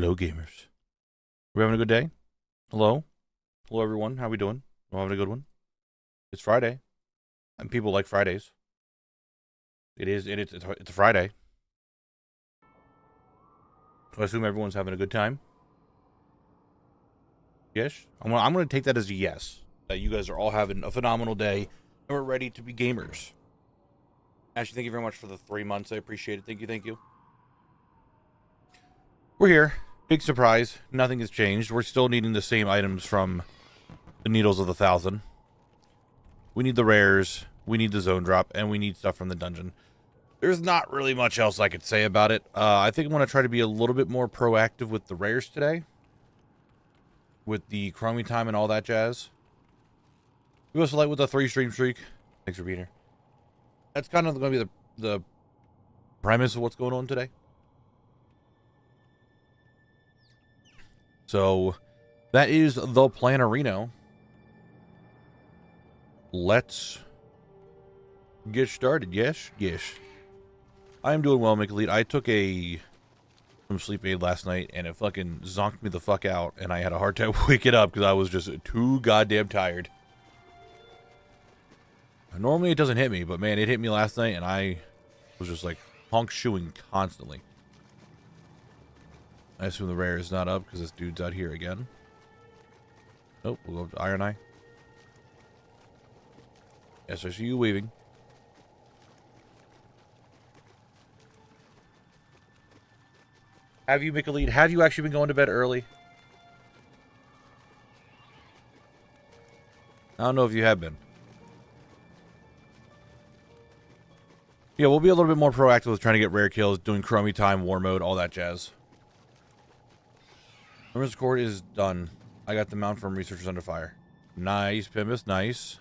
Hello, gamers. We having a good day? Hello? Hello, everyone. How we doing? We having a good one? It's Friday, and people like Fridays. It's a Friday. So I assume everyone's having a good time. Yes? I'm gonna take that as a yes. That you guys are all having a phenomenal day, and we're ready to be gamers. Ashley, thank you very much for the 3 months. I appreciate it. Thank you, thank you. We're here. Big surprise. Nothing has changed. We're still needing the same items from the Needles of the Thousand. We need the rares, we need the zone drop, and we need stuff from the dungeon. There's not really much else I could say about it. I think I'm going to try to be a little bit more proactive with the rares today. With the chromie time and all that jazz. We also light with the 3 stream streak. Thanks for being here. That's kind of going to be the premise of what's going on today. So, that is the Planarino. Let's get started. Yes, yes. I'm doing well, McLeod. I took some sleep aid last night, and it fucking zonked me the fuck out, and I had a hard time waking up because I was just too goddamn tired. Normally it doesn't hit me, but man, it hit me last night, and I was just like honk shoeing constantly. I assume the rare is not up because this dude's out here again. Nope, we'll go up to Iron Eye. Yes, I see you weaving. Have you, McLeod, have you actually been going to bed early? I don't know if you have been. Yeah, we'll be a little bit more proactive with trying to get rare kills, doing chromie time, war mode, all that jazz. Remembrance Court is done. I got the mount from Researchers Under Fire. Nice, Pimbus, nice.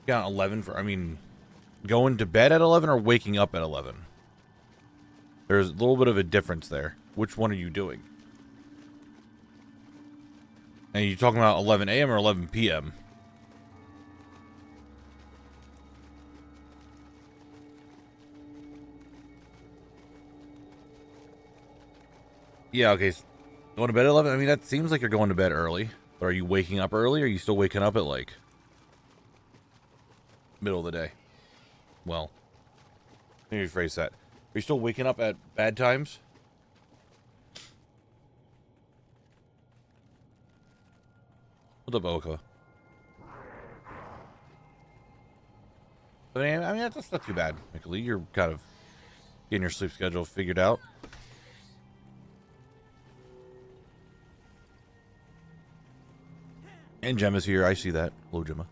Got 11 for, I mean, going to bed at 11 or waking up at 11? There's a little bit of a difference there. Which one are you doing? And you talking about 11 a.m. or 11 p.m.? Yeah, okay. Going to bed at 11? I mean, that seems like you're going to bed early. But are you waking up early? Or are you still waking up at, like, middle of the day? Well, let me rephrase that. Are you still waking up at bad times? What's up, Oka? I mean, that's not too bad, Michael. You're kind of getting your sleep schedule figured out. And Gemma's here. I see that. Hello, Gemma.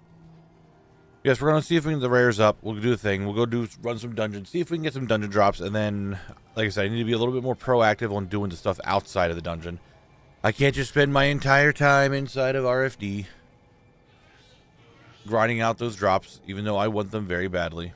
Yes, we're going to see if we can get the rares up. We'll do a thing. We'll go run some dungeons. See if we can get some dungeon drops. And then, like I said, I need to be a little bit more proactive on doing the stuff outside of the dungeon. I can't just spend my entire time inside of RFD grinding out those drops, even though I want them very badly.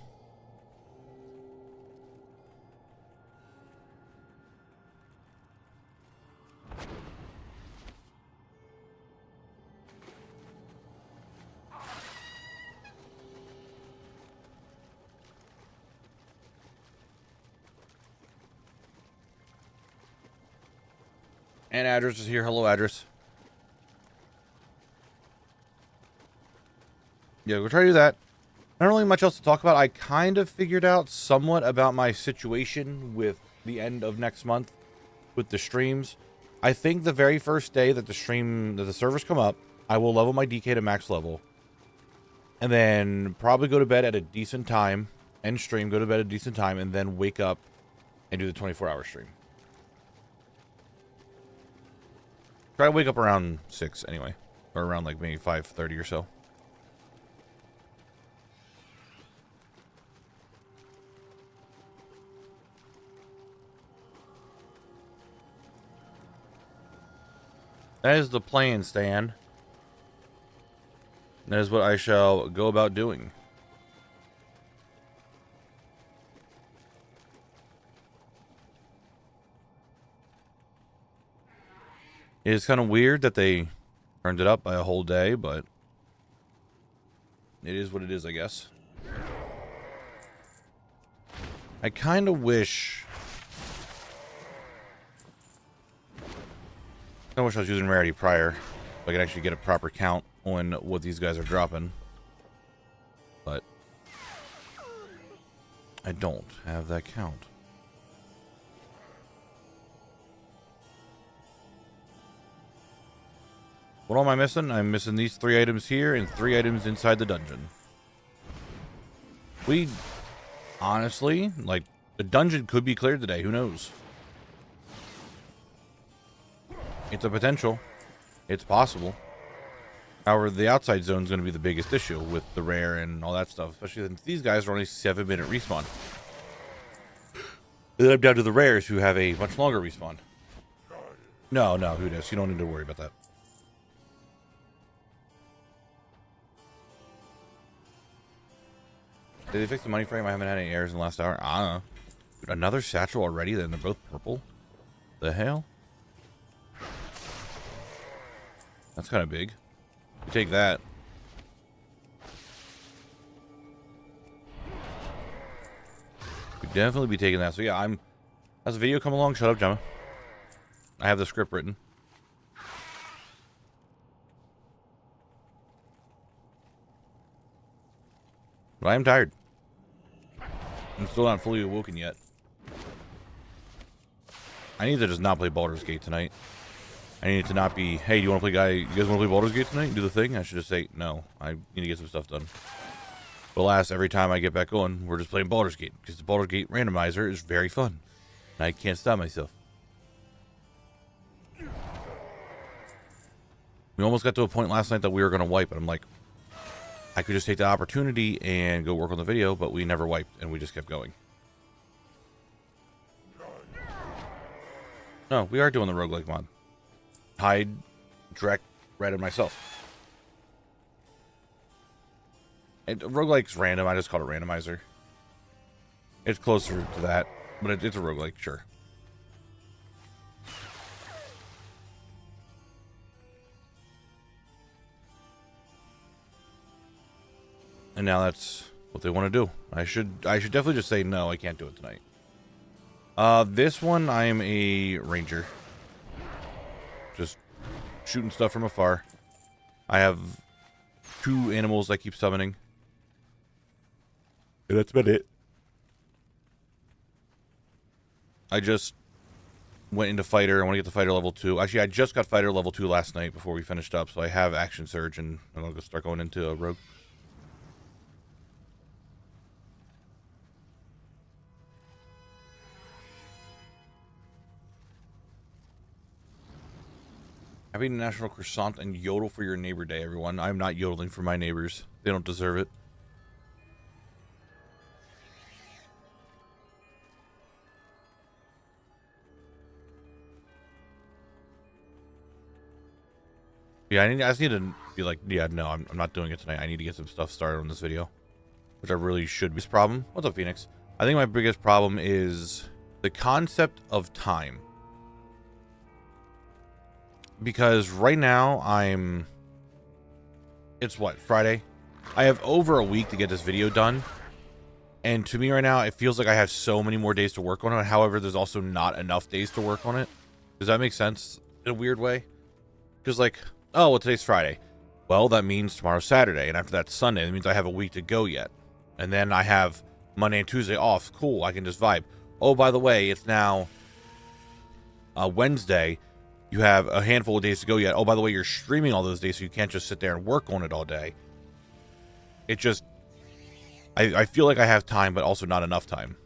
And Address is here. Hello, Address. Yeah, we'll try to do that. Not really much else to talk about. I kind of figured out somewhat about my situation with the end of next month with the streams. I think the very first day that the servers come up, I will level my DK to max level. And then probably go to bed at a decent time. End stream, go to bed at a decent time, and then wake up and do the 24-hour stream. Try to wake up around 6 anyway. Or around like maybe 5:30 or so. That is the plan, Stan. That is what I shall go about doing. It's kind of weird that they turned it up by a whole day, but it is what it is, I guess. I kind of wish... I wish I was using rarity prior, so I could actually get a proper count on what these guys are dropping. But I don't have that count. What am I missing? I'm missing these 3 items here and 3 items inside the dungeon. We honestly, like, the dungeon could be cleared today. Who knows? It's a potential. It's possible. However, the outside zone is going to be the biggest issue with the rare and all that stuff, especially since these guys are only 7-minute respawn. And then I'm down to the rares who have a much longer respawn. No, who does? You don't need to worry about that. Did they fix the money frame? I haven't had any errors in the last hour. I don't know. Dude, another satchel already? Then they're both purple? The hell? That's kind of big. You take that. We'd definitely be taking that. So yeah, as the video come along, shut up, Gemma. I have the script written. But I am tired. I'm still not fully awoken yet. I need to just not play Baldur's Gate tonight. I need to not be, hey, do you want to play, you guys want to play Baldur's Gate tonight? Do the thing? I should just say, no, I need to get some stuff done. But alas, every time I get back on, we're just playing Baldur's Gate. Because the Baldur's Gate randomizer is very fun. And I can't stop myself. We almost got to a point last night that we were going to wipe. And I'm like, I could just take the opportunity and go work on the video. But we never wiped. And we just kept going. No, we are doing the roguelike mod. Hide, Drek, Red, and myself. Roguelike's random. I just call it randomizer. It's closer to that, but it's a roguelike, sure. And now that's what they want to do. I should definitely just say no. I can't do it tonight. This one I am a ranger. Just shooting stuff from afar. I have 2 animals I keep summoning. And that's about it. I just went into fighter. I want to get the fighter level 2. Actually, I just got fighter level 2 last night before we finished up. So I have action surge and I'm going to start going into a rogue. Happy National Croissant and Yodel for your neighbor day, everyone. I'm not yodeling for my neighbors. They don't deserve it. Yeah, I just need to be like, yeah, no, I'm not doing it tonight. I need to get some stuff started on this video, which I really should be. This problem. What's up, Phoenix? I think my biggest problem is the concept of time. Because right now it's what, Friday? I have over a week to get this video done. And to me right now, it feels like I have so many more days to work on it. However, there's also not enough days to work on it. Does that make sense in a weird way? Because like, oh, well, today's Friday. Well, that means tomorrow's Saturday. And after that, Sunday. That means I have a week to go yet. And then I have Monday and Tuesday off. Cool, I can just vibe. Oh, by the way, it's now Wednesday. You have a handful of days to go yet. Oh, by the way, you're streaming all those days, so you can't just sit there and work on it all day. It just... I feel like I have time, but also not enough time.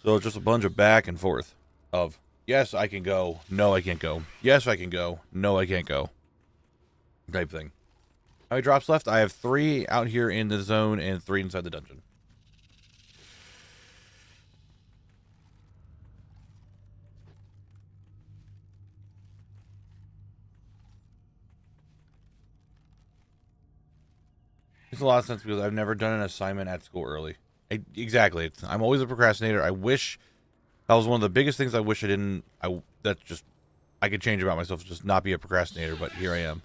So it's just a bunch of back and forth of, yes, I can go. No, I can't go. Yes, I can go. No, I can't go. Type thing. How many drops left? I have 3 out here in the zone and 3 inside the dungeon. Makes a lot of sense because I've never done an assignment at school early. Exactly. I'm always a procrastinator. I wish that was one of the biggest things I wish I didn't. That's just I could change about myself, just not be a procrastinator, but here I am.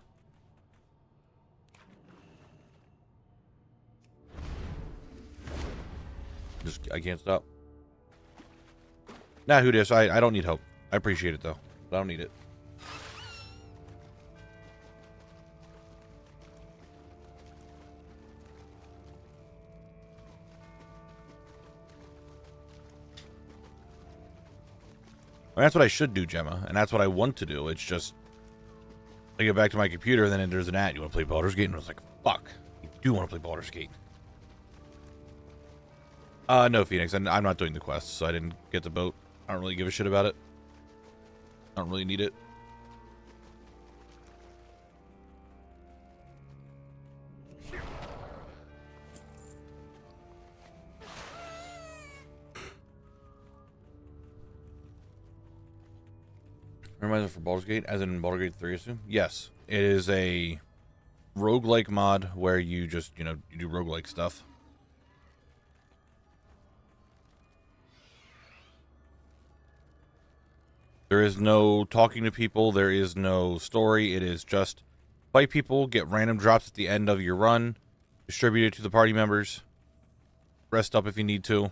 I can't stop. Nah, who dis? I don't need hope. I appreciate it though, but I don't need it. And that's what I should do, Gemma, and that's what I want to do. It's just I get back to my computer, and then there's an ad. You want to play Baldur's Gate? And I was like, fuck, I do want to play Baldur's Gate. No, Phoenix, I'm not doing the quests, so I didn't get the boat. I don't really give a shit about it. I don't really need it. Reminder for Baldur's Gate, as in Baldur's Gate 3, I assume? Yes. It is a roguelike mod where you just, you do roguelike stuff. There is no talking to people. There is no story. It is just fight people, get random drops at the end of your run, distribute it to the party members, rest up if you need to,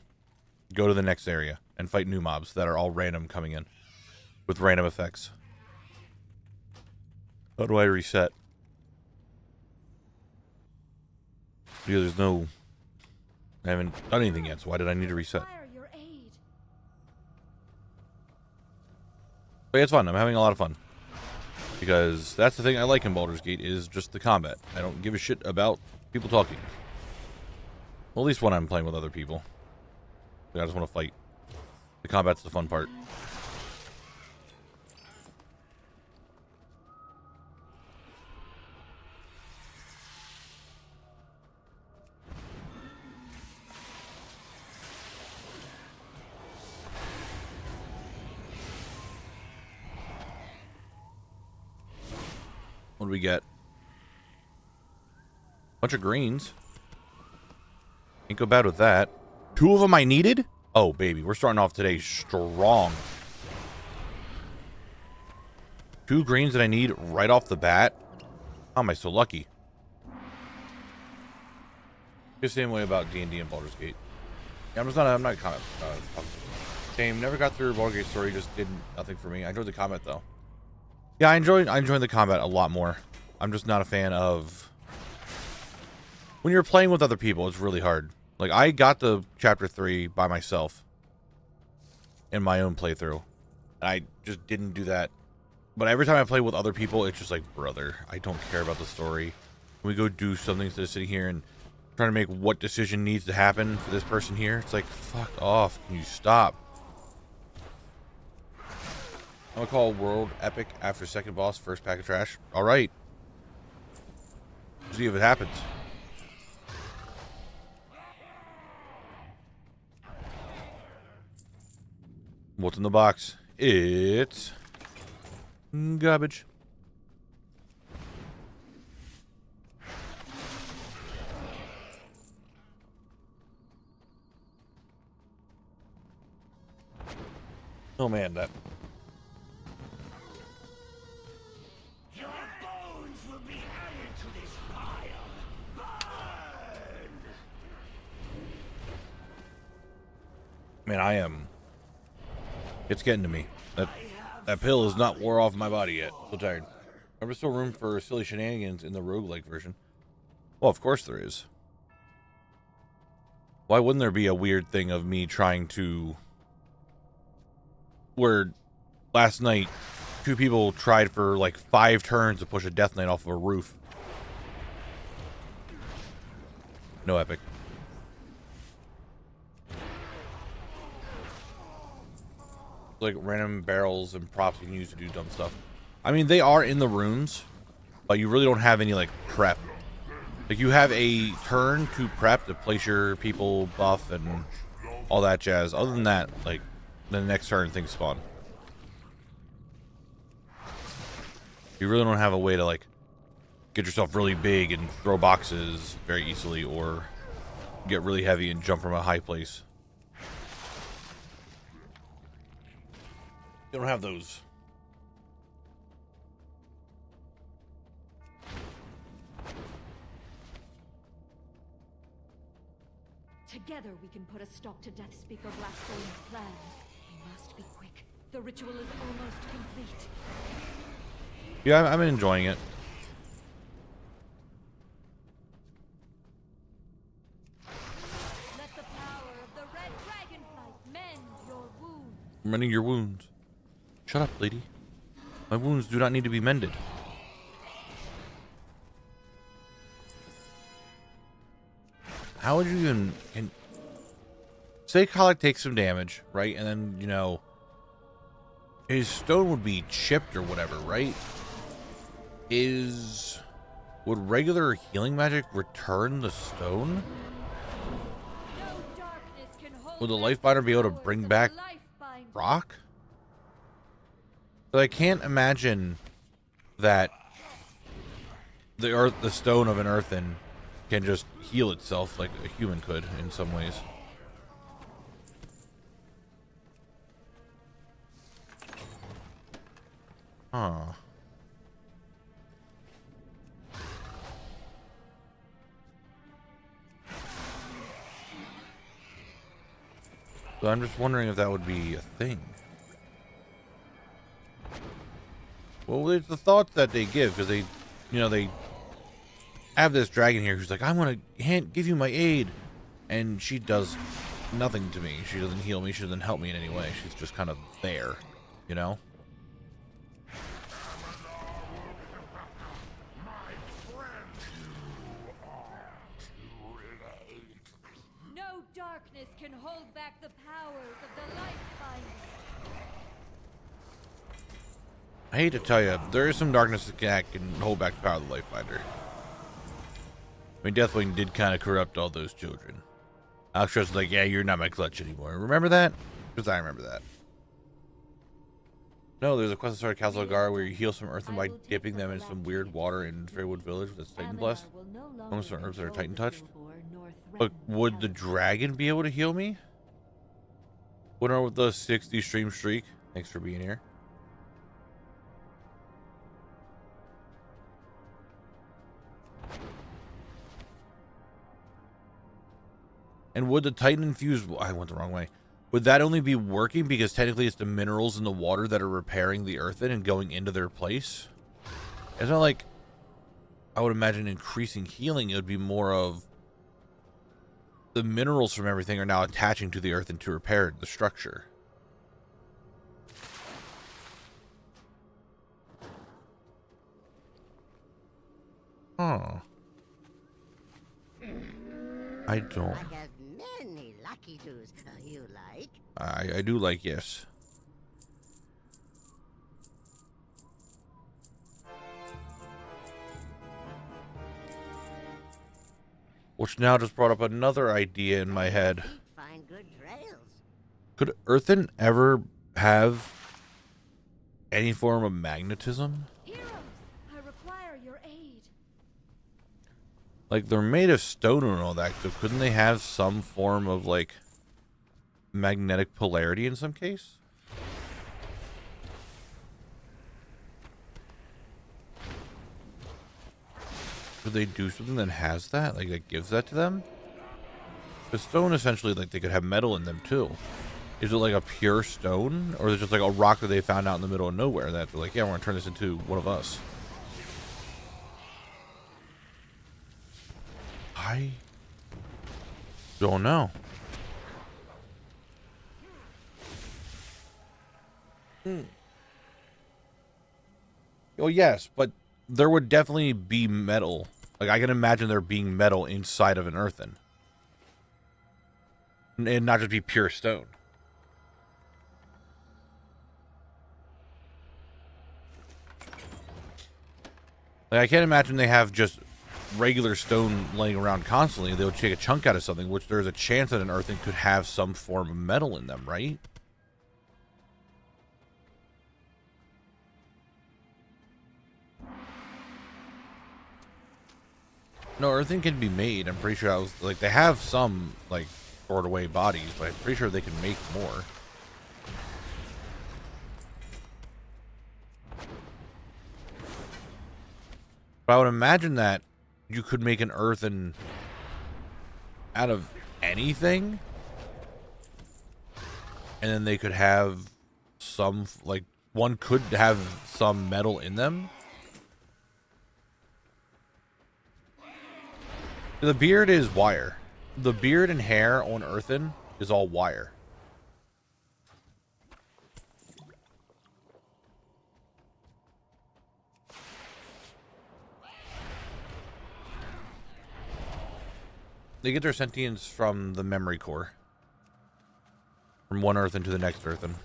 go to the next area, and fight new mobs that are all random coming in with random effects. How do I reset? Because there's no... I haven't done anything yet, so why did I need to reset? But it's fun. I'm having a lot of fun. Because that's the thing I like in Baldur's Gate, is just the combat. I don't give a shit about people talking. Well, at least when I'm playing with other people. I just want to fight. The combat's the fun part. What do we get? Bunch of greens. Ain't go bad with that. 2 of them I needed? Oh, baby. We're starting off today strong. 2 greens that I need right off the bat. How am I so lucky? The same way about D&D and Baldur's Gate. Yeah, I'm not a comment. Same. Never got through Baldur's Gate story. Just did nothing for me. I enjoyed the combat though. Yeah, I enjoyed the combat a lot more. I'm just not a fan of... When you're playing with other people, it's really hard. Like, I got the Chapter 3 by myself. In my own playthrough. And I just didn't do that. But every time I play with other people, it's just like, brother, I don't care about the story. Can we go do something instead of sitting here and trying to make what decision needs to happen for this person here? It's like, fuck off. Can you stop? I'm gonna call World Epic after second boss, first pack of trash. Alright. See if it happens. What's in the box? It's... garbage. Oh man, that... Man, I am... It's getting to me. That pill is not wore off my body yet. So tired. There's still room for silly shenanigans in the roguelike version. Well, of course there is. Why wouldn't there be a weird thing of me trying to... Where last night, 2 people tried for like 5 turns to push a Death Knight off of a roof. No epic. Like random barrels and props you can use to do dumb stuff. I mean, they are in the runes, but you really don't have any like prep. Like you have a turn to prep to place your people buff and all that jazz. Other than that, like the next turn things spawn. You really don't have a way to like get yourself really big and throw boxes very easily, or get really heavy and jump from a high place. You don't have those. Together we can put a stop to Deathspeaker Blackthorn's plans. We must be quick. The ritual is almost complete. Yeah, I'm enjoying it. Let the power of the red dragonflight mend your wounds. Mending your wounds. Shut up, lady. My wounds do not need to be mended. How would you even... say Kalik takes some damage, right? And then, you know, his stone would be chipped or whatever, right? Would regular healing magic return the stone? Would the Lifebinder be able to bring back rock? So I can't imagine that the stone of an earthen can just heal itself like a human could in some ways. Huh. So I'm just wondering if that would be a thing. Well, it's the thoughts that they give, because they, you know, they have this dragon here who's like, I'm going to give you my aid. And she does nothing to me. She doesn't heal me. She doesn't help me in any way. She's just kind of there, you know? No darkness can hold back the powers of the Lifebinder. I hate to tell you, there is some darkness that can hold back the power of the Lifebinder. I mean, Deathwing did kind of corrupt all those children. Alexstras's like, yeah, you're not my clutch anymore. Remember that? Because I remember that. No, there's a quest to start at Castle of Gar where you heal some earthen by dipping them in some weird water in Fairwood Village that's Titan blessed. Almost some herbs that are Titan touched. But would the dragon be able to heal me? Winner with the 60 stream streak. Thanks for being here. And would the Titan infused... I went the wrong way. Would that only be working because technically it's the minerals in the water that are repairing the earthen and going into their place? It's not like... I would imagine increasing healing, it would be more of... the minerals from everything are now attaching to the earthen to repair the structure. Huh. I don't... lucky twos you like? I do like, yes. Which now just brought up another idea in my head. Find good trails. Could earthen ever have any form of magnetism? Heroes, I require your aid. Like, they're made of stone and all that, so couldn't they have some form of, like, magnetic polarity in some case? Could they do something that has that? Like, that gives that to them? Because stone, essentially, like, they could have metal in them, too. Is it, like, a pure stone? Or is it just, like, a rock that they found out in the middle of nowhere that they're like, yeah, we're going to turn this into one of us? I don't know. Oh, yes, but there would definitely be metal. Like, I can imagine there being metal inside of an earthen. And not just be pure stone. Like, I can't imagine they have just regular stone laying around constantly. They would take a chunk out of something, which there's a chance that an earthen could have some form of metal in them, right? No, earthen can be made. I'm pretty sure I was like, they have some like stored away bodies, but I'm pretty sure they can make more. But I would imagine that you could make an earthen out of anything. And then they could have some, like, one could have some metal in them. The beard is wire. The beard and hair on Earthen is all wire. They get their sentience from the memory core. From one Earthen to the next Earthen.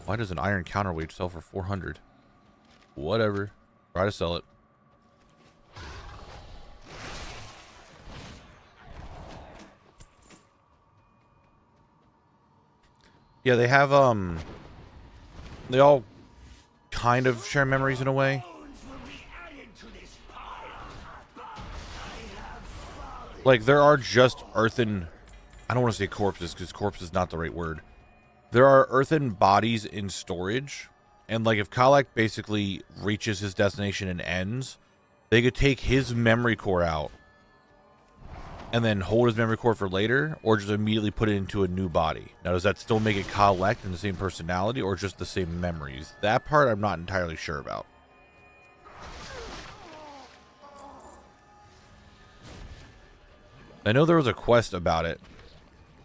Why does an iron counterweight sell for 400? Whatever. Try to sell it. Yeah, they have, they all kind of share memories in a way. Like, there are just earthen, I don't want to say corpses, because corpse is not the right word. There are earthen bodies in storage, and like if Kalak basically reaches his destination and ends, they could take his memory core out and then hold his memory core for later, or just immediately put it into a new body. Now, does that still make it Kalak and the same personality, or just the same memories? That part I'm not entirely sure about. I know there was a quest about it,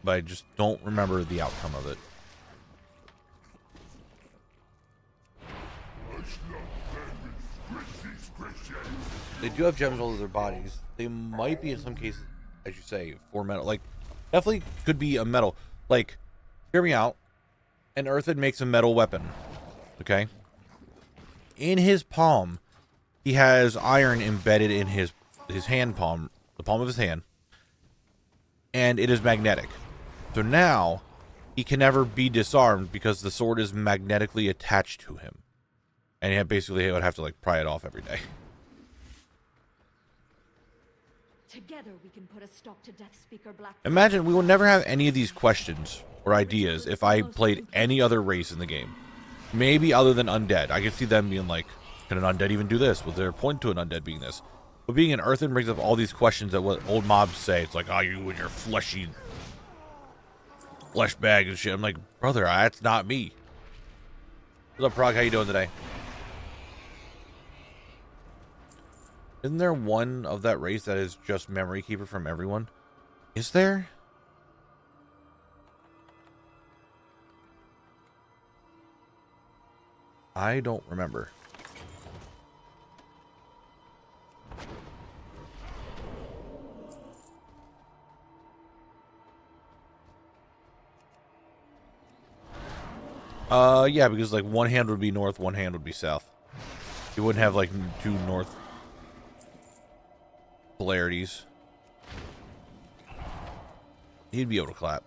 but I just don't remember the outcome of it. They do have gems all over their bodies. They might be in some cases, as you say, for metal. Like, definitely could be a metal. Like, hear me out. An earthen makes a metal weapon. Okay? In his palm, he has iron embedded in his hand palm, the palm of his hand. And it is magnetic. So now, he can never be disarmed because the sword is magnetically attached to him. And he basically would have to, like, pry it off every day. Together we can put a stop to Deathspeaker Black. Imagine we will never have any of these questions or ideas if I played any other race in the game. Maybe other than undead. I could see them being like, can an undead even do this? Was there a point to an undead being this? But being an earthen brings up all these questions that what old mobs say. It's like, oh, you and your fleshy flesh bag and shit. I'm like, brother, that's not me. What's up, Prog? How you doing today? Isn't there one of that race that is just memory keeper from everyone? Is there? I don't remember. Yeah, because like one hand would be north, one hand would be south. You wouldn't have like two north polarities. He'd be able to clap.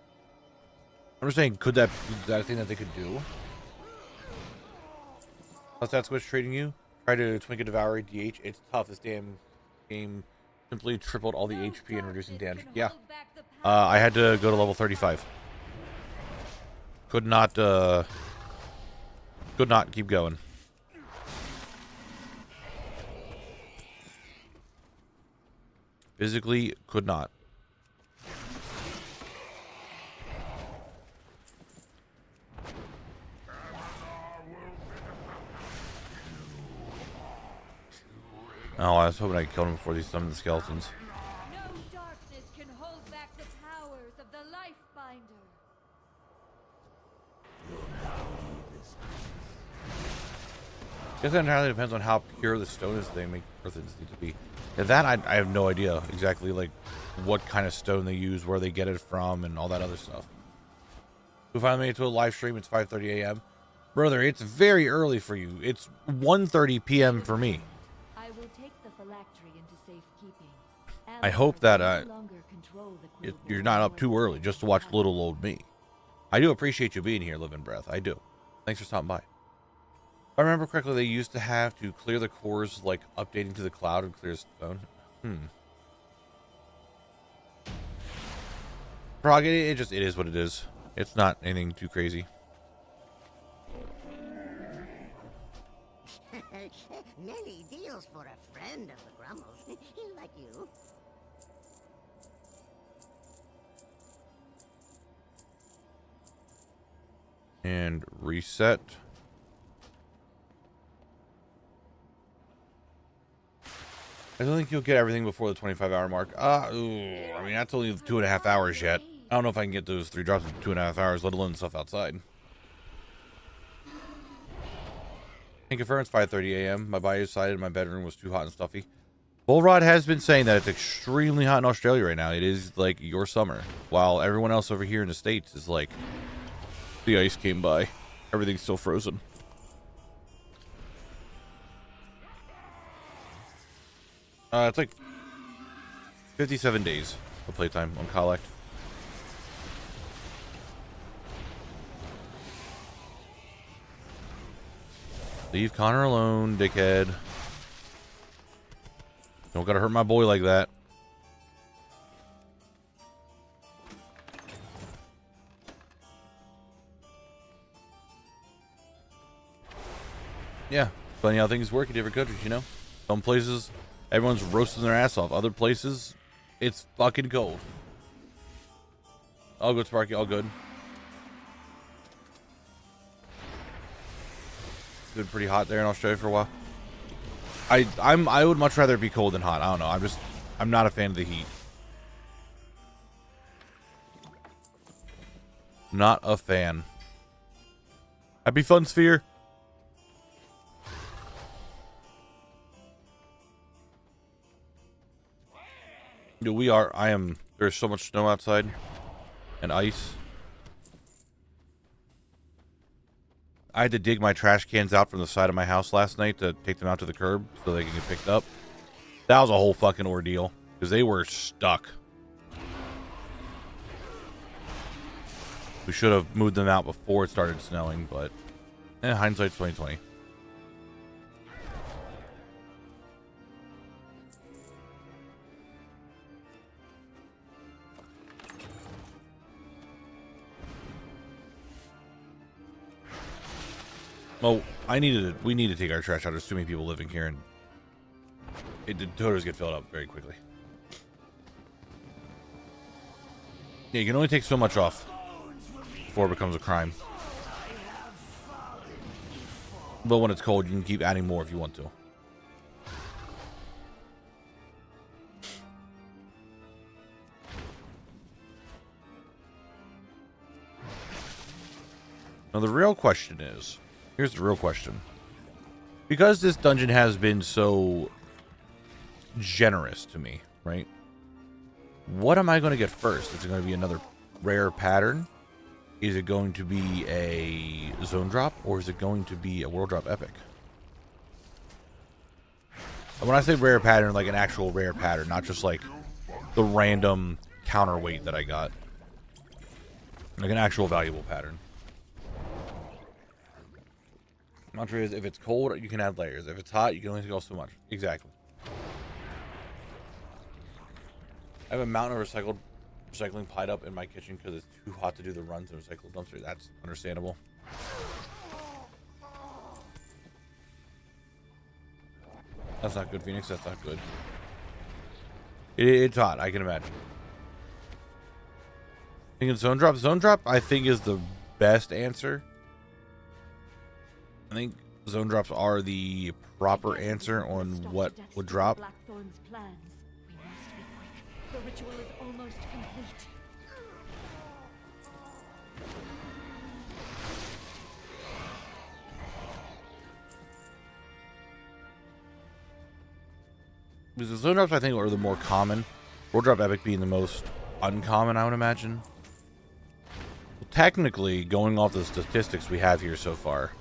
I'm just saying, is that a thing that they could do? How's that Switch trading you? Try to Twinket Devour DH. It's tough. This damn game simply tripled all the HP and reducing damage. Yeah. I had to go to level 35. Could not keep going. Physically could not. Oh, I was hoping I killed him before these summoned the skeletons. No darkness can hold back the powers of the Life Binder. I guess that entirely depends on how pure the stone is they make earthens need to be. Yeah, that I have no idea exactly like what kind of stone they use, where they get it from, and all that other stuff. We finally made it to a live stream. It's 5:30 a.m. Brother, it's very early for you. It's 1:30 p.m. for me. I will take the phylactery into safekeeping. I hope that you're not up too early just to watch little old me. I do appreciate you being here, Living Breath. I do. Thanks for stopping by. If I remember correctly, they used to have to clear the cores, like updating to the cloud and clear stone. Prog, it is what it is. It's not anything too crazy. Many deals for a friend of the Grummles, like you. And reset. I don't think you'll get everything before the 25-hour mark. I mean, that's only 2.5 hours yet. I don't know if I can get those 3 drops in 2.5 hours, let alone stuff outside. Can confirm it's 5:30 a.m. My body decided my bedroom was too hot and stuffy. Bullrod has been saying that it's extremely hot in Australia right now. It is like your summer, while everyone else over here in the States is like, the ice came by. Everything's still frozen. It's like 57 days of playtime on Collect. Leave Connor alone, dickhead. Don't gotta hurt my boy like that. Yeah, funny how things work in different countries, you know? Some places, everyone's roasting their ass off. Other places, it's fucking cold. All good, Sparky, all good. It's been pretty hot there in Australia for a while. I would much rather it be cold than hot. I don't know. I'm not a fan of the heat. Not a fan. Happy Fun Sphere. Dude, there's so much snow outside and ice. I had to dig my trash cans out from the side of my house last night to take them out to the curb so they can get picked up. That was a whole fucking ordeal because they were stuck. We should have moved them out before it started snowing, but hindsight's 2020. Well, we need to take our trash out. There's too many people living here, and the toters get filled up very quickly. Yeah, you can only take so much off before it becomes a crime. But when it's cold, you can keep adding more if you want to. Now, the real question is... Here's the real question. Because this dungeon has been so generous to me, right? What am I going to get first? Is it going to be another rare pattern? Is it going to be a zone drop? Or is it going to be a world drop epic? And when I say rare pattern, like an actual rare pattern, not just like the random counterweight that I got. Like an actual valuable pattern. Mantra is, if it's cold, you can add layers. If it's hot, you can only go so much. Exactly. I have a mountain of recycling piled up in my kitchen because it's too hot to do the runs in recycled dumpster. That's understandable. That's not good, Phoenix. That's not good. It's hot, I can imagine. Thinking zone drop? Zone drop, I think, is the best answer. I think zone drops are the proper answer on what would drop. Blackthorn's plans. We must be quick. The ritual is almost complete. Because the zone drops, I think, are the more common. World drop epic being the most uncommon, I would imagine. Well, technically, going off the statistics we have here so far,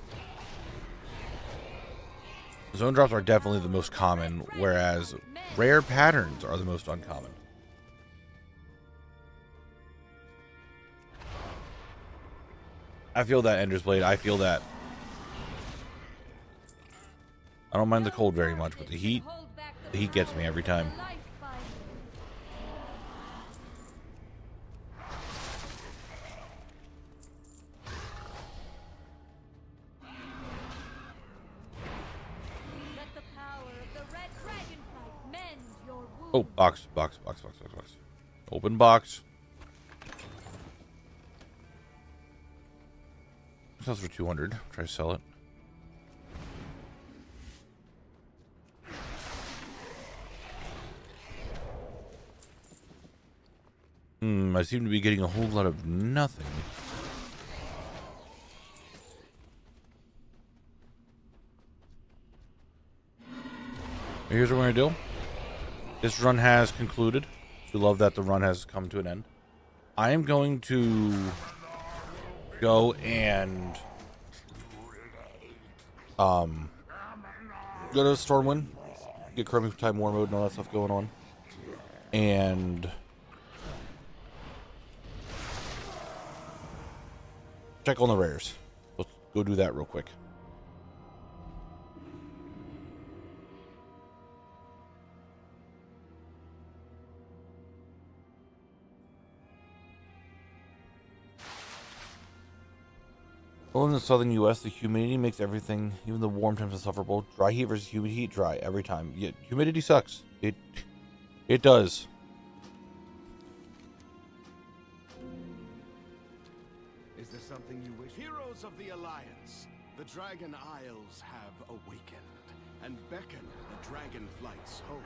zone drops are definitely the most common, whereas rare patterns are the most uncommon. I feel that, Ender's Blade. I feel that. I don't mind the cold very much, but the heat gets me every time. Oh, box. Open box. Sells for 200. Try to sell it. I seem to be getting a whole lot of nothing. Here's what we're gonna do. This run has concluded. We love that the run has come to an end. I am going to go and go to Stormwind, get Chroming Time War Mode and all that stuff going on, and check on the rares. Let's go do that real quick. Well, in the southern U.S., the humidity makes everything, even the warm temps, insufferable. Dry heat versus humid heat, dry every time. Yeah, humidity sucks. It does. Is there something you wish? Heroes of the Alliance, the Dragon Isles have awakened and beckon the Dragonflight's hold.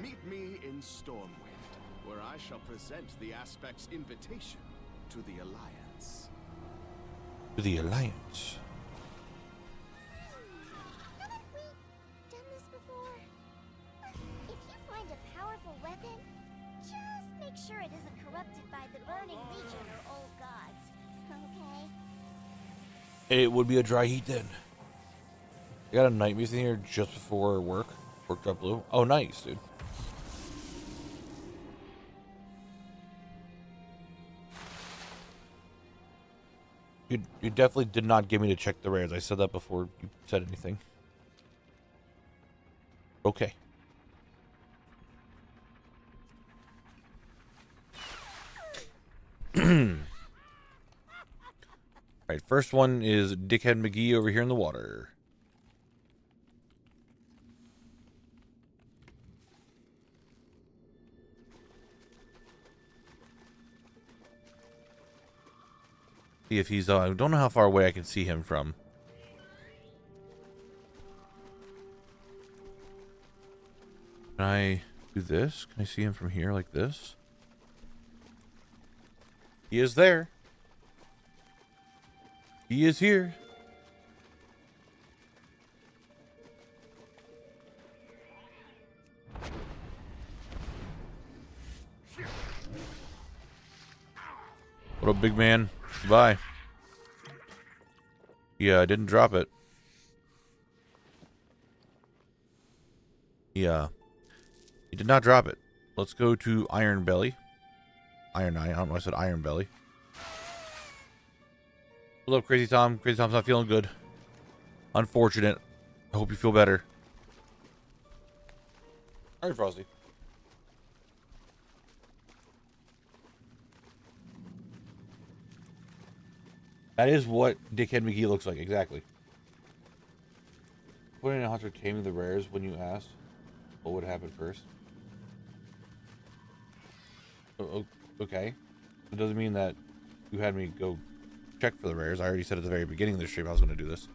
Meet me in Stormwind, where I shall present the Aspect's invitation to the Alliance. To the Alliance. Haven't we done this before? If you find a powerful weapon, just make sure it isn't corrupted by the Burning Legion or old gods, okay? It would be a dry heat then. I got a night music in here just before work. Worked up blue. Oh, nice, dude. You definitely did not get me to check the rares. I said that before you said anything. Okay. Alright, first one is Dickhead McGee over here in the water. See if he's I don't know how far away I can see him from. Can I do this? Can I see him from here like this? He is there. He is here. What up, big man? Bye. Yeah, I didn't drop it. Yeah. He did not drop it. Let's go to Iron Belly. Iron Eye. I don't know why I said Iron Belly. What up, Crazy Tom? Crazy Tom's not feeling good. Unfortunate. I hope you feel better. Alright, Frosty. That is what Dickhead McGee looks like, exactly. Putting in a hunter taming the rares when you asked what would happen first. Okay. It doesn't mean that you had me go check for the rares. I already said at the very beginning of the stream I was going to do this.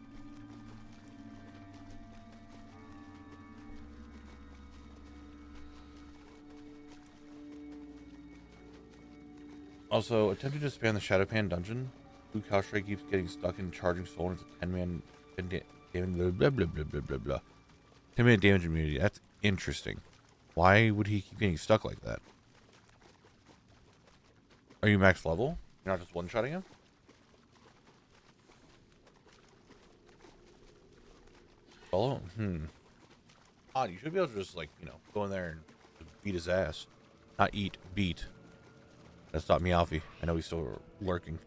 Also, attempting to spam the Shadowpan dungeon. Blue Cowstray keeps getting stuck in charging soul and it's a 10-man damage, blah, blah, blah, blah, blah, blah. 10-man damage immunity. That's interesting. Why would he keep getting stuck like that? Are you max level? You're not just one-shotting him? Follow? Odd, you should be able to just, like, you know, go in there and beat his ass. Not eat, beat. That's not Meowfie. I know he's still lurking.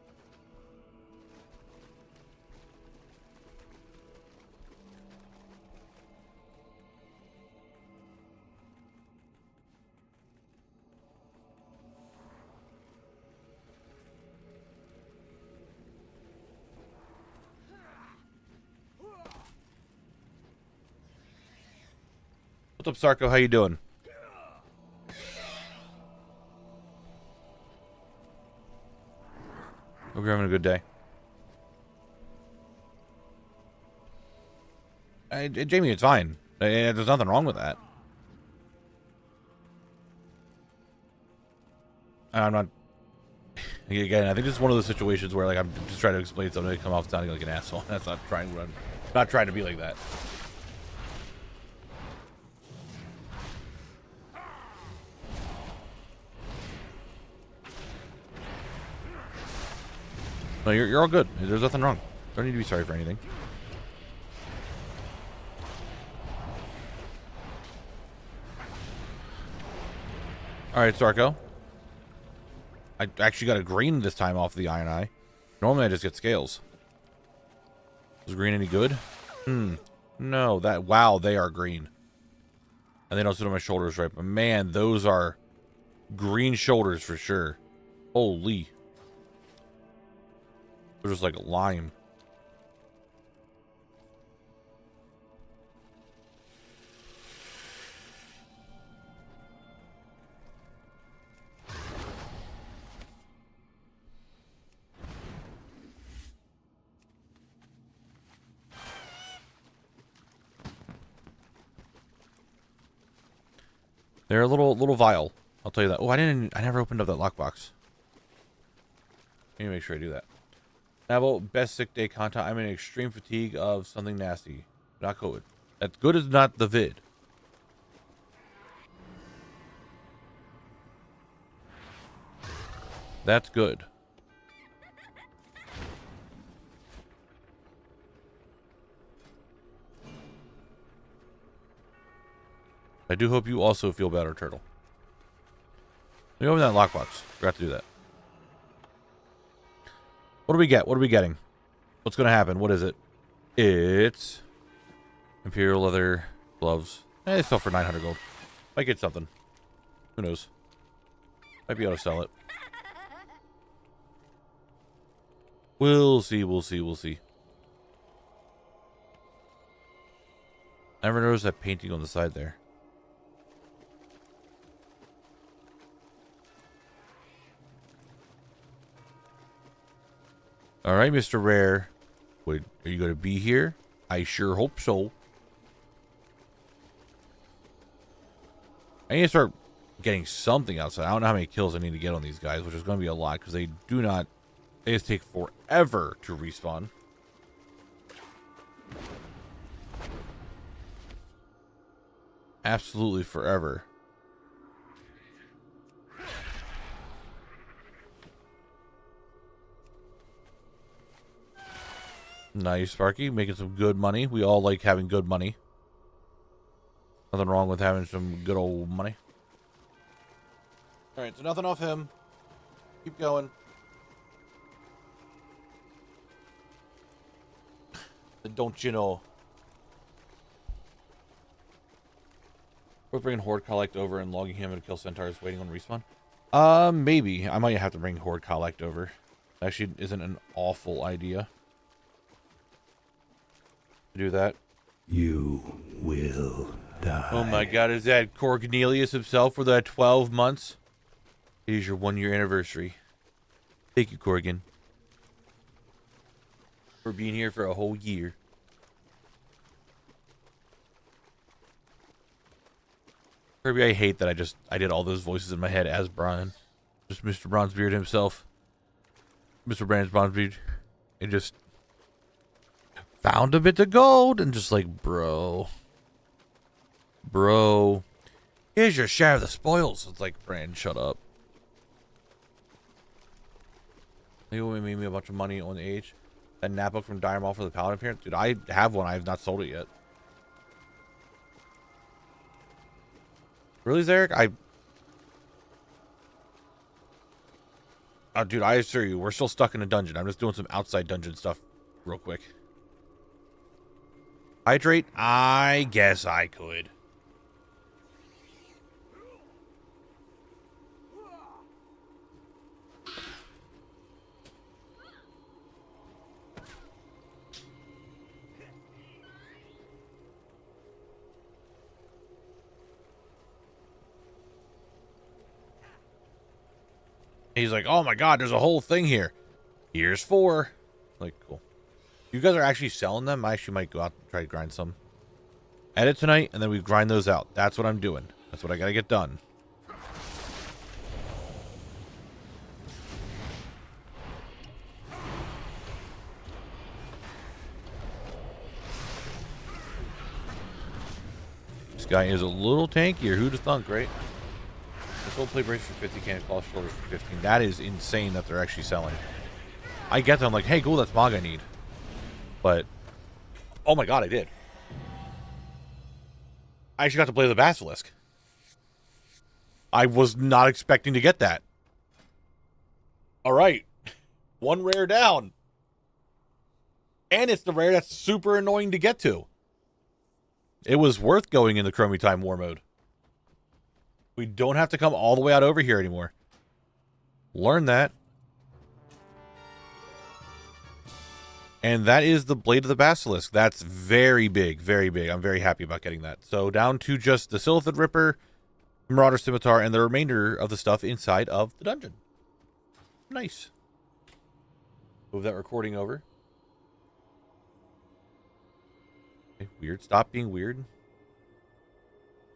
What's up, Sarko? How you doing? Hope you're having a good day. Jamie, it's fine. There's nothing wrong with that. I'm not. Again, I think this is one of those situations where, like, I'm just trying to explain something and come off sounding like an asshole. That's not trying to. Not trying to be like that. No, you're all good. There's nothing wrong. Don't need to be sorry for anything. All right, Sarko. I actually got a green this time off the Iron Eye. Normally I just get scales. Was green any good? No, wow, they are green. And they don't sit on my shoulders right. But man, those are green shoulders for sure. Holy. They're just like lime. They're a little vile. I'll tell you that. Oh, I never opened up that lockbox. Let me make sure I do that. Knabble, best sick day content. I'm in extreme fatigue of something nasty. Not COVID. That's good as not the vid. That's good. I do hope you also feel better, Turtle. Let me open that lockbox. Forgot to do that. What do we get? What are we getting? What's going to happen? What is it? It's Imperial leather gloves. It's still for 900 gold. Might get something. Who knows? Might be able to sell it. We'll see. We'll see. We'll see. I never noticed that painting on the side there. All right, Mr. Rare. Are you going to be here? I sure hope so. I need to start getting something outside. I don't know how many kills I need to get on these guys, which is going to be a lot because they do not. They just take forever to respawn. Absolutely forever. Nice, Sparky. Making some good money. We all like having good money. Nothing wrong with having some good old money. Alright, so nothing off him. Keep going. Don't you know? We're bringing Horde Collect over and logging him and kill centaurs waiting on respawn. Maybe. I might have to bring Horde Collect over. Actually, isn't an awful idea. Do that. You will die. Oh my god, is that Cornelius himself for that 12 months? It is your 1-year anniversary. Thank you, Corgan. For being here for a whole year. Kirby, I hate that I did all those voices in my head as Brian. Just Mr. Bronzebeard himself. Mr. Brand's Bronzebeard. And just found a bit of gold and just like, bro, here's your share of the spoils. It's like, Brand, shut up. You made me a bunch of money on the age. That notebook from Dire Maul for the Paladin appearance. Dude, I have one. I have not sold it yet. Really, Zarek? Dude, I assure you, we're still stuck in a dungeon. I'm just doing some outside dungeon stuff real quick. Hydrate? I guess I could. He's like, oh my god, there's a whole thing here. Here's 4. Like, cool. You guys are actually selling them? I actually might go out and try to grind some. Edit tonight, and then we grind those out. That's what I'm doing. That's what I gotta get done. This guy is a little tankier. Who'd have thunk, right? This whole play brace for 50, can't call shoulders for 15. That is insane that they're actually selling. I get them like, hey, cool, that's Mog I need. But, oh my god, I did. I actually got to play the Basilisk. I was not expecting to get that. Alright. One rare down. And it's the rare that's super annoying to get to. It was worth going in the Chromie Time War mode. We don't have to come all the way out over here anymore. Learn that. And that is the Blade of the Basilisk. That's very big, very big. I'm very happy about getting that. So down to just the Silithid Ripper, Marauder Scimitar, and the remainder of the stuff inside of the dungeon. Nice. Move that recording over. Okay, weird. Stop being weird.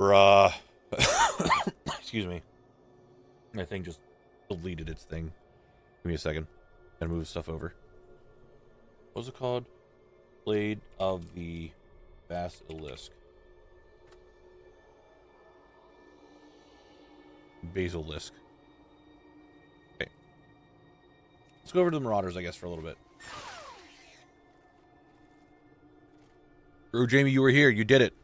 Bruh. Excuse me. My thing just deleted its thing. Give me a second. Gotta move stuff over. What was it called? Blade of the Basilisk. Basilisk. Okay. Let's go over to the Marauders, I guess, for a little bit. Oh, Jamie, you were here. You did it.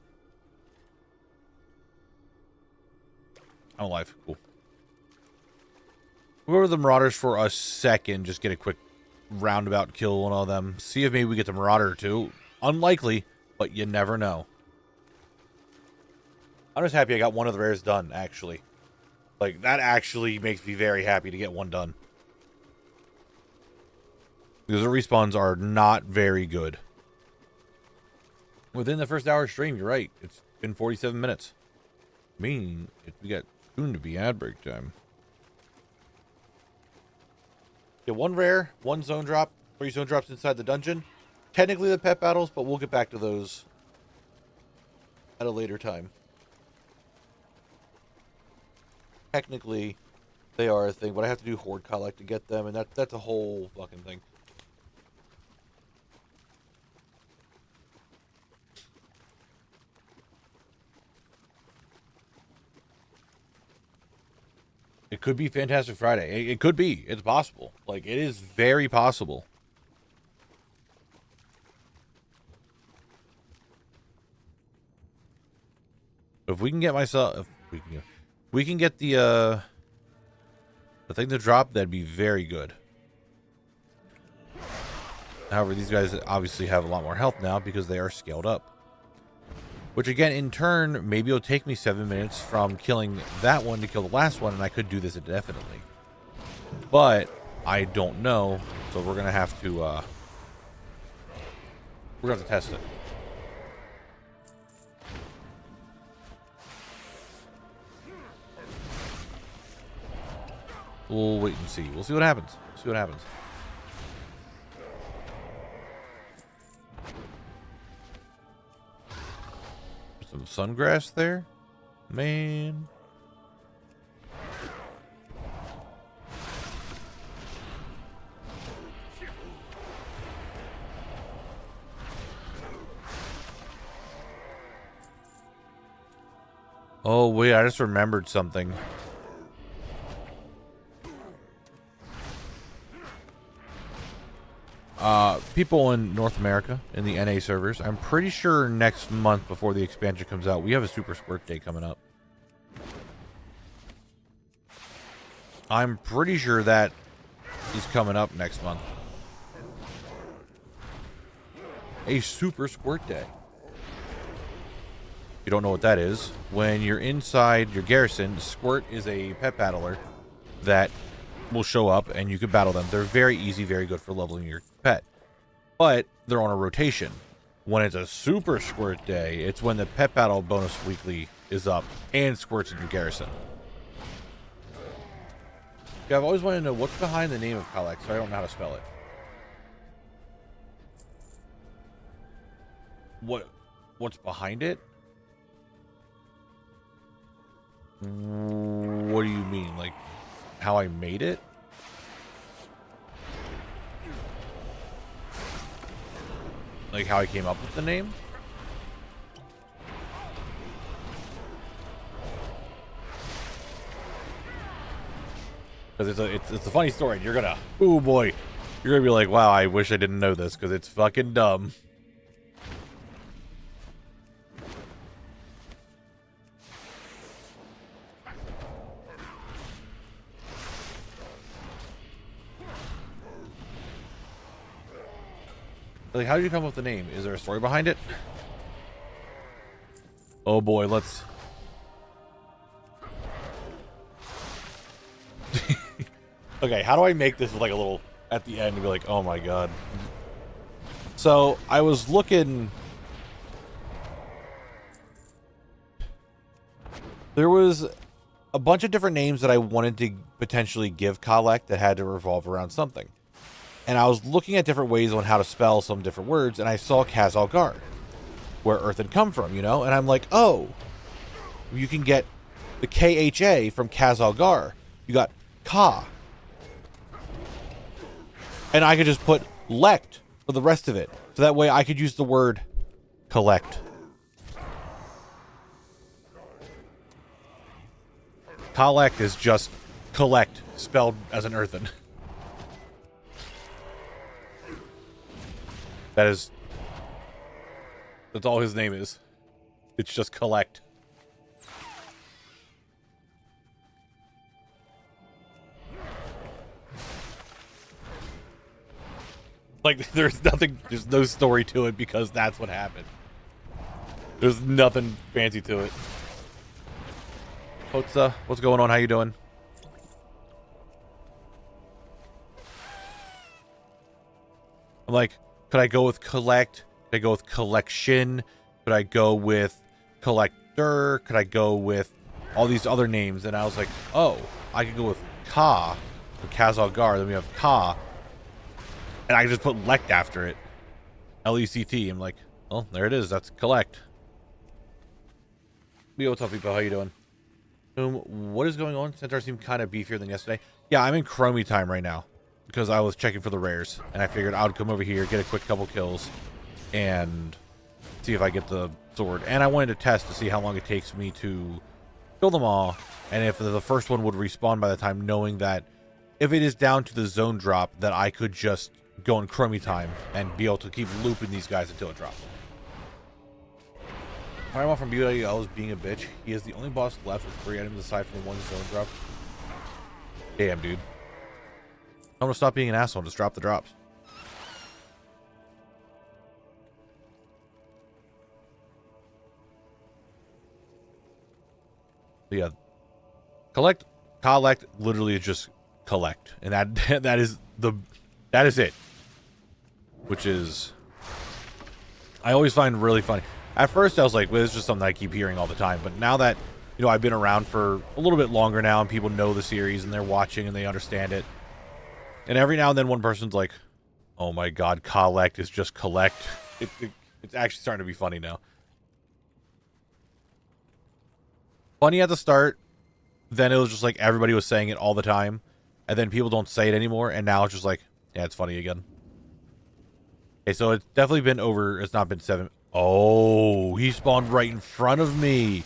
I'm alive. Cool. We'll go over to the Marauders for a second. Just get a quick roundabout kill on all of them. See if maybe we get the Marauder or two. Unlikely, but you never know. I'm just happy I got one of the rares done, actually. Like, that actually makes me very happy to get one done. Because the respawns are not very good. Within the first hour stream, you're right. It's been 47 minutes. Meaning, we got soon to be ad break time. Yeah, one rare, one zone drop, 3 zone drops inside the dungeon. Technically the pet battles, but we'll get back to those at a later time. Technically, they are a thing, but I have to do Horde Collect to get them, and that's a whole fucking thing. It could be Fantastic Friday. It could be. It's possible. Like, it is very possible. If we can get myself... If we can get the thing to drop, that'd be very good. However, these guys obviously have a lot more health now because they are scaled up. Which again, in turn, maybe it'll take me 7 minutes from killing that one to kill the last one, and I could do this indefinitely. But I don't know, so we're gonna have to test it. We'll wait and see. We'll see what happens. See what happens. Some sungrass there, man. Oh wait, I just remembered something. People in North America, in the NA servers, I'm pretty sure next month before the expansion comes out, we have a Super Squirt Day coming up. I'm pretty sure that is coming up next month. A Super Squirt Day. You don't know what that is. When you're inside your garrison, Squirt is a pet battler that will show up and you can battle them. They're very easy, very good for leveling your pet. But they're on a rotation. When it's a Super Squirt Day, it's when the pet battle bonus weekly is up and Squirt's in your garrison. Yeah, I've always wanted to know what's behind the name of Kalek, so I don't know how to spell it. What's behind it? What do you mean? Like, how I made it? Like, how I came up with the name? Because it's a funny story. You're gonna, oh boy, you're gonna be like, wow, I wish I didn't know this because it's fucking dumb. Like, how did you come up with the name? Is there a story behind it? Oh boy, let's. Okay, how do I make this like a little at the end to be like, oh my god. So I was looking. There was a bunch of different names that I wanted to potentially give collect that had to revolve around something. And I was looking at different ways on how to spell some different words, and I saw Khazalgar, where Earth had come from, you know? And I'm like, oh, you can get the KHA from Khazalgar. You got Ka. And I could just put lect for the rest of it. So that way I could use the word collect. Collect is just collect, spelled as an earthen. That's all his name is. It's just collect. Like, there's no story to it because that's what happened. There's nothing fancy to it. What's going on? How you doing? I'm like, could I go with collect? Could I go with collection? Could I go with collector? Could I go with all these other names? And I was like, oh, I could go with Ka for Khazalgar. Then we have Ka. And I can just put lect after it. L-E-C-T. I'm like, well, there it is. That's collect. Yo, what's up, people? How you doing? What is going on? Centaur seemed kind of beefier than yesterday. Yeah, I'm in Chromie time right now. Because I was checking for the rares. And I figured I would come over here, get a quick couple kills. And see if I get the sword. And I wanted to test to see how long it takes me to kill them all. And if the first one would respawn by the time, knowing that if it is down to the zone drop, that I could just go in Chromie time and be able to keep looping these guys until it drops. Paramount from BWL is being a bitch. He is the only boss left with 3 items aside from the one zone drop. Damn, dude. I'm gonna stop being an asshole and just drop the drops. But yeah. Collect literally is just collect. And that is it. Which is, I always find really funny. At first I was like, well, this is just something I keep hearing all the time. But now that, you know, I've been around for a little bit longer now and people know the series and they're watching and they understand it. And every now and then one person's like, oh my god, collect is just collect. It's actually starting to be funny now. Funny at the start, then it was just like everybody was saying it all the time. And then people don't say it anymore. And now it's just like, yeah, it's funny again. Okay, so it's definitely been over. It's not been 7. Oh, he spawned right in front of me.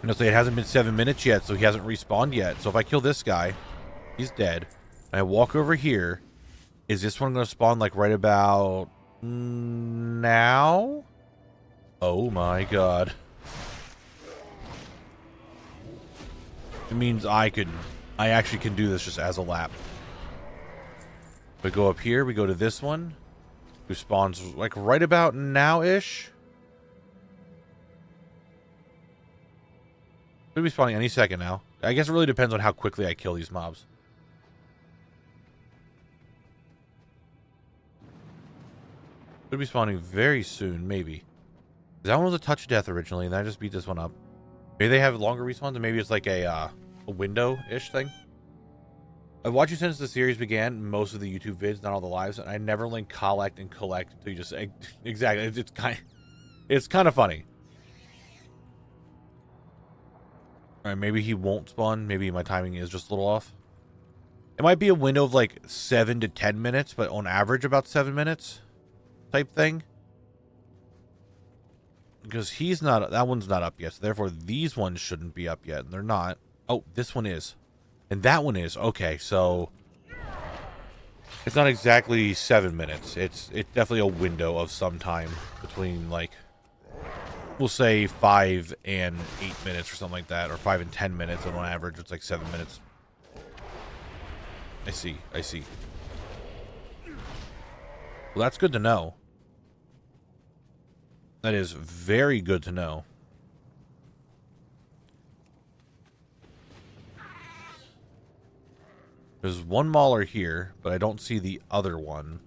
You know, so it hasn't been 7 minutes yet, so he hasn't respawned yet. So if I kill this guy, he's dead. And I walk over here. Is this one going to spawn like right about now? Oh my god. It means I actually can do this just as a lap. We go up here, we go to this one, who spawns like right about now-ish. Could be spawning any second now. I guess it really depends on how quickly I kill these mobs. Could be spawning very soon, maybe. That one was a touch of death originally, and I just beat this one up. Maybe they have longer respawns, and maybe it's like a window-ish thing. I've watched you since the series began, most of the YouTube vids, not all the lives, and I never link collect and collect until you just exactly. It's kind of funny. Alright, maybe he won't spawn. Maybe my timing is just a little off. It might be a window of like 7 to 10 minutes, but on average about 7 minutes type thing. Because he's not, that one's not up yet, so therefore these ones shouldn't be up yet, and they're not. Oh, this one is. And that one is. Okay, so it's not exactly 7 minutes. It's definitely a window of some time between, like, we'll say 5 and 8 minutes or something like that, or 5 and 10 minutes, and on average it's like 7 minutes. I see. Well, that's good to know. That is very good to know. There's one mauler here, but I don't see the other one.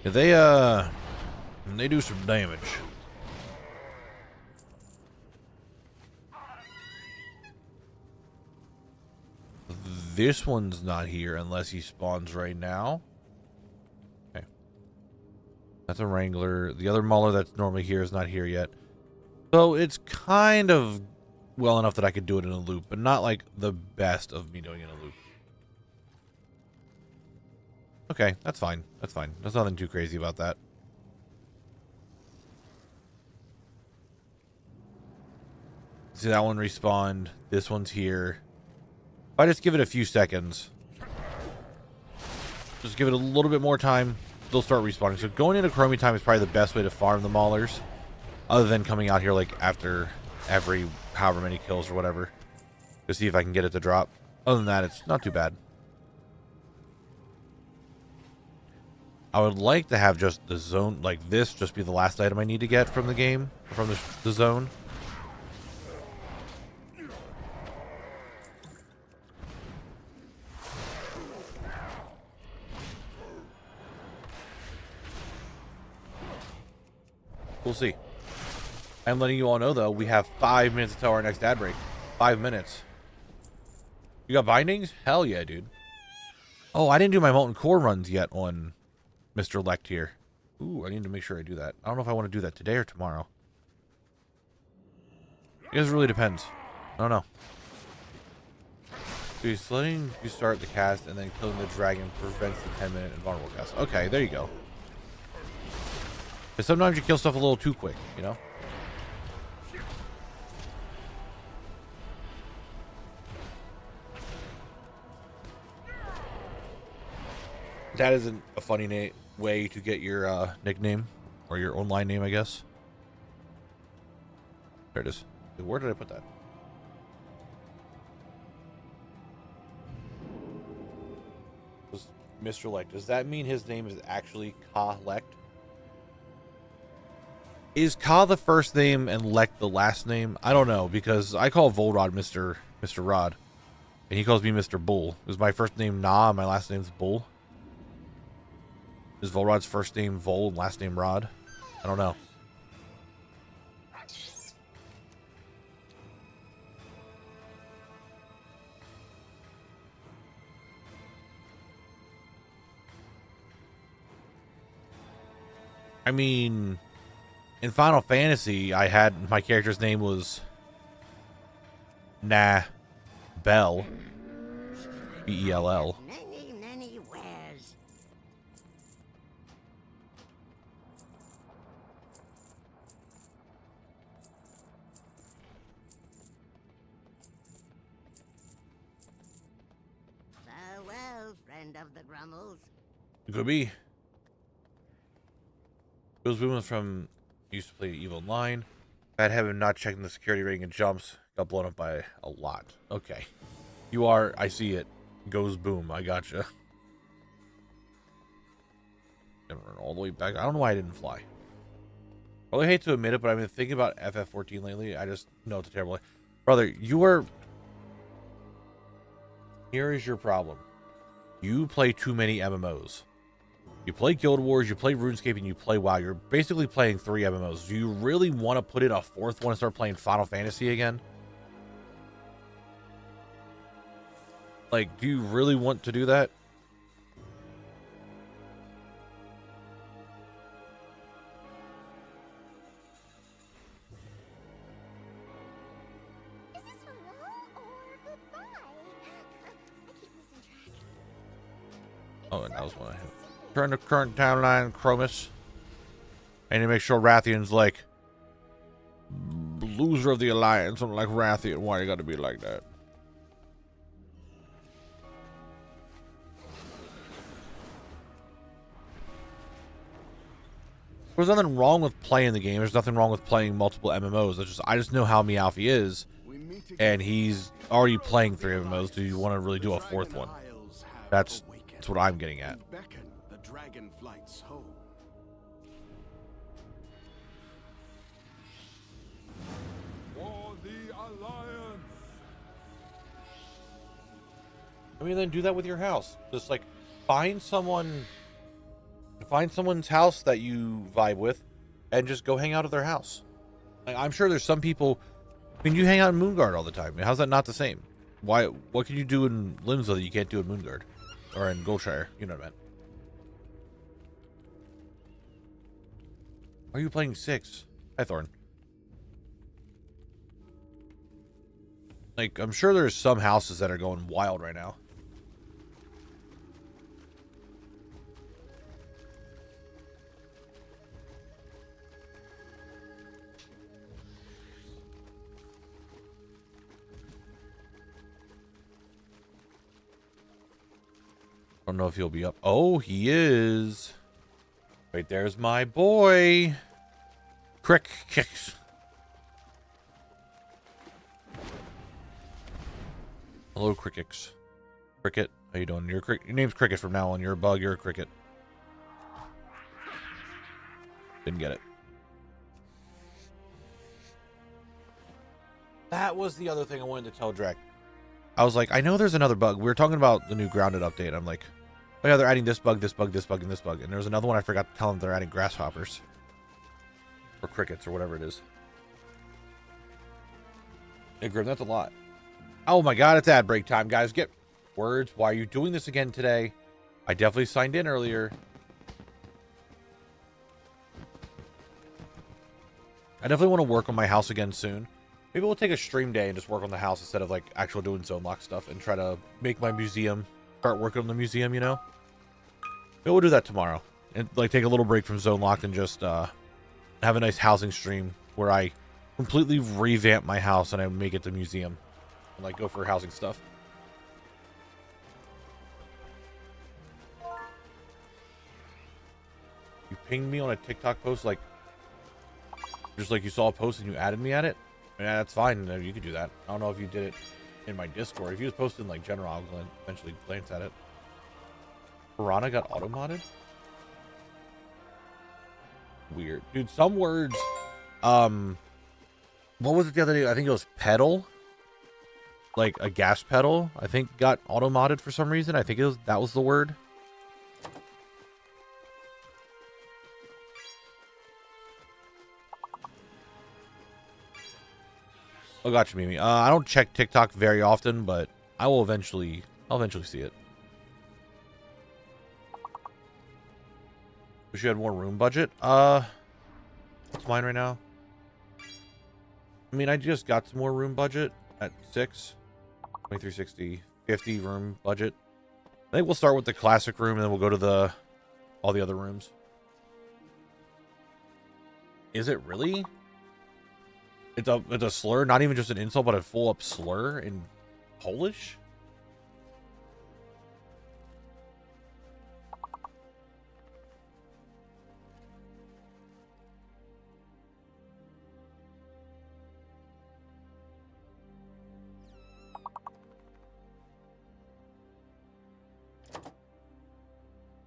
Yeah, they do some damage. This one's not here unless he spawns right now. Okay. That's a Wrangler. The other Mauler that's normally here is not here yet. So it's kind of well enough that I could do it in a loop, but not like the best of me doing it in a loop. Okay, that's fine. That's fine. There's nothing too crazy about that. See, that one respawned. This one's here. If I just give it a few seconds, just give it a little bit more time, they'll start respawning. So going into Chromie time is probably the best way to farm the Maulers, other than coming out here like after every however many kills or whatever, to see if I can get it to drop. Other than that, it's not too bad. I would like to have just the zone, like this, just be the last item I need to get from the game, from the zone. We'll see. I'm letting you all know, though, we have 5 minutes until our next ad break. 5 minutes. You got bindings? Hell yeah, dude. Oh, I didn't do my molten core runs yet on Mr. Lect here. Ooh, I need to make sure I do that. I don't know if I want to do that today or tomorrow. I guess it really depends. I don't know. So he's letting you start the cast, and then killing the dragon prevents the 10-minute invulnerable cast. Okay, there you go. But sometimes you kill stuff a little too quick, you know? That isn't a funny way to get your nickname, or your online name, I guess. There it is. Where did I put that? Mr. Lect. Does that mean his name is actually Ka Lect? Is Ka the first name and Lect the last name? I don't know, because I call Volrod Mr. Rod, and he calls me Mr. Bull. Is my first name Na and my last name's Bull? Is Volrod's first name Vol and last name Rod? I don't know. I mean, in Final Fantasy, I had my character's name was Knabble, B-E-L-L. Many wares. Farewell, friend of the Grummles. It could be. Those boomers from used to play EVE Online. Bad habit of not checking the security rating and jumps. Got blown up by a lot. Okay. You are, I see it. Goes boom. I gotcha. Gonna run all the way back. I don't know why I didn't fly. I really hate to admit it, but I've been thinking about FF14 lately. I just know it's a terrible. Brother, you are... Here is your problem. You play too many MMOs. You play Guild Wars, you play RuneScape, and you play WoW. You're basically playing 3 MMOs. Do you really want to put in a 4th one and start playing Final Fantasy again? Like, do you really want to do that? Oh, and that was one I hit. Turn the current timeline, Chromis. And to make sure Rathian's like loser of the alliance. I'm like, Rathian, why you gotta be like that? There's nothing wrong with playing the game. There's nothing wrong with playing multiple MMOs. I just know how Meowfie is, and he's already playing 3 MMOs. Do you want to really do a 4th one? That's what I'm getting at. The dragonflight's home. For the alliance. I mean, then do that with your house. Just like find someone's house that you vibe with, and just go hang out at their house. Like, I'm sure there's some people. I mean, you hang out in Moonguard all the time. How's that not the same? Why? What can you do in Limsdale that you can't do in Moonguard or in Goldshire? You know what I meant. Why are you playing 6? Hi, Thorn. Like, I'm sure there's some houses that are going wild right now. I don't know if he'll be up. Oh, he is. Wait, there's my boy. Crick kicks. Hello, Crickets. Cricket, how you doing? Your name's Cricket from now on. You're a bug. You're a cricket. Didn't get it. That was the other thing I wanted to tell Drek. I was like, I know there's another bug. We were talking about the new Grounded update. I'm like, oh yeah, they're adding this bug, this bug, this bug, and this bug. And there's another one I forgot to tell them they're adding grasshoppers. Or crickets, or whatever it is. Hey, Grim, that's a lot. Oh my god, it's ad break time, guys. Get words. Why are you doing this again today? I definitely signed in earlier. I definitely want to work on my house again soon. Maybe we'll take a stream day and just work on the house instead of like actual doing zone lock stuff and try to make my museum, start working on the museum, you know? Maybe we'll do that tomorrow and like take a little break from zone lock and just have a nice housing stream where I completely revamp my house and I make it the museum and like go for housing stuff. You pinged me on a TikTok post, like just like you saw a post and you added me at it. Yeah, that's fine. You could do that. I don't know if you did it in my Discord. If you just posted in like general, I'll eventually glance at it. Piranha got auto-modded? Weird. Dude, some words, what was it the other day? I think it was pedal. Like a gas pedal, I think got auto-modded for some reason. I think that was the word. Oh, gotcha, Mimi. I don't check TikTok very often, but I'll eventually see it. Wish you had more room budget. What's mine right now? I mean, I just got some more room budget at 6. 2360, 50 room budget. I think we'll start with the classic room and then we'll go to all the other rooms. Is it really? It's a slur, not even just an insult, but a full up slur in Polish?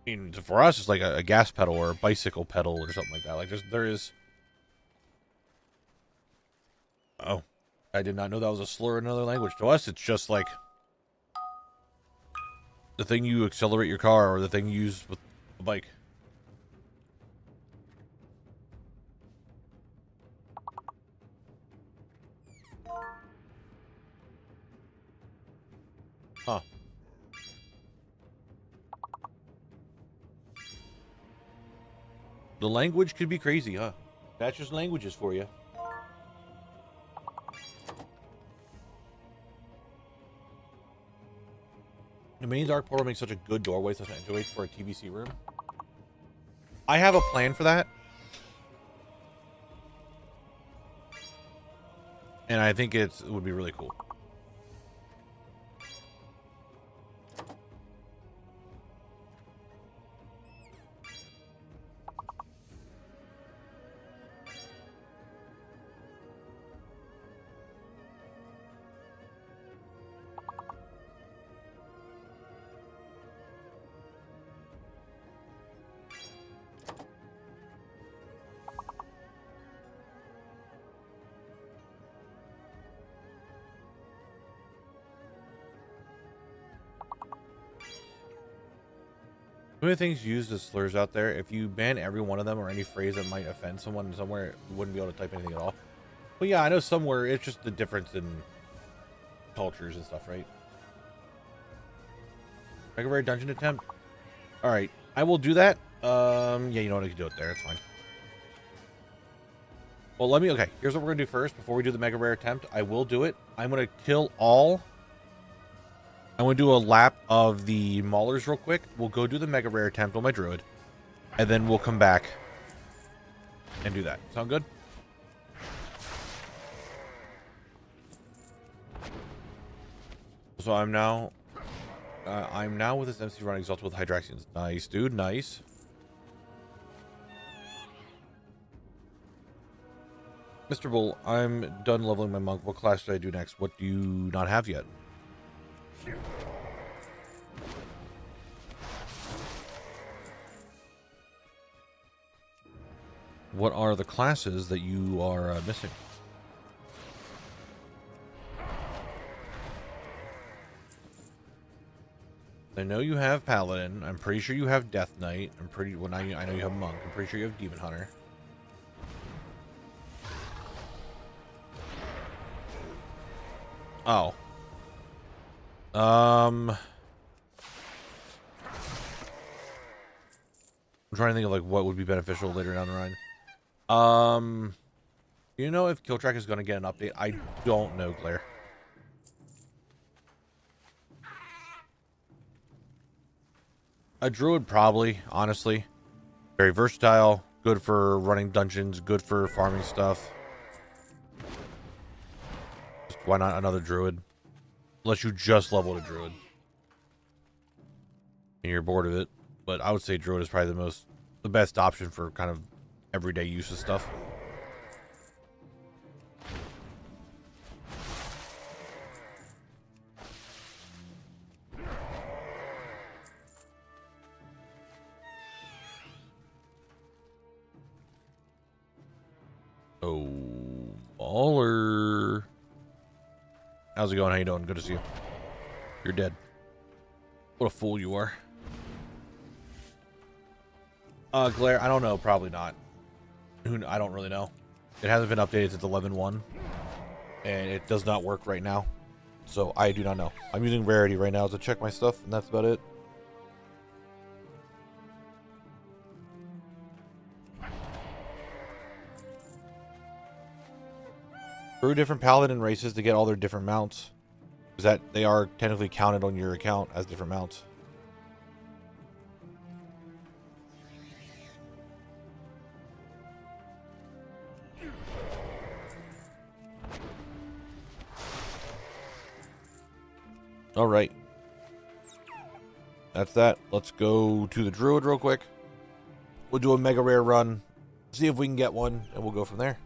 I mean, for us, it's like a gas pedal or a bicycle pedal or something like that. Like there is. Oh, I did not know that was a slur in another language. To us, it's just like the thing you accelerate your car or the thing you use with a bike. Huh. The language could be crazy, huh? That's just languages for you. The main dark portal makes such a good doorway, such an entryway for a TBC room. I have a plan for that. And I think it would be really cool. So many things used as slurs out there. If you ban every one of them or any phrase that might offend someone somewhere, you wouldn't be able to type anything at all. But yeah, I know somewhere it's just the difference in cultures and stuff, right? Regular dungeon attempt. All right, I will do that. Yeah, you know what, I can do it there. It's fine. Well, let me. Okay, here's what we're gonna do first. Before we do the mega rare attempt, I will do it. I'm gonna kill all. I'm going to do a lap of the maulers real quick. We'll go do the mega rare attempt on my druid. And then we'll come back and do that. Sound good? So I'm now with this MC run exalted with Hydraxians. Nice, dude. Nice. Mr. Bull, I'm done leveling my monk. What class should I do next? What do you not have yet? What are the classes that you are missing? I know you have Paladin. I'm pretty sure you have Death Knight. Well, now I know you have Monk. I'm pretty sure you have Demon Hunter. Oh. I'm trying to think of like what would be beneficial later down the line. You know if Kill Track is going to get an update? I don't know, Claire. A druid probably, honestly. Very versatile, good for running dungeons, good for farming stuff. Just why not another druid? Unless you just leveled a druid and you're bored of it. But I would say druid is probably the best option for kind of everyday use of stuff. Oh, baller. How's it going? How you doing? Good to see you. You're dead. What a fool you are. Glare, I don't know. Probably not. I don't really know. It hasn't been updated since 11.1. And it does not work right now. So I do not know. I'm using Rarity right now to check my stuff, and that's about it. Brew different paladin races to get all their different mounts. Because that they are technically counted on your account as different mounts. All right. That's that. Let's go to the druid real quick. We'll do a mega rare run. See if we can get one, and we'll go from there.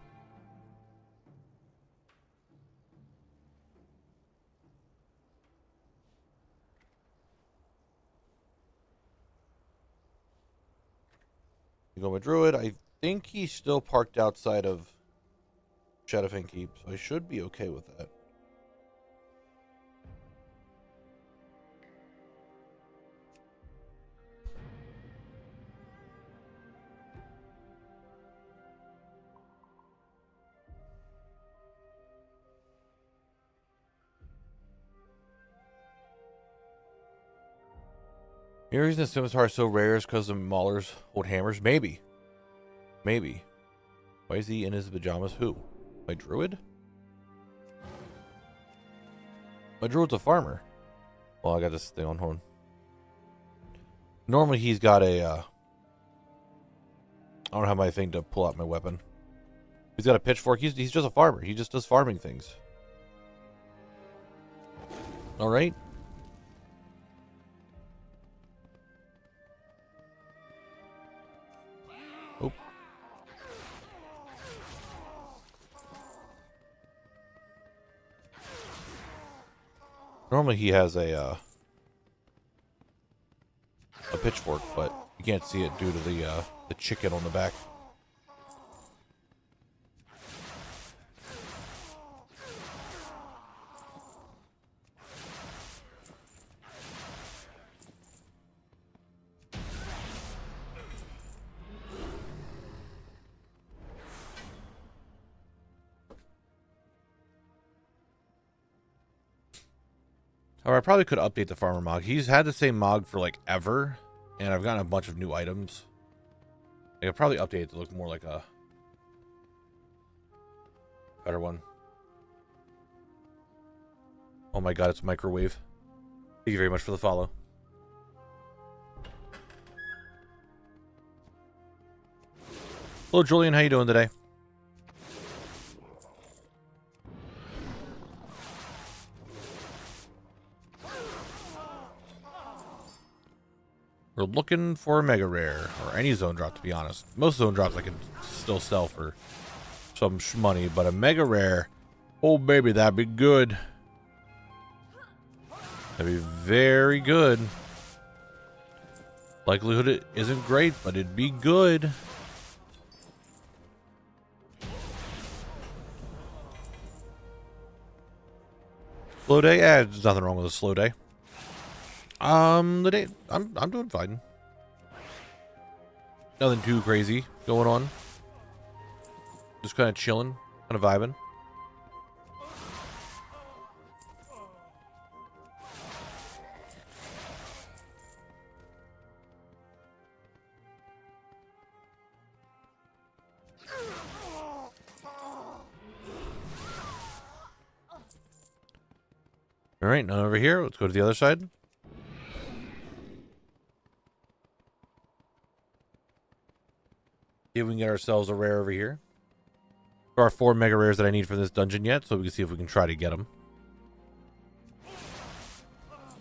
Go with druid. I think he's still parked outside of Shadowfang Keep, so I should be okay with that. The reason the scimitar is so rare is because the maulers hold hammers? Maybe. Maybe. Why is he in his pajamas? Who? My druid? My druid's a farmer. Well, I got this thing on horn. Normally he's got a, I don't have my thing to pull out my weapon. He's got a pitchfork. He's just a farmer. He just does farming things. All right. Oh. Normally he has a pitchfork, but you can't see it due to the chicken on the back. Or I probably could update the farmer mog. He's had the same mog for like ever, and I've gotten a bunch of new items. I could probably update it to look more like a better one. Oh my god, it's a microwave. Thank you very much for the follow. Hello Julian, how you doing today? We're looking for a mega rare, or any zone drop, to be honest. Most zone drops I can still sell for some money, but a mega rare, oh baby, that'd be good. That'd be very good. Likelihood it isn't great, but it'd be good. Slow day? There's nothing wrong with a slow day. The day I'm doing fine. Nothing too crazy going on. Just kind of chilling, kind of vibing. All right, none over here. Let's go to the other side. See if we can get ourselves a rare over here. There are 4 mega rares that I need for this dungeon yet, so we can see if we can try to get them.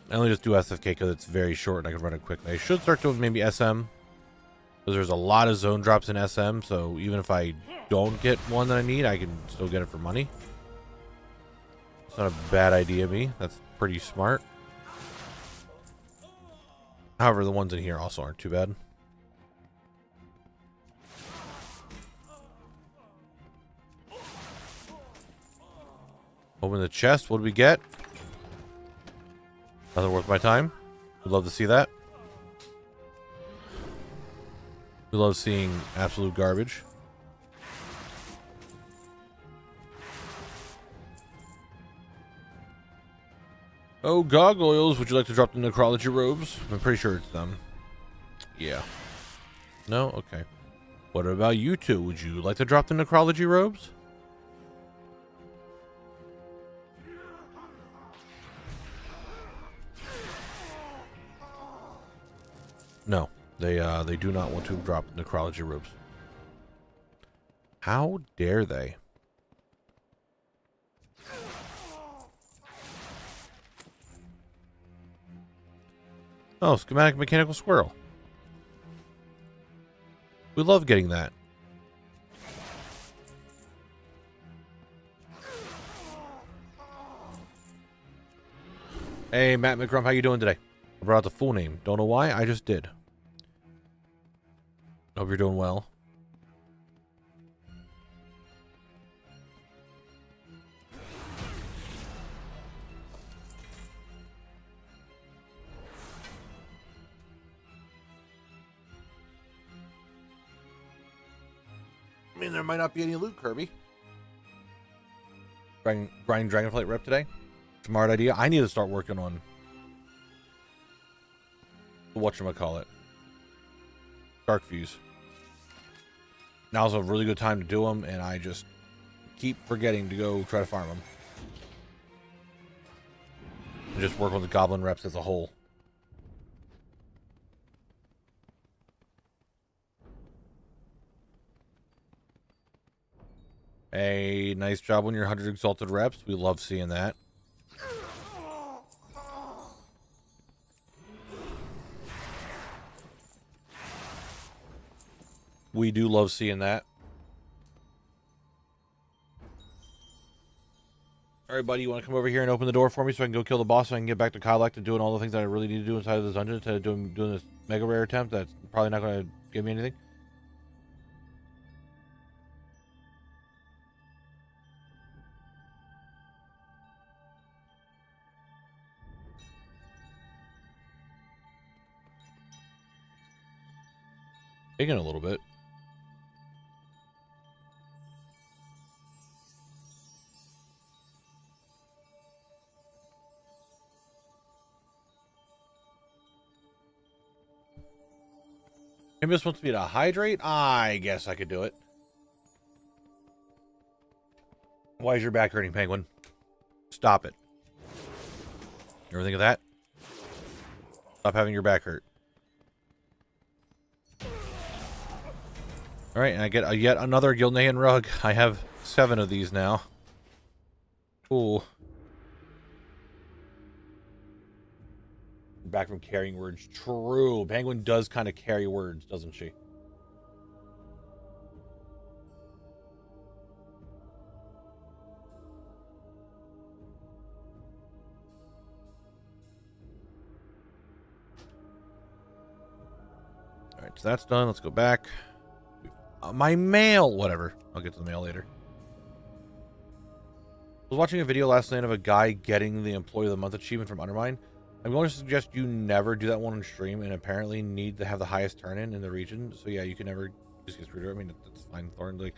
I only just do SFK because it's very short and I can run it quickly. I should start doing maybe SM, because there's a lot of zone drops in SM, so even if I don't get one that I need, I can still get it for money. It's not a bad idea, me. That's pretty smart. However, the ones in here also aren't too bad. Open the chest. What do we get? Nothing worth my time. We'd love to see that. We love seeing absolute garbage. Oh, gargoyles, would you like to drop the necrology robes? I'm pretty sure it's them. Yeah. No? Okay. What about you two? Would you like to drop the necrology robes? No. They do not want to drop necrology robes. How dare they? Oh, schematic mechanical squirrel. We love getting that. Hey, Matt McGrum, how you doing today? I brought out the full name. Don't know why, I just did. Hope you're doing well. I mean, there might not be any loot, Kirby. Grinding Dragonflight rep today. Smart idea. I need to start working on whatchamacallit. Dark Fuse. Now's a really good time to do them, and I just keep forgetting to go try to farm them. and just work with the goblin reps as a whole. Hey, nice job on your 100 exalted reps. We love seeing that. We do love seeing that. All right, buddy, you want to come over here and open the door for me so I can go kill the boss so I can get back to collect and doing all the things that I really need to do inside of this dungeon instead of doing this mega rare attempt that's probably not going to give me anything? Taking a little bit. Maybe this wants me to hydrate? I guess I could do it. Why is your back hurting, Penguin? Stop it. You ever think of that? Stop having your back hurt. Alright, and I get yet another Gilnean rug. I have 7 of these now. Cool. Back from carrying words. True. Penguin does kind of carry words, doesn't she? Alright, so that's done. Let's go back. My mail! Whatever. I'll get to the mail later. I was watching a video last night of a guy getting the Employee of the Month achievement from Undermine. I'm going to suggest you never do that one on stream, and apparently need to have the highest turn-in the region. So yeah, you can never just get screwed. I mean, that's fine, Thorn. Like,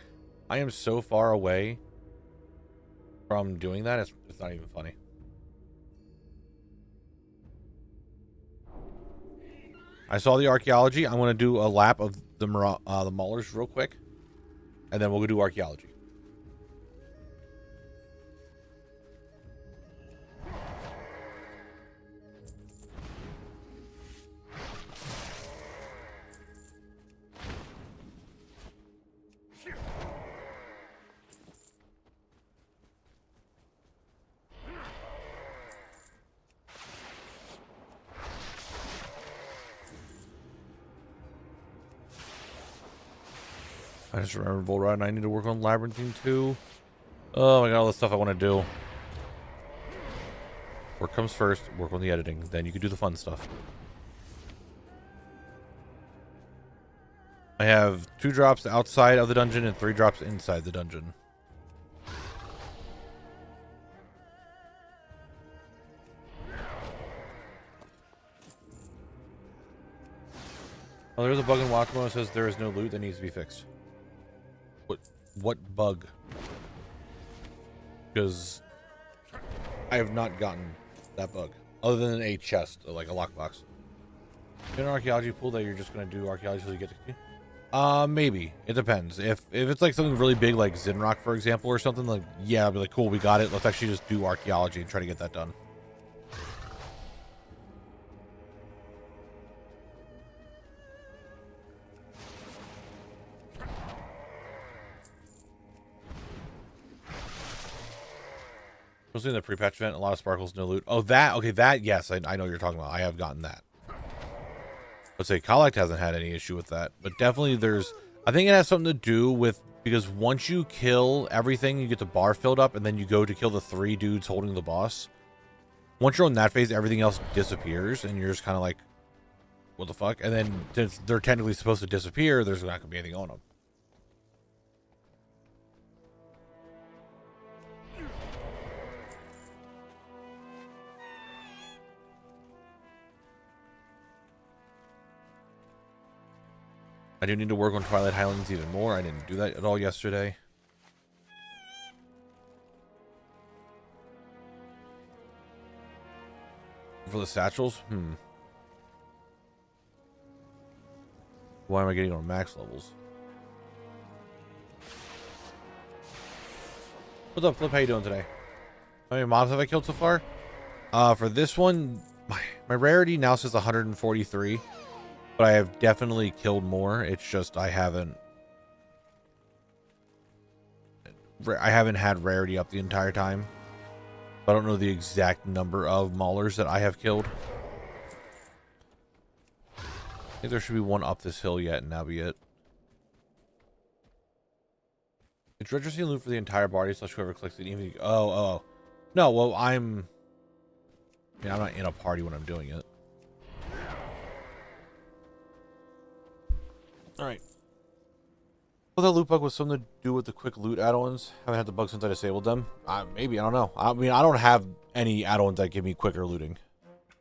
I am so far away from doing that, it's not even funny. I saw the archaeology. I'm going to do a lap of the Maulers real quick, and then we'll go do archaeology. I just remembered Bull Ride and I need to work on Labyrinthine too. Oh my god, all the stuff I want to do. Work comes first, work on the editing, then you can do the fun stuff. I have 2 drops outside of the dungeon and 3 drops inside the dungeon. Oh, there's a bug in Watchmo that says there is no loot that needs to be fixed. What bug? Because I have not gotten that bug. Other than a chest, like a lockbox. In an archaeology pool that you're just going to do archaeology until you get to... maybe. It depends. If it's like something really big like Zinrock, for example, or something, like, yeah, I'll be like, cool, we got it. Let's actually just do archaeology and try to get that done. Mostly in the pre-patch event, a lot of sparkles, no loot. Oh, that, okay, that, yes, I know what you're talking about. I have gotten that. Let's say Collect hasn't had any issue with that, but definitely there's, I think it has something to do with, because once you kill everything, you get the bar filled up, and then you go to kill the 3 dudes holding the boss. Once you're on that phase, everything else disappears, and you're just kind of like, what the fuck? And then since they're technically supposed to disappear, there's not going to be anything on them. I do need to work on Twilight Highlands even more. I didn't do that at all yesterday. For the satchels? Why am I getting on max levels? What's up, Flip? How you doing today? How many mobs have I killed so far? For this one, my rarity now says 143, but I have definitely killed more. It's just I haven't had rarity up the entire time. I don't know the exact number of maulers that I have killed. I think there should be one up this hill yet, and that'll be it. It's registering loot for the entire party, / whoever clicks it. Oh. No, well, I'm not in a party when I'm doing it. Alright. Well, that loot bug was something to do with the quick loot add-ons. Haven't had the bug since I disabled them. Maybe, I don't know. I mean, I don't have any add-ons that give me quicker looting.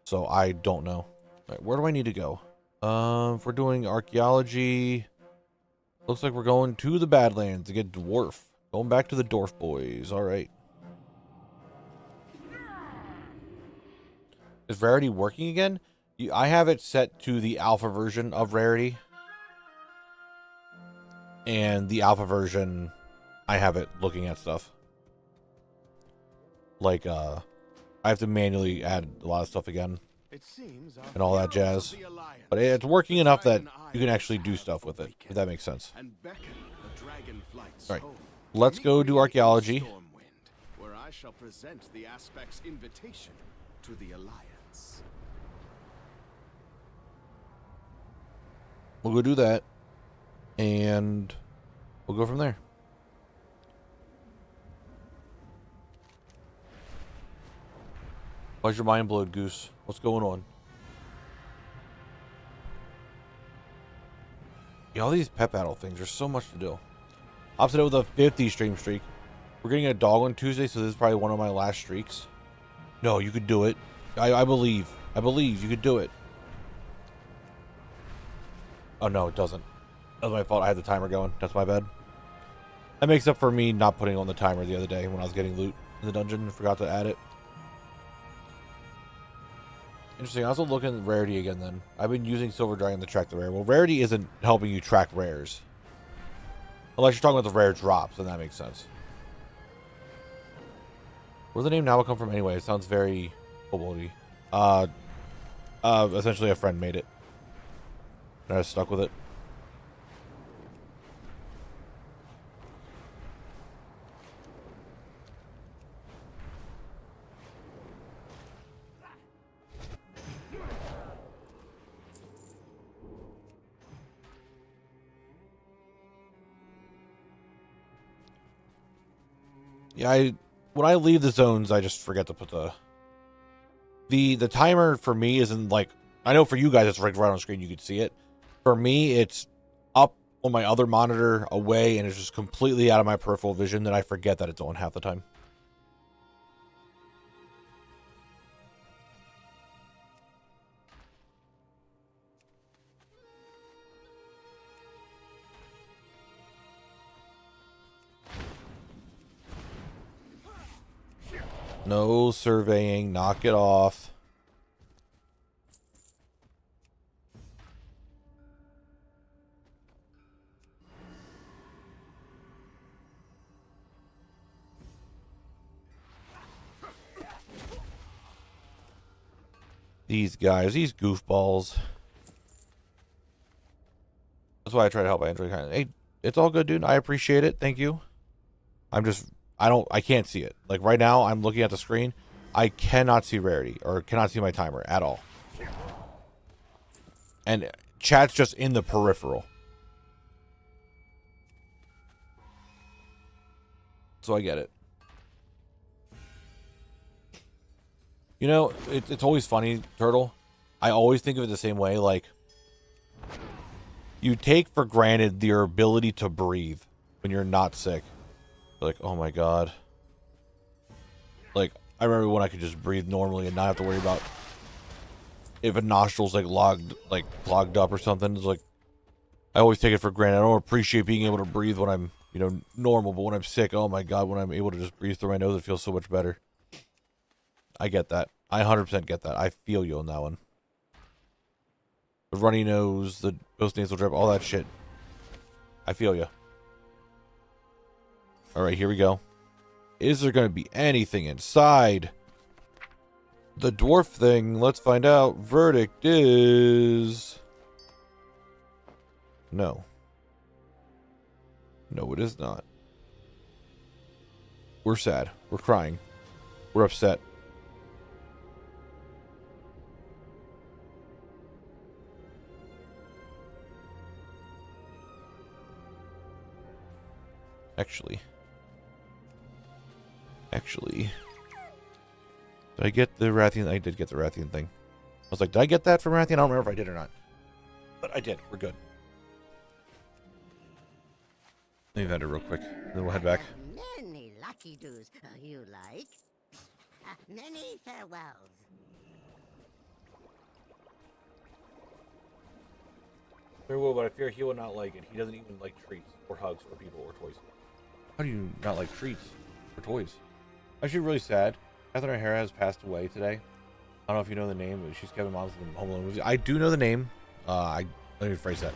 So I don't know. Alright, where do I need to go? If we're doing archaeology, looks like we're going to the Badlands to get dwarf. Going back to the dwarf boys. Alright. Is rarity working again? I have it set to the alpha version of rarity. And the alpha version, I have it looking at stuff. Like, I have to manually add a lot of stuff again. And all that jazz. But it's working enough that you can actually do stuff with it, if that makes sense. Alright, let's go do archaeology. Where I shall present the Aspect's invitation to the Alliance. We'll go do that. And we'll go from there. Why's your mind blowed, Goose? What's going on? Yeah, all these pet battle things. There's so much to do. Opposite with a 50 stream streak. We're getting a dog on Tuesday, so this is probably one of my last streaks. No, you could do it. I believe. I believe you could do it. Oh, no, it doesn't. That was my fault. I had the timer going. That's my bad. That makes up for me not putting on the timer the other day when I was getting loot in the dungeon and forgot to add it. Interesting. I also looking at rarity again then. I've been using Silver Dragon to track the rare. Well, rarity isn't helping you track rares. Unless you're talking about the rare drops, then that makes sense. Where's the name Knabble come from anyway? It sounds very koboldy. Essentially a friend made it. And I was stuck with it. Yeah, when I leave the zones, I just forget to put the timer for me isn't like, I know for you guys it's right on screen, you could see it. For me, it's up on my other monitor away, and it's just completely out of my peripheral vision that I forget that it's on half the time. No surveying, knock it off. These guys, these goofballs. That's why I try to help Andrew. Hey, it's all good, dude. I appreciate it. Thank you. I can't see it. Like right now, I'm looking at the screen. I cannot see rarity or cannot see my timer at all. And chat's just in the peripheral. So I get it. You know, it's always funny, Turtle. I always think of it the same way. Like, you take for granted your ability to breathe when you're not sick. Like, oh my god. Like, I remember when I could just breathe normally and not have to worry about if a nostril's like clogged up or something. It's like, I always take it for granted. I don't appreciate being able to breathe when I'm, you know, normal, but when I'm sick, oh my god, when I'm able to just breathe through my nose, it feels so much better. I get that. I 100% get that. I feel you on that one. The runny nose, the post-nasal drip, all that shit. I feel you. Alright, here we go. Is there going to be anything inside? The dwarf thing, let's find out. Verdict is... no. No, it is not. We're sad. We're crying. We're upset. Actually, did I get the Rathian? I did get the Rathian thing. I was like, did I get that from Rathian? I don't remember if I did or not. But I did. We're good. Let me vent it real quick. Then we'll head back. Many lucky do's you like. Many farewells. Very well, but I fear he will not like it. He doesn't even like treats or hugs or people or toys. How do you not like treats or toys? Actually, really sad. Catherine O'Hara has passed away today. I don't know if you know the name, but she's Kevin Mom's in the Home Alone movie. I do know the name. Let me rephrase that.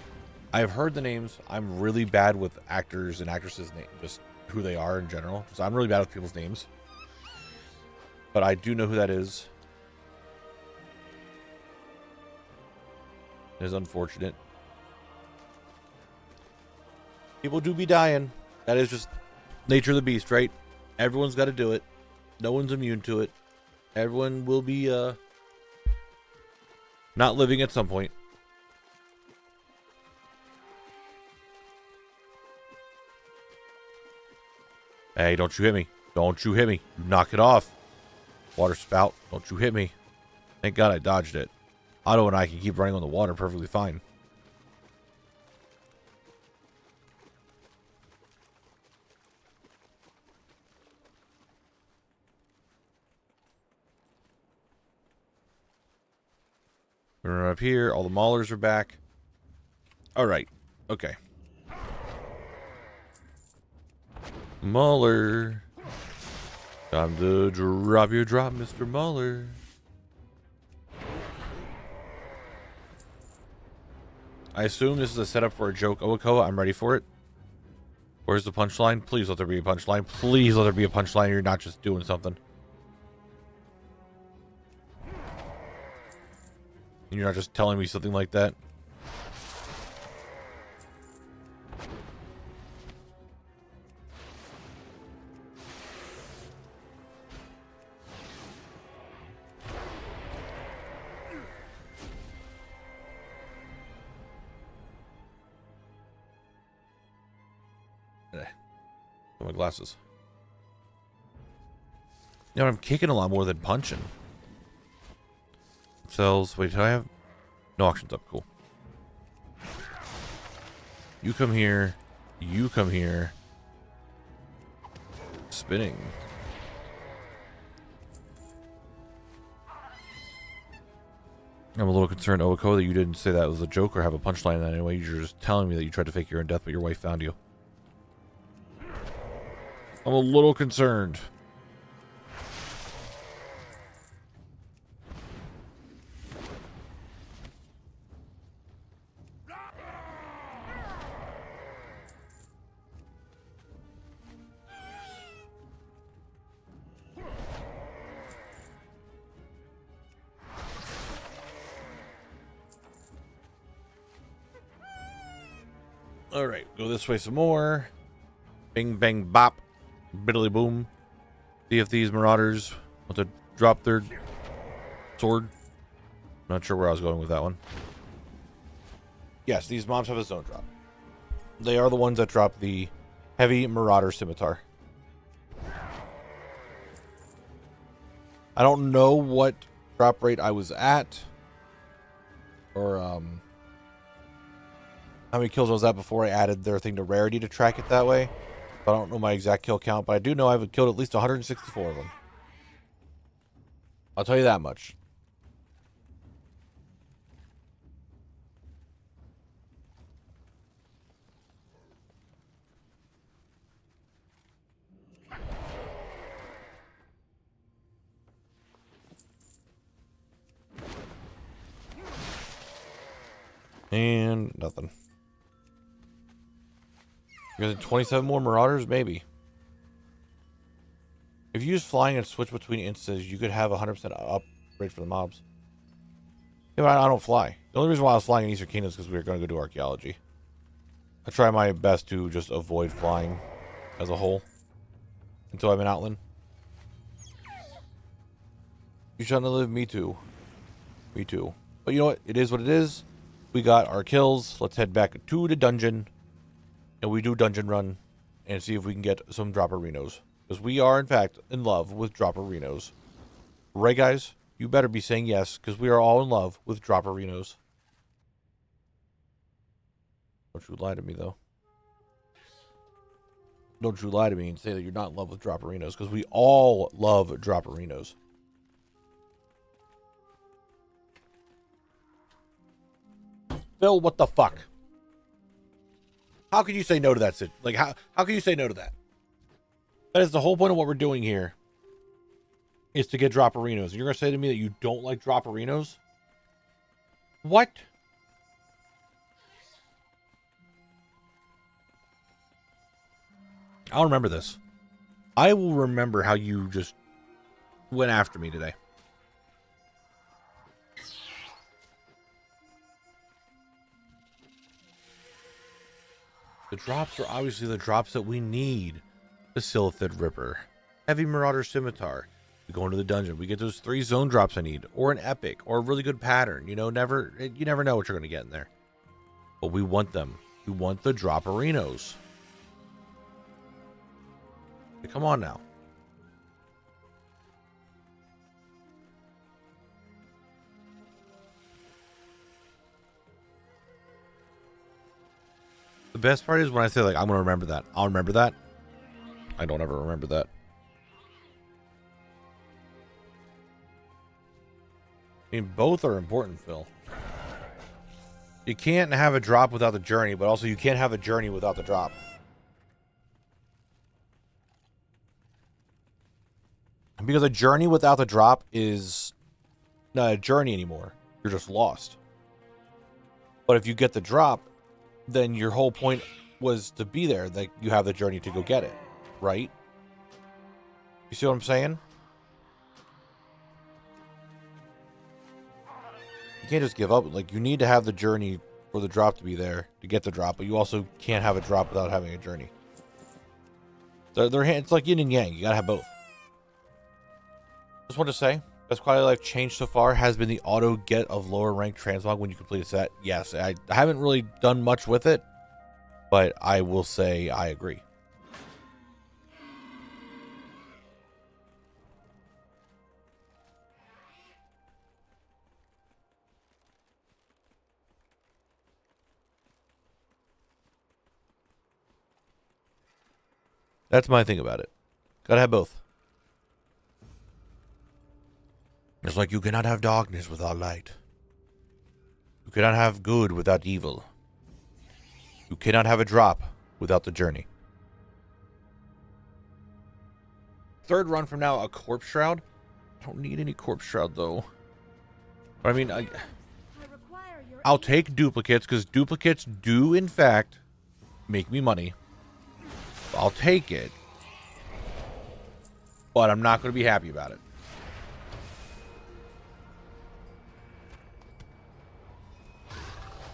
I have heard the names. I'm really bad with actors and actresses' names, just who they are in general. So I'm really bad with people's names. But I do know who that is. It is unfortunate. People do be dying. That is just nature of the beast, right? Everyone's got to do it. No one's immune to it. Everyone will be not living at some point. Hey, don't you hit me. Don't you hit me. Knock it off. Water spout. Don't you hit me. Thank God I dodged it. Otto and I can keep running on the water perfectly fine. We're gonna run up here. All the maulers are back. All right. Okay. Mauler. Time to drop your drop, Mr. Mauler. I assume this is a setup for a joke, Oakoa. I'm ready for it. Where's the punchline? Please let there be a punchline. Please let there be a punchline. You're not just doing something. You're not just telling me something like that. My glasses. You know, I'm kicking a lot more than punching. Cells. Wait, do I have no auctions up? Cool. You come here. You come here. Spinning. I'm a little concerned, Oako, that you didn't say that was a joke or have a punchline in that anyway. You're just telling me that you tried to fake your own death, but your wife found you. I'm a little concerned. All right, go this way some more. Bing, bang, bop. Biddly boom. See if these marauders want to drop their sword. Not sure where I was going with that one. Yes, these mobs have a zone drop. They are the ones that drop the heavy marauder scimitar. I don't know what drop rate I was at, or how many kills I was at before I added their thing to rarity to track it that way. I don't know my exact kill count, but I do know I've killed at least 164 of them. I'll tell you that much. And nothing. You're 27 more marauders? Maybe. If you use flying and switch between instances, you could have 100% Wait for the mobs. Yeah, but I don't fly. The only reason why I was flying in Eastern Kingdom is because we were going to go do archaeology. I try my best to just avoid flying as a whole until I'm in Outland. You trying to live? Me too. Me too. But you know what? It is what it is. We got our kills. Let's head back to the dungeon. And we do dungeon run. And see if we can get some Dropperinos. Because we are, in fact, in love with Dropperinos. Right, guys? You better be saying yes. Because we are all in love with Dropperinos. Don't you lie to me, though. Don't you lie to me and say that you're not in love with Dropperinos. Because we all love Dropperinos. Phil, what the fuck? How can you say no to that, Sid? Like, how can you say no to that? That is the whole point of what we're doing here. Is to get Dropperinos. And you're going to say to me that you don't like Dropperinos? What? I'll remember this. I will remember how you just went after me today. The drops are obviously the drops that we need. The Sylphid Ripper, Heavy Marauder Scimitar. We go into the dungeon. We get those 3 zone drops I need, or an epic, or a really good pattern. You know, you never know what you're going to get in there. But we want them. We want the Dropperinos. Come on now. The best part is when I say, like, I'm going to remember that. I'll remember that. I don't ever remember that. I mean, both are important, Phil. You can't have a drop without the journey, but also you can't have a journey without the drop. Because a journey without the drop is not a journey anymore. You're just lost. But if you get the drop, then your whole point was to be there, that you have the journey to go get it, right? You see what I'm saying? You can't just give up. Like, you need to have the journey for the drop to be there to get the drop, but you also can't have a drop without having a journey. It's like yin and yang. You gotta have both. Just want to say, best quality of life change so far has been the auto get of lower rank transmog when you complete a set. Yes, I haven't really done much with it, but I will say I agree. That's my thing about it. Gotta have both. It's like you cannot have darkness without light. You cannot have good without evil. You cannot have a drop without the journey. Third run from now, a corpse shroud. I don't need any corpse shroud though. But I mean, I'll take duplicates because duplicates do in fact make me money. I'll take it. But I'm not going to be happy about it.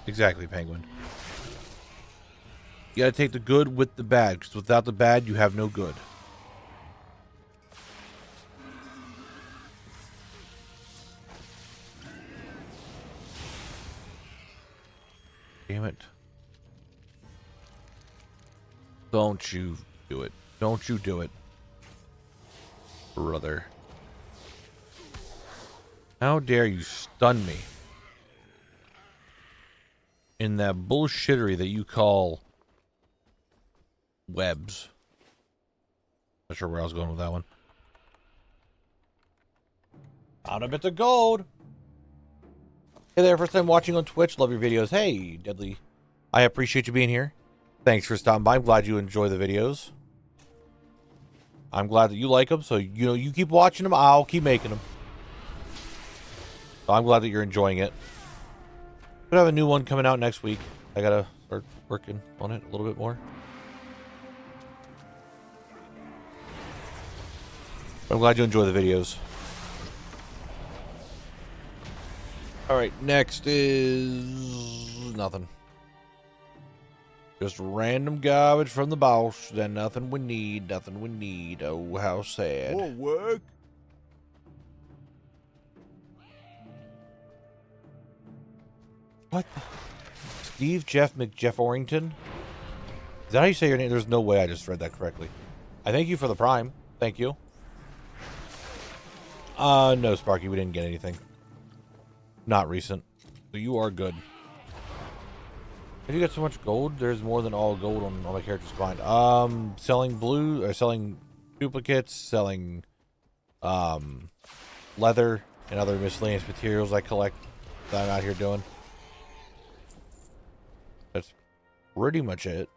Exactly, Penguin. You gotta take the good with the bad, because without the bad, you have no good. Damn it. Don't you do it. Don't you do it. Brother. How dare you stun me in that bullshittery that you call webs. Not sure where I was going with that one. Found a bit of gold. Hey there, first time watching on Twitch. Love your videos. Hey, Deadly. I appreciate you being here. Thanks for stopping by. I'm glad you enjoy the videos. I'm glad that you like them. So, you know, you keep watching them. I'll keep making them. So I'm glad that you're enjoying it. We'll have a new one coming out next week. I gotta start working on it a little bit more. I'm glad you enjoy the videos. Alright, next is nothing. Just random garbage from the boss. Then nothing we need, nothing we need. Oh, how sad. More work? What the? Steve Jeff Orrington? Is that how you say your name? There's no way I just read that correctly. I thank you for the prime. Thank you. No, Sparky, we didn't get anything. Not recent. So you are good. Have you got so much gold? There's more than all gold on all my characters combined. Selling blue, or selling duplicates, selling, leather and other miscellaneous materials I collect that I'm out here doing. That's pretty much it.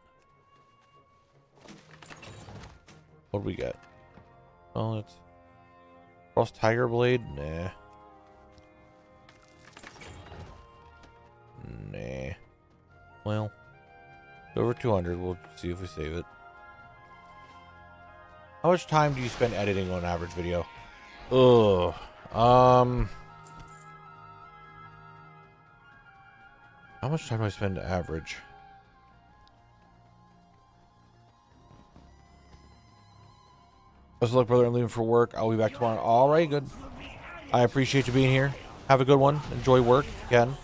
What do we get? Oh, it's Cross Tiger Blade? Nah. Nah. Well, over 200. We'll see if we save it. How much time do you spend editing on an average video? Ugh. How much time do I spend average? Best of luck, brother. I'm leaving for work. I'll be back tomorrow. All right, good. I appreciate you being here. Have a good one. Enjoy work if you can.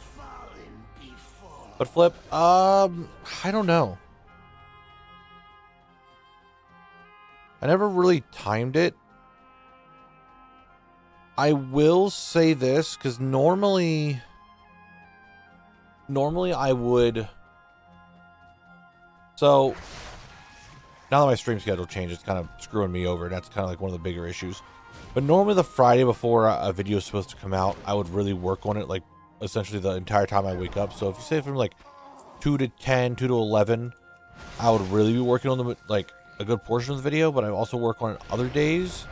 But Flip, I don't know. I never really timed it. I will say this, because normally I would. So now that my stream schedule changed, it's kind of screwing me over. That's kind of like one of the bigger issues. But normally the Friday before a video is supposed to come out, I would really work on it, like essentially the entire time I wake up. So if you say from like 2 to 10, 2 to 11, I would really be working on the, like, a good portion of the video, but I also work on it other days.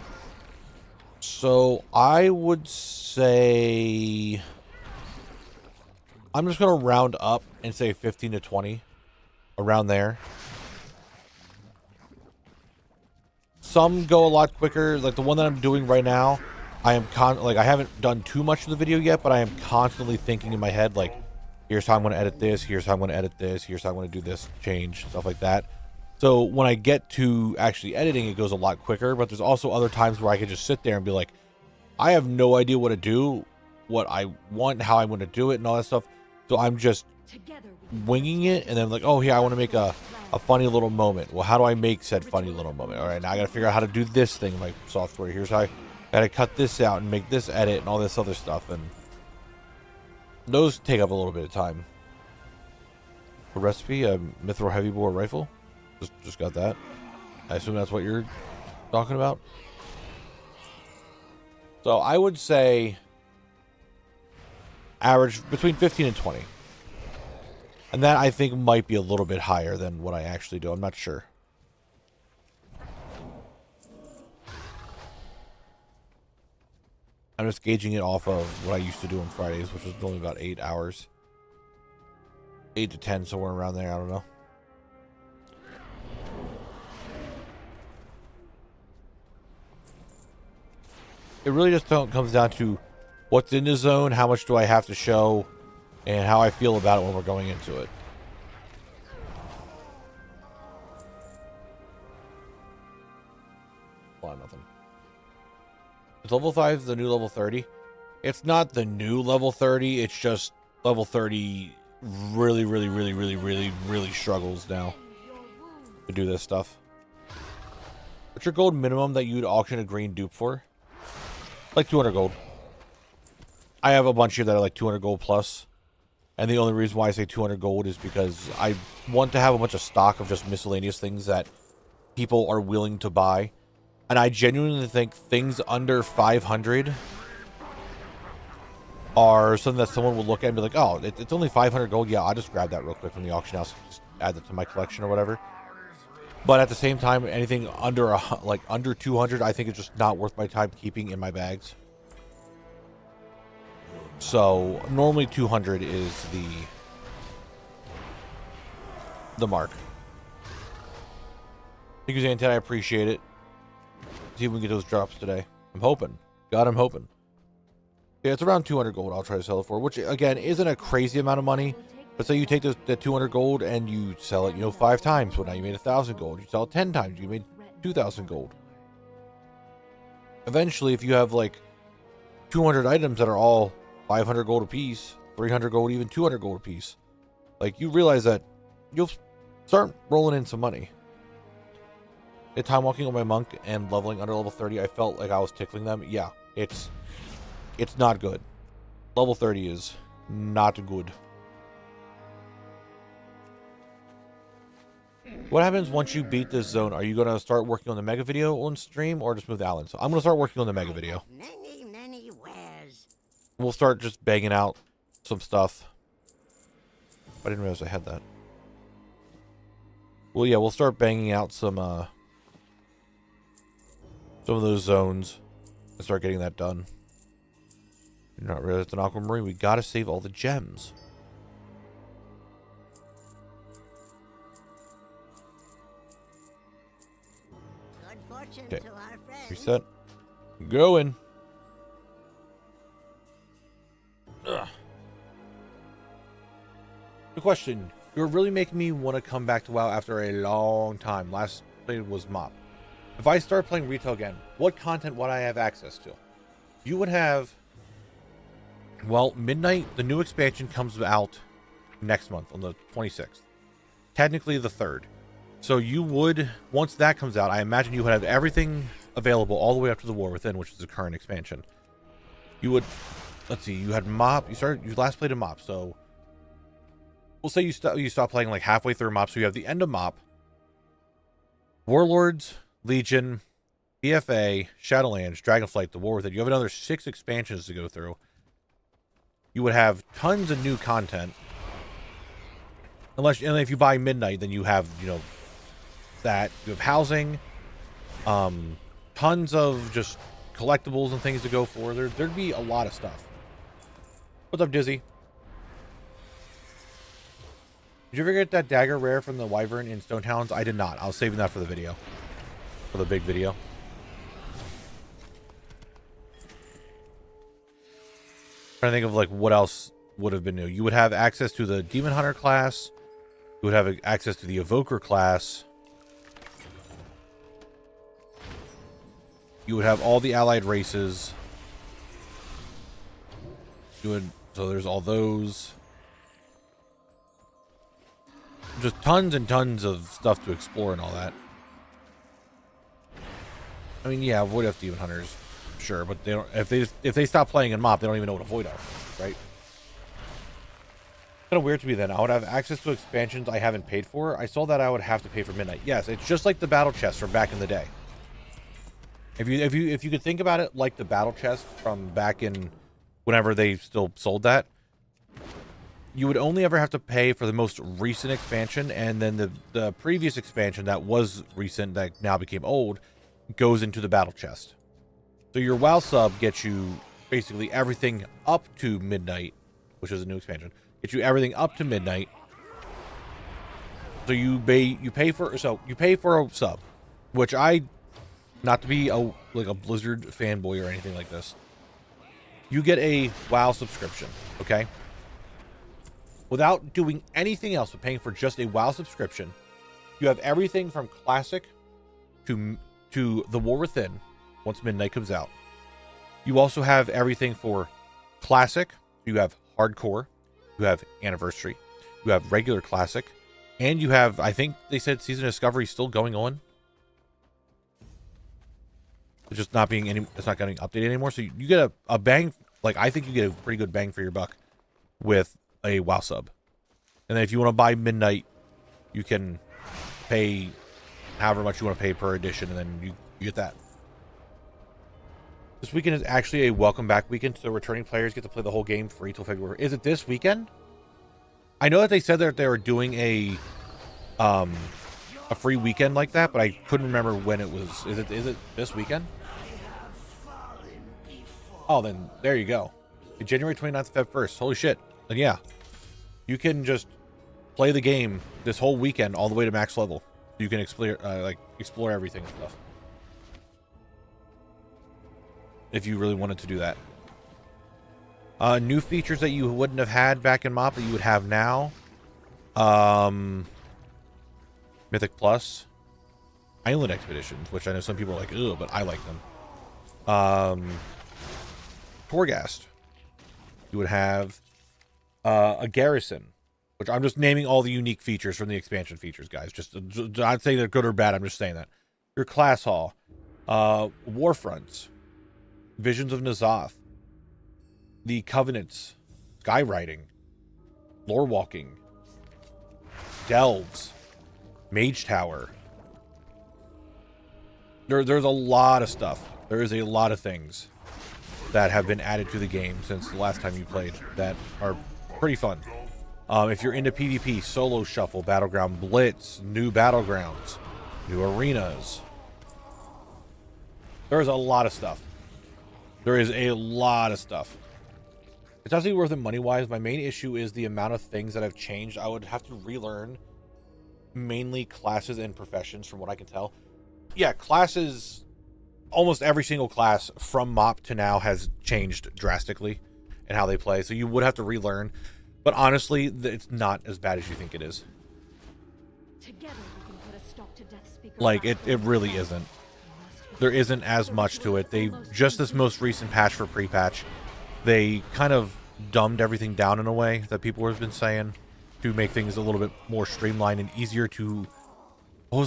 So I would say I'm just going to round up and say 15 to 20, around there. Some go a lot quicker. Like the one that I'm doing right now, I haven't done too much of the video yet, but I am constantly thinking in my head, like, here's how I'm going to edit this, here's how I'm going to edit this, here's how I'm going to do this change, stuff like that. So when I get to actually editing, it goes a lot quicker, but there's also other times where I can just sit there and be like, I have no idea what to do, what I want, how I'm going to do it, and all that stuff. So I'm just winging it, and then like, oh, here, I want to make a funny little moment. Well, how do I make said funny little moment? All right, now I got to figure out how to do this thing in my software. Here's how I got to cut this out and make this edit and all this other stuff, and those take up a little bit of time. A recipe, a mithril heavy bore rifle. Just got that. I assume that's what you're talking about. So I would say average between 15 and 20. And that I think might be a little bit higher than what I actually do. I'm not sure. I'm just gauging it off of what I used to do on Fridays, which was only about 8 hours. 8 to 10, somewhere around there. I don't know. It really just comes down to what's in the zone, how much do I have to show, and how I feel about it when we're going into it. Well, nothing. Is level 5 the new level 30? It's not the new level 30. It's just level 30 really struggles now to do this stuff. What's your gold minimum that you'd auction a green dupe for? Like 200 gold. I have a bunch here that are like 200 gold plus. And the only reason why I say 200 gold is because I want to have a bunch of stock of just miscellaneous things that people are willing to buy. And I genuinely think things under 500 are something that someone will look at and be like, oh, it's only 500 gold. Yeah, I'll just grab that real quick from the auction house. Just add that to my collection or whatever. But at the same time, anything under under 200, I think it's just not worth my time keeping in my bags. So normally 200 is the mark. Thank you, Zanted. I appreciate it. See if we can get those drops today. I'm hoping. God, I'm hoping. Yeah, it's around 200 gold I'll try to sell it for, which again isn't a crazy amount of money. But say you take the 200 gold and you sell it, 5 times. Well, now you made 1,000 gold. You sell it 10 times, you made 2,000 gold. Eventually, if you have like 200 items that are all 500 gold a piece, 300 gold, even 200 gold a piece, like you realize that you'll start rolling in some money. At time walking on my monk and leveling under level 30, I felt like I was tickling them. Yeah, it's not good. Level 30 is not good. What happens once you beat this zone? Are you going to start working on the mega video on stream or just move to Alan? So I'm going to start working on the mega video. Many wares. We'll start just banging out some stuff. I didn't realize I had that. Well, yeah, we'll start banging out some of those zones and start getting that done. You're not realize it's an aquamarine. We got to save all the gems. Good fortune Okay. to our friends. Reset. Going. Ugh. The question. You're really making me want to come back to WoW after a long time. Last played was MOP. If I start playing retail again, what content would I have access to? You would have... Well, Midnight, the new expansion comes out next month on the 26th. Technically the 3rd. So you would, once that comes out, I imagine you would have everything available all the way up to the War Within, which is the current expansion. You would, let's see, you had MOP, you last played a MOP, so we'll say you stop playing like halfway through MOP, so you have the end of MOP, Warlords, Legion, BFA, Shadowlands, Dragonflight, the War Within. You have another 6 expansions to go through. You would have tons of new content. And if you buy Midnight, then you have, that. You have housing, tons of just collectibles and things to go for. There'd be a lot of stuff. What's up, Dizzy? Did you ever get that dagger rare from the Wyvern in Stone Towns? I did not. I was saving that for the video. For the big video. Trying to think of like what else would have been new. You would have access to the Demon Hunter class. You would have access to the Evoker class. You would have all the allied races. So there's all those. Just tons and tons of stuff to explore and all that. I mean, yeah, Void Elf Demon Hunters, sure, but they don't. If they stop playing in MOP, they don't even know what a Void Elf is, right? Kind of weird to me then. I would have access to expansions I haven't paid for. I saw that I would have to pay for Midnight. Yes, it's just like the battle chest from back in the day. If you could think about it like the battle chest from back in whenever they still sold that, you would only ever have to pay for the most recent expansion, and then the previous expansion that was recent that now became old goes into the battle chest. So your WoW sub gets you basically everything up to Midnight, which is a new expansion. Gets you everything up to Midnight. So you pay for a sub, which I, not to be like a Blizzard fanboy or anything like this, you get a WoW subscription, okay? Without doing anything else but paying for just a WoW subscription, you have everything from Classic to the War Within once Midnight comes out. You also have everything for Classic. You have Hardcore. You have Anniversary. You have regular Classic. And you have, I think they said Season Discovery still going on. It's just not being it's not getting updated anymore. So you get a bang, like I think you get a pretty good bang for your buck with a WoW sub. And then if you want to buy Midnight, you can pay however much you want to pay per edition, and then you get that. This weekend is actually a welcome back weekend, so returning players get to play the whole game free till February. Is it this weekend? I know that they said that they were doing a free weekend like that, but I couldn't remember when it was. Is it this weekend? Oh, then there you go. January 29th, Feb 1st. Holy shit. Then yeah, you can just play the game this whole weekend all the way to max level. You can explore everything and stuff. If you really wanted to do that. New features that you wouldn't have had back in MoP that you would have now. Mythic Plus. Island Expeditions, which I know some people are like, ugh, but I like them. Torghast. You would have a Garrison, which I'm just naming all the unique features from the expansion features, guys. Just not saying they're good or bad, I'm just saying that. Your Class Hall. Warfronts. Visions of N'Zoth. The Covenants. Skywriting. Lore Walking. Delves. Mage Tower. There's a lot of stuff. There is a lot of things that have been added to the game since the last time you played that are pretty fun. If you're into PvP, Solo Shuffle, Battleground Blitz, new Battlegrounds, new arenas. There's a lot of stuff. There is a lot of stuff. It's actually worth it money-wise. My main issue is the amount of things that have changed. I would have to relearn mainly classes and professions from what I can tell. Yeah, classes, almost every single class from MoP to now has changed drastically in how they play. So you would have to relearn. But honestly, it's not as bad as you think it is. Together we can put a stop to Deathspeaker. Like, it really isn't. There isn't as much to it. They just this most recent patch for pre-patch, they kind of dumbed everything down in a way that people have been saying to make things a little bit more streamlined and easier to... How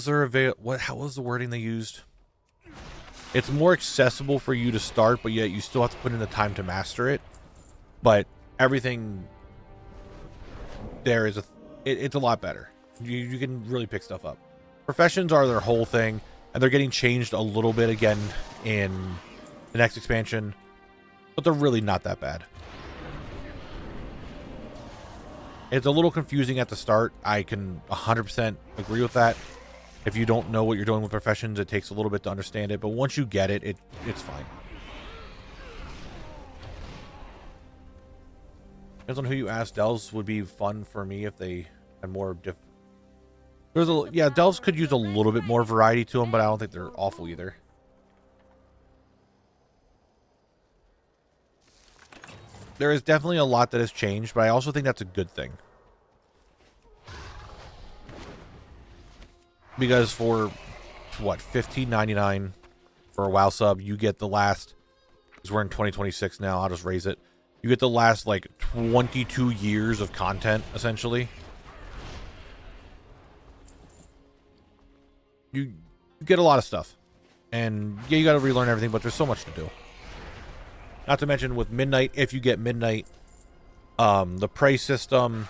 was the wording they used? It's more accessible for you to start, but yet you still have to put in the time to master it. But everything there is it's a lot better. You can really pick stuff up. Professions are their whole thing, and they're getting changed a little bit again in the next expansion, but they're really not that bad. It's a little confusing at the start. I can 100% agree with that. If you don't know what you're doing with professions, it takes a little bit to understand it. But once you get it, it's fine. Depends on who you ask. Delves would be fun for me if they had more yeah, Delves could use a little bit more variety to them, but I don't think they're awful either. There is definitely a lot that has changed, but I also think that's a good thing. Because for, what, $15.99 for a WoW sub, you get the last, because we're in 2026 now, I'll just raise it. You get the last, like, 22 years of content, essentially. You get a lot of stuff. And, yeah, you gotta relearn everything, but there's so much to do. Not to mention, with Midnight, if you get Midnight, the prey system,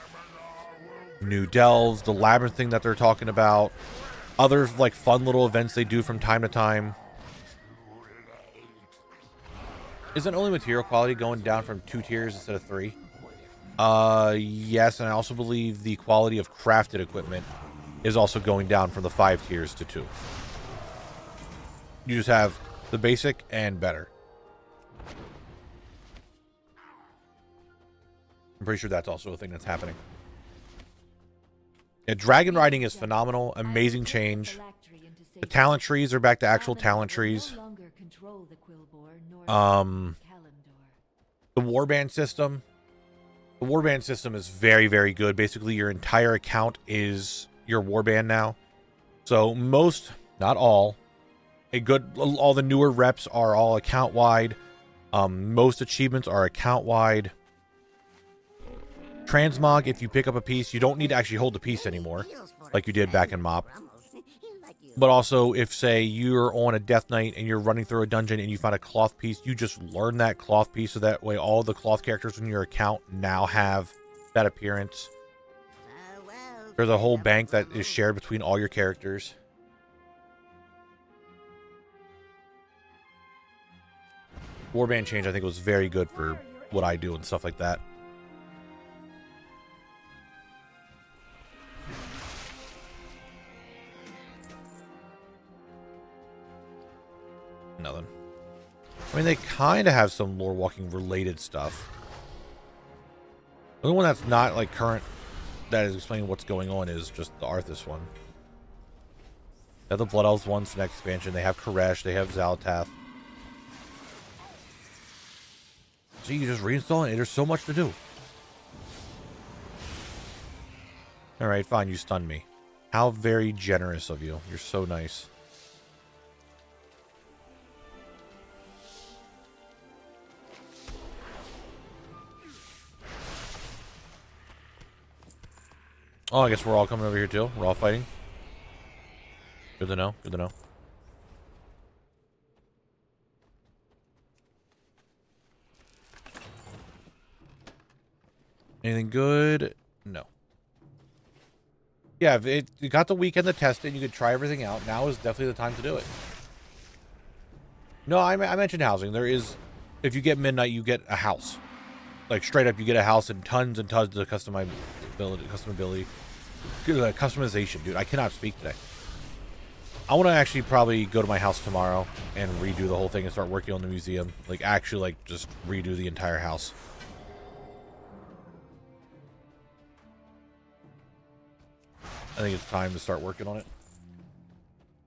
new delves, the labyrinth thing that they're talking about, other, like, fun little events they do from time to time. Isn't only material quality going down from 2 tiers instead of 3? Yes, and I also believe the quality of crafted equipment is also going down from the 5 tiers to 2. You just have the basic and better. I'm pretty sure that's also a thing that's happening. Yeah, dragon riding is phenomenal. Amazing change. The talent trees are back to actual talent trees. The warband system. The warband system is very, very good. Basically, your entire account is your warband now. So most, not all, all the newer reps are all account wide. Most achievements are account wide. Transmog, if you pick up a piece, you don't need to actually hold the piece anymore, like you did back in MoP. But also, if, say, you're on a Death Knight and you're running through a dungeon and you find a cloth piece, you just learn that cloth piece, so that way all the cloth characters in your account now have that appearance. There's a whole bank that is shared between all your characters. Warband change, I think, was very good for what I do and stuff like that. Nothing. I mean, they kind of have some lore walking related stuff. The only one that's not, like, current that is explaining what's going on is just the Arthas one. They have the Blood Elves ones for next expansion. They have Koresh. They have Zalatath. So you just reinstall it. There's so much to do. Alright, fine. You stunned me. How very generous of you. You're so nice. Oh, I guess we're all coming over here too. We're all fighting. Good to know. Good to know. Anything good? No. Yeah, if you got the weekend to test it, you could try everything out. Now is definitely the time to do it. No, I mentioned housing. There is, if you get midnight, you get a house. Like straight up, you get a house and tons of customization, dude. I cannot speak today. I want to actually probably go to my house tomorrow and redo the whole thing and start working on the museum. Like actually, like just redo the entire house. I think it's time to start working on it.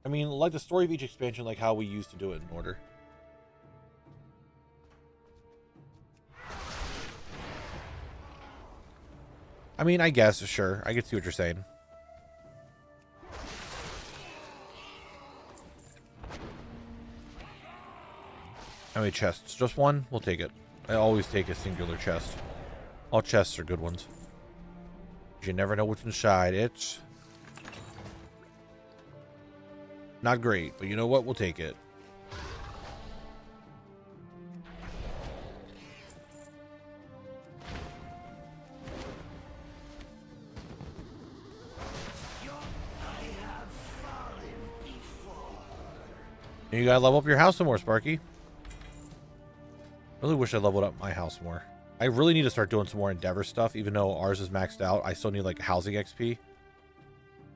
I mean, like the story of each expansion, like how we used to do it in order. I mean, I guess, sure. I can see what you're saying. How many chests? Just one? We'll take it. I always take a singular chest. All chests are good ones. You never know what's inside. It's not great, but you know what? We'll take it. You gotta level up your house some more, Sparky. Really wish I leveled up my house more. I really need to start doing some more Endeavor stuff, even though ours is maxed out. I still need like housing XP,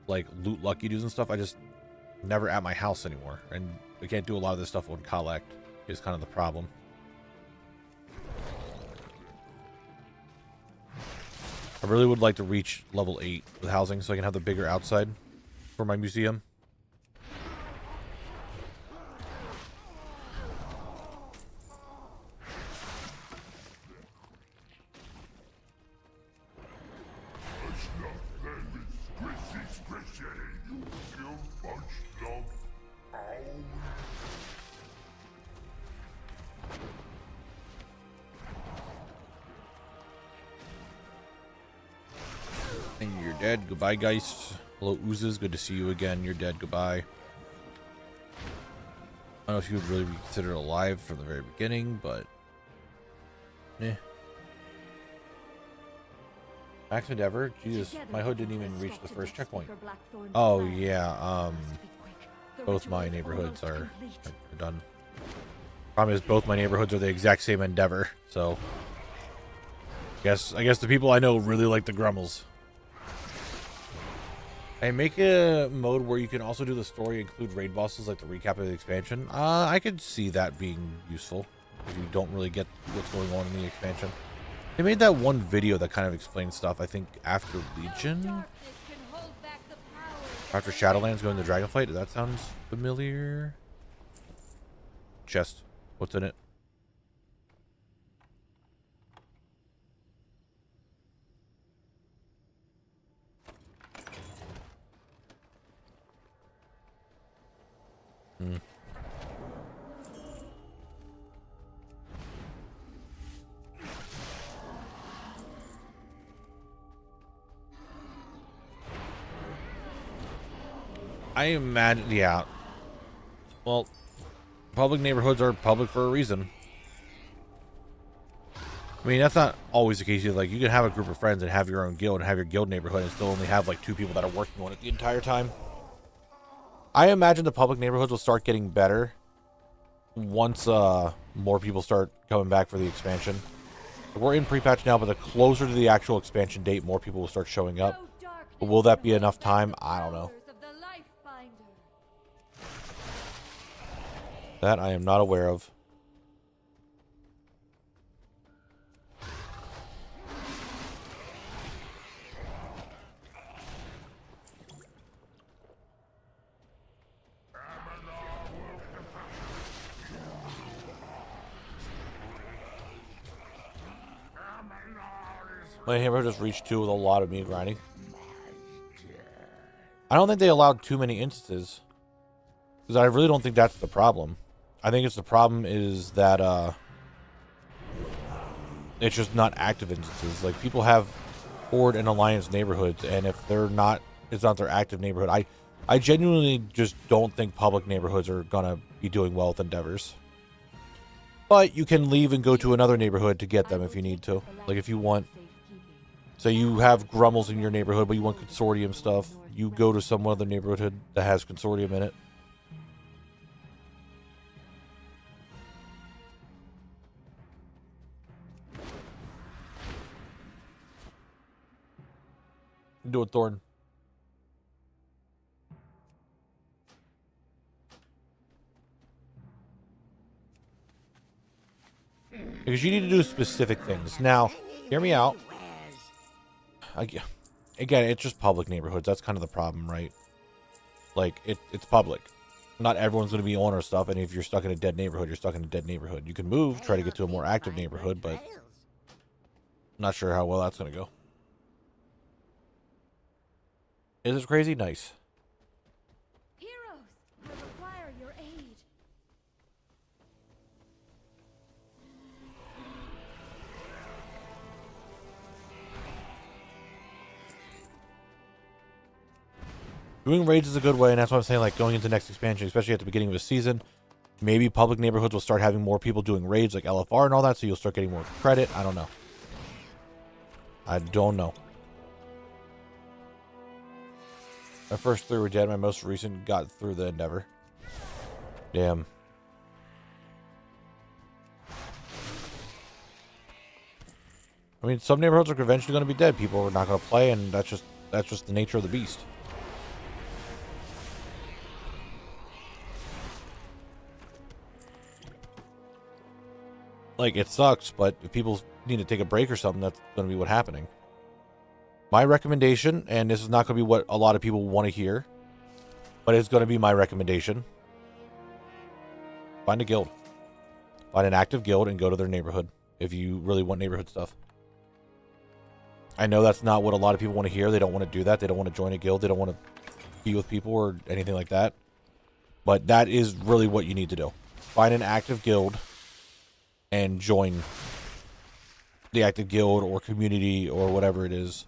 like loot lucky dudes and stuff. I just never at my house anymore, and we can't do a lot of this stuff on collect. Is kind of the problem. I really would like to reach level 8 with housing so I can have the bigger outside for my museum. And you're dead. Goodbye, Geist. Hello, Oozes. Good to see you again. You're dead. Goodbye. I don't know if you would really be considered alive from the very beginning, but Max Endeavor? Jesus, my hood didn't even reach the first checkpoint. Oh, yeah. Both my neighborhoods are done. Problem is, both my neighborhoods are the exact same Endeavor, so I guess the people I know really like the Grummels. Hey, make a mode where you can also do the story, include raid bosses, like the recap of the expansion. I could see that being useful if you don't really get what's going on in the expansion. They made that one video that kind of explained stuff, I think, after Legion? After Shadowlands going to Dragonflight? That sounds familiar. Chest. What's in it? I imagine, yeah. Well, public neighborhoods are public for a reason. I mean, that's not always the case. Like, you can have a group of friends and have your own guild and have your guild neighborhood and still only have like 2 people that are working on it the entire time. I imagine the public neighborhoods will start getting better once more people start coming back for the expansion. We're in pre-patch now, but the closer to the actual expansion date, more people will start showing up. But will that be enough time? I don't know. That I am not aware of. My neighborhood just reached 2 with a lot of me grinding. I don't think they allowed too many instances. Because I really don't think that's the problem. I think it's the problem is that it's just not active instances. Like, people have Horde and Alliance neighborhoods, and if they're not, it's not their active neighborhood. I genuinely just don't think public neighborhoods are gonna be doing well with endeavors. But you can leave and go to another neighborhood to get them if you need to. Like, if you want, say you have Grummels in your neighborhood, but you want Consortium stuff, you go to some other neighborhood that has Consortium in it. Do it, Thorn. Because you need to do specific things. Now, hear me out. Again, it's just public neighborhoods. That's kind of the problem, right? Like, it's public. Not everyone's going to be on our stuff, and if you're stuck in a dead neighborhood, you're stuck in a dead neighborhood. You can move, try to get to a more active neighborhood, but I'm not sure how well that's going to go. Is this crazy? Nice. Heroes, I require your aid. Doing raids is a good way, and that's what I'm saying, like, going into the next expansion, especially at the beginning of the season, maybe public neighborhoods will start having more people doing raids, like LFR and all that, so you'll start getting more credit. I don't know. I don't know. My first 3 were dead. My most recent got through the endeavor. Damn. I mean, some neighborhoods are eventually going to be dead. People are not going to play, and that's just the nature of the beast. Like, it sucks, but if people need to take a break or something, that's going to be what's happening. My recommendation, and this is not going to be what a lot of people want to hear, but it's going to be my recommendation. Find a guild. Find an active guild and go to their neighborhood if you really want neighborhood stuff. I know that's not what a lot of people want to hear. They don't want to do that. They don't want to join a guild. They don't want to be with people or anything like that. But that is really what you need to do. Find an active guild and join the active guild or community or whatever it is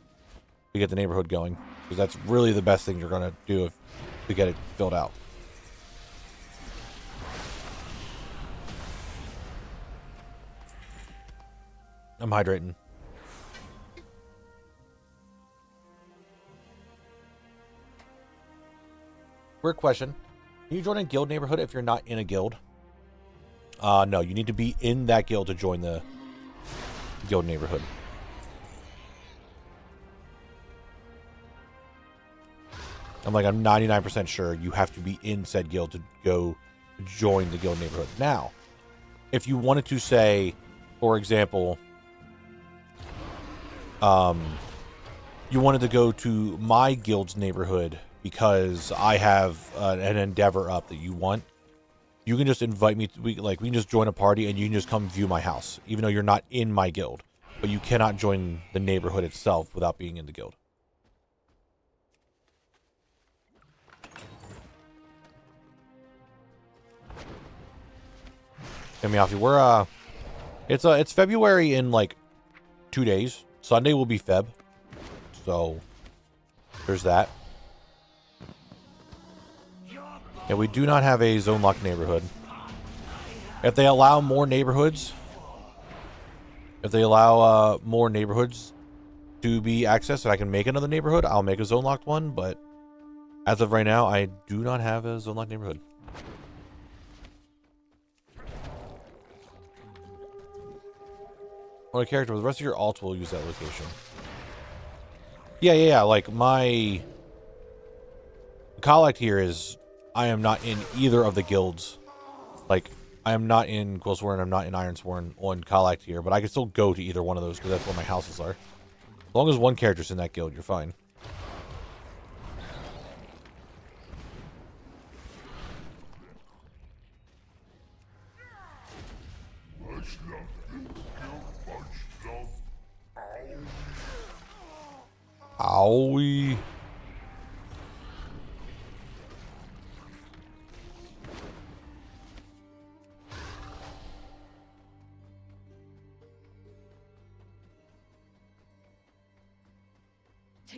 to get the neighborhood going, because that's really the best thing you're going to do to get it filled out. I'm hydrating. Weird question. Can you join a guild neighborhood if you're not in a guild? No, you need to be in that guild to join the guild neighborhood. I'm 99% sure you have to be in said guild to go join the guild neighborhood. Now, if you wanted to say, for example, you wanted to go to my guild's neighborhood because I have an endeavor up that you want, you can just invite me. We can just join a party and you can just come view my house, even though you're not in my guild. But you cannot join the neighborhood itself without being in the guild. Hey, Meowfie, we're it's February in 2 days. Sunday will be Feb, so there's that. Yeah, we do not have a zone lock neighborhood. If they allow more neighborhoods, to be accessed and I can make another neighborhood, I'll make a zone locked one, but as of right now, I do not have a zone locked neighborhood. On a character, the rest of your alts will use that location. Yeah. Like, my collect here is, I am not in either of the guilds. Like, I am not in Quillsworn, I'm not in Ironsworn on collect here, but I can still go to either one of those because that's where my houses are. As long as one character's in that guild, you're fine. Owie.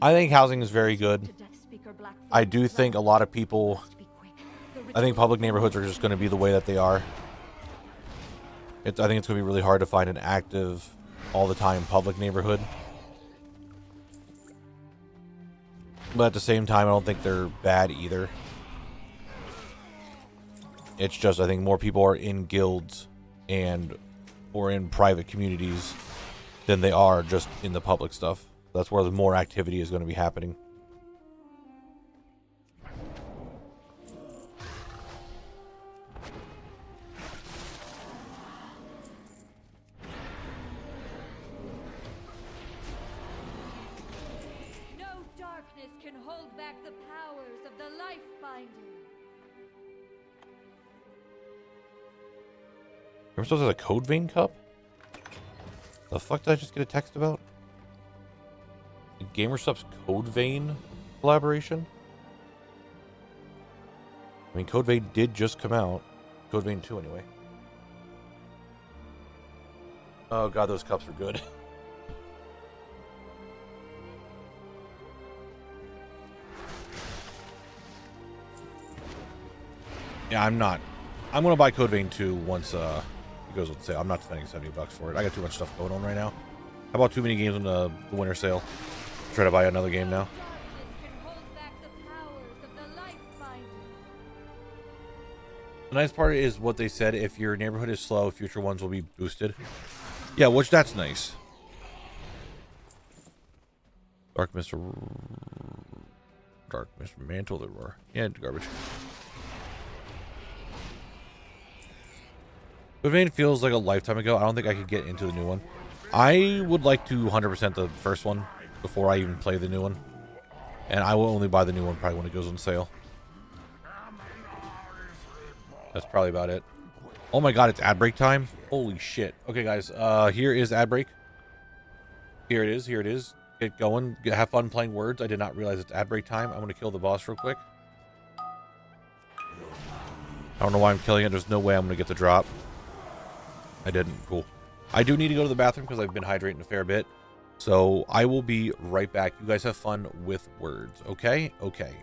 I think housing is very good. I do think a lot of people, I think public neighborhoods are just going to be the way that they are. I think it's going to be really hard to find an active, all the time public neighborhood. But at the same time, I don't think they're bad either. It's just, I think more people are in guilds or in private communities than they are just in the public stuff. That's where the more activity is going to be happening. No darkness can hold back the powers of the Life Binder. Remember supposed to have a code vein cup? The fuck did I just get a text about? The GamerSup's Code Vein collaboration? I mean, Code Vein did just come out. Code Vein 2 anyway. Oh god, those cups are good. Yeah, I'm gonna buy Code Vein 2 once it goes on sale. I'm not spending $70 for it. I got too much stuff going on right now. I bought too many games on the winter sale. Try to buy another game now. The nice part is what they said, if your neighborhood is slow, future ones will be boosted. Yeah, which that's nice. Dark Mr. Mantle, there were. Yeah, garbage. But Vein feels like a lifetime ago. I don't think I could get into the new one. I would like to 100% the first one before I even play the new one. And I will only buy the new one probably when it goes on sale. That's probably about it. Oh my god, it's ad break time? Holy shit. Okay, guys, here is ad break. Here it is, here it is. Get going. Have fun playing words. I did not realize it's ad break time. I'm going to kill the boss real quick. I don't know why I'm killing it. There's no way I'm going to get the drop. I didn't. Cool. I do need to go to the bathroom because I've been hydrating a fair bit. So I will be right back. You guys have fun with words. Okay? Okay.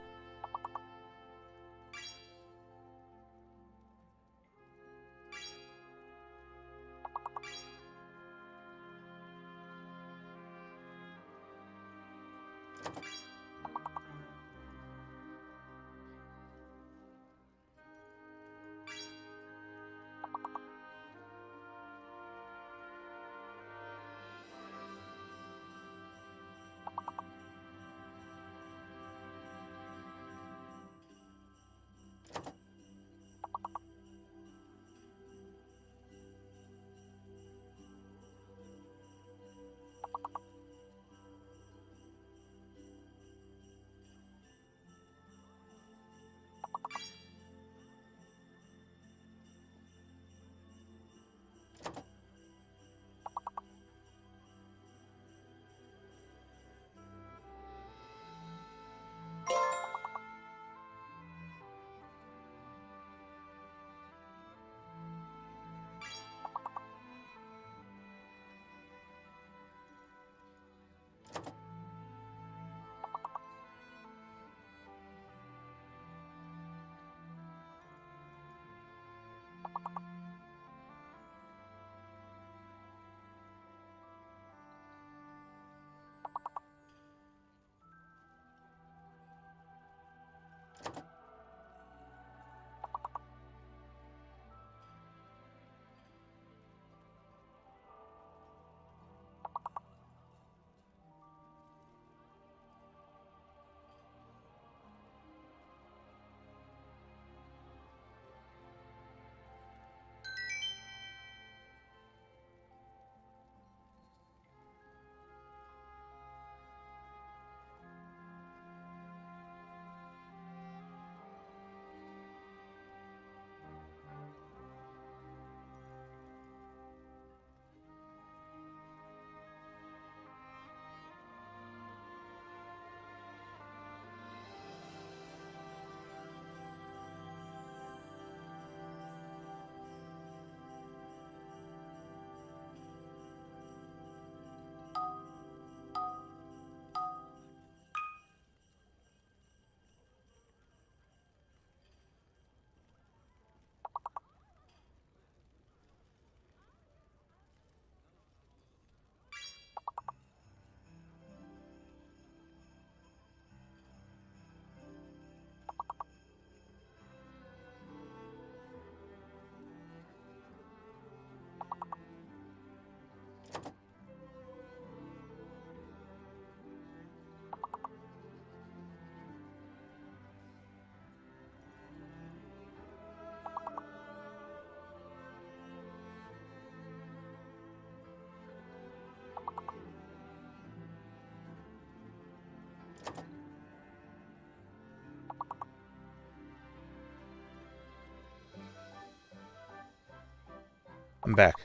I'm back.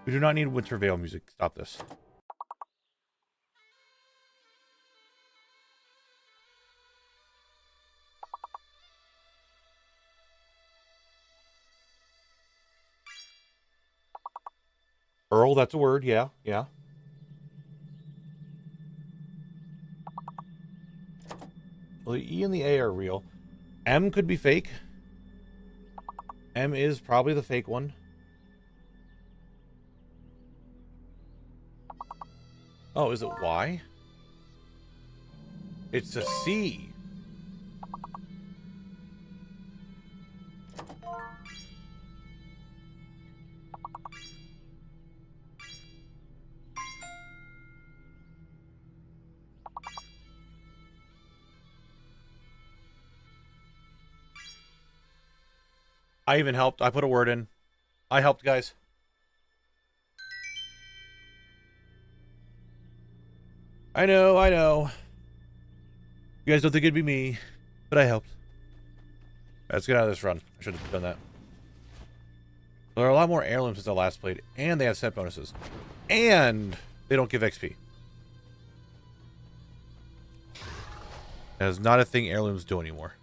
We do not need Winter Veil music. Stop this. Earl, that's a word. Yeah, yeah. Well, the E and the A are real. M could be fake. M is probably the fake one. Oh, is it Y? It's a C. I even helped. I put a word in. I helped, guys. I know, I know. You guys don't think it'd be me, but I helped. Let's get out of this run. I should have done that. There are a lot more heirlooms since I last played, and they have set bonuses. And they don't give XP. That is not a thing heirlooms do anymore.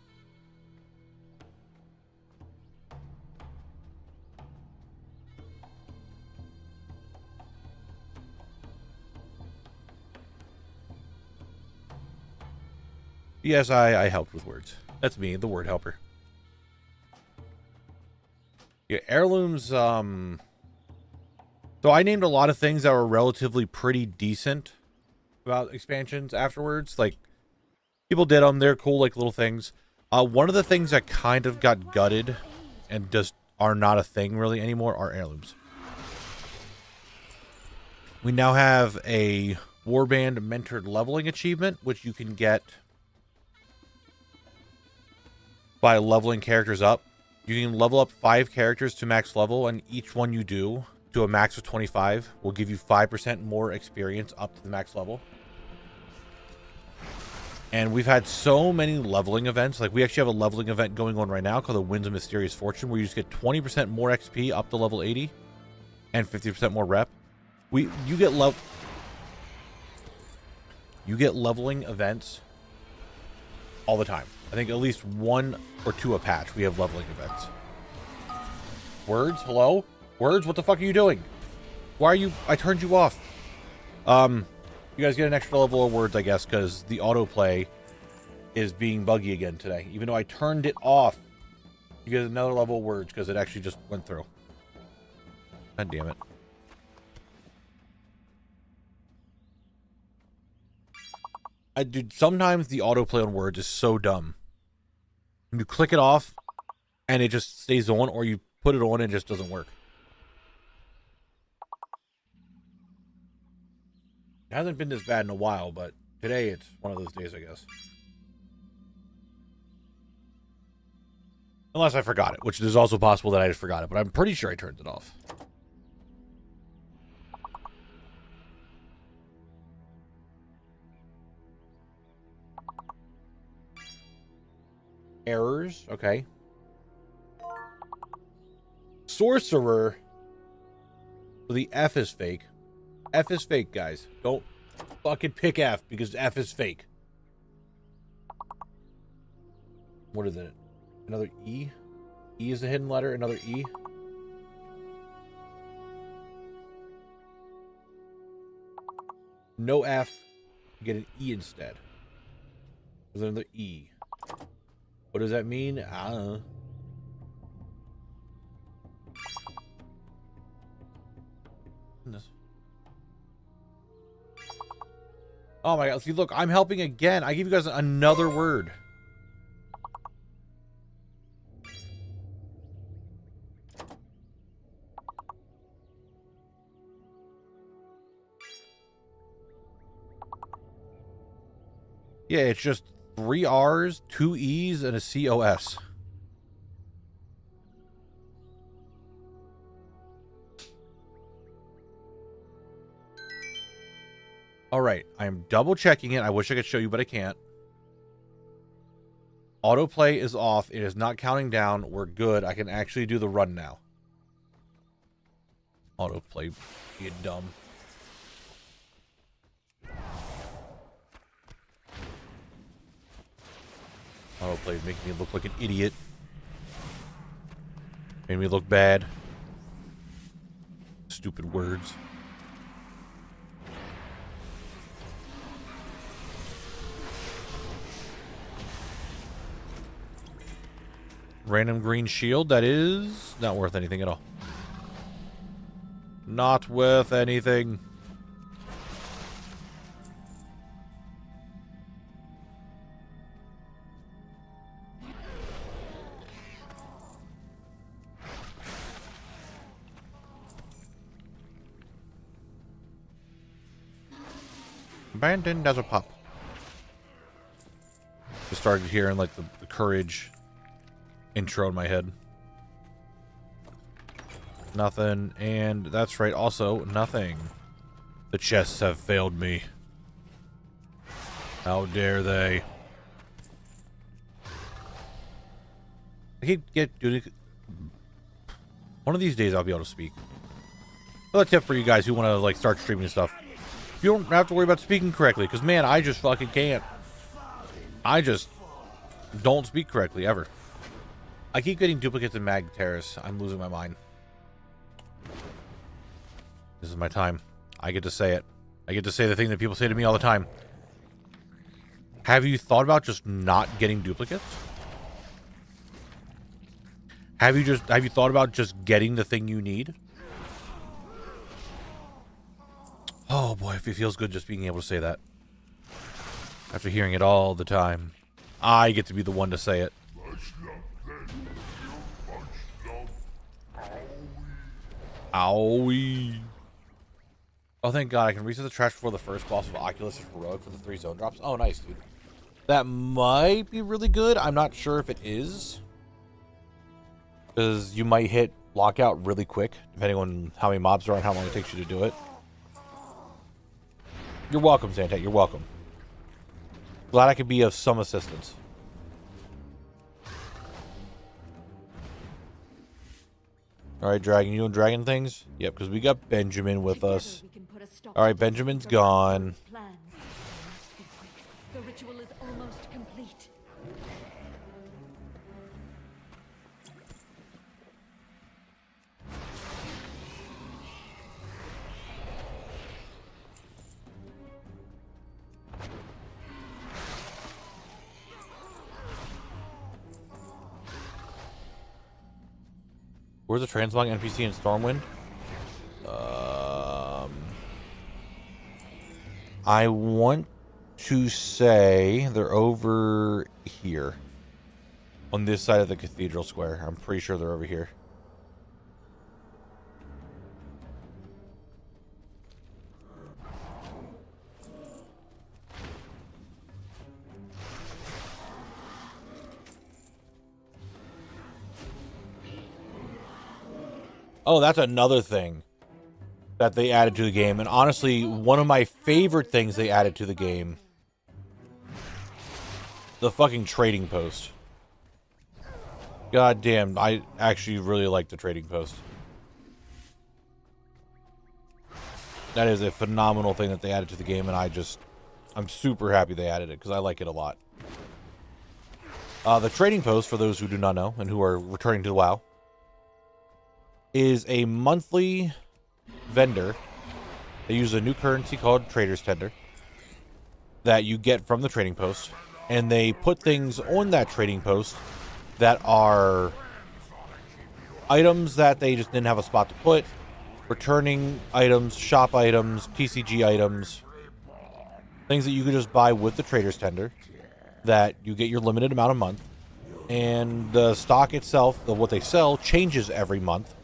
Yes, I helped with words. That's me, the word helper. Yeah, heirlooms, so I named a lot of things that were relatively pretty decent about expansions afterwards. Like, people did them. They're cool, like, little things. One of the things that kind of got gutted and just are not a thing really anymore are heirlooms. We now have a warband mentored leveling achievement, which you can get by leveling characters up. You can level up 5 characters to max level, and each one you do to a max of 25 will give you 5% more experience up to the max level. And we've had so many leveling events. Like, we actually have a leveling event going on right now called the Winds of Mysterious Fortune, where you just get 20% more XP up to level 80 and 50% more rep. You get leveling events all the time. I think at least 1 or 2 a patch we have leveling events. Words, hello? Words, what the fuck are you doing? Why are you... I turned you off. You guys get an extra level of words, I guess, because the autoplay is being buggy again today. Even though I turned it off, you get another level of words because it actually just went through. God damn it. Dude, sometimes the autoplay on words is so dumb. You click it off, and it just stays on, or you put it on and it just doesn't work. It hasn't been this bad in a while, but today it's one of those days, I guess. Unless I forgot it, which is also possible that I just forgot it, but I'm pretty sure I turned it off. Errors, okay. Sorcerer. So the F is fake. F is fake, guys. Don't fucking pick F because F is fake. What is it? Another E? E is a hidden letter, another E. No F. You get an E instead. There's another E. What does that mean? I don't know. Oh my god, see, look, I'm helping again. I give you guys another word. Yeah, it's just 3 R's, 2 E's, and a COS. All right, I'm double checking it. I wish I could show you, but I can't. Autoplay is off. It is not counting down. We're good. I can actually do the run now. Autoplay, you dumb. Autoplay is making me look like an idiot. Made me look bad. Stupid words. Random green shield. That is not worth anything at all. Not worth anything. Abandoned as a pup. Just started hearing like the courage intro in my head. Nothing, and that's right, also nothing. The chests have failed me. How dare they? I keep dude. One of these days I'll be able to speak. Another tip for you guys who want to like start streaming and stuff. You don't have to worry about speaking correctly, because man, I just fucking can't. I just don't speak correctly ever. I keep getting duplicates in Mag Terrace. I'm losing my mind. This is my time. I get to say it. I get to say the thing that people say to me all the time. Have you thought about just not getting duplicates? Have you thought about just getting the thing you need? Oh boy, it feels good just being able to say that. After hearing it all the time. I get to be the one to say it. Owie. Oh, thank God. I can reset the trash before the first boss of Oculus is heroic for the 3 zone drops. Oh, nice, dude. That might be really good. I'm not sure if it is. Because you might hit lockout really quick, depending on how many mobs there are and how long it takes you to do it. You're welcome, Zantek. You're welcome. Glad I could be of some assistance. Alright, Dragon. You doing dragon things? Yep, because we got Benjamin with us. Alright, Benjamin's gone. The ritual is almost complete. Where's the transmog NPC in Stormwind? I want to say they're over here. On this side of the Cathedral Square. I'm pretty sure they're over here. Oh, that's another thing that they added to the game. And honestly, one of my favorite things they added to the game. The fucking trading post. God damn, I actually really like the trading post. That is a phenomenal thing that they added to the game, and I'm super happy they added it, because I like it a lot. The trading post, for those who do not know, and who are returning to WoW, is a monthly vendor. They use a new currency called Trader's Tender that you get from the trading post, and they put things on that trading post that are items that they just didn't have a spot to put, returning items, shop items, TCG items, things that you could just buy with the Trader's Tender that you get your limited amount a month, and the stock itself, what they sell, changes every month.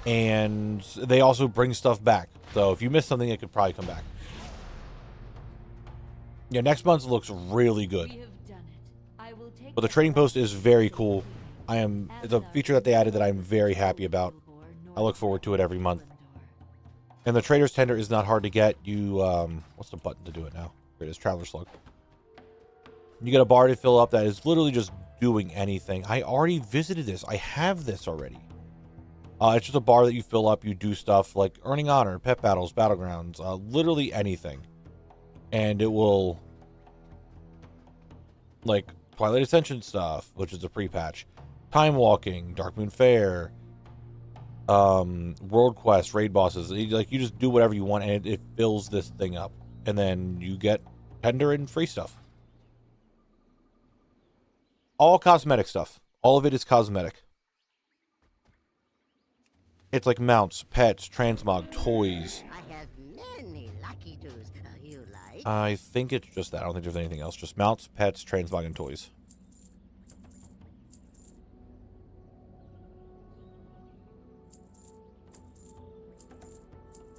And they also bring stuff back. So if you miss something, it could probably come back. Yeah, next month looks really good. But the trading post is very cool. It's a feature that they added that I'm very happy about. I look forward to it every month. And the Trader's Tender is not hard to get. You, what's the button to do it now? Here it is, Traveler Slug. You get a bar to fill up that is literally just doing anything. I already visited this. I have this already. It's just a bar that you fill up. You do stuff like earning honor, pet battles, battlegrounds, literally anything. And it will, like, Twilight Ascension stuff, which is a pre-patch. Time Walking, Darkmoon Faire, World Quest, raid bosses. Like, you just do whatever you want, and it fills this thing up. And then you get tender and free stuff. All cosmetic stuff. All of it is cosmetic. It's like mounts, pets, transmog, toys. I have many lucky doos you like. I think it's just that. I don't think there's anything else. Just mounts, pets, transmog, and toys.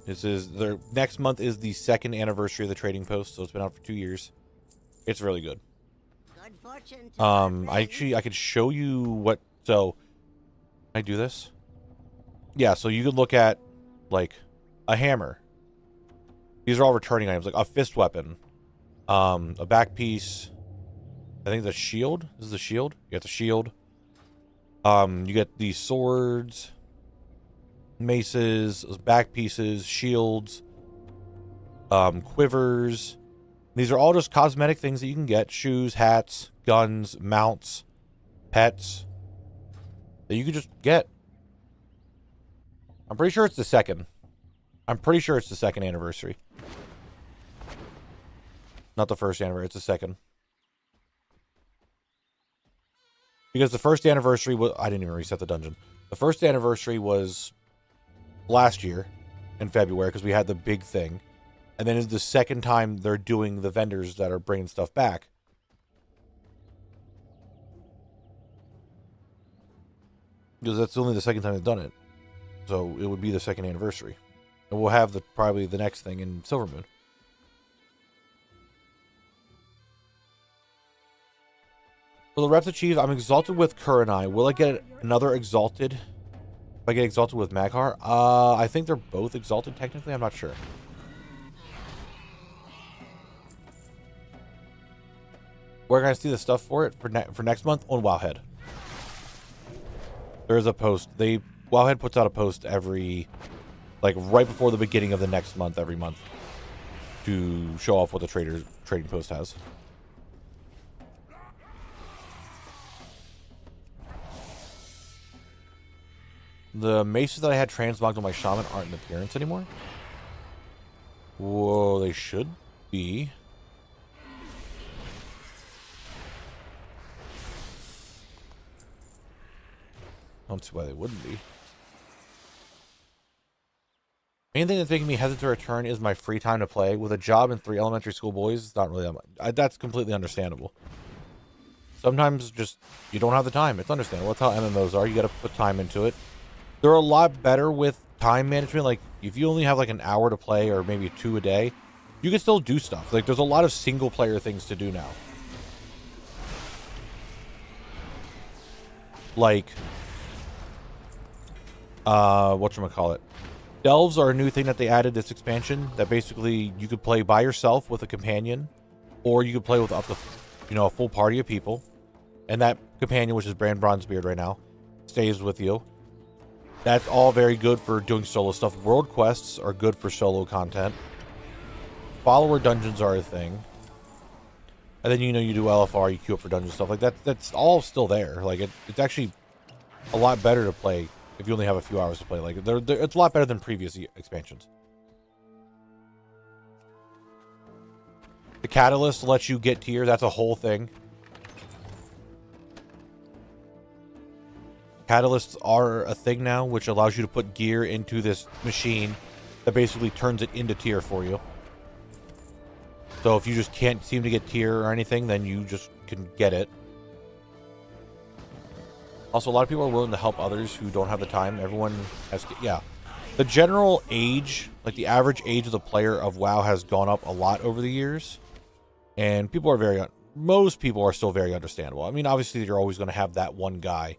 This is their next month is the 2nd anniversary of the trading post, so it's been out for 2 years. It's really good. Good fortune to our friends. I could show you what. So, can I do this? Yeah. So you could look at like a hammer. These are all returning items, like a fist weapon, a back piece. I think the shield. This is the shield. You get the shield. You get these swords, maces, back pieces, shields, quivers. These are all just cosmetic things that you can get. Shoes, hats, guns, mounts, pets that you can just get. I'm pretty sure it's the 2nd. I'm pretty sure it's the 2nd anniversary. Not the 1st anniversary, it's the 2nd. Because the 1st anniversary was... I didn't even reset the dungeon. The 1st anniversary was last year in February because we had the big thing. And then it's the 2nd time they're doing the vendors that are bringing stuff back. Because that's only the 2nd time they've done it. So it would be the 2nd anniversary. And we'll have probably the next thing in Silvermoon. For the reps achieved, I'm exalted with Kurenai. Will I get another exalted? If I get exalted with Maghar? I think they're both exalted technically. I'm not sure. Where can I see the stuff for it for next month? On WoWHead. There's a post. WoWHead puts out a post every, like, right before the beginning of the next month, every month, to show off what the trading post has. The maces that I had transmogged on my shaman aren't in appearance anymore. Whoa, they should be. I don't see why they wouldn't be. Main thing that's making me hesitant to return is my free time to play. With a job and 3 elementary school boys, it's not really that much. That's completely understandable. Sometimes just, you don't have the time. It's understandable. That's how MMOs are. You got to put time into it. They're a lot better with time management. Like, if you only have like an hour to play or maybe 2 a day, you can still do stuff. Like, there's a lot of single player things to do now. Like, whatchamacallit. Delves are a new thing that they added this expansion, that basically you could play by yourself with a companion, or you could play with up to, a full party of people. And that companion, which is Brand Bronzebeard right now, stays with you. That's all very good for doing solo stuff. World quests are good for solo content. Follower dungeons are a thing. And then, you do LFR, you queue up for dungeon stuff. Like, that's all still there. Like, it's actually a lot better to play if you only have a few hours to play. Like, it's a lot better than previous expansions. The Catalyst lets you get tier. That's a whole thing. Catalysts are a thing now, which allows you to put gear into this machine that basically turns it into tier for you. So if you just can't seem to get tier or anything, then you just can get it. Also, a lot of people are willing to help others who don't have the time. Everyone has, yeah. The general age, like the average age of the player of WoW has gone up a lot over the years. And people are most people are still very understandable. I mean, obviously you're always going to have that one guy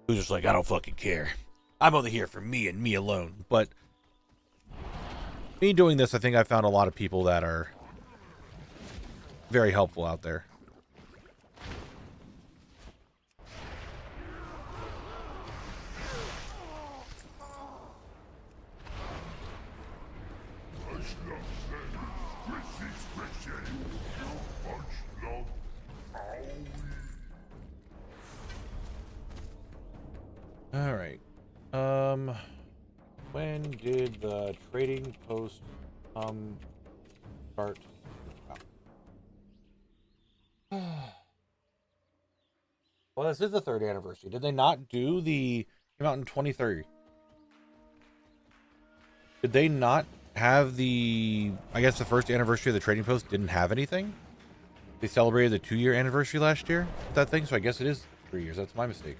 who's just like, I don't fucking care. I'm only here for me and me alone. But Me doing this, I think I found a lot of people that are very helpful out there. All right. When did the trading post start? Well, this is the 3rd anniversary. Did they not do the came out in 2030? Did they not have the? I guess the 1st anniversary of the trading post didn't have anything. They celebrated the 2-year anniversary last year with that thing, so I guess it is 3 years. That's my mistake.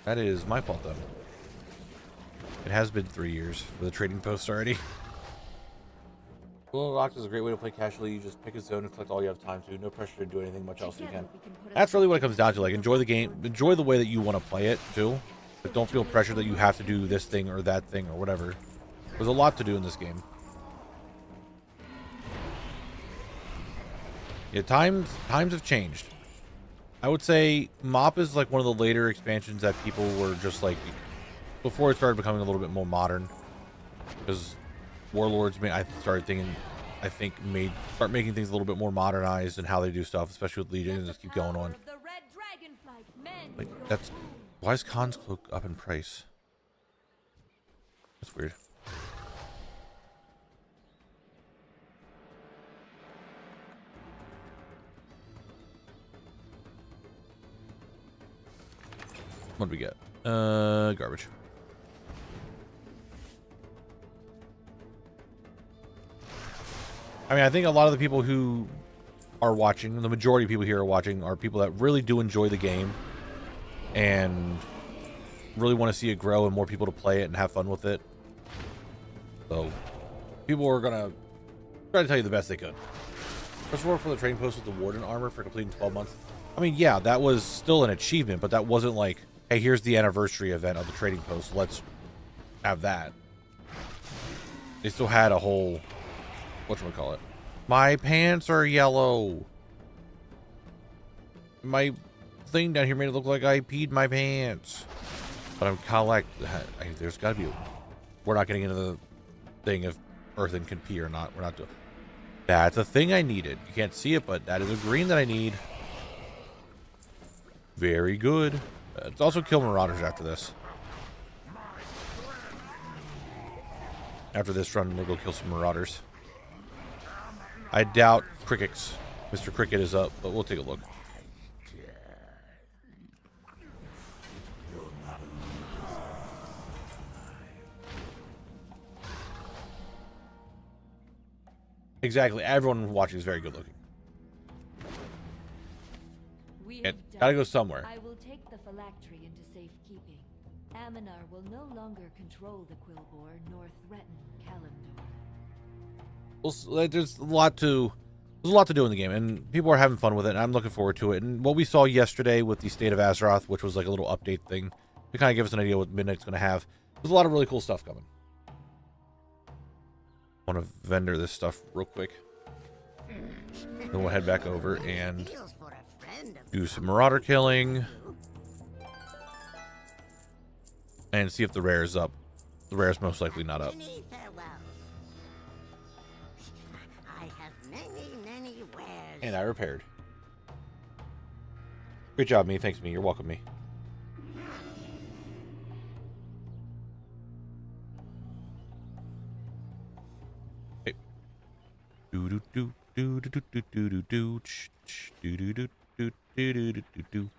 That is my fault, though. It has been 3 years for the trading post already. Well, Locked is a great way to play casually. You just pick a zone and collect all you have time to. No pressure to do anything much else you can. That's really what it comes down to. Like, enjoy the game. Enjoy the way that you want to play it, too. But don't feel pressure that you have to do this thing or that thing or whatever. There's a lot to do in this game. Yeah, times have changed. I would say MOP is like one of the later expansions that people were just like, before it started becoming a little bit more modern. Because Warlords, I started thinking, start making things a little bit more modernized and how they do stuff, especially with Legion, and just keep going on. Like, why is Khan's cloak up in price? That's weird. What do we get? Garbage. I mean, I think a lot of the people who are watching, the majority of people here are watching, are people that really do enjoy the game and really want to see it grow and more people to play it and have fun with it. So, people are going to try to tell you the best they could. First for the trading post with the Warden armor for completing 12 months. I mean, yeah, that was still an achievement, but that wasn't like, hey, here's the anniversary event of the trading post. Let's have that. They still had a whole, whatchamacallit. My pants are yellow. My thing down here made it look like I peed my pants. But I'm kind of like, there's got to be, we're not getting into the thing if Earthen can pee or not. We're not doing. That's a thing I needed. You can't see it, but that is a green that I need. Very good. Let's also kill Marauders after this. After this run, we'll go kill some Marauders. I doubt Cricket's. Mr. Cricket is up, but we'll take a look. Exactly. Everyone watching is very good looking. Gotta go somewhere. I will take the phylactery into safekeeping. Aminar will no longer control the Quillbore nor threaten Kalimdor. Well, there's a lot to do in the game, and people are having fun with it, and I'm looking forward to it. And what we saw yesterday with the State of Azeroth, which was like a little update thing, to kind of give us an idea what Midnight's going to have. There's a lot of really cool stuff coming. I want to vendor this stuff real quick. Then we'll head back over and do some Marauder killing. And see if the rare is up. The rare is most likely not up. And I repaired. Great job, me. Thanks, me. You're welcome, me. Hey. Do do do do do do do do do do do do do do do do.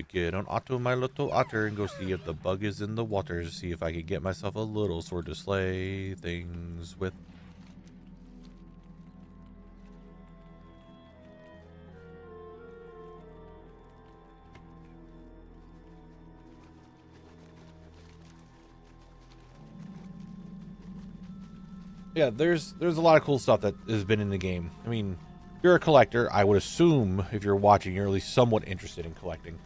Get on Otto, my little otter, and go see if the bug is in the water. See if I can get myself a little sword to slay things with. Yeah, there's a lot of cool stuff that has been in the game. I mean, if you're a collector, I would assume if you're watching, you're at least somewhat interested in collecting.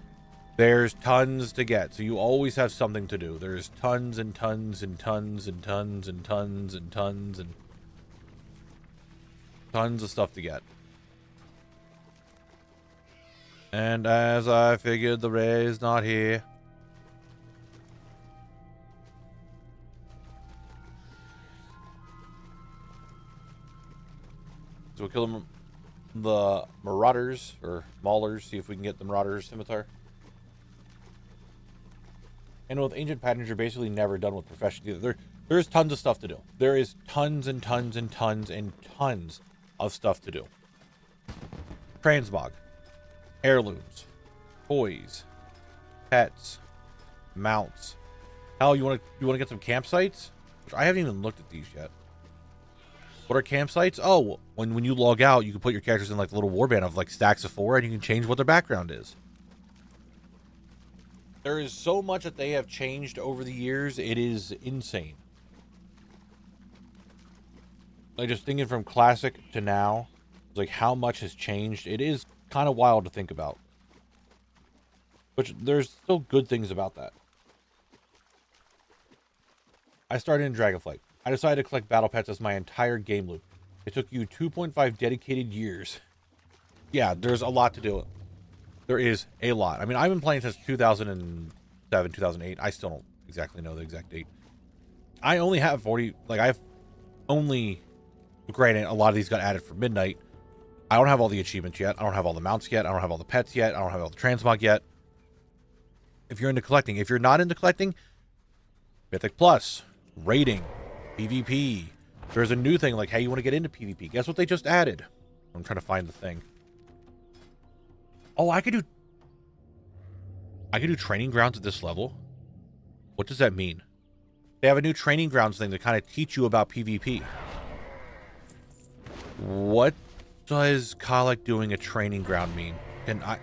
There's tons to get, so you always have something to do. There's tons and tons and tons and tons and tons and tons and tons of stuff to get. And as I figured, the Ray's not here. So we'll kill them, the Marauders, or Maulers, see if we can get the Marauders Scimitar. And with Ancient Patterns, you're basically never done with Profession either. There's tons of stuff to do. There is tons and tons and tons and tons of stuff to do. Transmog, Heirlooms, toys, pets, mounts. Hell, you want to get some campsites? Which I haven't even looked at these yet. What are campsites? Oh, when you log out, you can put your characters in like the little warband of like stacks of 4, and you can change what their background is. There is so much that they have changed over the years. It is insane. Like, just thinking from classic to now, like how much has changed. It is kind of wild to think about. But there's still good things about that. I started in Dragonflight. I decided to collect battle pets as my entire game loop. It took you 2.5 dedicated years. Yeah, there's a lot to do. There is a lot. I mean, I've been playing since 2007, 2008. I still don't exactly know the exact date. I only have 40, like I've only, granted, a lot of these got added for midnight. I don't have all the achievements yet. I don't have all the mounts yet. I don't have all the pets yet. I don't have all the transmog yet. If you're into collecting, if you're not into collecting, Mythic Plus, raiding, PvP. There's a new thing like, hey, you want to get into PvP? Guess what they just added? I'm trying to find the thing. Oh, I could do training grounds at this level. What does that mean? They have a new training grounds thing to kind of teach you about PvP. What does Colic doing a training ground mean? Can I...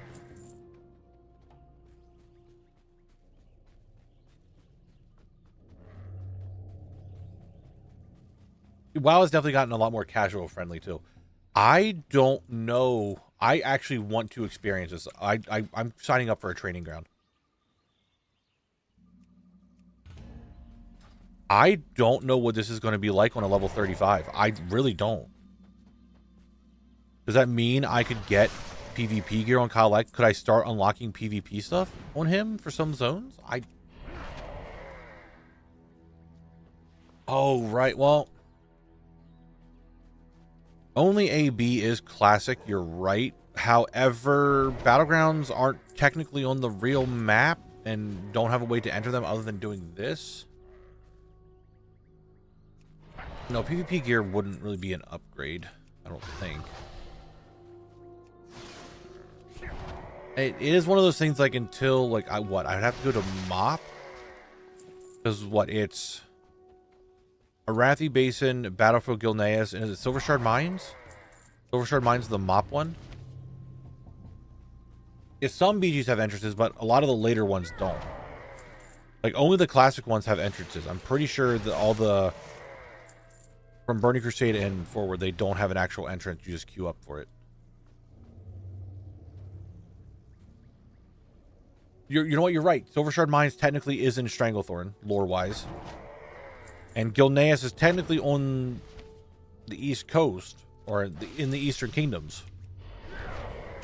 WoW has definitely gotten a lot more casual friendly too. I don't know. I actually want to experience this. I'm signing up for a training ground. I don't know what this is going to be like on a level 35. I really don't. Does that mean I could get PvP gear on Kyle? Could I start unlocking PvP stuff on him for some zones? Oh, right. Well, only AB is classic. You're right. However, Battlegrounds aren't technically on the real map and don't have a way to enter them other than doing this. No, PvP gear wouldn't really be an upgrade, I don't think. It is one of those things, like, until, like, I would have to go to MOP? Because, it's Arathi Basin, Battlefield Gilneas, and is it Silver Shard Mines? Silver Shard Mines is the MOP one? Yeah, some BGs have entrances, but a lot of the later ones don't. Like, only the classic ones have entrances. I'm pretty sure that all the... From Burning Crusade and forward, they don't have an actual entrance. You just queue up for it. You know what? You're right. Silver Shard Mines technically is in Stranglethorn, lore-wise. And Gilneas is technically on the East Coast, or in the Eastern Kingdoms.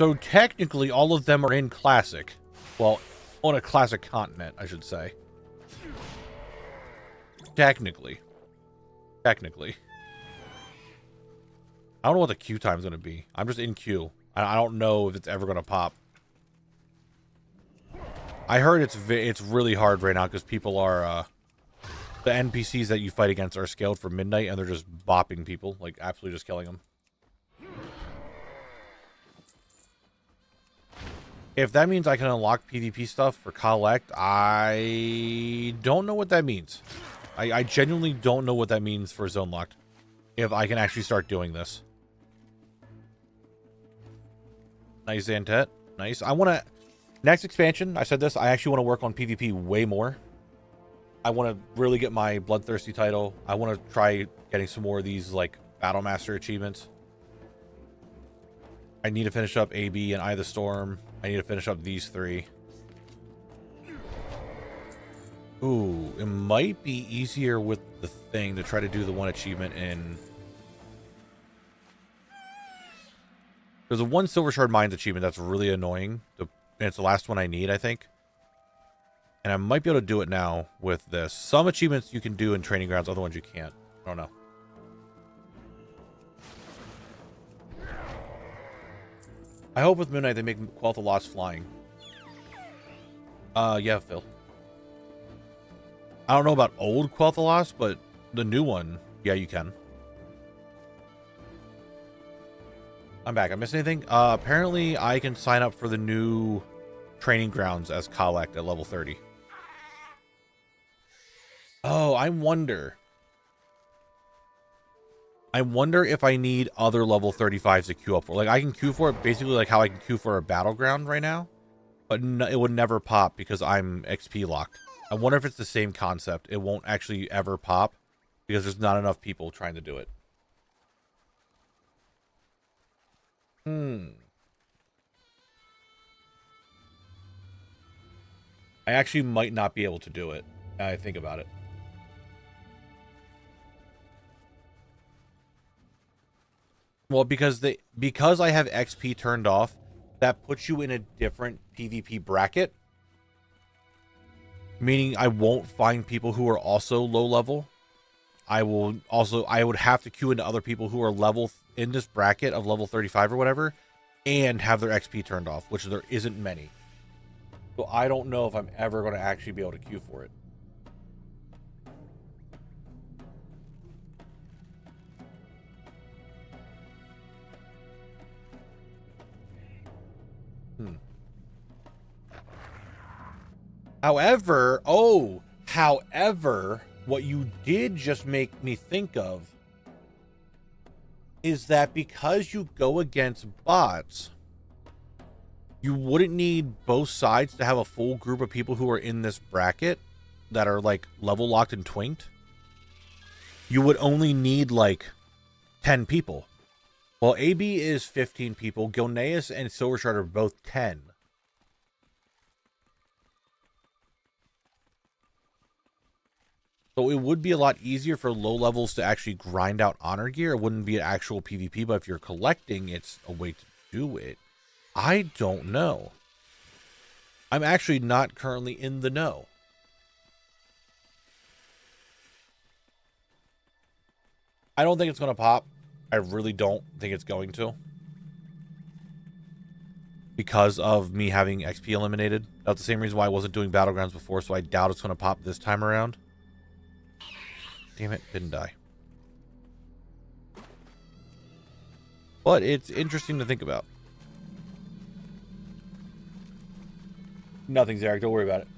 So technically, all of them are in Classic. Well, on a Classic continent, I should say. Technically. I don't know what the queue time is going to be. I'm just in queue. I don't know if it's ever going to pop. I heard it's really hard right now because people are... the NPCs that you fight against are scaled for midnight, and they're just bopping people. Like, absolutely just killing them. If that means I can unlock PvP stuff for Collect, I don't know what that means. I genuinely don't know what that means for Zone Locked. If I can actually start doing this. Nice, Zantet. Nice. I want to... Next expansion, I said this, I actually want to work on PvP way more. I want to really get my Bloodthirsty title. I want to try getting some more of these, like, Battle Master achievements. I need to finish up AB and Eye of the Storm. I need to finish up these 3. Ooh, it might be easier with the thing to try to do the one achievement in. There's a one Silver Shard Mines achievement that's really annoying. And it's the last one I need, I think. And I might be able to do it now with this. Some achievements you can do in Training Grounds, other ones you can't. I don't know. I hope with Midnight they make Quel'Tha Lost flying. Yeah, Phil. I don't know about old Quel'Tha Lost, but the new one, yeah, you can. I'm back. I missed anything? Apparently I can sign up for the new Training Grounds as Collect at level 30. Oh, I wonder if I need other level 35s to queue up for. Like, I can queue for it basically like how I can queue for a Battleground right now. But no, it would never pop because I'm XP locked. I wonder if it's the same concept. It won't actually ever pop because there's not enough people trying to do it. I actually might not be able to do it. Now I think about it. Well, because I have XP turned off, that puts you in a different PvP bracket. Meaning I won't find people who are also low level. I would have to queue into other people who are level in this bracket of level 35 or whatever and have their XP turned off, which there isn't many. So I don't know if I'm ever going to actually be able to queue for it. However, what you did just make me think of is that because you go against bots, you wouldn't need both sides to have a full group of people who are in this bracket that are like level locked and twinked. You would only need like 10 people. Well, AB is 15 people. Gilneas and Silver Shard are both 10. So it would be a lot easier for low levels to actually grind out honor gear. It wouldn't be an actual PvP, but if you're collecting, it's a way to do it. I don't know. I'm actually not currently in the know. I don't think it's going to pop. I really don't think it's going to. Because of me having XP eliminated. That's the same reason why I wasn't doing Battlegrounds before, so I doubt it's going to pop this time around. Damn it, didn't die. But it's interesting to think about. Nothing's Eric, don't worry about it.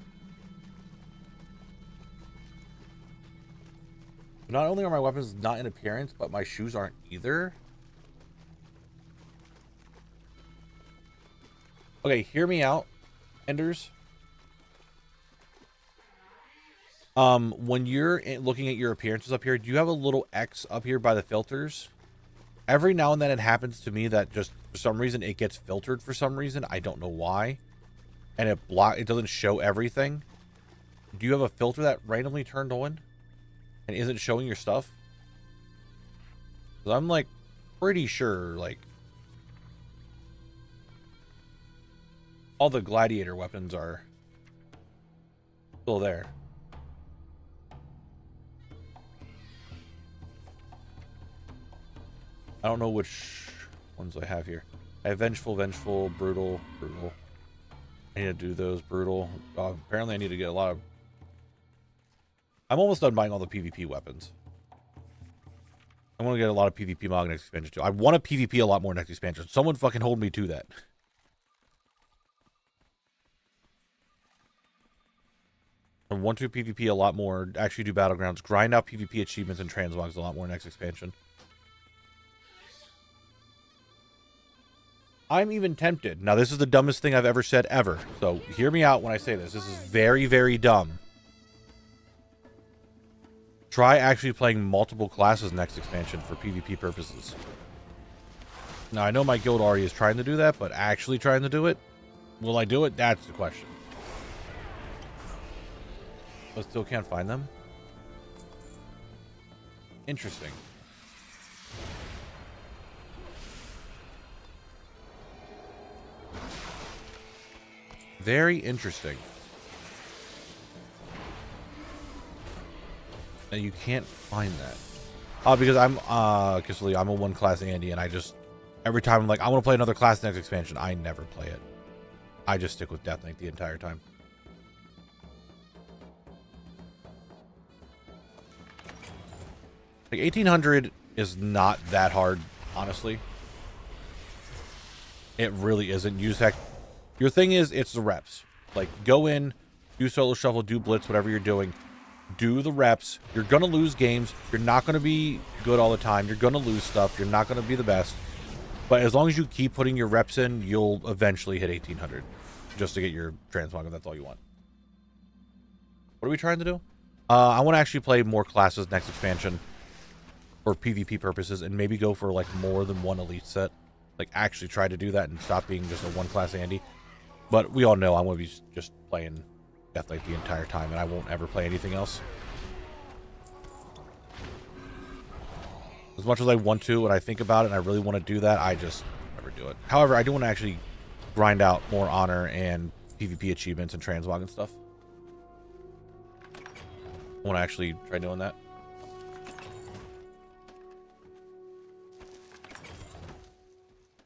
Not only are my weapons not in appearance, but my shoes aren't either. Okay, hear me out, Enders. When you're looking at your appearances up here, do you have a little X up here by the filters? Every now and then it happens to me that just for some reason it gets filtered for some reason. I don't know why. And it doesn't show everything. Do you have a filter that randomly turned on and isn't showing your stuff? 'Cause I'm like pretty sure like all the gladiator weapons are still there. I don't know which ones I have here. I have Vengeful, Brutal. I need to do those. Brutal. Apparently I need to get a lot of... I'm almost done buying all the PvP weapons. I want to get a lot of PvP mod next expansion too. I want to PvP a lot more next expansion. Someone fucking hold me to that. I want to PvP a lot more. Actually do Battlegrounds. Grind out PvP achievements and transmogs a lot more next expansion. I'm even tempted. Now, this is the dumbest thing I've ever said ever. So, hear me out when I say this. This is very, very dumb. Try actually playing multiple classes next expansion for PvP purposes. Now, I know my guild already is trying to do that, but actually trying to do it? Will I do it? That's the question. But still can't find them? Interesting. Very interesting. And you can't find that. Oh, because I'm I'm a one class Andy, and I just every time I'm like, I want to play another class next expansion, I never play it. I just stick with Death Knight the entire time. Like 1800 is not that hard, honestly. It really isn't. You just have, your thing is, it's the reps. Like, go in, do solo shuffle, do blitz, whatever you're doing. Do the reps. You're going to lose games. You're not going to be good all the time. You're going to lose stuff. You're not going to be the best. But as long as you keep putting your reps in, you'll eventually hit 1800. Just to get your transmog, if that's all you want. What are we trying to do? I want to actually play more classes next expansion. For PvP purposes. And maybe go for, like, more than one elite set. Like, actually try to do that and stop being just a one-class Andy. But we all know I'm going to be just playing Death Knight the entire time, and I won't ever play anything else. As much as I want to, and I think about it, and I really want to do that, I just never do it. However, I do want to actually grind out more honor and PvP achievements and transmog and stuff. I want to actually try doing that.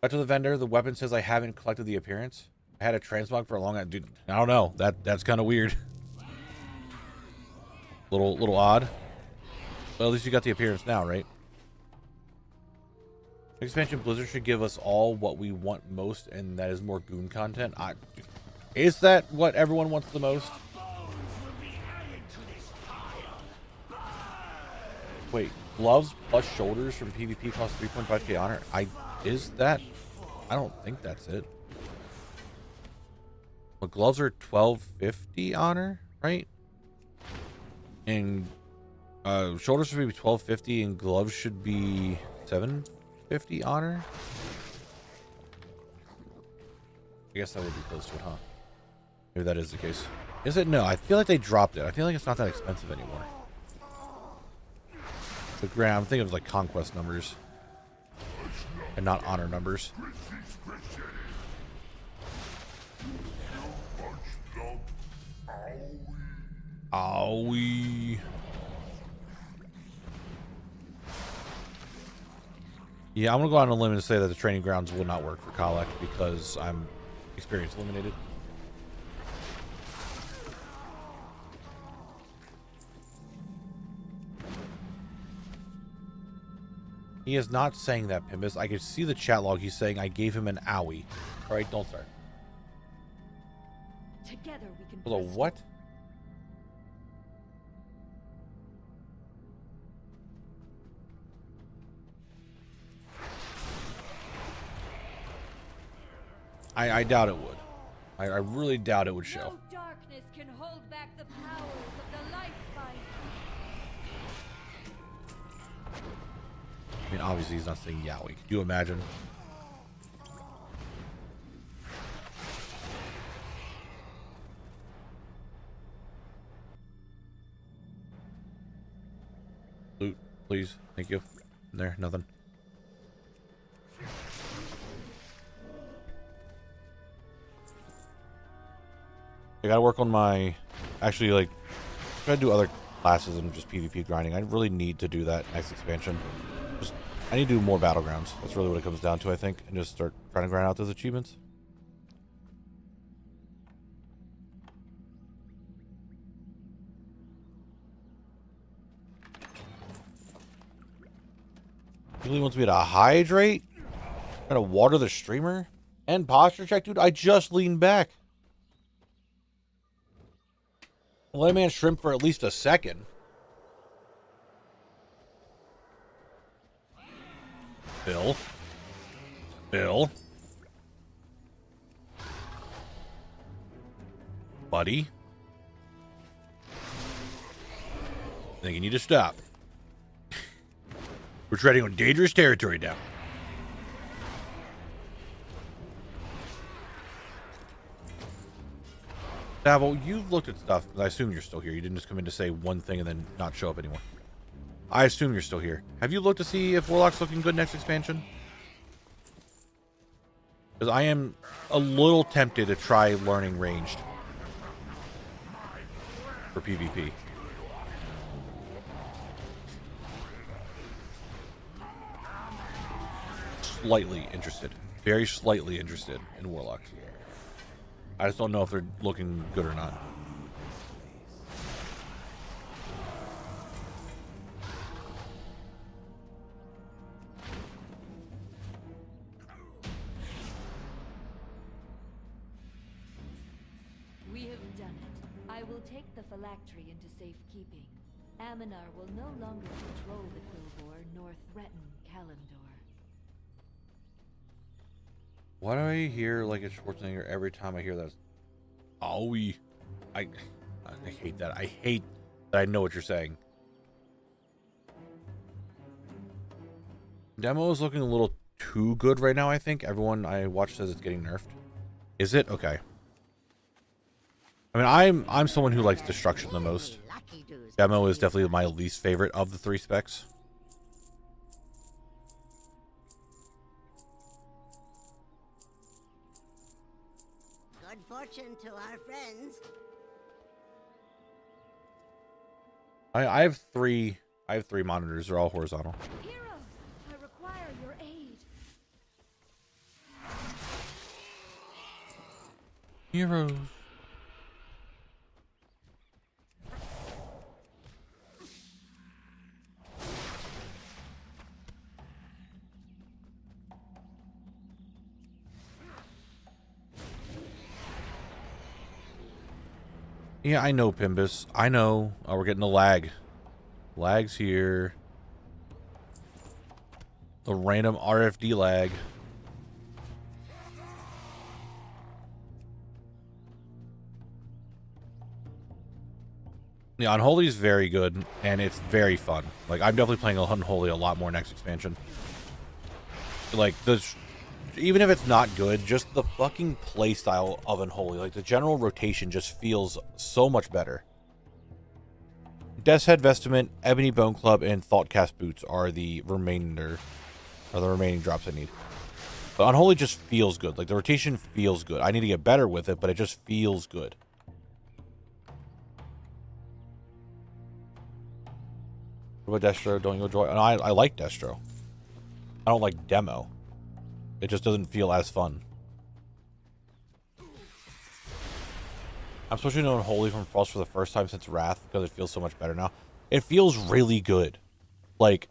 Back to the vendor. The weapon says I haven't collected the appearance. I had a transmog for a long time. Dude, I don't know. That's kind of weird. Little odd. But at least you got the appearance now, right? Expansion Blizzard should give us all what we want most, and that is more goon content. Is that what everyone wants the most? Wait, gloves plus shoulders from PvP cost 3.5k honor. Is that? I don't think that's it. But gloves are 1250 honor, right? And shoulders should be 1250, and gloves should be 750 honor. I guess that would be close to it, huh? Maybe that is the case. Is it? No, I feel like they dropped it. I feel like it's not that expensive anymore. The grand, I'm thinking of like conquest numbers. And not honor numbers. Owie. Yeah, I'm gonna go out on a limb and say that the training grounds will not work for Kolek because I'm experience eliminated. He is not saying that, Pimbus. I can see the chat log. He's saying I gave him an owie. All right, don't start. Together we can. Hold on, what? I doubt it would. I really doubt it would show. No darkness can hold back the powers of the light fight. I mean, obviously he's not saying Yowie. Could you imagine? Loot, please. Thank you. There, nothing. I gotta work on my... Actually, like... try to do other classes and just PvP grinding. I really need to do that next expansion. I need to do more battlegrounds. That's really what it comes down to, I think. And just start trying to grind out those achievements. He really wants me to hydrate? Trying to water the streamer? And posture check? Dude, I just leaned back. Let a man shrimp for at least a second. Bill. Buddy. I think you need to stop. We're treading on dangerous territory now. Knabble, you've looked at stuff. I assume you're still here. You didn't just come in to say one thing and then not show up anymore. I assume you're still here. Have you looked to see if Warlock's looking good next expansion? Because I am a little tempted to try learning ranged for PvP. Slightly interested. Very slightly interested in Warlock. I just don't know if they're looking good or not. We have done it. I will take the phylactery into safekeeping. Aminar will no longer control the Quilboar nor threaten Kalimdor. Why do I hear like a Schwarzenegger every time I hear that? Oh, I hate that. I hate that I know what you're saying. Demo is looking a little too good right now, I think. Everyone I watch says it's getting nerfed. Is it? Okay. I mean, I'm someone who likes destruction the most. Demo is definitely my least favorite of the 3 specs. Good fortune to our friends. I have three monitors. They're all horizontal. Heroes, I require your aid. Heroes. Yeah, I know, Pimbus. I know. Oh, we're getting a lag. Lag's here. The random RFD lag. Yeah, Unholy is very good, and it's very fun. Like, I'm definitely playing Unholy a lot more next expansion. Like, even if it's not good, just the fucking playstyle of Unholy, like the general rotation just feels so much better. Death's Head Vestment, Ebony Bone Club, and Thoughtcast Boots are the remaining drops I need. But Unholy just feels good. Like, the rotation feels good. I need to get better with it, but it just feels good. What about Destro? Don't you enjoy? I like Destro. I don't like Demo. It just doesn't feel as fun. I'm switching to Unholy from Frost for the first time since Wrath because it feels so much better now. It feels really good. Like,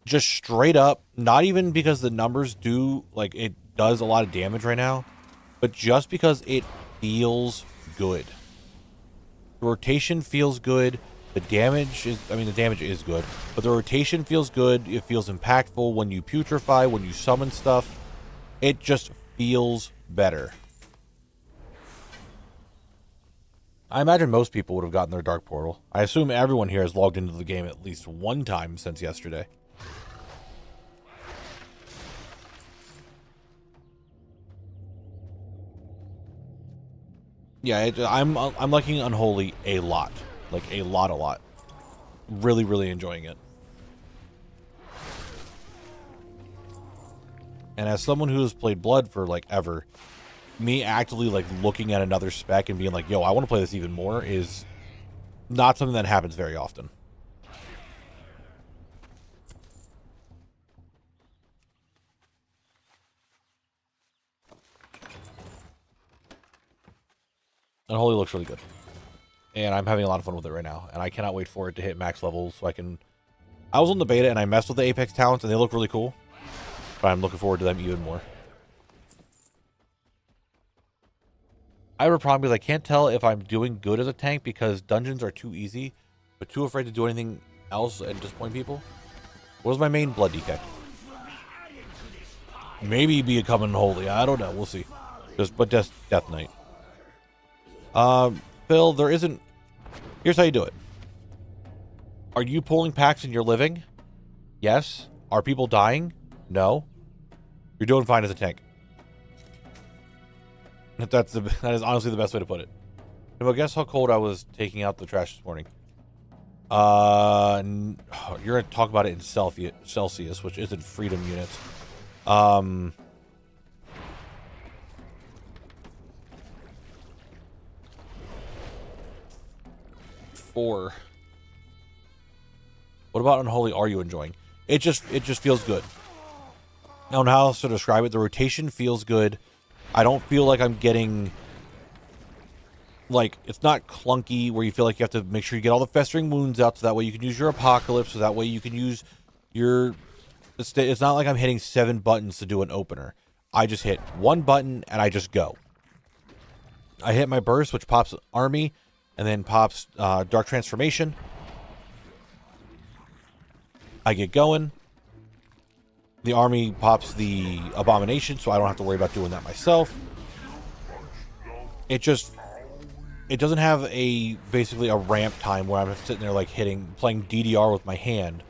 just straight up, not even because the numbers do, like, it does a lot of damage right now, but just because it feels good. The rotation feels good. The damage is, I mean, the damage is good, but the rotation feels good. It feels impactful when you putrefy, when you summon stuff. It just feels better. I imagine most people would have gotten their Dark Portal. I assume everyone here has logged into the game at least one time since yesterday. Yeah, I'm liking Unholy a lot. Like, a lot. Really, really enjoying it. And as someone who has played Blood for, like, ever, me actively, like, looking at another spec and being like, yo, I want to play this even more is not something that happens very often. Unholy looks really good. And I'm having a lot of fun with it right now. And I cannot wait for it to hit max levels so I can... I was on the beta and I messed with the Apex talents and they look really cool. But I'm looking forward to them even more. I have a problem because I can't tell if I'm doing good as a tank because dungeons are too easy, but too afraid to do anything else and disappoint people. What was my main blood DK? Maybe become Unholy. I don't know. We'll see. But Death Knight. Phil, there isn't... Here's how you do it. Are you pulling packs and you're living? Yes. Are people dying? No. You're doing fine as a tank. That is honestly the best way to put it. But guess how cold I was taking out the trash this morning? You're gonna talk about it in Celsius, which isn't freedom units. 4. What about Unholy are you enjoying? It just feels good. I don't know how else to describe it. The rotation feels good. I don't feel like I'm getting, like, it's not clunky where you feel like you have to make sure you get all the festering wounds out so that way you can use your apocalypse, so that way you can use your, it's not like I'm hitting 7 buttons to do an opener. I just hit 1 button and I just go. I hit my burst, which pops army and then pops dark transformation. I get going. The army pops the abomination, so I don't have to worry about doing that myself. It doesn't have basically a ramp time where I'm sitting there like playing DDR with my hand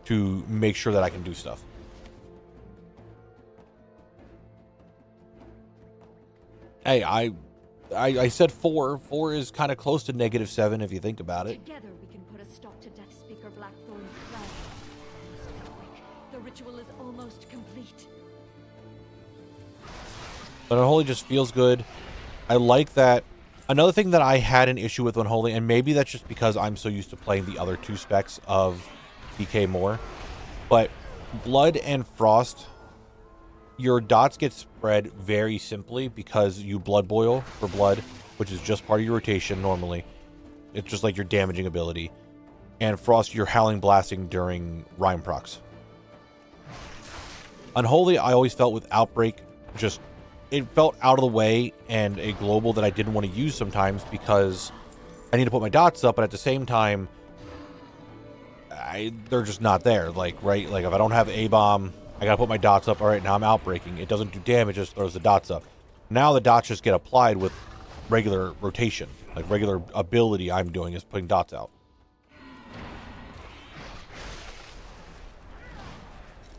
to make sure that I can do stuff. Hey, I said 4. 4 is kind of close to -7 if you think about it. Together we can put a stop to Death Speaker Blackthorn's plan. The ritual is almost complete. But Unholy just feels good. I like that. Another thing that I had an issue with Unholy, and maybe that's just because I'm so used to playing the other 2 specs of DK more, but Blood and Frost, your dots get spread very simply because you blood boil for blood, which is just part of your rotation normally. It's just like your damaging ability. And Frost, you're howling blasting during Rhyme procs. Unholy, I always felt with Outbreak, it felt out of the way and a global that I didn't want to use sometimes because I need to put my dots up, but at the same time, they're just not there. Like, right? Like, if I don't have A-bomb, I gotta put my dots up. All right, now I'm outbreaking. It doesn't do damage, it just throws the dots up. Now the dots just get applied with regular rotation. Like, regular ability I'm doing is putting dots out.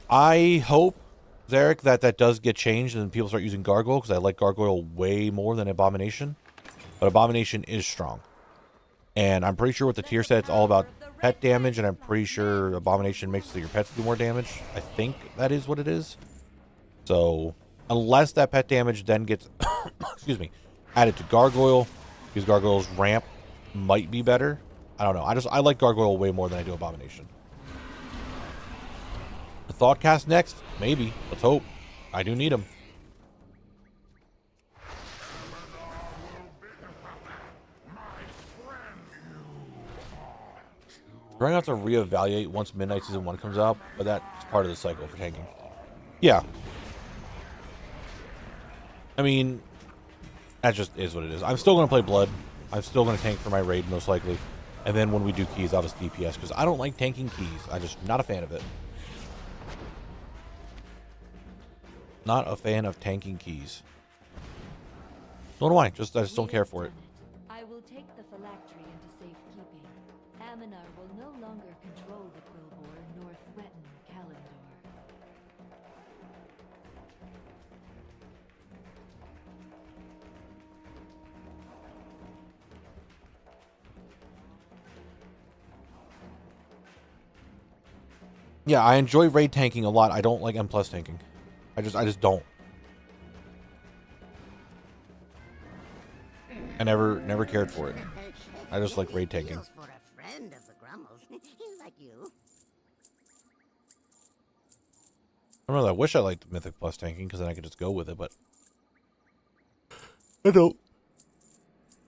I hope, Zarek, that does get changed and people start using Gargoyle, because I like Gargoyle way more than Abomination. But Abomination is strong. And I'm pretty sure with the tier set, it's all about pet damage, and I'm pretty sure Abomination makes so your pets do more damage. I think that is what it is. So, unless that pet damage then gets, excuse me, added to Gargoyle, because Gargoyle's ramp might be better. I don't know. I like Gargoyle way more than I do Abomination. The Thoughtcast next? Maybe. Let's hope. I do need him. We're going to have to reevaluate once Midnight Season 1 comes out, but that's part of the cycle for tanking. Yeah. I mean, that just is what it is. I'm still going to play Blood. I'm still going to tank for my raid, most likely. And then when we do keys, I'll just DPS, because I don't like tanking keys. I'm just not a fan of it. Not a fan of tanking keys. Nor do I. I just don't care for it. I will take the phylactery into safekeeping. Aminar will no longer control the Quillbore nor threaten Kalendor. Yeah, I enjoy raid tanking a lot. I don't like M+ tanking. I just don't. I never cared for it. I just like raid tanking. For a friend of the Grummles, like you. I don't know. I wish I liked Mythic Plus tanking, because then I could just go with it, but I don't.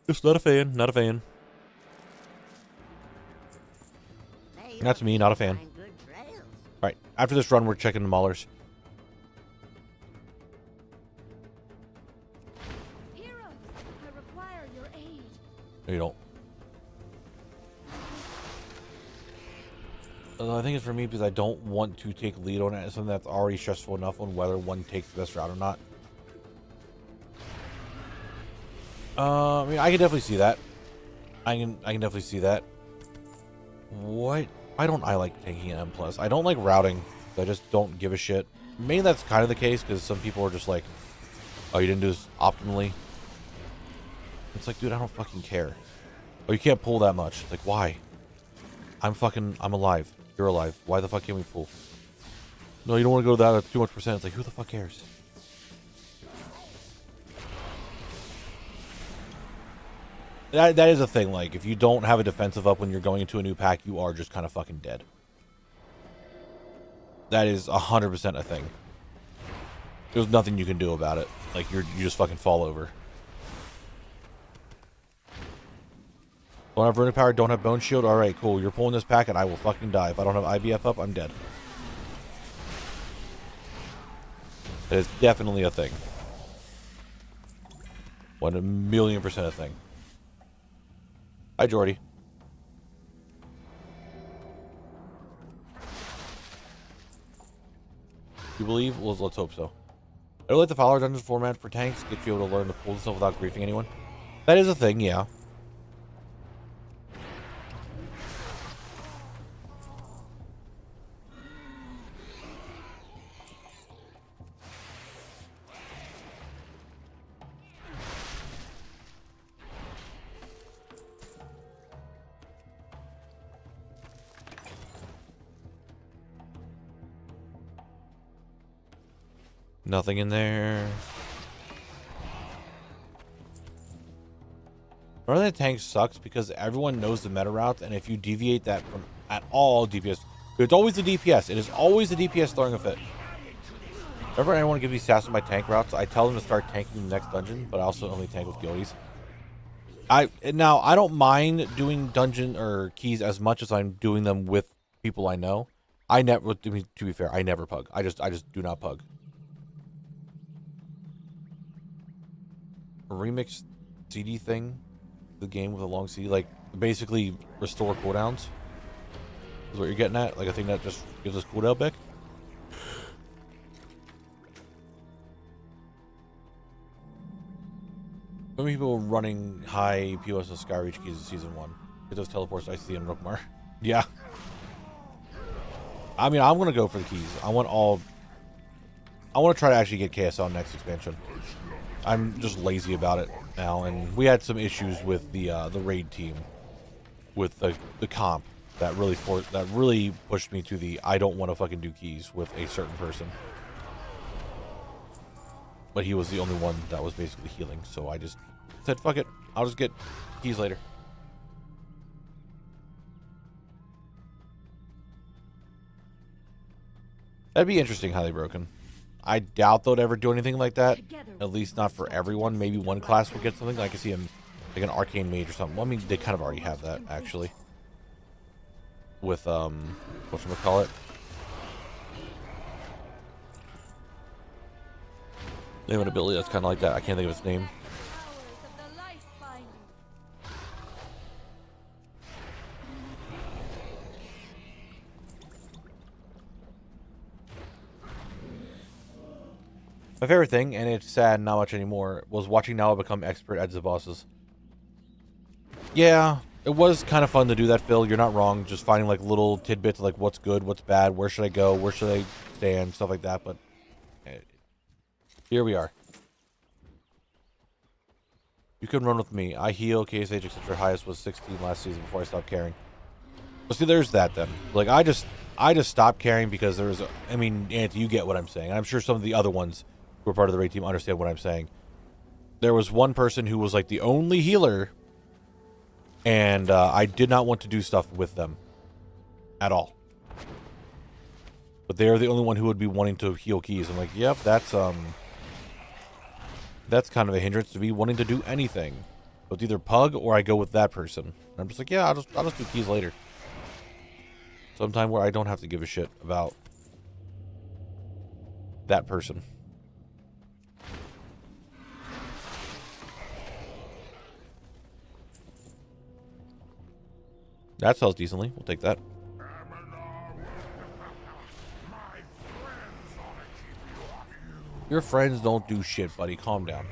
Just not a fan. Not a fan. That's me. Not a fan. All right. After this run, we're checking the Maulers. No, you don't. Although I think it's for me because I don't want to take lead on it. Something that's already stressful enough on whether one takes the best route or not. I mean, I can definitely see that. I can definitely see that. Why don't I like taking an M+? I don't like routing. I just don't give a shit. Maybe that's kind of the case because some people are just like, oh, you didn't do this optimally. It's like, dude, I don't fucking care. Oh, you can't pull that much. It's like, why? I'm alive. You're alive. Why the fuck can't we pull? No, you don't want to go that at too much percent. It's like, who the fuck cares? That is a thing. Like, if you don't have a defensive up when you're going into a new pack, you are just kind of fucking dead. That is 100% a thing. There's nothing you can do about it. Like, you just fucking fall over. Don't have Runic Power, don't have Bone Shield. Alright, cool. You're pulling this pack and I will fucking die. If I don't have IBF up, I'm dead. It is definitely a thing. 1,000,000% a thing. Hi, Jordy. You believe? Well, let's hope so. I would like the Fowler Dungeon format for tanks. Get you able to learn to pull stuff without griefing anyone. That is a thing, yeah. Nothing in there. Running the tank sucks because everyone knows the meta routes, and if you deviate that from at all DPS, it's always the DPS. It is always the DPS throwing a fit. Whenever anyone gives me sass on my tank routes, I tell them to start tanking the next dungeon, but I also only tank with guildies. I don't mind doing dungeon or keys as much as I'm doing them with people I know. I never, to be fair, I never pug. I just do not pug. A remix CD thing, the game with a long CD, like basically restore cooldowns is what you're getting at, like a thing that just gives us cooldown back. How many people running high POS of Skyreach keys in season 1? Get those teleports I see in Rookmar. Yeah. I mean, I'm gonna go for the keys. I want to try to actually get KSL next expansion. I'm just lazy about it now, and we had some issues with the raid team, with the comp that really pushed me to the I don't want to fucking do keys with a certain person. But he was the only one that was basically healing, so I just said fuck it, I'll just get keys later. That'd be interesting, highly broken. I doubt they'll ever do anything like that. At least not for everyone. Maybe one class will get something. I can see him like an arcane mage or something. Well, I mean, they kind of already have that actually. With whatchamacallit. They have an ability that's kind of like that. I can't think of its name. My favorite thing, and it's sad not much anymore, was watching Knabble become expert at the bosses. Yeah, it was kind of fun to do that, Phil. You're not wrong. Just finding like little tidbits of like what's good, what's bad, where should I go, where should I stand, stuff like that. But here we are. You can run with me. I heal, KSH, etc. Highest was 16 last season before I stopped caring. Well, see, there's that then. Like I just stopped caring because there was. I mean, Anthony, you get what I'm saying. I'm sure some of the other ones who are part of the raid team understand what I'm saying. There was one person who was like the only healer, and I did not want to do stuff with them at all. But they're the only one who would be wanting to heal keys. I'm like, yep, that's kind of a hindrance to me wanting to do anything. So it's either pug or I go with that person. And I'm just like, yeah, I'll just do keys later. Sometime where I don't have to give a shit about that person. That sells decently. We'll take that. Your friends don't do shit, buddy. Calm down.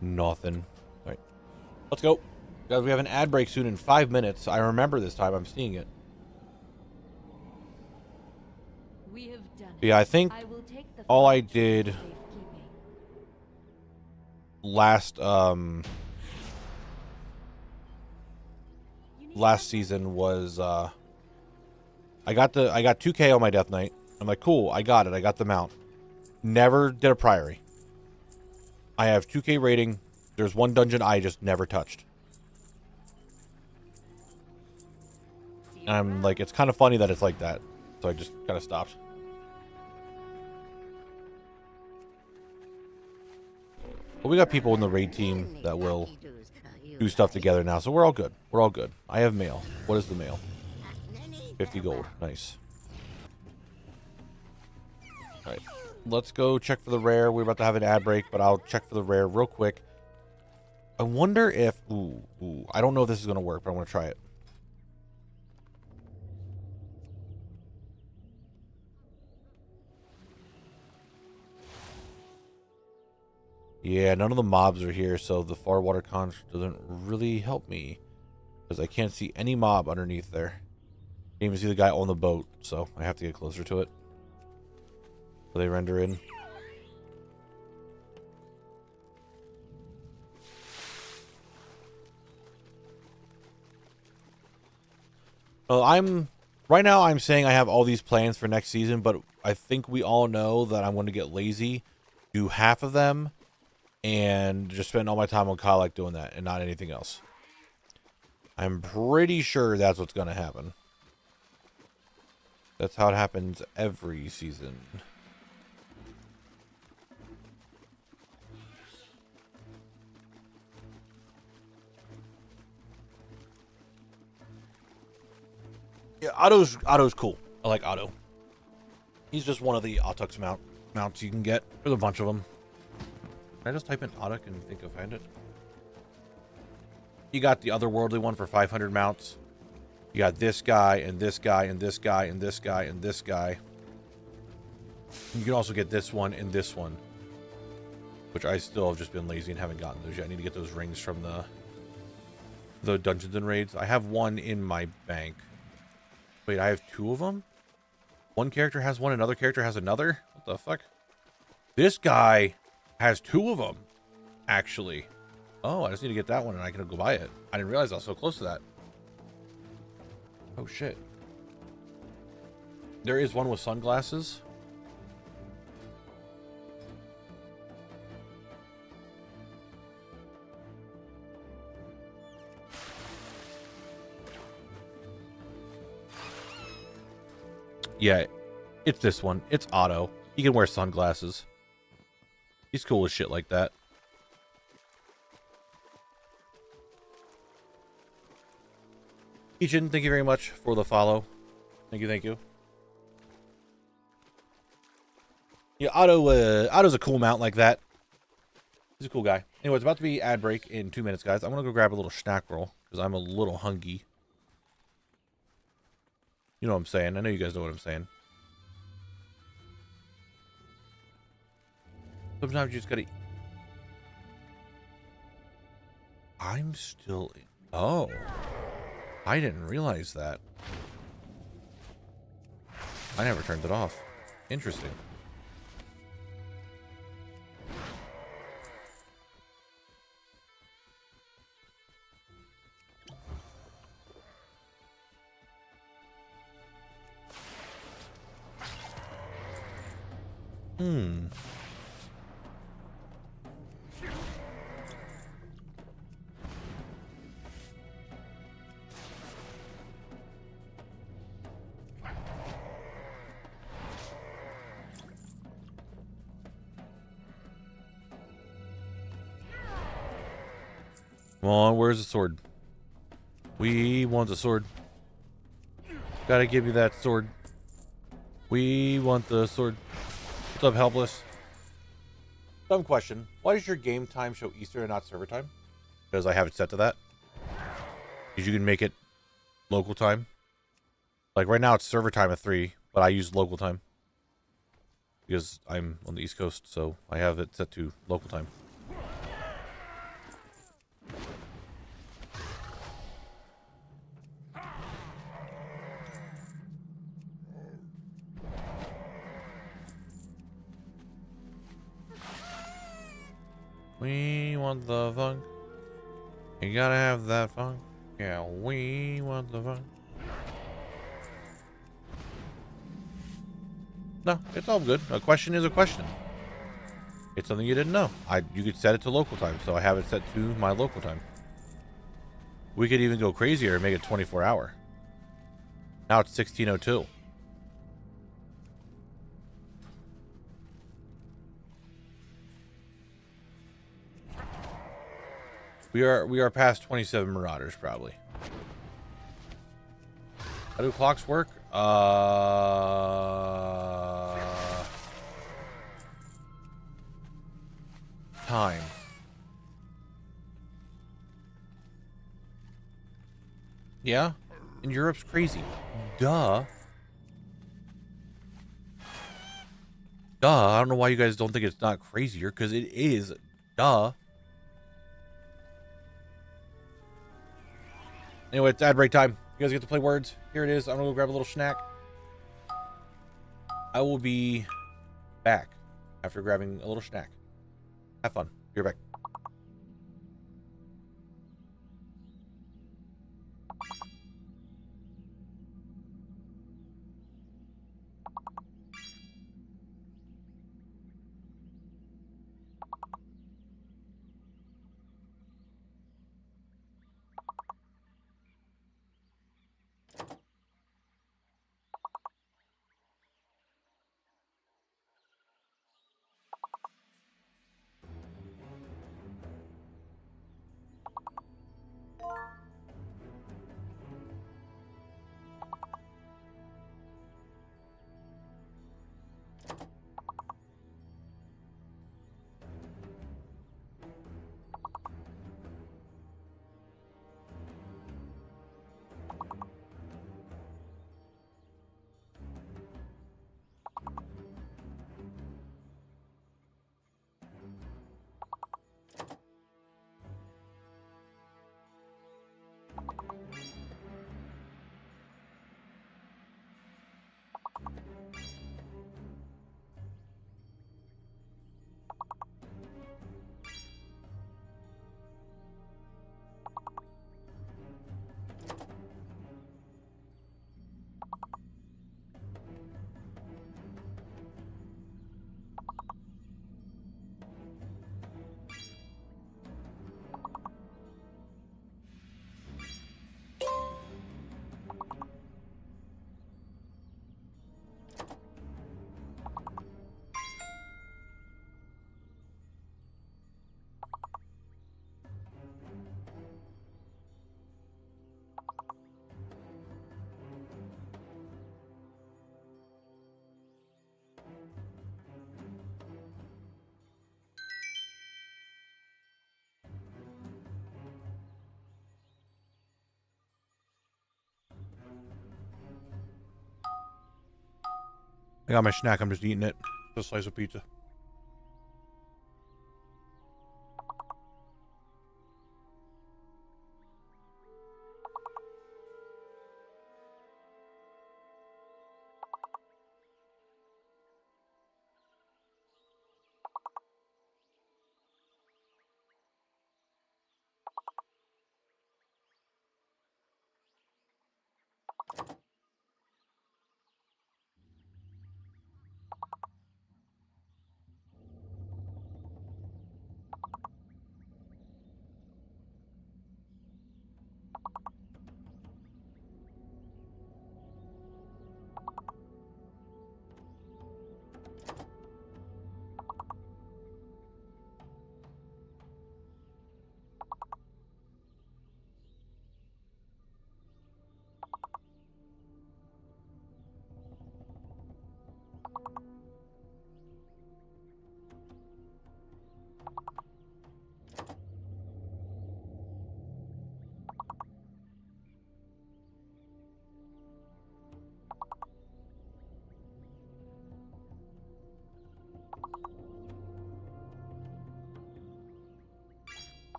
Nothing. All right. Let's go. Guys, we have an ad break soon in 5 minutes. I remember this time. I'm seeing it. We have done it. Yeah, I think I will take the all I phylactery into did safekeeping. last season was I got 2K on my Death Knight. I'm like, cool, I got it. I got the mount. Never did a priory. I have 2K rating. There's one dungeon I just never touched. And I'm like, it's kind of funny that it's like that. So I just kind of stopped. But we got people in the raid team that will do stuff together now, so we're all good. We're all good. I have mail. What is the mail? 50 gold. Nice. Alright. Let's go check for the rare. We're about to have an ad break, but I'll check for the rare real quick. I wonder if... Ooh. I don't know if this is going to work, but I'm going to try it. Yeah, none of the mobs are here, so the far water conch doesn't really help me. Because I can't see any mob underneath there. Can't even see the guy on the boat, so I have to get closer to it. So they render in. Right now I'm saying I have all these plans for next season, but I think we all know that I'm going to get lazy, do half of them, and just spend all my time on Kylak doing that and not anything else. I'm pretty sure that's what's going to happen. That's how it happens every season. Yeah, Otto's cool. I like Otto. He's just one of the Autox mounts you can get. There's a bunch of them. Can I just type in Autic and think I'll find it? You got the otherworldly one for 500 mounts. You got this guy, and this guy, and this guy, and this guy, and this guy. You can also get this one and this one. Which I still have just been lazy and haven't gotten those yet. I need to get those rings from the Dungeons and Raids. I have one in my bank. Wait, I have two of them? One character has one, another character has another? What the fuck? This guy has two of them, actually. Oh, I just need to get that one and I can go buy it. I didn't realize I was so close to that. Oh, shit. There is one with sunglasses. Yeah, it's this one. It's Otto. He can wear sunglasses. He's cool as shit like that. Eachin, thank you very much for the follow. Thank you, thank you. Yeah, Otto's a cool mount like that. He's a cool guy. Anyway, it's about to be ad break in 2 minutes, guys. I'm gonna go grab a little snack roll because I'm a little hungry. You know what I'm saying. I know you guys know what I'm saying. Sometimes you just gotta... I'm still... Oh. I didn't realize that. I never turned it off. Interesting. Come on, where's the sword? We want the sword. Gotta give you that sword. We want the sword. What's up, Helpless? Dumb question. Why does your game time show Eastern and not server time? Because I have it set to that. Because you can make it local time. Like right now it's server time at 3, but I use local time. Because I'm on the East Coast, so I have it set to local time. We want the funk. You gotta have that funk. Yeah, we want the funk. No, it's all good. A question is a question. It's something you didn't know. You could set it to local time, so I have it set to my local time. We could even go crazier and make it 24-hour. Now it's 16:02. We are past 27 Marauders probably. How do clocks work? Time. Yeah? And Europe's crazy. Duh. I don't know why you guys don't think it's not crazier, because it is. Duh. Anyway, it's ad break time. You guys get to play words. Here it is. I'm gonna go grab a little snack. I will be back after grabbing a little snack. Have fun. Be right back. I got my snack. I'm just eating it. Just a slice of pizza.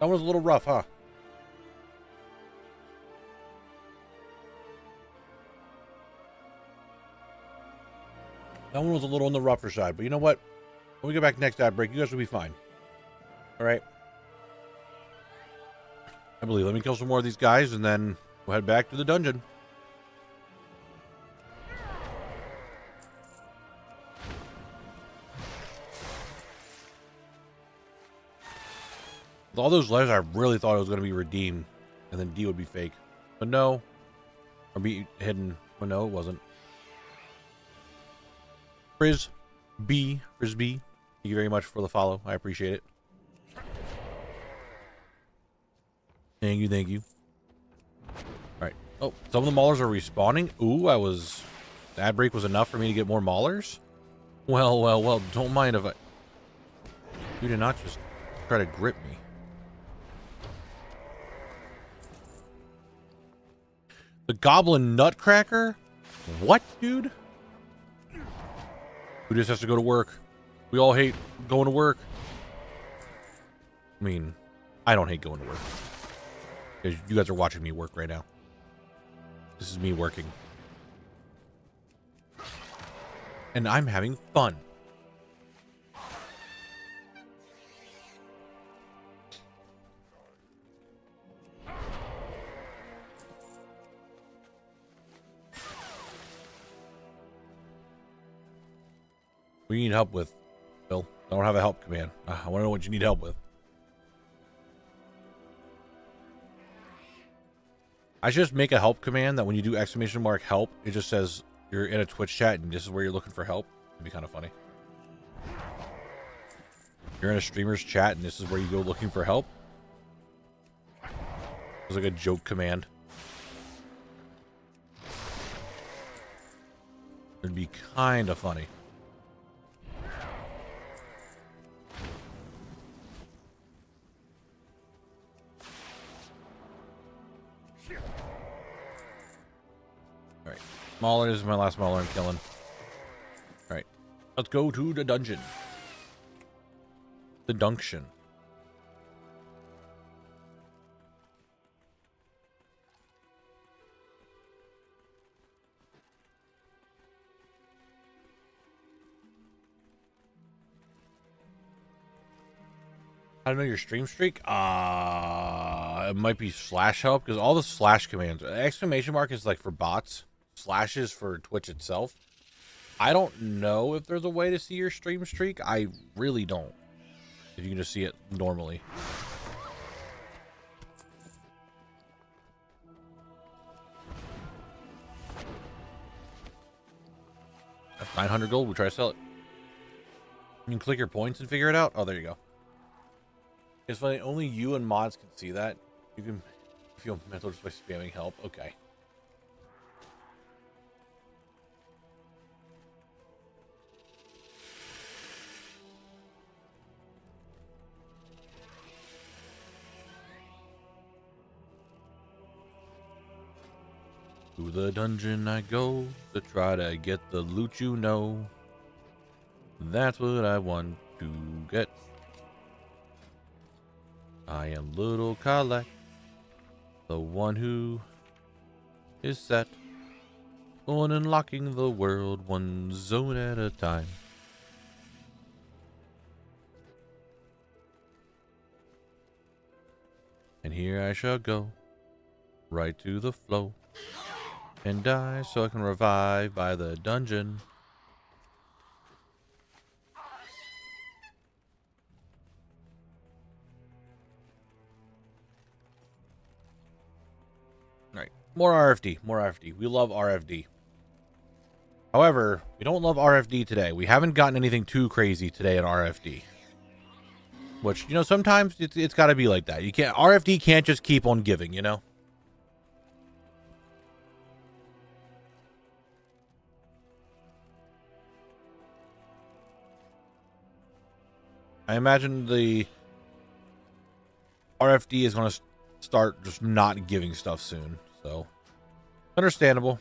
That was a little rough, huh? That one was a little on the rougher side, but you know what? When we go back next ad break, you guys will be fine. All right. I believe. Let me kill some more of these guys, and then we'll head back to the dungeon. With all those letters, I really thought it was going to be redeemed, and then D would be fake. But no. Or be hidden. But no, it wasn't. Frisbee. Thank you very much for the follow. I appreciate it. Thank you. Alright. Oh, some of the maulers are respawning. Ooh, the ad break was enough for me to get more maulers? Well. Don't mind if you did not just try to grip me. The Goblin Nutcracker? What, dude? Who just has to go to work? We all hate going to work. I mean, I don't hate going to work. Because you guys are watching me work right now. This is me working. And I'm having fun. What do you need help with, Bill? I don't have a help command. I want to know what you need help with. I should just make a help command that when you do !help, it just says you're in a Twitch chat and this is where you're looking for help. It'd be kind of funny. You're in a streamer's chat and this is where you go looking for help. It's like a joke command. It'd be kind of funny. Alright. Mauler is my last Mauler I'm killing. Alright. Let's go to the dungeon. The Dunction. I don't know your stream streak. It might be slash help because all the slash commands. Exclamation mark is like for bots. Slash is for Twitch itself. I don't know if there's a way to see your stream streak. I really don't. If you can just see it normally. That's 900 gold. We try to sell it. You can click your points and figure it out. Oh, there you go. It's funny, only you and mods can see that. You can feel mental just by spamming help. Okay. To the dungeon I go to try to get the loot, you know. That's what I want to get. I am Little Collect, the one who is set on unlocking the world one zone at a time. And here I shall go, right to the flow, and die so I can revive by the dungeon. Right. More RFD. More RFD. We love RFD. However, we don't love RFD today. We haven't gotten anything too crazy today in RFD. Which, you know, sometimes it's got to be like that. You can't, RFD can't just keep on giving, you know? I imagine the RFD is going to start just not giving stuff soon. So, understandable.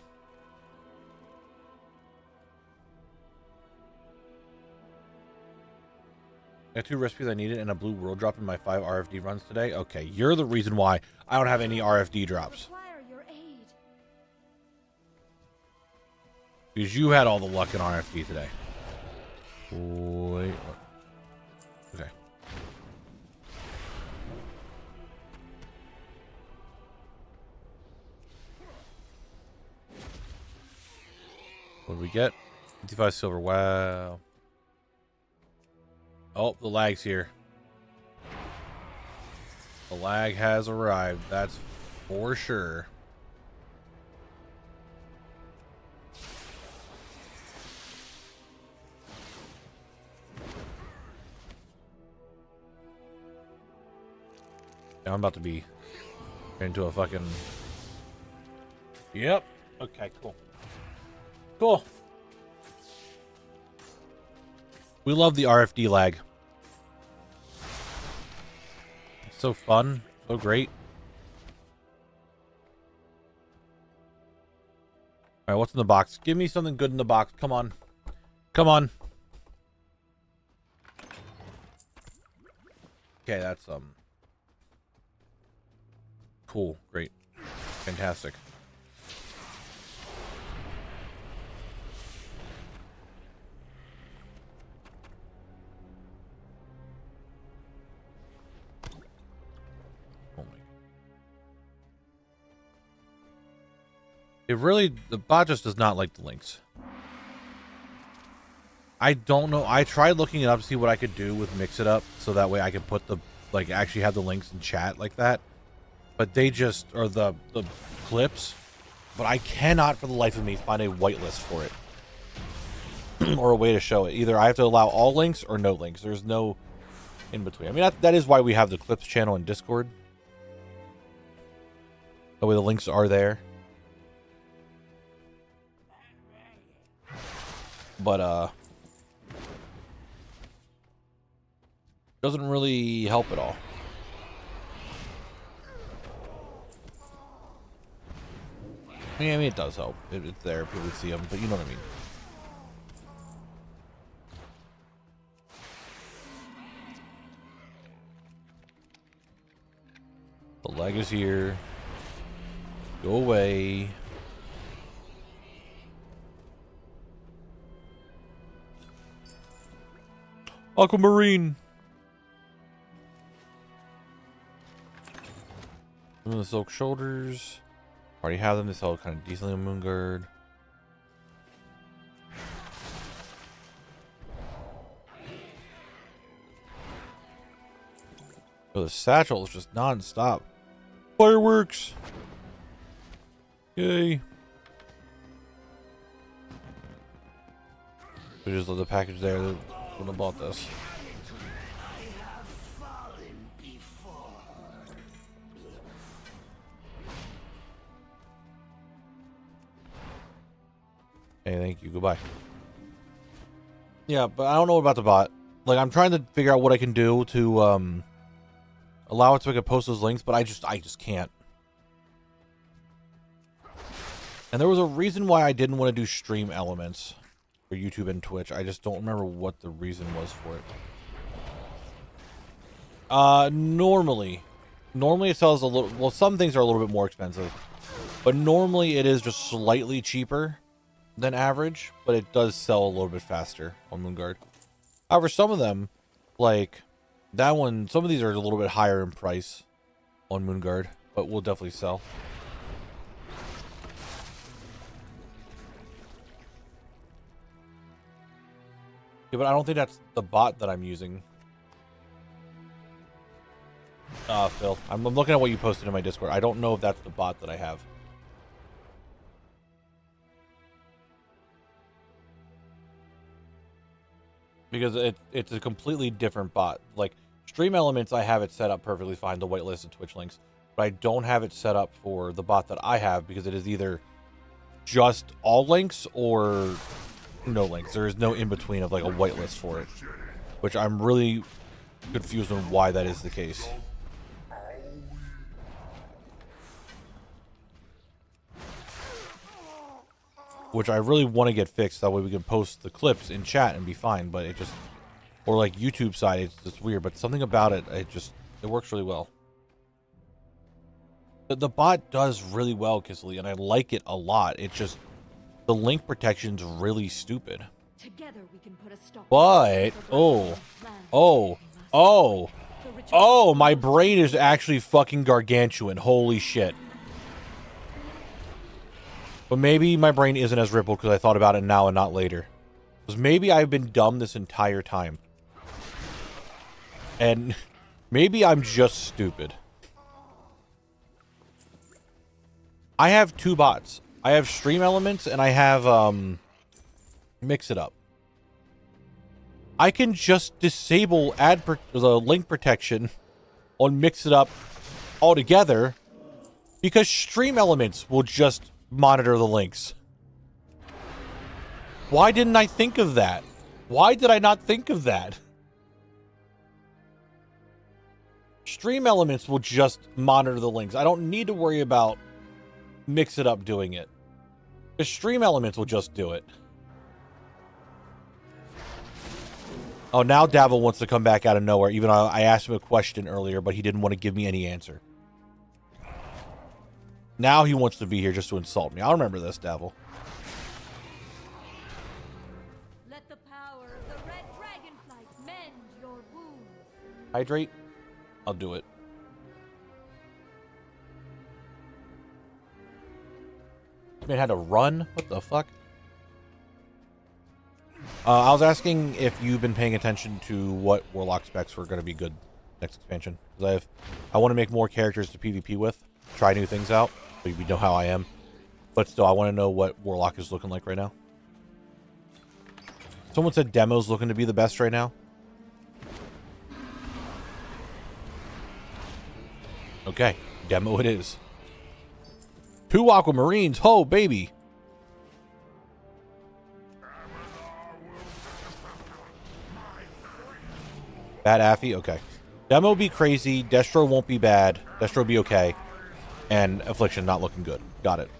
I got 2 recipes I needed and a blue world drop in my 5 RFD runs today. Okay, you're the reason why I don't have any RFD drops. Require your aid. Because you had all the luck in RFD today. Wait. Okay. What do we get? 55 silver. Wow. Oh, the lag's here. The lag has arrived. That's for sure. Yeah, I'm about to be into a fucking... Yep. Okay, cool. Cool. We love the RFD lag. It's so fun. So great. Alright, what's in the box? Give me something good in the box. Come on. Come on. Okay, that's cool. Great. Fantastic. It really, the bot just does not like the links. I don't know. I tried looking it up to see what I could do with Mix It Up so that way I could put the, like, actually have the links in chat like that. But they just, or the clips, but I cannot for the life of me find a whitelist for it. Or a way to show it. Either I have to allow all links or no links. There's no in between. I mean, that is why we have the clips channel in Discord. That way the links are there. But doesn't really help at all. I mean, it does help. It's there, people see them, but you know what I mean. The leg is here. Go away. Aquamarine. The silk shoulders. Already have them. They sell kind of decently on Moonguard. Oh, the satchel is just non-stop. Fireworks. Yay. We just left the package there. Wouldn't have bought this. Hey, thank you. Goodbye. Yeah, but I don't know about the bot. Like, I'm trying to figure out what I can do to allow it so I can post those links, but I just can't. And there was a reason why I didn't want to do stream elements for YouTube and Twitch. I just don't remember what the reason was for it. Normally it sells a little, well, some things are a little bit more expensive, but normally it is just slightly cheaper than average, but it does sell a little bit faster on Moonguard. However, some of them, like that one, some of these are a little bit higher in price on Moonguard, but will definitely sell. Yeah, but I don't think that's the bot that I'm using. Phil, I'm looking at what you posted in my Discord. I don't know if that's the bot that I have. Because it's a completely different bot. Like, Stream Elements, I have it set up perfectly fine, the whitelist of Twitch links. But I don't have it set up for the bot that I have because it is either just all links or no links. There is no in-between of like a whitelist for it. Which I'm really confused on why that is the case. Which I really want to get fixed. That way we can post the clips in chat and be fine. But it just or like YouTube side, it's just weird. But something about it, it works really well. The bot does really well, Kissily, and I like it a lot. It's just the link protection's really stupid. Together we can put a stop. But my brain is actually fucking gargantuan. Holy shit. But maybe my brain isn't as rippled because I thought about it now and not later. Because maybe I've been dumb this entire time. And maybe I'm just stupid. I have two bots. I have Stream Elements and I have Mix It Up. I can just disable the link protection on Mix It Up altogether because Stream Elements will just monitor the links. Why didn't I think of that? Why did I not think of that? Stream Elements will just monitor the links. I don't need to worry about Mix It Up doing it. The Stream Elements will just do it. Oh, now Dabble wants to come back out of nowhere, even though I asked him a question earlier, but he didn't want to give me any answer. Now he wants to be here just to insult me. I'll remember this, Dabble. Let the power of the red dragonflight mend your wounds. Hydrate? I'll do it. This man had to run? What the fuck? I was asking if you've been paying attention to what Warlock specs were going to be good next expansion. Because I want to make more characters to PvP with. Try new things out. So you know how I am. But still, I want to know what Warlock is looking like right now. Someone said Demo's looking to be the best right now. Okay. Demo it is. 2 Aquamarines. Ho, baby. Bad Affy? Okay. Demo be crazy. Destro won't be bad. Destro be okay. And Affliction not looking good. Got it.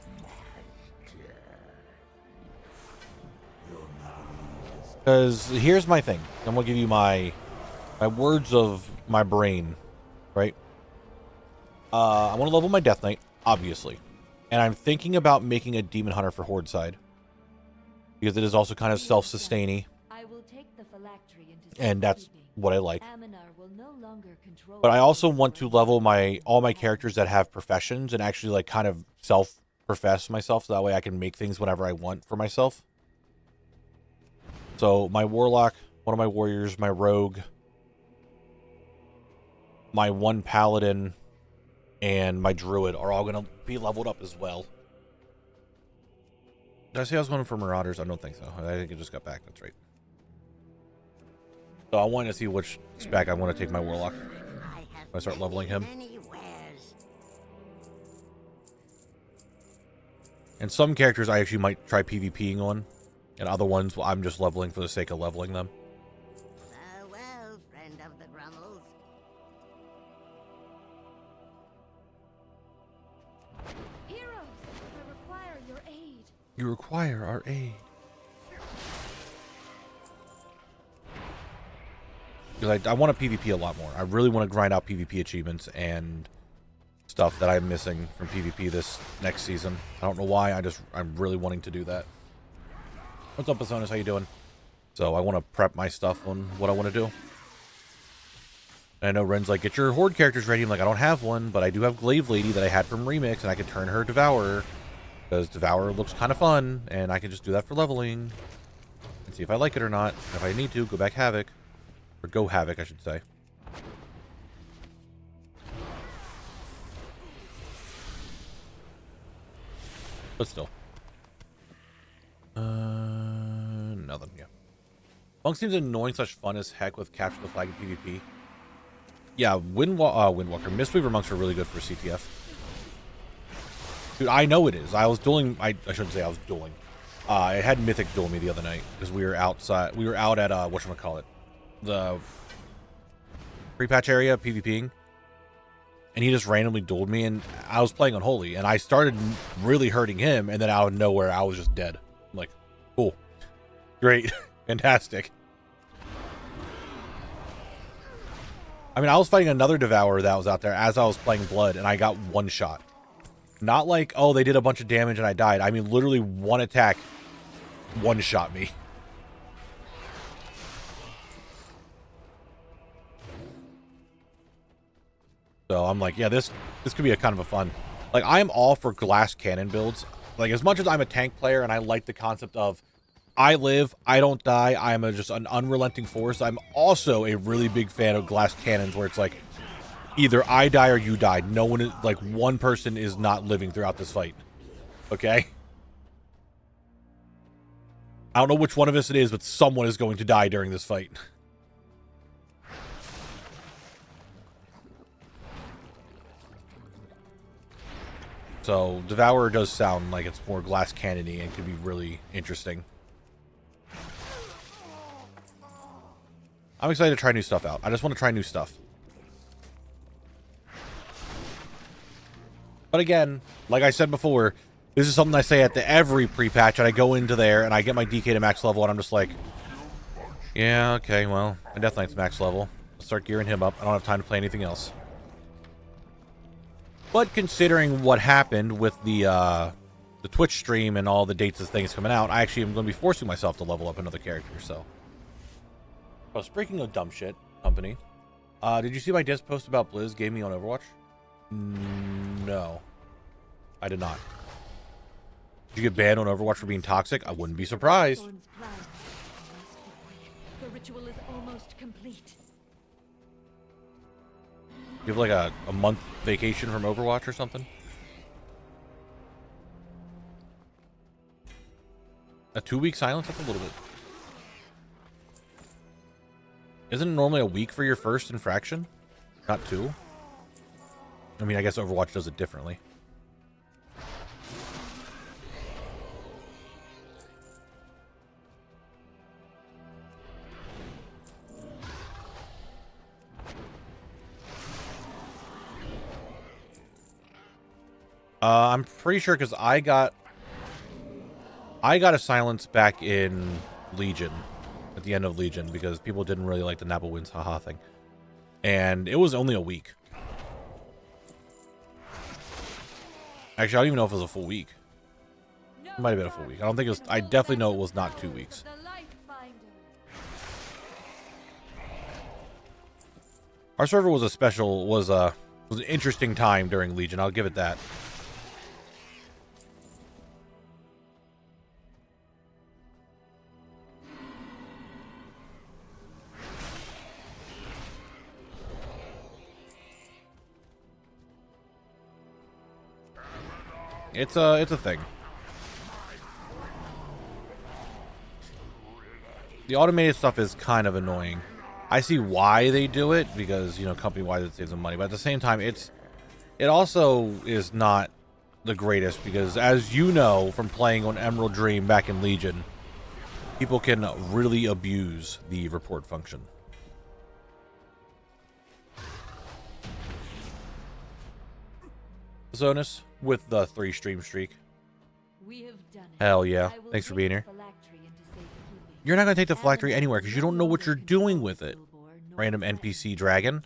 Because here's my thing. I'm going to give you my words of my brain. Right? I want to level my Death Knight, obviously. And I'm thinking about making a Demon Hunter for Horde side. Because it is also kind of self-sustaining. And that's what I like. But I also want to level all my characters that have professions and actually like kind of self-profess myself, so that way I can make things whenever I want for myself. So my Warlock, one of my Warriors, my Rogue, my one Paladin, and my Druid are all going to be leveled up as well. Did I say I was going for Marauders? I don't think so. I think it just got back. That's right. So I wanted to see which spec I want to take my Warlock. I start leveling him. And some characters I actually might try PvPing on. And other ones I'm just leveling for the sake of leveling them. Well, friend of the Grummels. Heroes, I require your aid. You require our aid. Because I want to PvP a lot more. I really want to grind out PvP achievements and stuff that I'm missing from PvP this next season. I don't know why. I'm really wanting to do that. What's up, Asonis? How you doing? So I want to prep my stuff on what I want to do. And I know Ren's like, get your Horde characters ready. I'm like, I don't have one, but I do have Glaive Lady that I had from Remix, and I can turn her Devourer. Because Devourer looks kind of fun, and I can just do that for leveling. And see if I like it or not. If I need to, go back Havoc. Or go Havoc, I should say. But still. Nothing, yeah. Monk seems annoying / fun as heck with Capture the Flag in PvP. Yeah, Windwalker. Mistweaver Monks are really good for CTF. Dude, I know it is. I was dueling... I shouldn't say I was dueling. I had Mythic duel me the other night. Because we were outside... We were out at, whatchamacallit. The pre-patch area, PvPing. And he just randomly dueled me, and I was playing Unholy, and I started really hurting him, and then out of nowhere, I was just dead. I'm like, cool. Great. Fantastic. I mean, I was fighting another Devourer that was out there as I was playing Blood, and I got one shot. Not like, oh, they did a bunch of damage and I died. I mean, literally one attack one shot me. So I'm like, yeah, this could be a kind of a fun. Like, I am all for glass cannon builds. Like, as much as I'm a tank player and I like the concept of I live, I don't die, I'm just an unrelenting force, I'm also a really big fan of glass cannons where it's like, either I die or you die. No one is, like, one person is not living throughout this fight. Okay? I don't know which one of us it is, but someone is going to die during this fight. So, Devourer does sound like it's more glass cannon-y and could be really interesting. I'm excited to try new stuff out. I just want to try new stuff. But again, like I said before, this is something I say at every pre-patch, and I go into there, and I get my DK to max level, and I'm just like, yeah, okay, well, my Death Knight's max level. I'll start gearing him up. I don't have time to play anything else. But considering what happened with the Twitch stream and all the dates of things coming out, I actually am going to be forcing myself to level up another character, so. Oh, speaking of dumb shit, company, did you see my disc post about Blizz gave me on Overwatch? No. I did not. Did you get banned on Overwatch for being toxic? I wouldn't be surprised. The ritual is almost complete. You have like a month vacation from Overwatch or something? A 2-week silence? That's a little bit. Isn't it normally a week for your first infraction? Not 2? I mean, I guess Overwatch does it differently. I'm pretty sure because I got a silence back in Legion, at the end of Legion, because people didn't really like the Knabble wins haha thing. And it was only a week. Actually, I don't even know if it was a full week. It might have been a full week. I don't think it was. I definitely know it was not 2 weeks. Our server was was an interesting time during Legion. I'll give it that. It's a thing. The automated stuff is kind of annoying. I see why they do it because, you know, company-wide it saves them money, but at the same time, it also is not the greatest because, as you know from playing on Emerald Dream back in Legion, people can really abuse the report function. Zonus with the 3 stream streak. We have done it. Hell yeah. Thanks for being here. You're not going to take the phylactery anywhere because you don't know what you're doing with it. Random NPC dragon.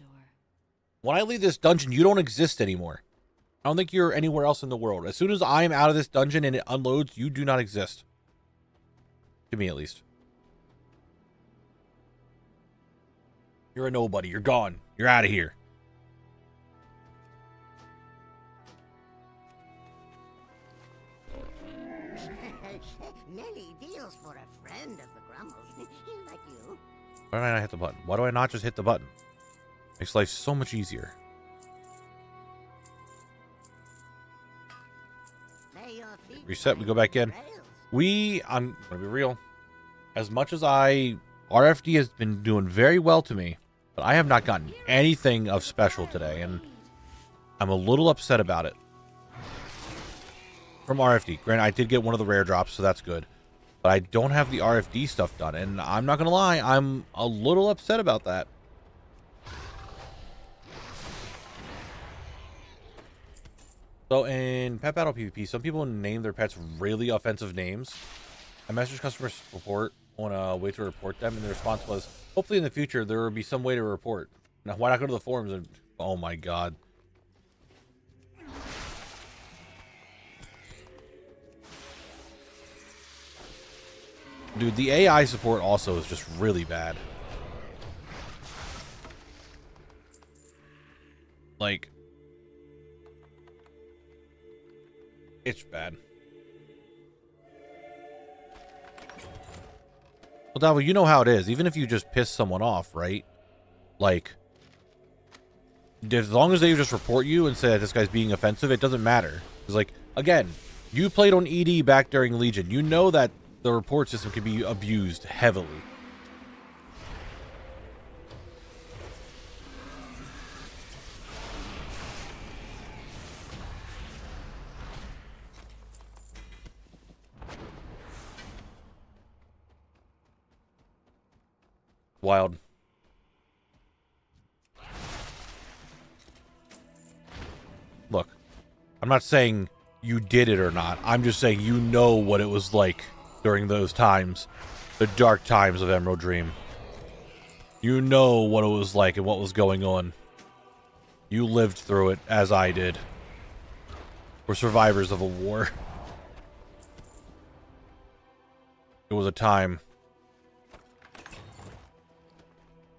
When I leave this dungeon, you don't exist anymore. I don't think you're anywhere else in the world. As soon as I'm out of this dungeon and it unloads, you do not exist. To me, at least. You're a nobody. You're gone. You're out of here. Nelly deals for a friend of the Grumbles. Like you. Why do I not hit the button? Why do I not just hit the button? Makes life so much easier. Reset, we go back in. I'm gonna be real. As much as RFD has been doing very well to me, but I have not gotten anything of special today, and I'm a little upset about it. From RFD. Granted, I did get one of the rare drops, so that's good. But I don't have the RFD stuff done, and I'm not gonna lie, I'm a little upset about that. So in Pet Battle PvP, some people name their pets really offensive names. I messaged customer support on a way to report them, and the response was, hopefully in the future there will be some way to report. Now, why not go to the forums and... Oh my god. Dude, the AI support also is just really bad. Like... It's bad. Well, Davo, you know how it is. Even if you just piss someone off, right? Like, as long as they just report you and say that this guy's being offensive, it doesn't matter. Because, like, again, you played on ED back during Legion. You know that the report system can be abused heavily. Wild. Look, I'm not saying you did it or not. I'm just saying you know what it was like during those times. The dark times of Emerald Dream. You know what it was like and what was going on. You lived through it, as I did. We're survivors of a war. It was a time.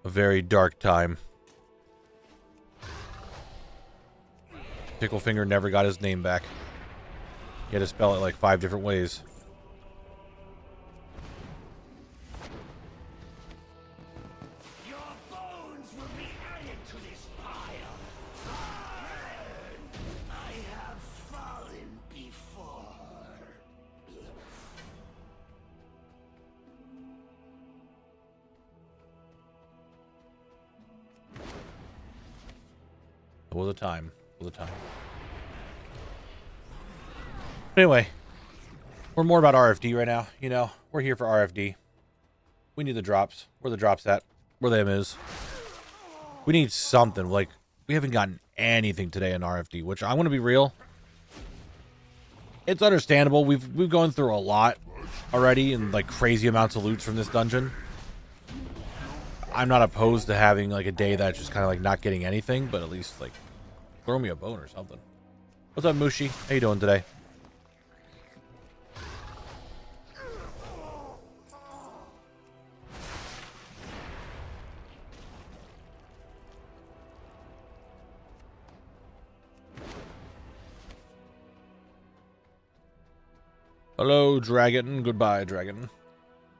A very dark time. Picklefinger never got his name back. He had to spell it like 5 different ways. Your bones will be added to this pile. I have fallen before. It was a time. It was a time. Anyway, we're more about RFD right now. You know, we're here for RFD. We need the drops. Where the drops at? Where them is. We need something. Like, we haven't gotten anything today in RFD, which I want to be real. It's understandable. We've gone through a lot already and like crazy amounts of loot from this dungeon. I'm not opposed to having like a day that's just kind of like not getting anything, but at least like throw me a bone or something. What's up, Mushi? How you doing today? Hello, Dragon. Goodbye, Dragon.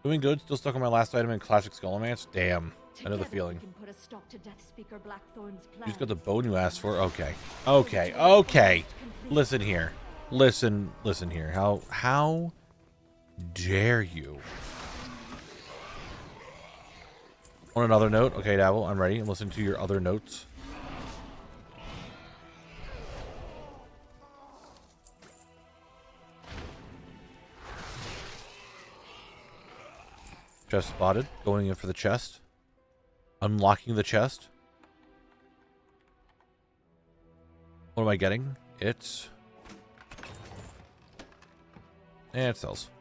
Doing good. Still stuck on my last item in Classic Skullomance. Damn. I know the feeling. We can put a stop to Death Speaker Blackthorn's You just got plans. the bone you asked for. Okay. Okay. Okay. Listen here. Listen here. How dare you? On another note, okay, Dabble, I'm ready. I'm listening to your other notes. Chest spotted. Going in for the chest. Unlocking the chest. What am I getting? It's... it sells.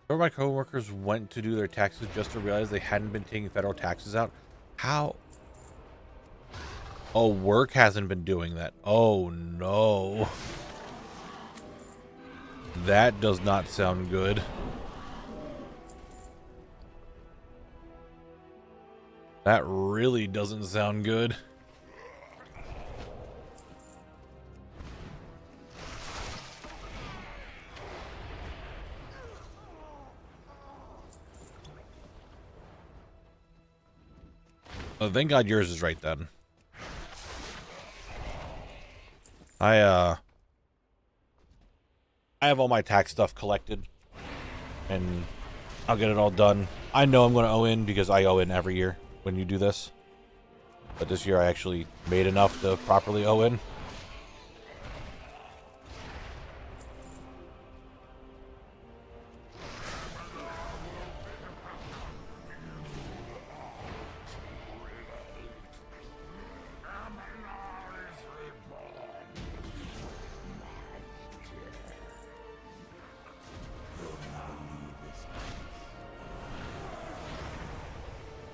Some of my coworkers went to do their taxes just to realize they hadn't been taking federal taxes out. How? Oh, work hasn't been doing that. Oh, no. That does not sound good. That really doesn't sound good. Oh, thank God yours is right then. I have all my tax stuff collected, and I'll get it all done. I know I'm going to owe in because I owe in every year when you do this, but this year I actually made enough to properly owe in.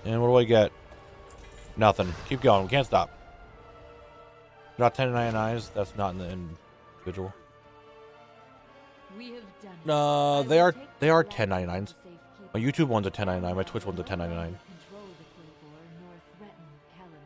And what do I get? Nothing. Keep going. We can't stop. Not 1099s. That's not in the individual. We have done They are 1099s. My YouTube one's a 1099. My Twitch one's a 1099. control the Quilboar North Retin calendar.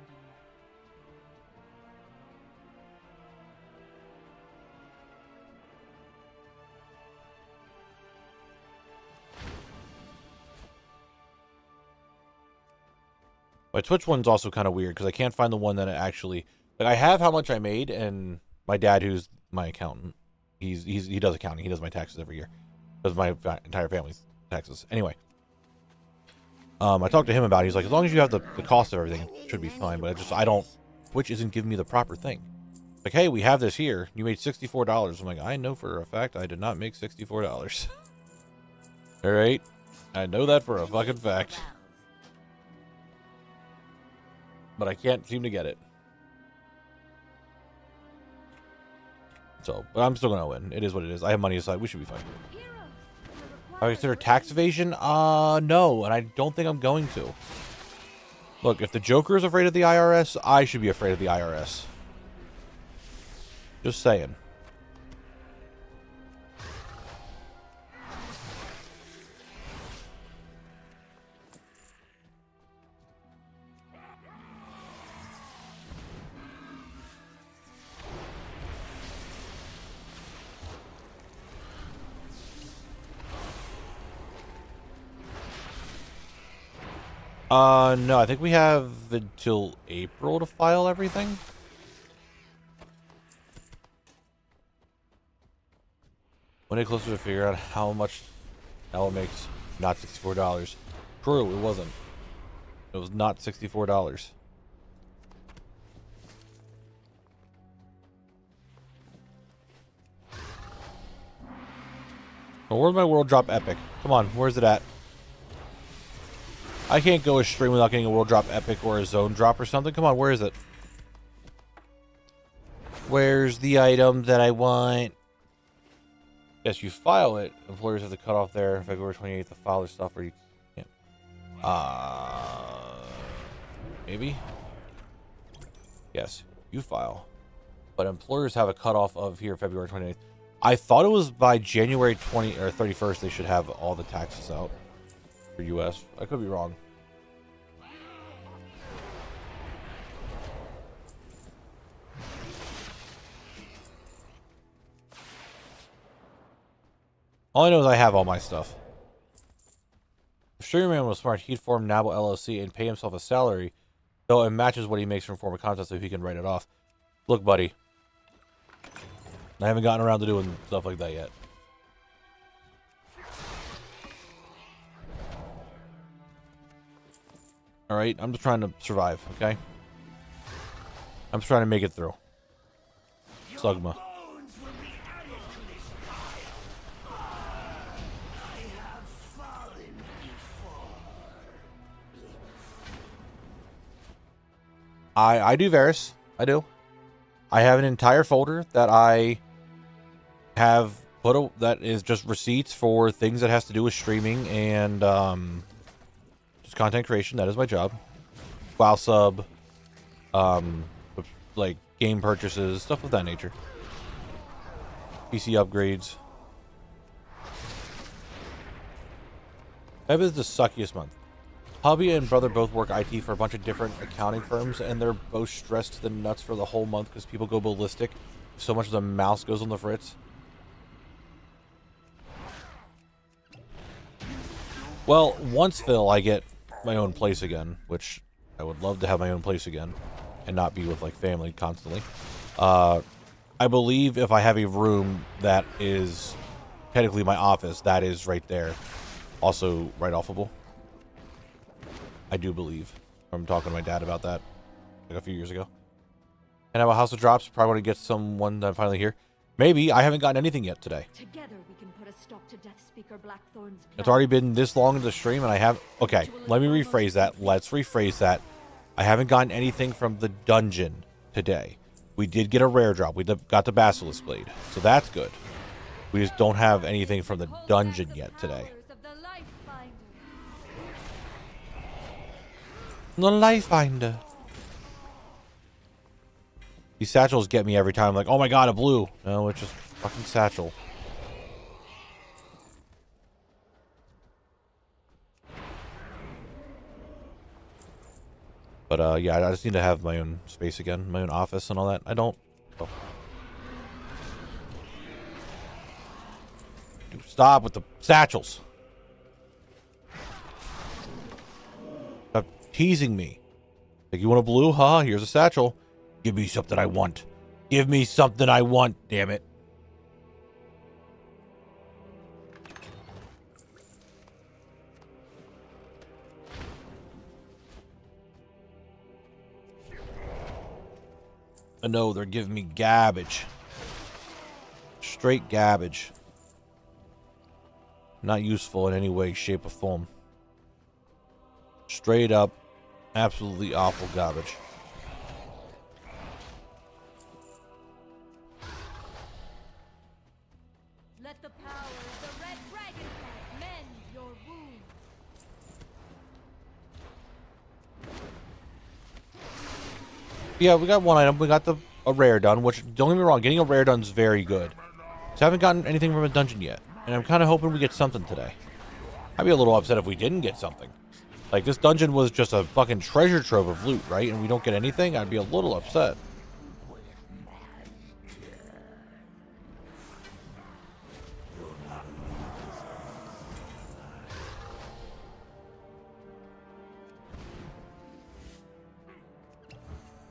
My Twitch one's also kind of weird because I can't find the one that actually like I have how much I made, and my dad, who's my accountant, he does accounting. He does my taxes every year. Does my entire family's taxes. Anyway, I talked to him about it. He's like, as long as you have the cost of everything, it should be fine. But I don't. Twitch isn't giving me the proper thing. Like, hey, we have this here. You made $64. I'm like, I know for a fact I did not make $64. All right, I know that for a fucking fact. But I can't seem to get it. So, but I'm still gonna win. It is what it is. I have money aside. We should be fine. I consider tax evasion? No, and I don't think I'm going to. Look, if the Joker is afraid of the IRS, I should be afraid of the IRS. Just saying. No, I think we have until April to file everything. When it closer to figure out how much Ella makes, not $64. True, it wasn't. It was not $64. Well, where's my world drop epic? Come on, where's it at? I can't go a stream without getting a world drop epic or a zone drop or something. Come on, where is it? Where's the item that I want? Yes, you file it. Employers have to cut off there February 28th to file their stuff, or you can't. Maybe? Yes, you file. But employers have a cutoff of here February 28th. I thought it was by January 20 or 31st they should have all the taxes out. For US. I could be wrong. All I know is I have all my stuff. If Sugarman was smart, he'd form Knabble LLC and pay himself a salary, though it matches what he makes from form of content, so he can write it off. Look, buddy. I haven't gotten around to doing stuff like that yet. Alright, I'm just trying to survive, okay? I'm just trying to make it through. Slugma. I do Varus. I do. I have an entire folder that I have put that is just receipts for things that has to do with streaming and content creation. That is my job. WoW sub, like game purchases, stuff of that nature. PC upgrades. Feb is the suckiest month. Hubby and brother both work IT for a bunch of different accounting firms, and they're both stressed to the nuts for the whole month because people go ballistic. So much of the mouse goes on the fritz. Well, once Phil, I get my own place again, which I would love to have my own place again and not be with like family constantly. I believe if I have a room that is technically my office, that is right there, also right offable. I do believe. I'm talking to my dad about that like a few years ago. And have a House of Drops. Probably want to get someone that I'm finally here. Maybe. I haven't gotten anything yet today. Together we can put a stop to Death Speaker Blackthorn's plan. It's already been this long into the stream and I have... Okay, let me rephrase that. Let's rephrase that. I haven't gotten anything from the dungeon today. We did get a rare drop. We got the Basilisk Blade. So that's good. We just don't have anything from the dungeon yet today. The Life Finder. These satchels get me every time. Like, oh my god, a blue. No, it's just fucking satchel. But, yeah, I just need to have my own space again. My own office and all that. I don't. Oh. Dude, stop with the satchels. Stop teasing me. Like, you want a blue? Huh? Here's a satchel. Give me something I want. Give me something I want, damn it. I know, they're giving me garbage. Straight garbage. Not useful in any way, shape, or form. Straight up, absolutely awful garbage. Let the power of the red dragon mend your wounds. Yeah, we got one item. We got a rare done, which, don't get me wrong, getting a rare done is very good. So I haven't gotten anything from a dungeon yet. And I'm kind of hoping we get something today. I'd be a little upset if we didn't get something. Like, this dungeon was just a fucking treasure trove of loot, right? And we don't get anything? I'd be a little upset.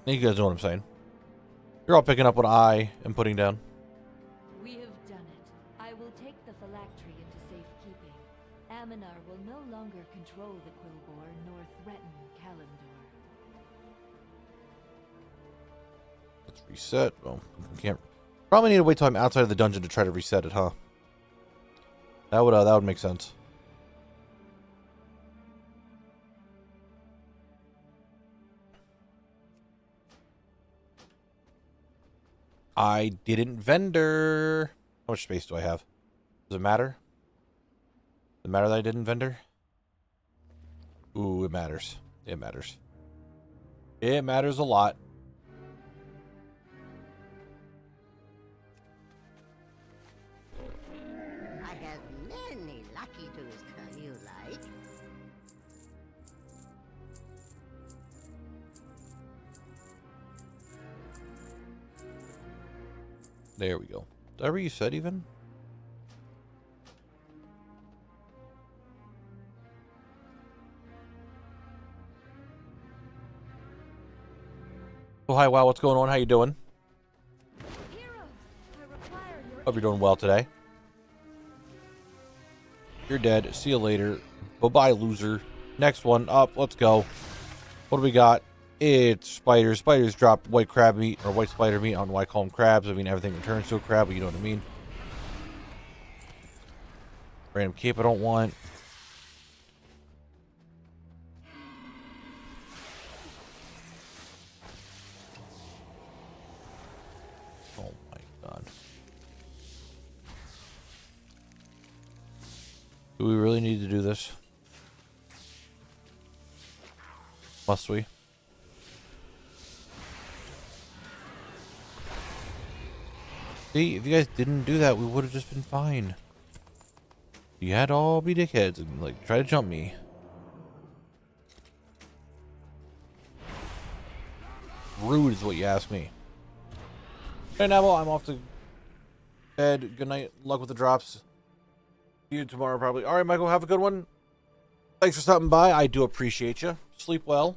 You guys know what I'm saying. You're all picking up what I am putting down. We have done it. I will take the phylactery into safekeeping. Aminar will no longer control the Quillbore nor threaten Kalimdor. Let's reset. Well, we can't. Probably need to wait till I'm outside of the dungeon to try to reset it, huh? That would make sense. I didn't vendor. How much space do I have? Does it matter? Does it matter that I didn't vendor? Ooh, it matters. It matters. It matters a lot. I have many lucky tools you like. There we go. Did I reset even? Oh, hi, wow, what's going on? How you doing? Heroes, I require your Hope you're doing well today. You're dead. See you later. Bye-bye, loser. Next one up. Let's go. What do we got? It's spiders. Spiders drop white crab meat, or white spider meat. I don't know why I call them crabs. I mean, everything returns to a crab, but you know what I mean. Random cape I don't want. Oh my god. Do we really need to do this? Must we? See, if you guys didn't do that, we would have just been fine. You had to all be dickheads and, like, try to jump me. Rude is what you ask me. Okay, Knabble, I'm off to bed. Good night. Luck with the drops. See you tomorrow, probably. All right, Michael, have a good one. Thanks for stopping by. I do appreciate you. Sleep well.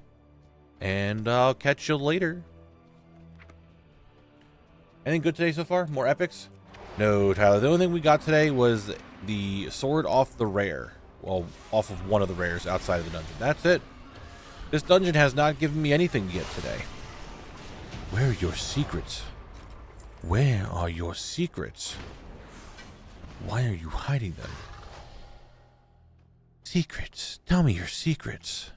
And I'll catch you later. Anything good today so far? More epics? No, Tyler. The only thing we got today was the sword off the rare. Well, off of one of the rares outside of the dungeon. That's it. This dungeon has not given me anything to get today. Where are your secrets? Where are your secrets? Why are you hiding them? Secrets. Tell me your secrets.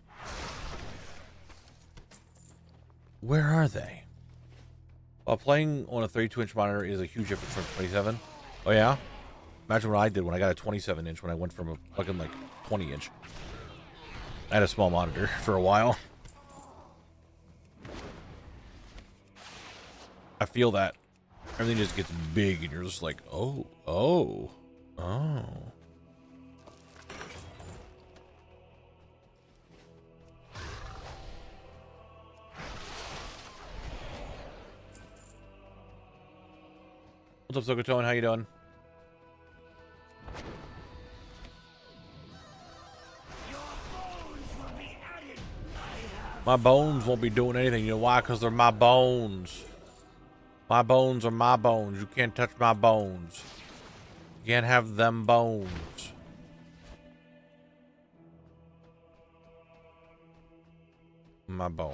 Where are they? While playing on a 32-inch monitor is a huge difference from 27. Oh, yeah? Imagine what I did when I got a 27-inch when I went from a fucking, like, 20-inch. I had a small monitor for a while. I feel that. Everything just gets big and you're just like, oh, oh, oh. What's up, Sokotone? How you doing? My bones won't be doing anything. You know why? Because they're my bones. My bones are my bones. You can't touch my bones. You can't have them bones. My bone.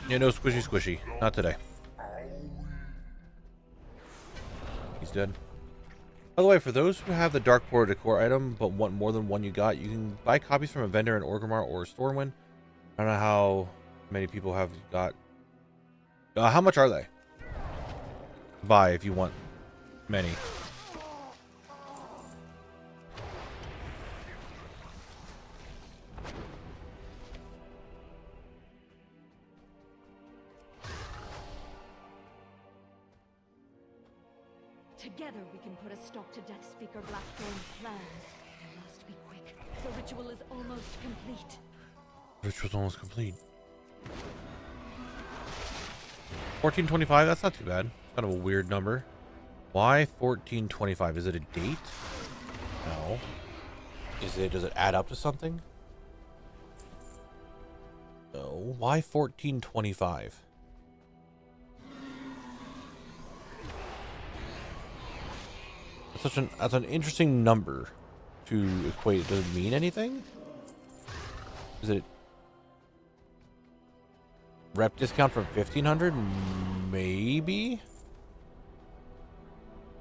Yeah, no squishy squishy. Not today. He's dead. By the way, for those who have the Dark Portal decor item but want more than one you can buy copies from a vendor in Orgrimmar or Stormwind. I don't know how many people have got. How much are they? Buy if you want many. Together we can put a stop to Death Speaker Blackthorn's plans. We must be quick. The ritual is almost complete. Ritual's almost complete. 1425, that's not too bad. Kind of a weird number. Why 1425? Is it a date? No. Does it add up to something? No. Why 1425? That's an interesting number to equate. Does it mean anything? Is it rep discount from 1500? Maybe.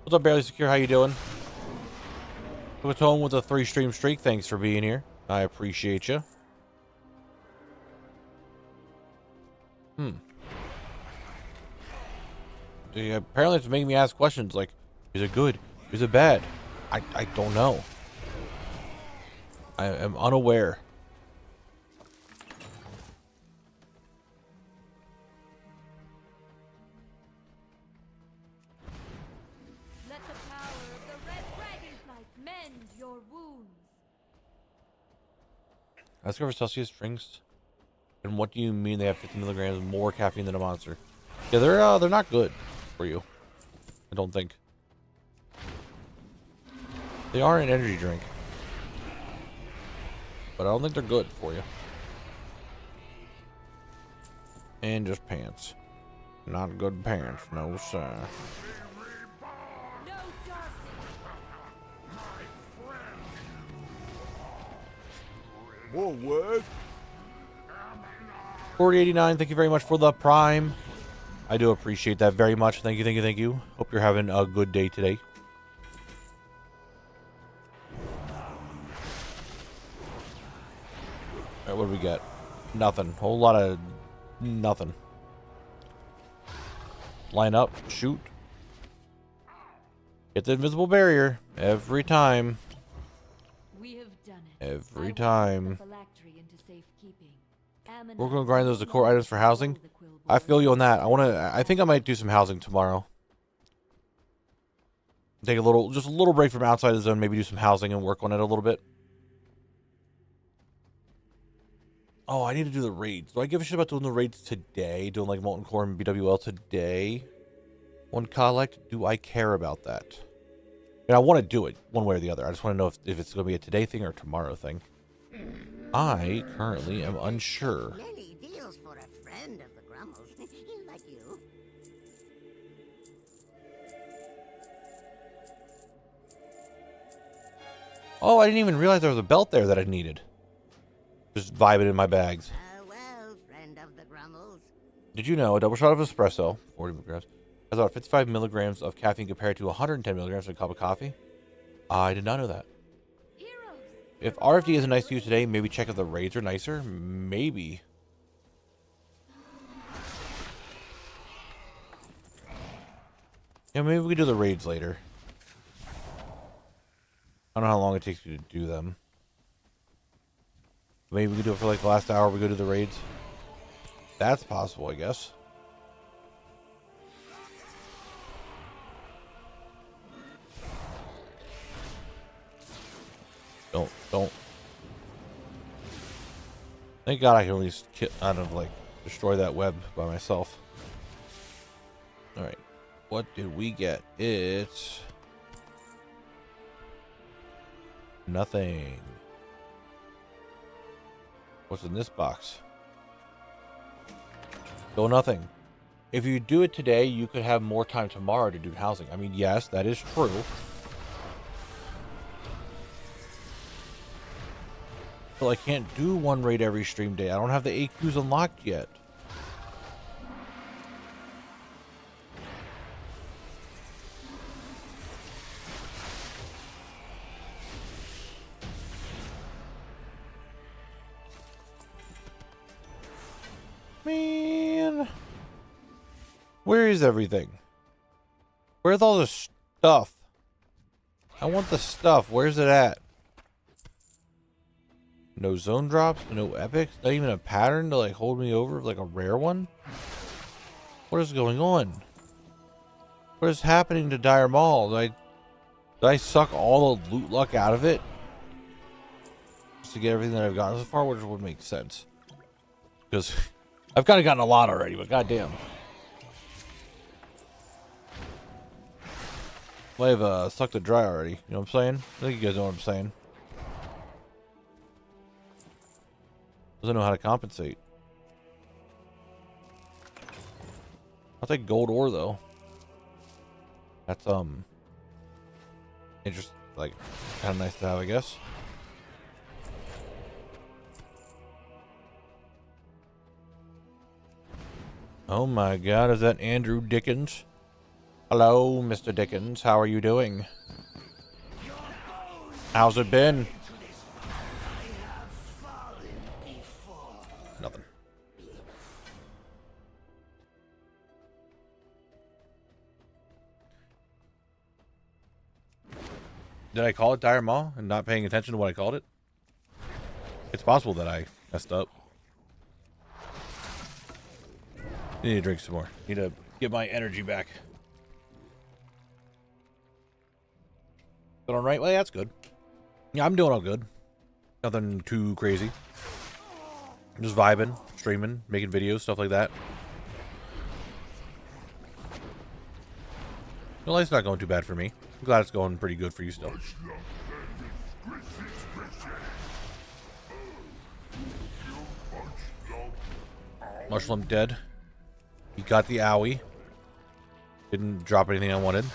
What's up, Barely Secure? How you doing? What's home with a 3-stream streak? Thanks for being here. I appreciate you. Apparently it's making me ask questions like, is it good? Is it bad? I don't know. I am unaware. Let the power of the red dragonflight mend your wounds. Ask her for Celsius drinks. And what do you mean they have 50 milligrams more caffeine than a monster? Yeah, they're not good for you. I don't think. They are an energy drink. But I don't think they're good for you. And just pants. Not good pants, no sir. No darkness. WoWHead. 4089, thank you very much for the prime. I do appreciate that very much. Thank you, thank you, thank you. Hope you're having a good day today. Alright, what do we get? Nothing. Whole lot of nothing. Line up, shoot. Get the invisible barrier every time. We have done it. Every time. The phylactery into safekeeping. We're gonna grind those decor items for housing. I feel you on that. I think I might do some housing tomorrow. Take just a little break from outside the zone, maybe do some housing and work on it a little bit. Oh, I need to do the raids. Do I give a shit about doing the raids today? Doing like Molten Core and BWL today? On Collect? Do I care about that? And I want to do it one way or the other. I just want to know if it's going to be a today thing or a tomorrow thing. I currently am unsure. Many deals for a friend of the Grumbles. Like you. Oh, I didn't even realize there was a belt there that I needed. Just vibing in my bags. Well, friend of the Grumbles. Did you know a double shot of espresso, 40 milligrams, Has about 55 milligrams of caffeine compared to 110 milligrams of a cup of coffee. I did not know that. If RFD isn't nice to you today, maybe check if the raids are nicer. Maybe. Yeah, maybe we could do the raids later. I don't know how long it takes you to do them. Maybe we could do it for like the last hour we go to the raids. That's possible, I guess. Don't. Thank God I can at least destroy that web by myself. Alright. What did we get? It's nothing. What's in this box? Still nothing. If you do it today, you could have more time tomorrow to do housing. I mean, yes, that is true. But I can't do one raid every stream day. I don't have the AQs unlocked yet. Man. Where is everything? Where's all the stuff? I want the stuff. Where's it at? No zone drops, no epics, not even a pattern to like hold me over like a rare one. What is going on? What is happening to Dire Mall? Did I suck all the loot luck out of it just to get everything that I've gotten so far, which would make sense because I've kind of gotten a lot already. But goddamn, I've sucked it dry already. You know what I'm saying? I think you guys know what I'm saying. Doesn't know how to compensate. I'll take gold ore though. That's interesting, like kind of nice to have, I guess. Oh my God, is that Andrew Dickens? Hello, Mr. Dickens. How are you doing? How's it been? Nothing. Did I call it Dire Maw and not paying attention to what I called it? It's possible that I messed up. I need to drink some more. Need to get my energy back. Going all right? Well, yeah, that's good. Yeah, I'm doing all good. Nothing too crazy. I'm just vibing, streaming, making videos, stuff like that. Well, life's not going too bad for me. I'm glad it's going pretty good for you still. Mushroom dead. He got the owie. Didn't drop anything I wanted. To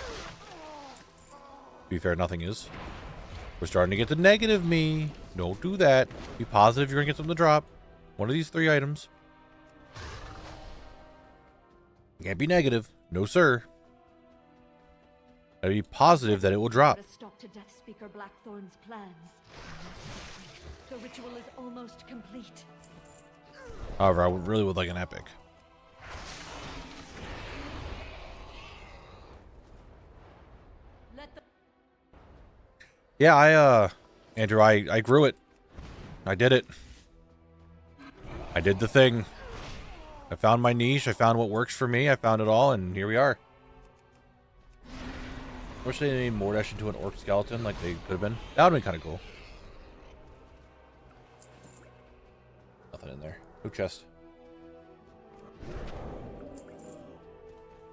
be fair, nothing is. We're starting to get the negative me. Don't do that. Be positive you're going to get something to drop. One of these 3 items. Can't be negative. No, sir. Gotta be positive that it will drop. Put a stop to Death Speaker Blackthorn's plans. The ritual is almost complete. However, I really would like an epic. Yeah, Andrew, I grew it. I did it. I did the thing. I found my niche. I found what works for me. I found it all, and here we are. Wish they made Mordash into an orc skeleton like they could have been. That would have been kind of cool. Nothing in there. No chest.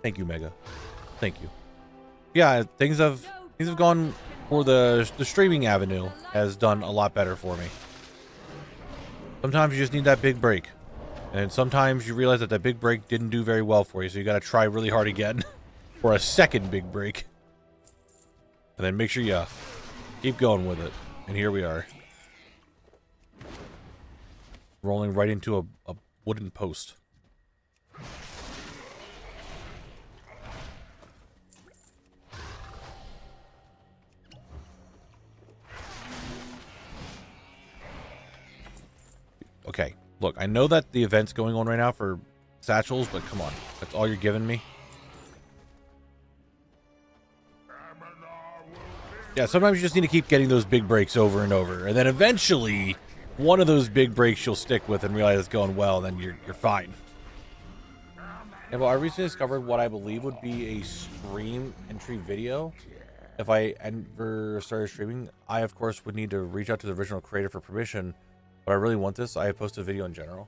Thank you, Mega. Thank you. Yeah, things have gone for the streaming avenue has done a lot better for me. Sometimes you just need that big break. And sometimes you realize that that big break didn't do very well for you, so you got to try really hard again for a second big break. And then make sure you keep going with it. And here we are. Rolling right into a wooden post. Okay, look, I know that the event's going on right now for satchels, but come on. That's all you're giving me? Yeah, sometimes you just need to keep getting those big breaks over and over. And then eventually, one of those big breaks you'll stick with and realize it's going well, then you're fine. And well, I recently discovered what I believe would be a stream entry video. If I ever started streaming, I, of course, would need to reach out to the original creator for permission. But I really want this. I post a video in general.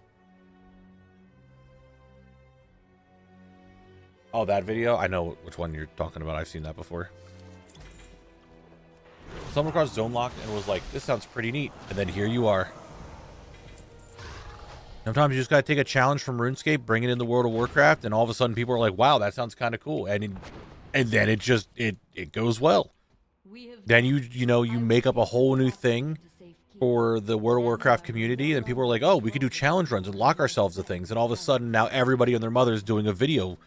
Oh, that video? I know which one you're talking about. I've seen that before. Someone across Zone Locked and was like, this sounds pretty neat. And then here you are. Sometimes you just gotta take a challenge from RuneScape, bring it in the World of Warcraft, and all of a sudden people are like, wow, that sounds kind of cool. And then it just, it goes well. Then you make up a whole new thing for the World of Warcraft community, and people are like, oh, we could do challenge runs and lock ourselves to things. And all of a sudden now everybody and their mother is doing a video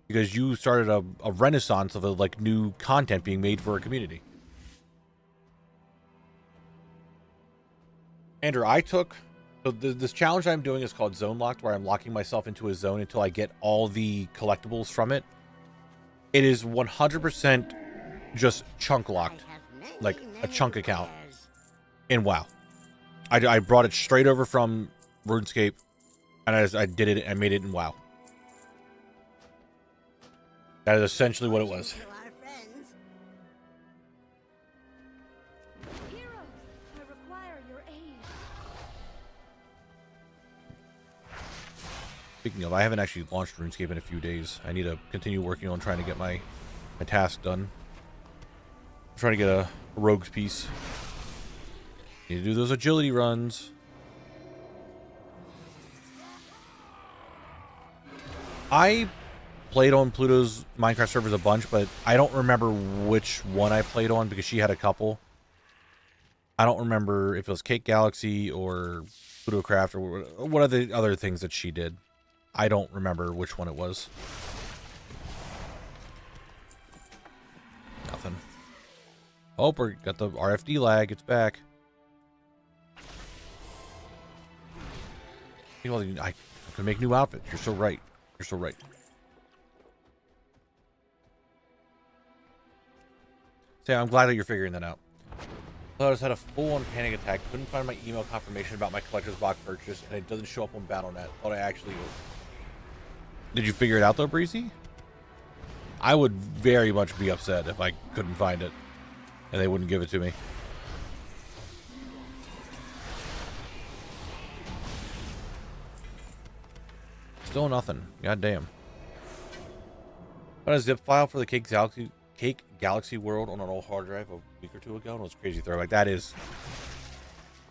because you started a renaissance of like new content being made for a community. Andrew, so this challenge I'm doing is called Zone Locked, where I'm locking myself into a zone until I get all the collectibles from it. It is 100% just chunk locked, like a chunk account in WoW. I brought it straight over from RuneScape, and I did it and made it in WoW. That is essentially what it was. Speaking of, I haven't actually launched RuneScape in a few days. I need to continue working on trying to get my task done. I'm trying to get a rogues piece. Need to do those agility runs. I played on Pluto's Minecraft servers a bunch, but I don't remember which one I played on because she had a couple. I don't remember if it was Cake Galaxy or Plutocraft or what are the other things that she did. I don't remember which one it was. Nothing. Oh, we got the RFD lag. It's back. I can make new outfits. You're so right. You're so right. So yeah, I'm glad that you're figuring that out. I just had a full-on panic attack. Couldn't find my email confirmation about my collector's box purchase, and it doesn't show up on Battle.net. Thought I actually would. Did you figure it out though, Breezy? I would very much be upset if I couldn't find it and they wouldn't give it to me. Still nothing. God damn. Got a zip file for the Cake Galaxy world on an old hard drive a week or two ago, and it was crazy throwback. That is.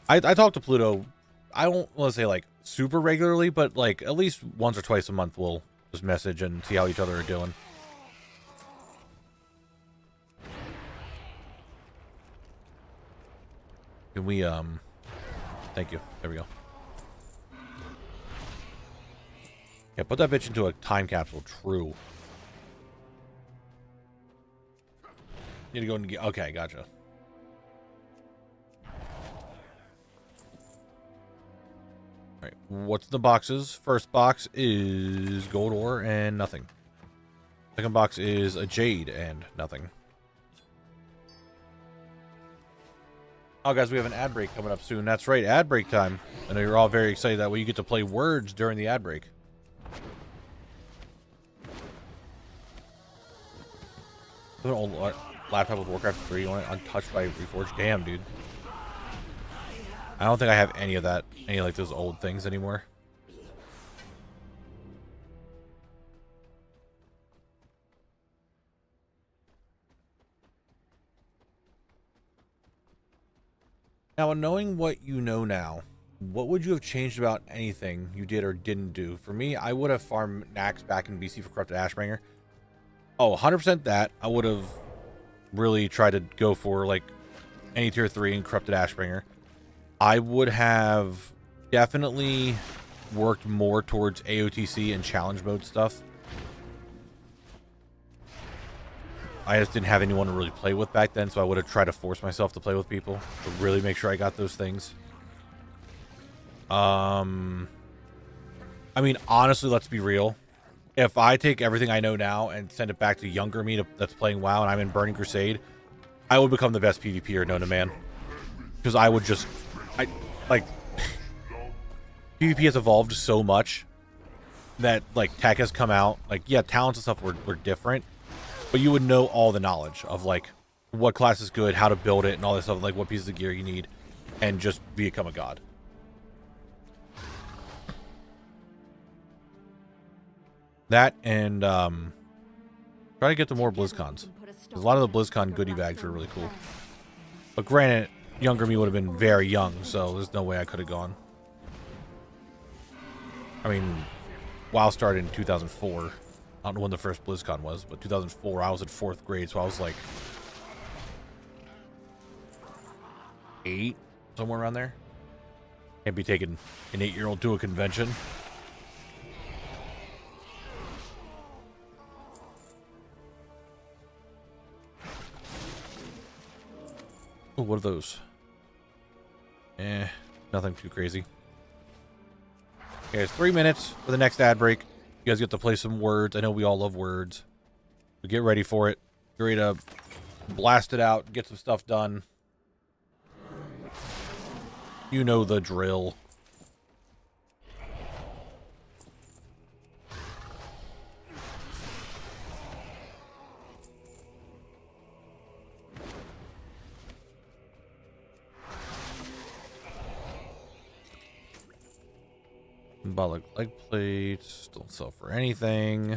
I talk to Pluto. I don't want to say like super regularly, but like at least once or twice a month we'll just message and see how each other are doing. Can we thank you. There we go. Yeah, put that bitch into a time capsule. True. Need to go and get. Okay, gotcha. Alright, what's in the boxes? First box is gold ore and nothing. Second box is a jade and nothing. Oh, guys, we have an ad break coming up soon. That's right, ad break time. I know you're all very excited that way you get to play words during the ad break. An old laptop with Warcraft 3 on it, untouched by Reforged. Damn, dude. I don't think I have any of that, any like those old things anymore. Now, knowing what you know now, what would you have changed about anything you did or didn't do? For me, I would have farmed Nax back in BC for Corrupted Ashbringer. Oh, 100% that. I would have really tried to go for like any tier 3 and Corrupted Ashbringer. I would have definitely worked more towards AOTC and challenge mode stuff. I just didn't have anyone to really play with back then, so I would have tried to force myself to play with people to really make sure I got those things. I mean, honestly, let's be real. If I take everything I know now and send it back to younger me that's playing WoW and I'm in Burning Crusade, I would become the best PvPer known to man. Because I would just... like... PvP has evolved so much that, like, tech has come out. Like, yeah, talents and stuff were different. But you would know all the knowledge of, like, what class is good, how to build it, and all this stuff. Like, what pieces of gear you need. And just become a god. That and try to get to more BlizzCons. Because a lot of the BlizzCon goodie bags are really cool. But granted, younger me would have been very young, so there's no way I could have gone. I mean, WoW started in 2004. I don't know when the first BlizzCon was, but 2004, I was in 4th grade, so I was like 8, somewhere around there. Can't be taking an 8-year-old to a convention. Oh, what are those? Nothing too crazy. Okay, it's 3 minutes for the next ad break. You guys get to play some words. I know we all love words. So get ready for it. Get ready to blast it out, get some stuff done. You know the drill. Symbolic leg plates. Don't sell for anything.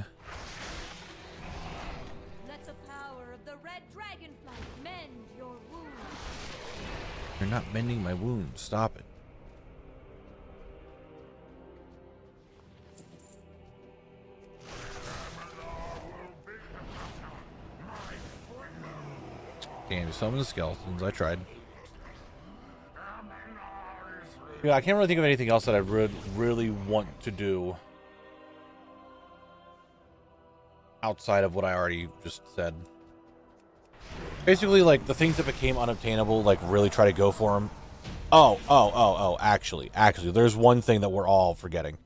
Let the power of the red dragonfly mend your wounds. You're not mending my wounds. Stop it. Can't summon the skeletons. I tried. Yeah, I can't really think of anything else that I really want to do outside of what I already just said. Basically, like, the things that became unobtainable, like, really try to go for them. Actually, there's one thing that we're all forgetting.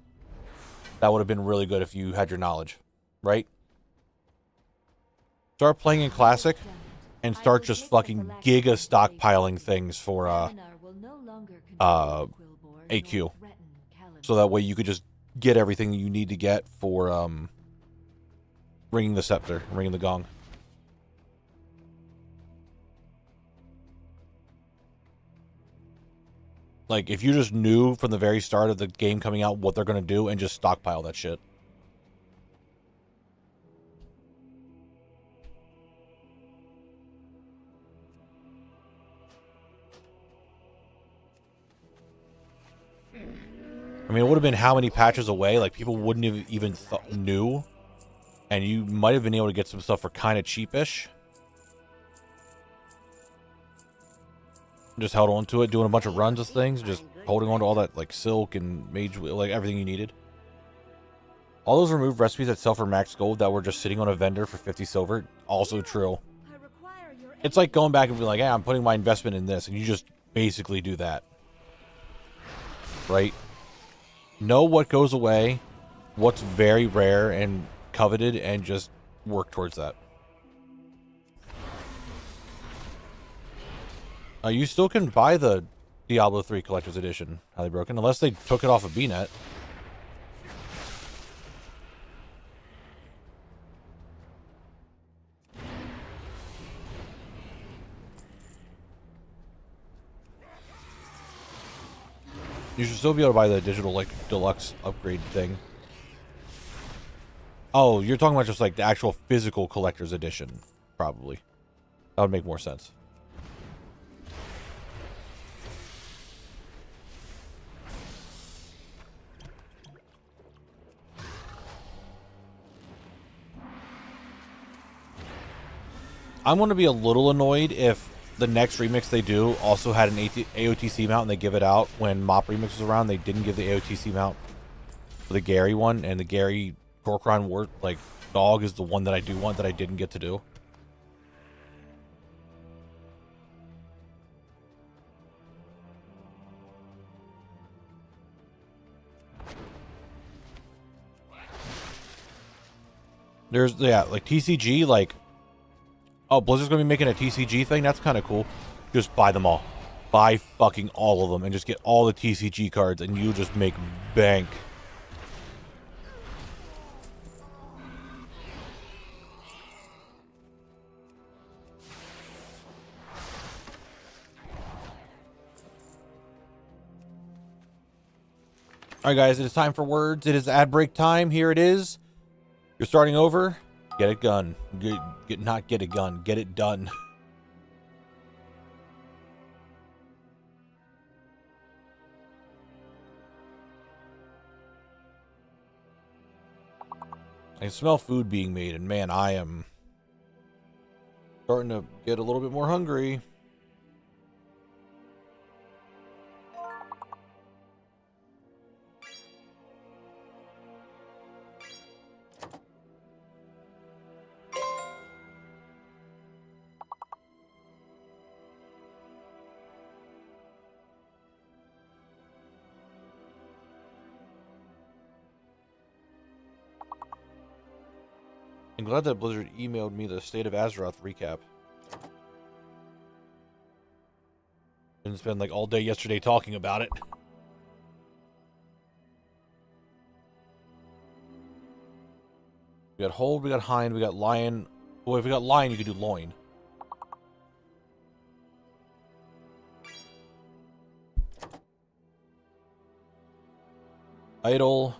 That would have been really good if you had your knowledge, right? Start playing in Classic and start just fucking giga stockpiling things for, AQ. So that way you could just get everything you need to get for, ringing the scepter, ringing the gong. Like, if you just knew from the very start of the game coming out what they're going to do and just stockpile that shit. I mean, it would have been how many patches away? Like, people wouldn't have even knew. And you might have been able to get some stuff for kind of cheapish. Just held on to it, doing a bunch of runs of things. Just holding on to all that, like, silk and mage, like, everything you needed. All those removed recipes that sell for max gold that were just sitting on a vendor for 50 silver. Also true. It's like going back and being like, hey, I'm putting my investment in this. And you just basically do that. Right? Know what goes away, what's very rare and coveted, and just work towards that. You still can buy the Diablo 3 Collector's Edition, Highly Broken, unless they took it off of BNet. You should still be able to buy the digital, like, deluxe upgrade thing. Oh, you're talking about just, like, the actual physical collector's edition, probably. That would make more sense. I'm going to be a little annoyed if the next remix they do also had an AOTC mount and they give it out. When Mop Remix was around, they didn't give the AOTC mount for the Gary one, and the Gary Gorkron Wart, like, dog is the one that I do want that I didn't get to do. There's, yeah, like TCG, like, oh, Blizzard's gonna be making a TCG thing? That's kind of cool. Just buy them all. Buy fucking all of them and just get all the TCG cards and you just make bank. Alright guys, it is time for words. It is ad break time. Here it is. You're starting over. Get it done. Not get it done. Get it done. I can smell food being made, and man, I am starting to get a little bit more hungry. I'm glad that Blizzard emailed me the State of Azeroth recap. Didn't spend like all day yesterday talking about it. We got Hold, we got Hind, we got Lion. Well, if we got Lion, you could do Loin. Idle.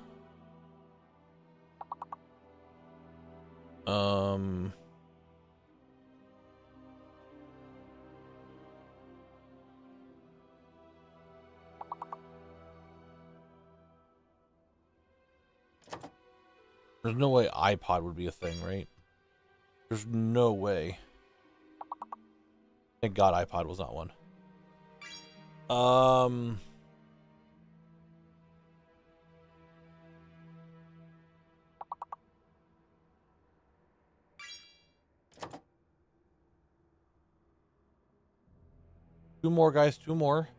There's no way iPod would be a thing, right? There's no way. Thank God iPod was not one. Two more, guys. Two more.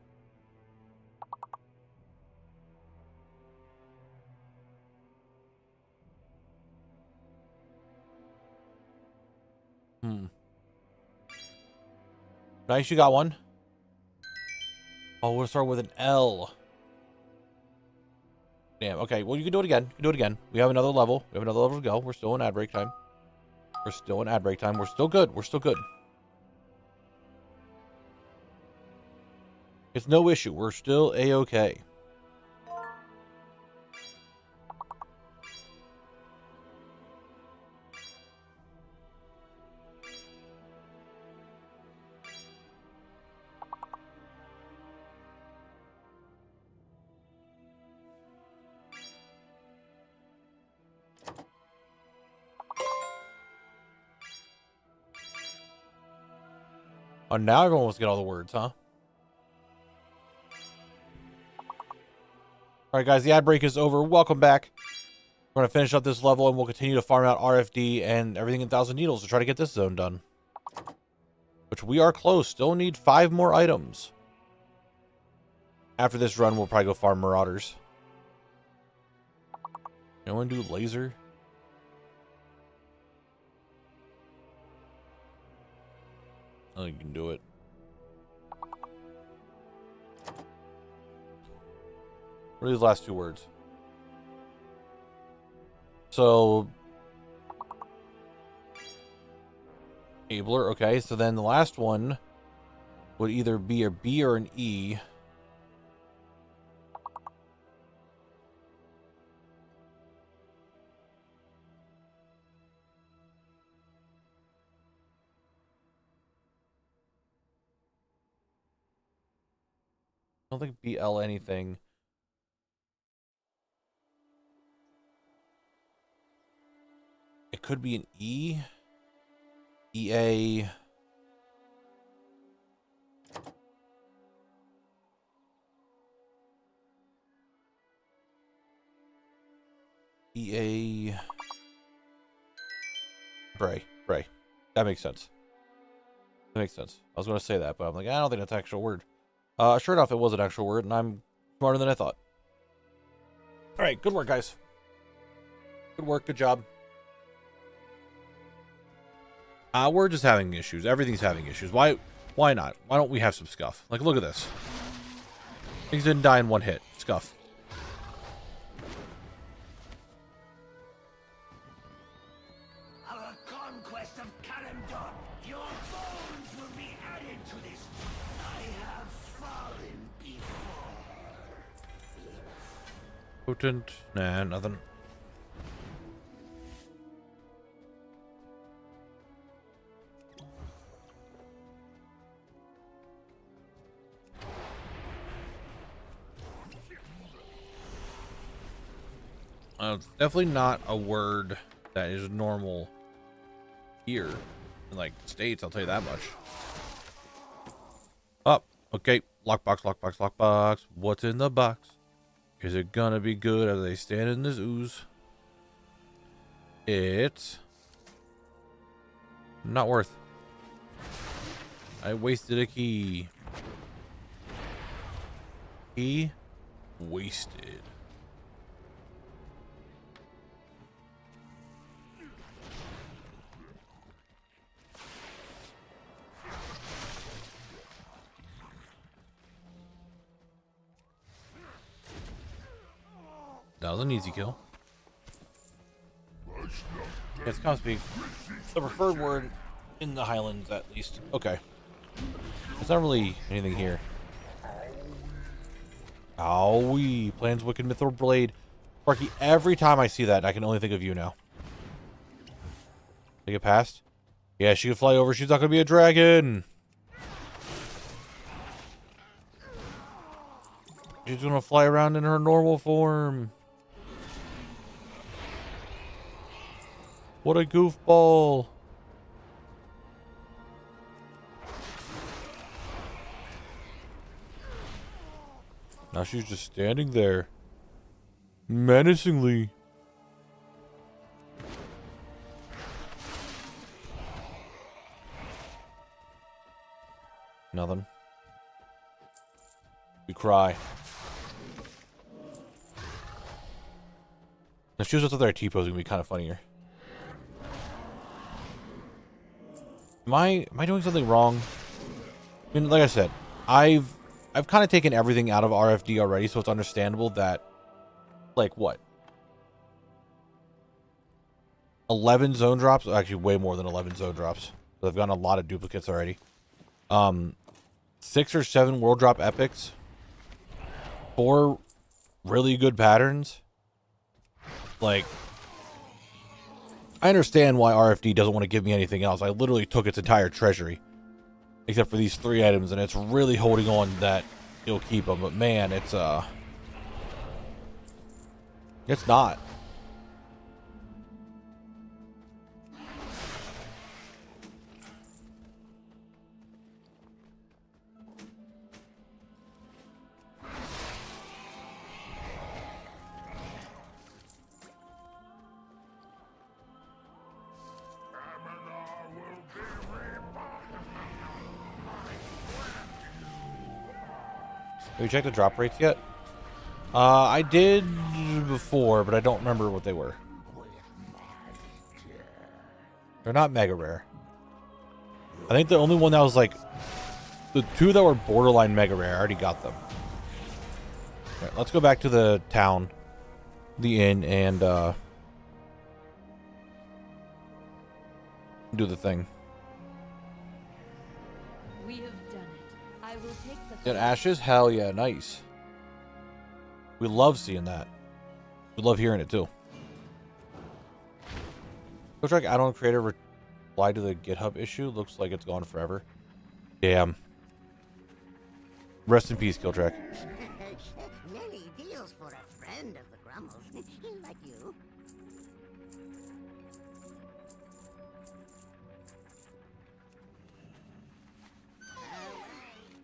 Nice, you got one. Oh, we'll start with an L. Damn, okay. Well, you can do it again. You can do it again. We have another level. We have another level to go. We're still in ad break time. We're still in ad break time. We're still good. We're still good. It's no issue. We're still A-okay. Oh, now everyone wants to get all the words, huh? Alright, guys, the ad break is over. Welcome back. We're going to finish up this level, and we'll continue to farm out RFD and everything in Thousand Needles to try to get this zone done. Which we are close. Still need 5 more items. After this run, we'll probably go farm Marauders. Anyone do laser? I think you can do it. What are these last 2 words? So, Abler, okay. So then the last one would either be a B or an E. I don't think BL anything. It could be an E. EA. EA. Bray. That makes sense. That makes sense. I was going to say that, but I'm like, I don't think that's an actual word. Sure enough, it was an actual word, and I'm smarter than I thought. All right, good work, guys. Good work, good job. We're just having issues. Everything's having issues. Why not? Why don't we have some scuff? Like, look at this. Things didn't die in one hit. Scuff. Our conquest of Kalimdor. Your bones will be added to this. I have fallen before. Potent. Nah, nothing. It's definitely not a word that is normal here in, like, the States, I'll tell you that much. Oh, okay. Lockbox, lockbox, lockbox. What's in the box? Is it gonna be good as they stand in this ooze? It's not worth. I wasted a key. Key wasted. That was an easy kill. It's supposed to be the preferred word in the Highlands, at least. Okay. There's not really anything here. Owie. Plans Wicked Mithril Blade. Sparky, every time I see that, I can only think of you now. Take it past? Yeah, she can fly over. She's not going to be a dragon. She's going to fly around in her normal form. What a goofball. Now she's just standing there. Menacingly. Nothing. We cry. If she was just up there T-posing, it'd be kind of funnier. Am I doing something wrong? I mean, like I said, I've kind of taken everything out of RFD already, so it's understandable that, like, what? 11 zone drops? Actually, way more than 11 zone drops. So I've gotten a lot of duplicates already. 6 or 7 world drop epics. 4 really good patterns. Like, I understand why RFD doesn't want to give me anything else. I literally took its entire treasury. Except for these 3 items, and it's really holding on that it'll keep them. But man, it's not. Have you checked the drop rates yet? I did before, but I don't remember what they were. They're not mega rare. I think the only one that was like... The 2 that were borderline mega rare, I already got them. Right, let's go back to the town. The inn, and do the thing. We have done it. I will take the Get ashes? Hell yeah, nice. We love seeing that. We love hearing it too. Looks like add-on creator replied to the GitHub issue. Looks like it's gone forever. Damn. Rest in peace, Killtrack. Many deals for a friend of the Grummles, like you.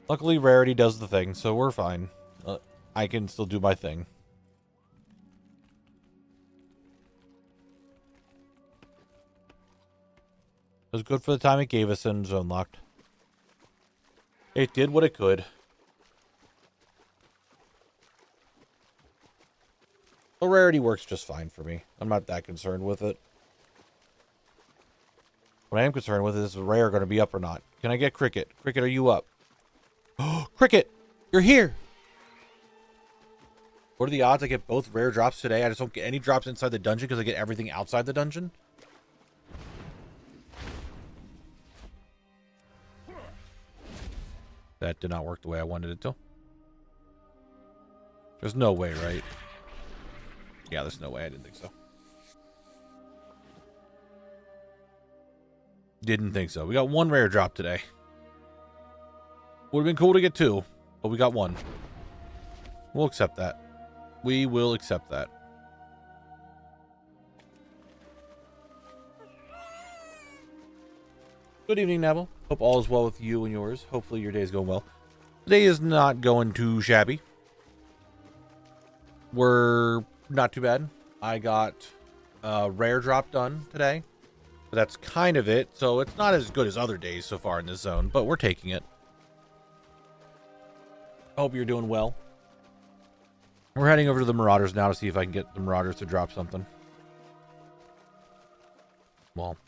Luckily, Rarity does the thing, so we're fine. I can still do my thing. It was good for the time it gave us in Zone Locked. It did what it could. The Rarity works just fine for me. I'm not that concerned with it. What I am concerned with is rare going to be up or not. Can I get Cricket? Cricket, are you up? Oh, Cricket, you're here. What are the odds I get both rare drops today? I just don't get any drops inside the dungeon because I get everything outside the dungeon. That did not work the way I wanted it to. There's no way, right? Yeah, there's no way. I didn't think so. Didn't think so. We got one rare drop today. Would have been cool to get two, but we got one. We'll accept that. We will accept that. Good evening, Knabble. Hope all is well with you and yours. Hopefully your day is going well. Today is not going too shabby. We're not too bad. I got a rare drop done today. But that's kind of it. So it's not as good as other days so far in this zone, but we're taking it. I hope you're doing well. We're heading over to the Marauders now to see if I can get the Marauders to drop something. Well,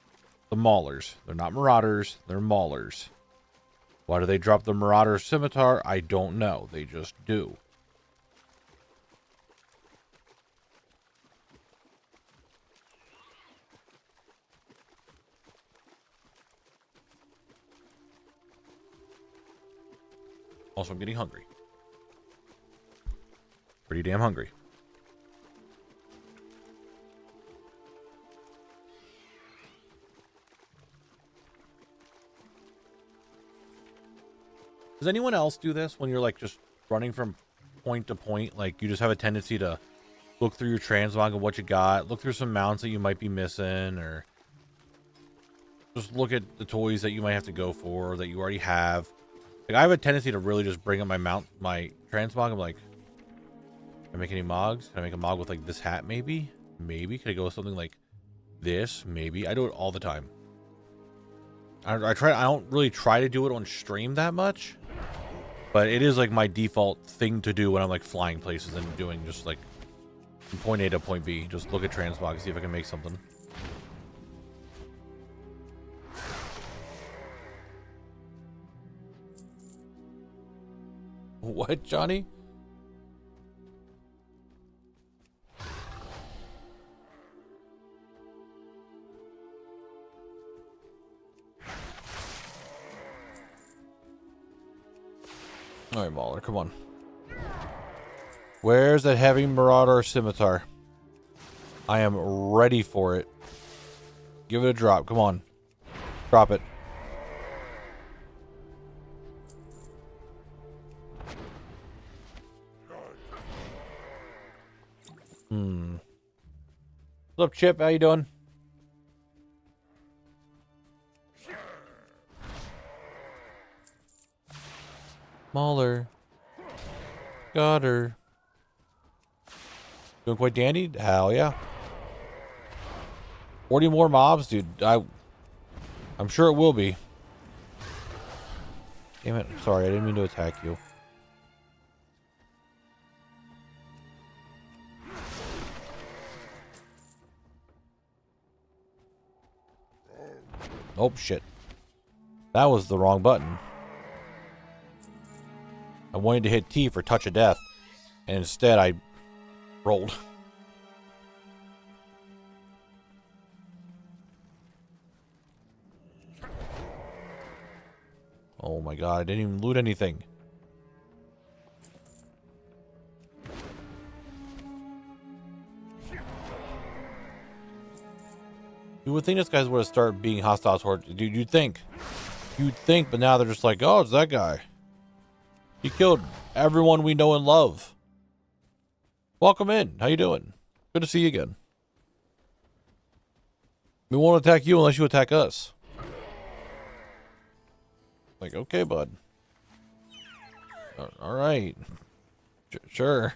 the Maulers. They're not Marauders, they're Maulers. Why do they drop the Marauder Scimitar? I don't know. They just do. Also, I'm getting hungry. Pretty damn hungry. Does anyone else do this when you're like just running from point to point? Like you just have a tendency to look through your transmog and what you got, look through some mounts that you might be missing, or just look at the toys that you might have to go for or that you already have. Like I have a tendency to really just bring up my transmog. I'm like, can I make any mogs? Can I make a mog with like this hat? Maybe. Can I go with something like this? Maybe. I do it all the time. I don't really try to do it on stream that much, but it is like my default thing to do when I'm like flying places and doing just like from point A to point B. Just look at transmog, see if I can make something. What, Johnny? All right, Mauler, come on. Where's that heavy Marauder Scimitar? I am ready for it. Give it a drop. Come on. Drop it. What's up, Chip? How you doing? Mauler. Got her. Doing quite dandy? Hell yeah. 40 more mobs, dude. I'm sure it will be. Damn it. Sorry, I didn't mean to attack you. Oh, shit. That was the wrong button. I wanted to hit T for Touch of Death, and instead I rolled. Oh my god, I didn't even loot anything. You would think this guy's would have started being hostile towards, dude. You'd think, but now they're just like, oh, it's that guy. He killed everyone we know and love. Welcome in. How you doing? Good to see you again. We won't attack you unless you attack us. Like, okay, bud. All right. Sure.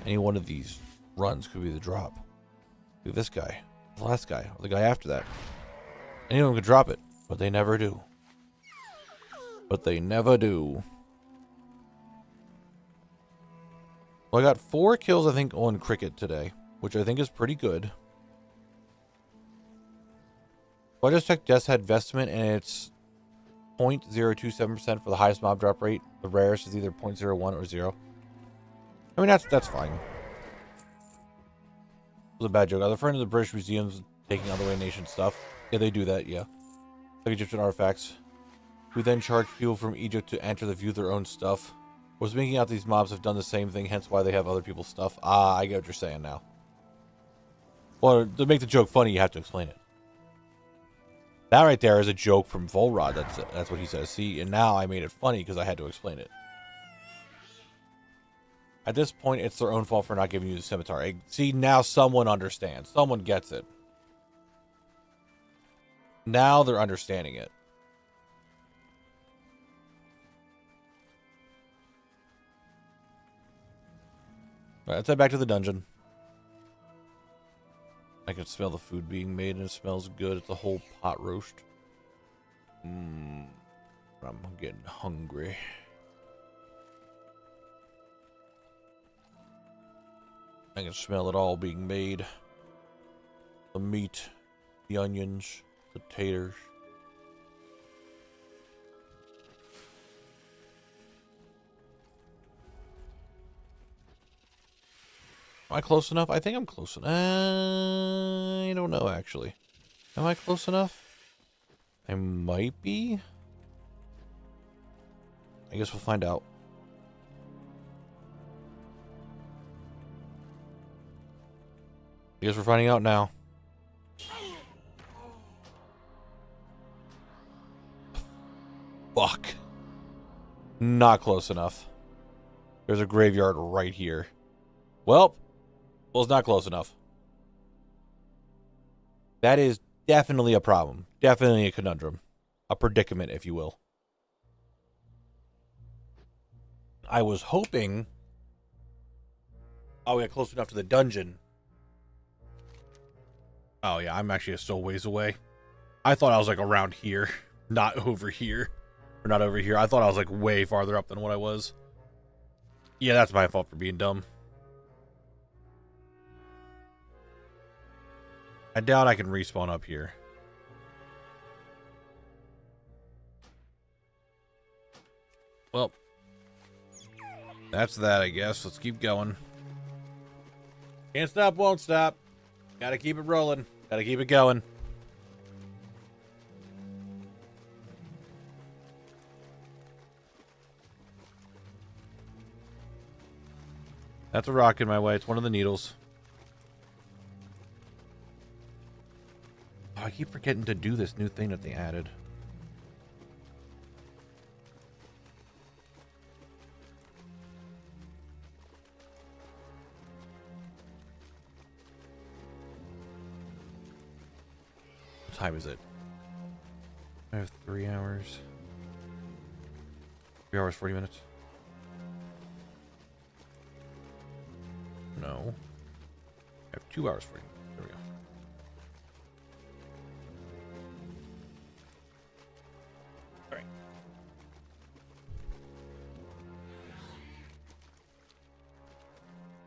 Any one of these runs could be the drop. Look at this guy, the last guy, or the guy after that. Any of them could drop it, but they never do. But they never do. Well, I got 4 kills, I think, on cricket today, which I think is pretty good. So I just checked Death's Head Vestment, and it's 0.027% for the highest mob drop rate. The rarest is either 0.01 or 0. I mean, that's fine. It was a bad joke. Are the friend of the British Museums taking other nation stuff? Yeah, they do that, yeah. Like Egyptian artifacts. We then charge people from Egypt to enter the view their own stuff. Was making out these mobs have done the same thing, hence why they have other people's stuff. Ah, I get what you're saying now. Well, to make the joke funny, you have to explain it. That right there is a joke from Volrod. That's what he says. See, and now I made it funny because I had to explain it. At this point, it's their own fault for not giving you the scimitar. See, now someone understands. Someone gets it. Now they're understanding it. All right, let's head back to the dungeon. I can smell the food being made, and it smells good. It's a whole pot roast. I'm getting hungry. I can smell it all being made. The meat, the onions, the taters. Am I close enough? I think I'm close enough. I don't know, actually. Am I close enough? I might be. I guess we'll find out. I guess we're finding out now. Fuck. Not close enough. There's a graveyard right here. Well, it's not close enough. That is definitely a problem. Definitely a conundrum. A predicament, if you will. I was hoping we got close enough to the dungeon. Oh, yeah, I'm actually still ways away. I thought I was, like, around here. Not over here. Or not over here. I thought I was, like, way farther up than what I was. Yeah, that's my fault for being dumb. I doubt I can respawn up here. Well, that's that, I guess. Let's keep going. Can't stop, won't stop. Gotta keep it rolling. Gotta keep it going. That's a rock in my way. It's one of the needles. Oh, I keep forgetting to do this new thing that they added. What time is it? I have 3 hours. 3 hours, 40 minutes. No. I have 2 hours, 40 minutes. There we go. All right.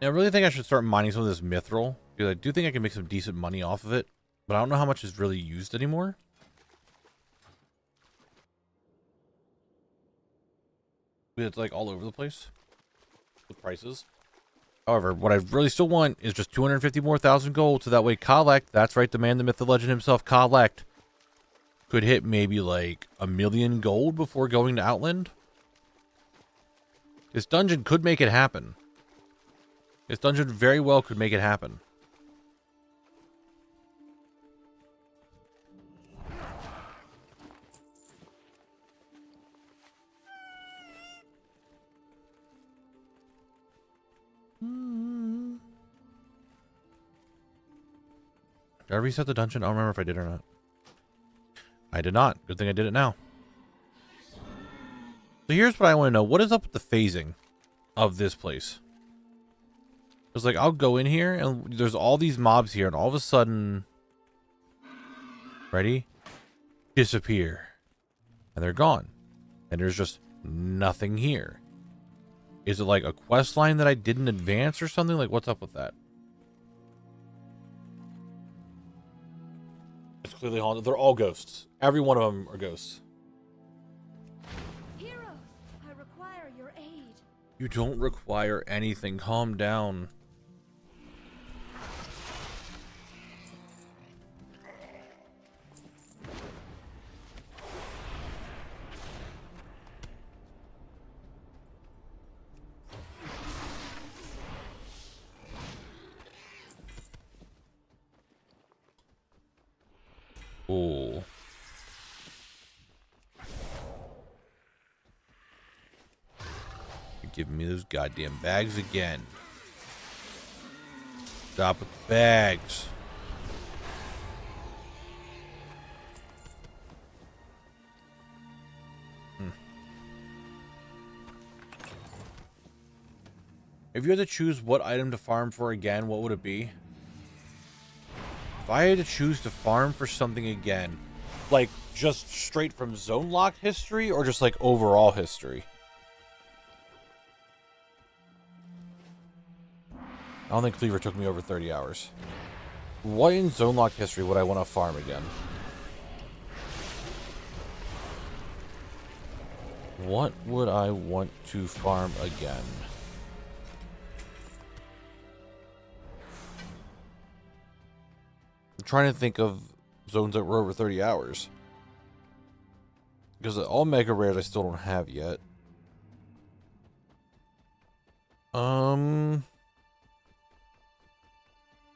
Now, I really think I should start mining some of this mithril, because I do think I can make some decent money off of it, but I don't know how much is really used anymore. It's like all over the place with prices. However, what I really still want is just 250 more thousand gold, so that way Collect, that's right, the man, the myth, the legend himself, Collect, could hit maybe like 1 million gold before going to Outland. This dungeon could make it happen. This dungeon very well could make it happen. Did I reset the dungeon? I don't remember if I did or not. I did not. Good thing I did it now. So here's what I want to know. What is up with the phasing of this place? It's like, I'll go in here, and there's all these mobs here, and all of a sudden... Ready? Disappear. And they're gone. And there's just nothing here. Is it like a quest line that I didn't advance or something? Like, what's up with that? It's clearly haunted. They're all ghosts. Every one of them are ghosts. Heroes, I require your aid. You don't require anything. Calm down. Ooh. You're giving me those goddamn bags again. Stop with the bags. If you had to choose what item to farm for again, what would it be? If I had to choose to farm for something again, like just straight from zone lock history or just like overall history? I don't think Cleaver took me over 30 hours. What in zone lock history would I want to farm again? What would I want to farm again? I'm trying to think of zones that were over 30 hours. Because all mega rares I still don't have yet.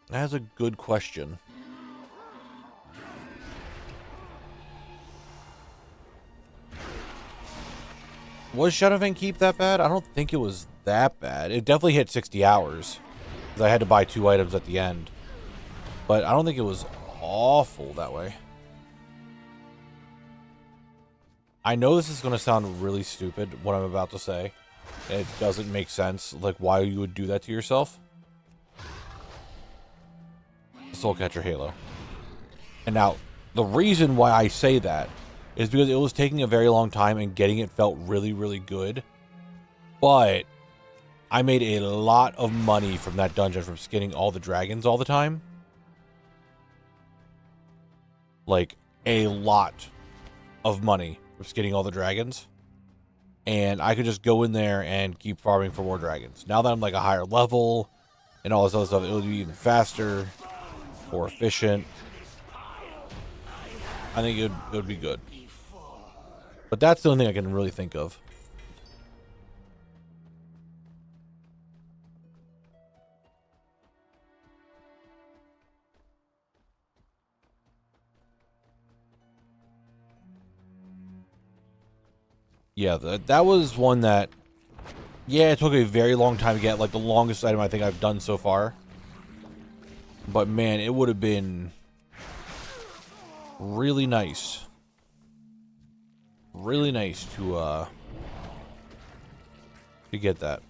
That's a good question. Was Shadowfang Keep that bad? I don't think it was that bad. It definitely hit 60 hours. Because I had to buy 2 items at the end. But I don't think it was awful that way. I know this is going to sound really stupid, what I'm about to say. It doesn't make sense, like why you would do that to yourself. Soulcatcher Halo. And now, the reason why I say that is because it was taking a very long time and getting it felt really, really good. But I made a lot of money from that dungeon from skinning all the dragons all the time. Like, a lot of money from skinning all the dragons. And I could just go in there and keep farming for more dragons. Now that I'm like a higher level and all this other stuff, it would be even faster, more efficient. I think it would be good. But that's the only thing I can really think of. Yeah, that was one that, yeah, it took a very long time to get, like the longest item I think I've done so far. But man, it would have been really nice. Really nice to get that.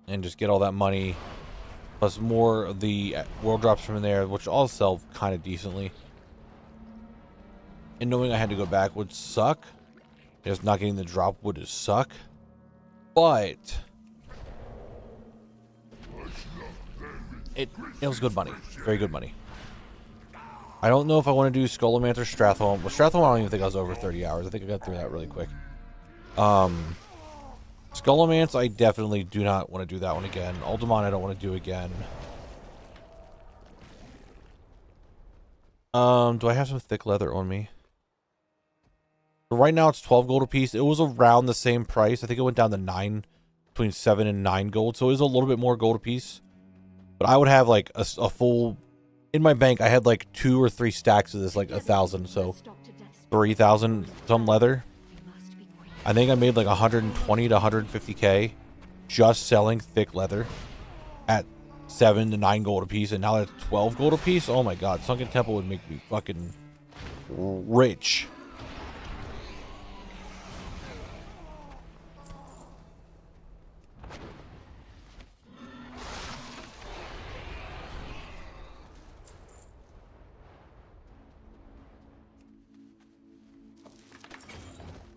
And just get all that money. Plus more of the world drops from in there, which all sell kind of decently. And knowing I had to go back would suck. Just not getting the drop would suck. But it was good money. Very good money. I don't know if I want to do Skullomance or Stratholme. Well, Stratholme, I don't even think I was over 30 hours. I think I got through that really quick. Skullomance, I definitely do not want to do that one again. Ultimon, I don't want to do again. Do I have some thick leather on me? Right now it's 12 gold a piece. It was around the same price. I think it went down to 9, between 7 and 9 gold. So it was a little bit more gold a piece. But I would have like a full, in my bank, I had like 2 or 3 stacks of this, like 1,000. So 3,000 some leather. I think I made like 120 to 150k just selling thick leather at 7 to 9 gold a piece, and now that's 12 gold a piece. Oh my god, Sunken Temple would make me fucking rich.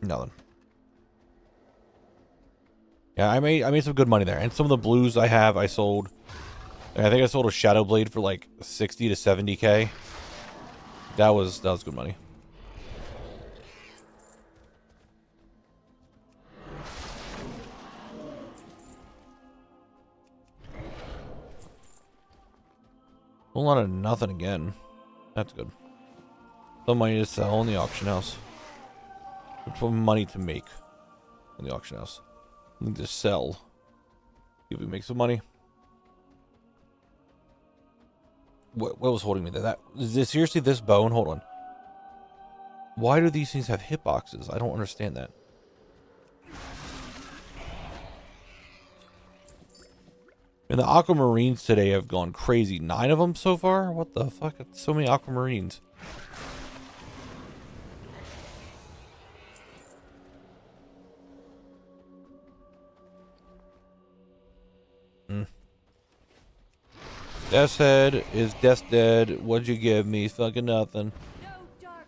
Nothing. Yeah, I made some good money there. And some of the blues I sold. I think I sold a Shadow Blade for like 60 to 70k. That was good money. Whole lot of nothing again. That's good. Some money to sell in the auction house. Some money to make in the auction house. Need to sell. See if we make some money. What was holding me there? Is this seriously this bone? Hold on. Why do these things have hitboxes? I don't understand that. And the aquamarines today have gone crazy. 9 of them so far? What the fuck? So many aquamarines. Death's head is death's dead. What'd you give me? Fucking nothing. No dark.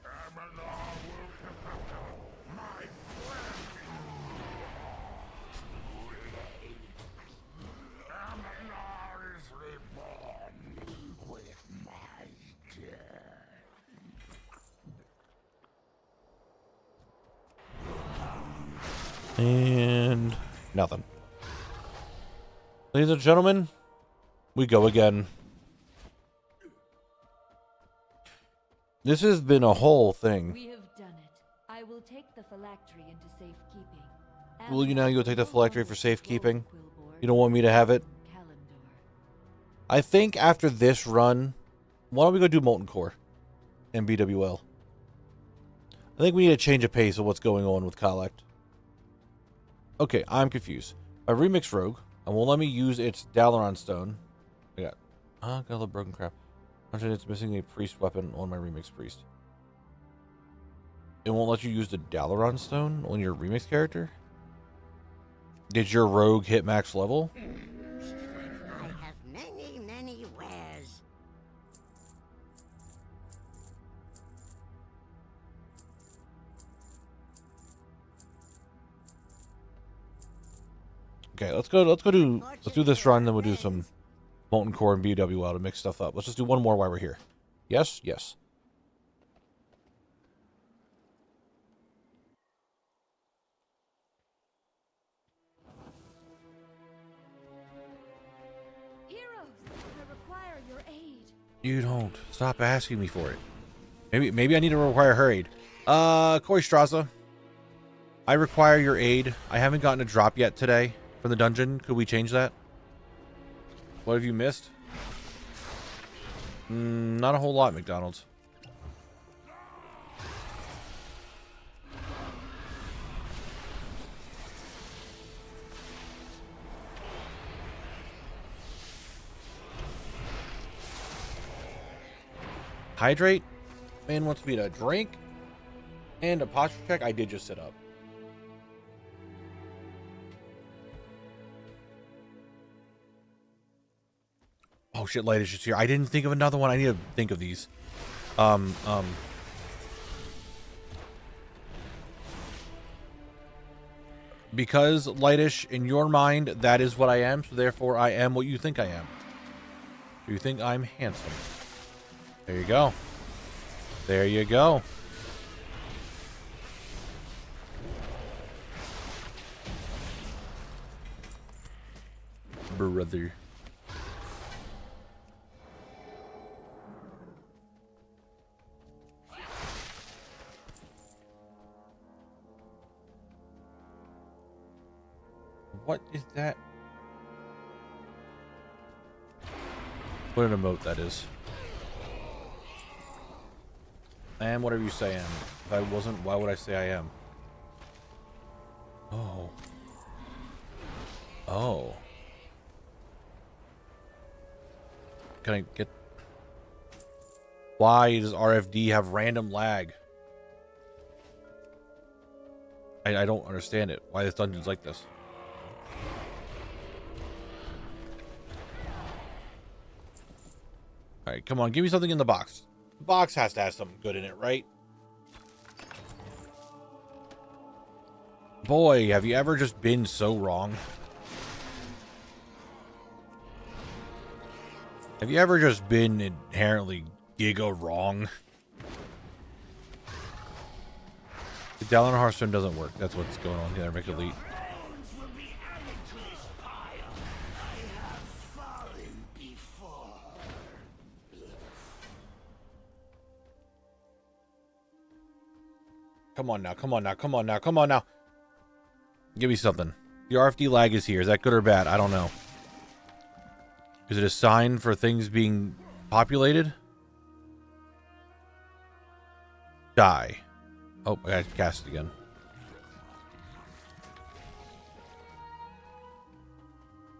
And nothing. Ladies and gentlemen, we go again. This has been a whole thing. We have done it. I will take the phylactery into safekeeping. Will you now go take the phylactery for safekeeping? You don't want me to have it? I think after this run, why don't we go do Molten Core and BWL? I think we need a change of pace of what's going on with Collect. Okay, I'm confused. My remix rogue, and won't let me use its Dalaran stone. I got a little broken crap. It's missing a priest weapon on my remix priest. It won't let you use the Dalaran stone on your remix character? Did your rogue hit max level? I have many, many wares. Okay, let's do this run, then we'll do some Molten Core and BWL to mix stuff up. Let's just do one more while we're here. Yes? Yes. Heroes, I require your aid. You don't. Stop asking me for it. Maybe I need to require her aid. Corey Straza. I require your aid. I haven't gotten a drop yet today from the dungeon. Could we change that? What have you missed? Not a whole lot, McDonald's. Hydrate? Man wants me to drink. And a posture check. I did just sit up. Oh shit, Light is just here. I didn't think of another one. I need to think of these. Because, Lightish, in your mind, that is what I am, so therefore I am what you think I am. You think I'm handsome. There you go. There you go. Brother. What is that? What an emote that is. I am whatever you say I am. If I wasn't, why would I say I am? Oh. Oh. Can I get... Why does RFD have random lag? I don't understand it. Why this dungeon's like this. Alright, come on. Give me something in the box. The box has to have something good in it, right? Boy, have you ever just been so wrong? Have you ever just been inherently giga wrong? The Dallin Hearthstone doesn't work. That's what's going on here. Make elite. Bones will be added to this pile. I have fallen before. Come on now, come on now, come on now, come on now. Give me something. The RFD lag is here. Is that good or bad? I don't know. Is it a sign for things being populated? Die. Oh, I got to cast it again.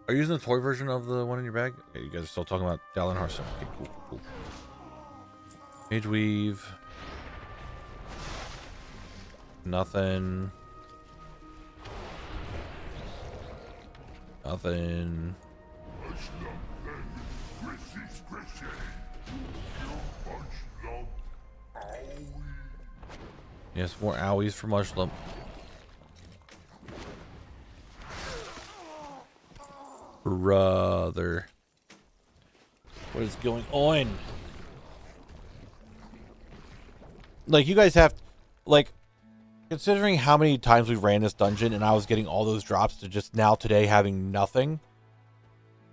Are you using the toy version of the one in your bag? Okay, you guys are still talking about Dallin Hearthstone. Okay, cool, cool. Mage Weave. Nothing. Nothing. Yes, more owies for Mushlump. Brother. What is going on? Like, you guys have... Like, considering how many times we ran this dungeon and I was getting all those drops to just now today having nothing...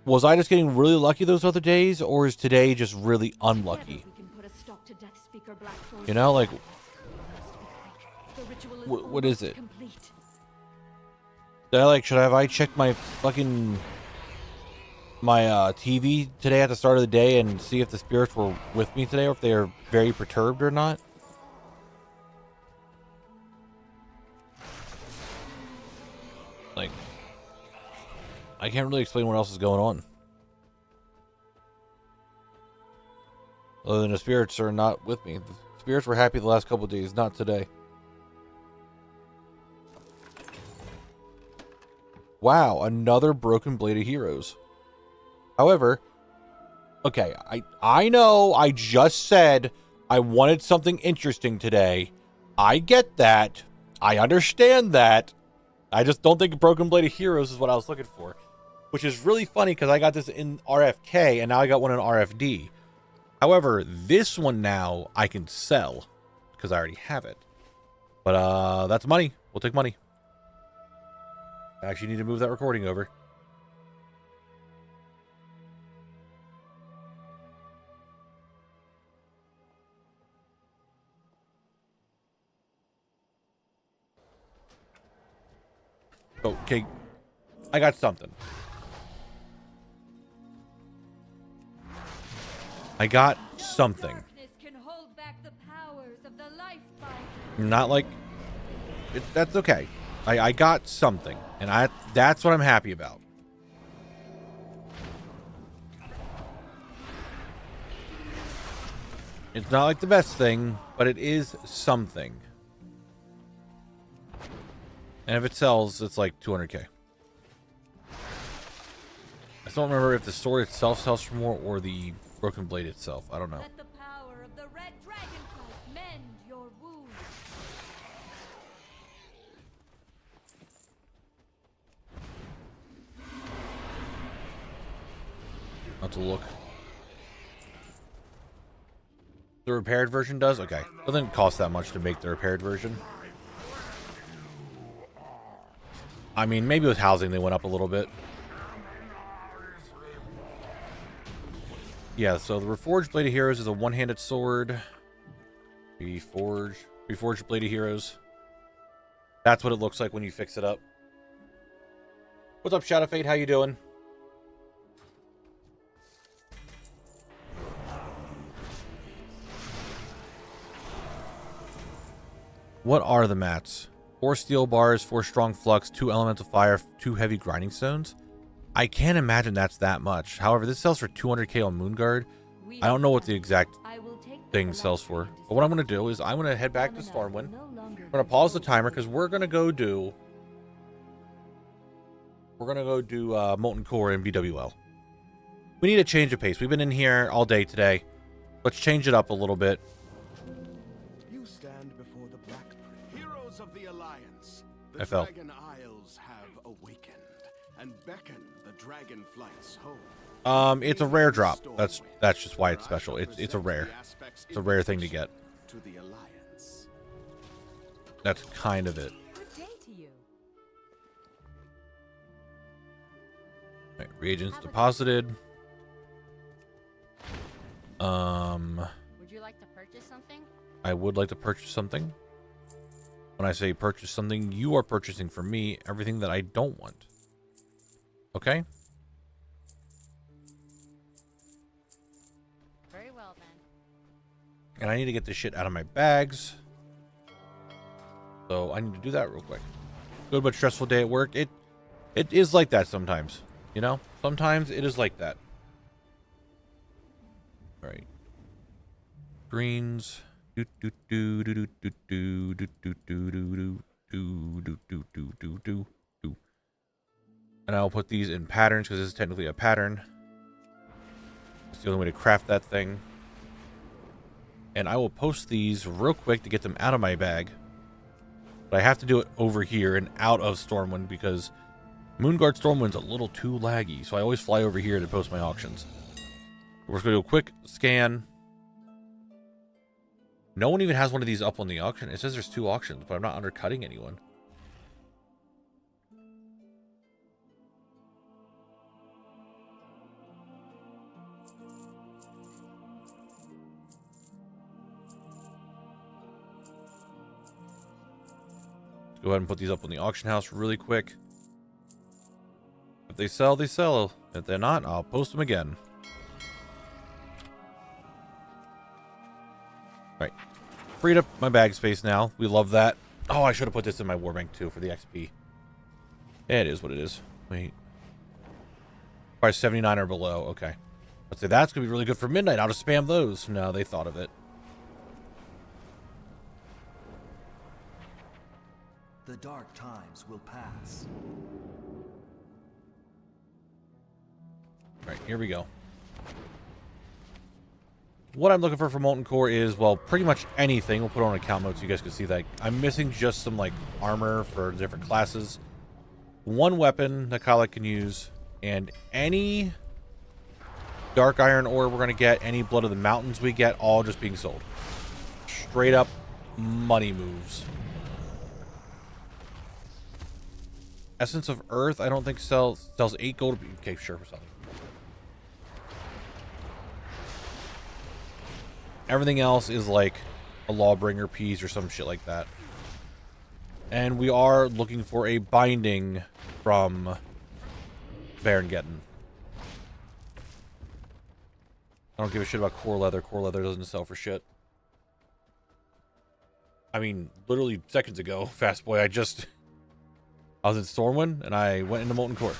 Was I just getting really lucky those other days, or is today just really unlucky? You know, like... What is it? Should I check my fucking... My TV today at the start of the day and see if the spirits were with me today, or if they are very perturbed or not? Like... I can't really explain what else is going on. Other than the spirits are not with me. The spirits were happy the last couple of days, not today. Wow, another broken blade of heroes. However, okay, I know I just said I wanted something interesting today. I get that. I understand that. I just don't think broken blade of heroes is what I was looking for. Which is really funny because I got this in RFK and now I got one in RFD. However, this one now I can sell because I already have it. But that's money. We'll take money. I actually need to move that recording over. Okay, I got something. I got something. Not like that's okay. I got something, and that's what I'm happy about. It's not like the best thing, but it is something. And if it sells, it's like 200k. I don't remember if the sword itself sells for more or the broken blade itself. I don't know. Let the power of the red dragonflight mend your wounds. Not to look. The repaired version does? Okay. It doesn't cost that much to make the repaired version. I mean, maybe with housing they went up a little bit. Yeah, so the Reforged Blade of Heroes is a one-handed sword. Reforged Blade of Heroes. That's what it looks like when you fix it up. What's up, Shadow Fate? How you doing? What are the mats? 4 steel bars, 4 strong flux, 2 elemental fire, 2 heavy grinding stones. I can't imagine that's that much. However, this sells for 200k on Moonguard. I don't know what the exact thing sells for. But what I'm going to do is I'm going to head back to Stormwind. I'm going to pause the timer because we're going to go do Molten Core and BWL. We need a change of pace. We've been in here all day today. Let's change it up a little bit. You stand before the Black Prince, heroes of the Alliance. I fell. Dragon Isles have awakened and beckon the dragonflights home. It's a rare drop. That's just why it's special. It's a rare. It's a rare thing to get. To the Alliance. That's kind of it. Good day to you. Right, reagents deposited. Would you like to purchase something? I would like to purchase something. When I say purchase something, you are purchasing for me everything that I don't want. Okay? Very well then. And I need to get this shit out of my bags. So I need to do that real quick. Good but stressful day at work. It is like that sometimes. You know? Sometimes it is like that. Right. Greens. Do do do do do do do do do do do do do do do do do do. And I'll put these in patterns because this is technically a pattern. It's the only way to craft that thing. And I will post these real quick to get them out of my bag. But I have to do it over here and out of Stormwind because Moonguard Stormwind's a little too laggy. So I always fly over here to post my auctions. We're just going to do a quick scan. No one even has one of these up on the auction. It says there's 2 auctions, but I'm not undercutting anyone. Let's go ahead and put these up on the auction house really quick. If they sell, they sell. If they're not, I'll post them again. Right. Freed up my bag space now. We love that. Oh, I should have put this in my warbank too for the XP. It is what it is. Wait. Price 79 or below. Okay. Let's say that's going to be really good for midnight. I'll just spam those. No, they thought of it. The dark times will pass. All right, here we go. What I'm looking for Molten Core is, well, pretty much anything. We'll put on account mode so you guys can see that. I'm missing just some, like, armor for different classes. 1 weapon that Kyle can use. And any Dark Iron ore we're going to get, any Blood of the Mountains we get, all just being sold. Straight up money moves. Essence of Earth, I don't think sells 8 gold. Okay, sure, we're selling. Everything else is like a Lawbringer piece or some shit like that. And we are looking for a binding from Baron Getten. I don't give a shit about core leather. Core leather doesn't sell for shit. I mean, literally seconds ago, Fast Boy, I was in Stormwind and I went into Molten Core.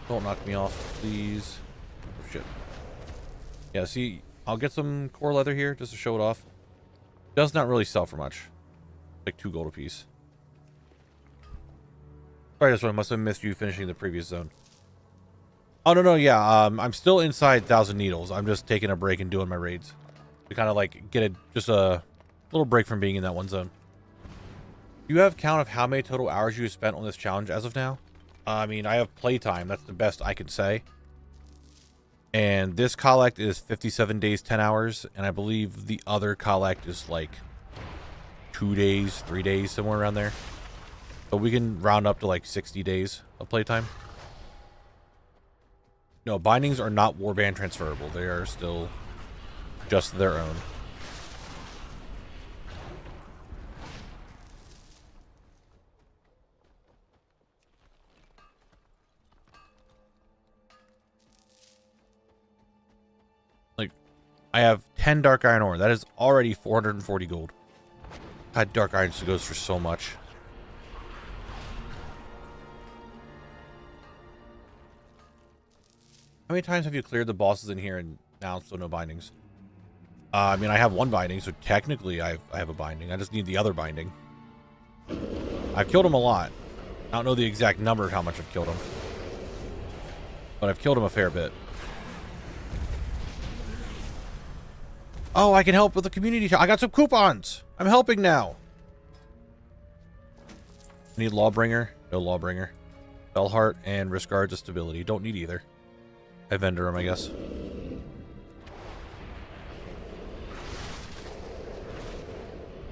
Don't knock me off, please. Oh, shit. Yeah, see, I'll get some core leather here just to show it off. Does not really sell for much. Like 2 gold apiece. Sorry, this one. I must have missed you finishing the previous zone. Oh, no, yeah. I'm still inside 1,000 Needles. I'm just taking a break and doing my raids. To kind of like get just a little break from being in that one zone. Do you have count of how many total hours you have spent on this challenge as of now? I mean, I have playtime. That's the best I can say. And this collect is 57 days, 10 hours. And I believe the other collect is like 2 days, 3 days, somewhere around there. But we can round up to like 60 days of playtime. No, bindings are not warband transferable. They are still just their own. Like, I have 10 Dark Iron ore. That is already 440 gold. God, Dark Iron goes for so much. How many times have you cleared the bosses in here and now still no bindings? I mean, I have one binding, so technically I have a binding. I just need the other binding. I've killed him a lot. I don't know the exact number of how much I've killed him. But I've killed him a fair bit. Oh, I can help with the community. I got some coupons. I'm helping now. I need Lawbringer. No Lawbringer. Bellheart and Risk Guards of Stability. Don't need either. I vendor them, I guess.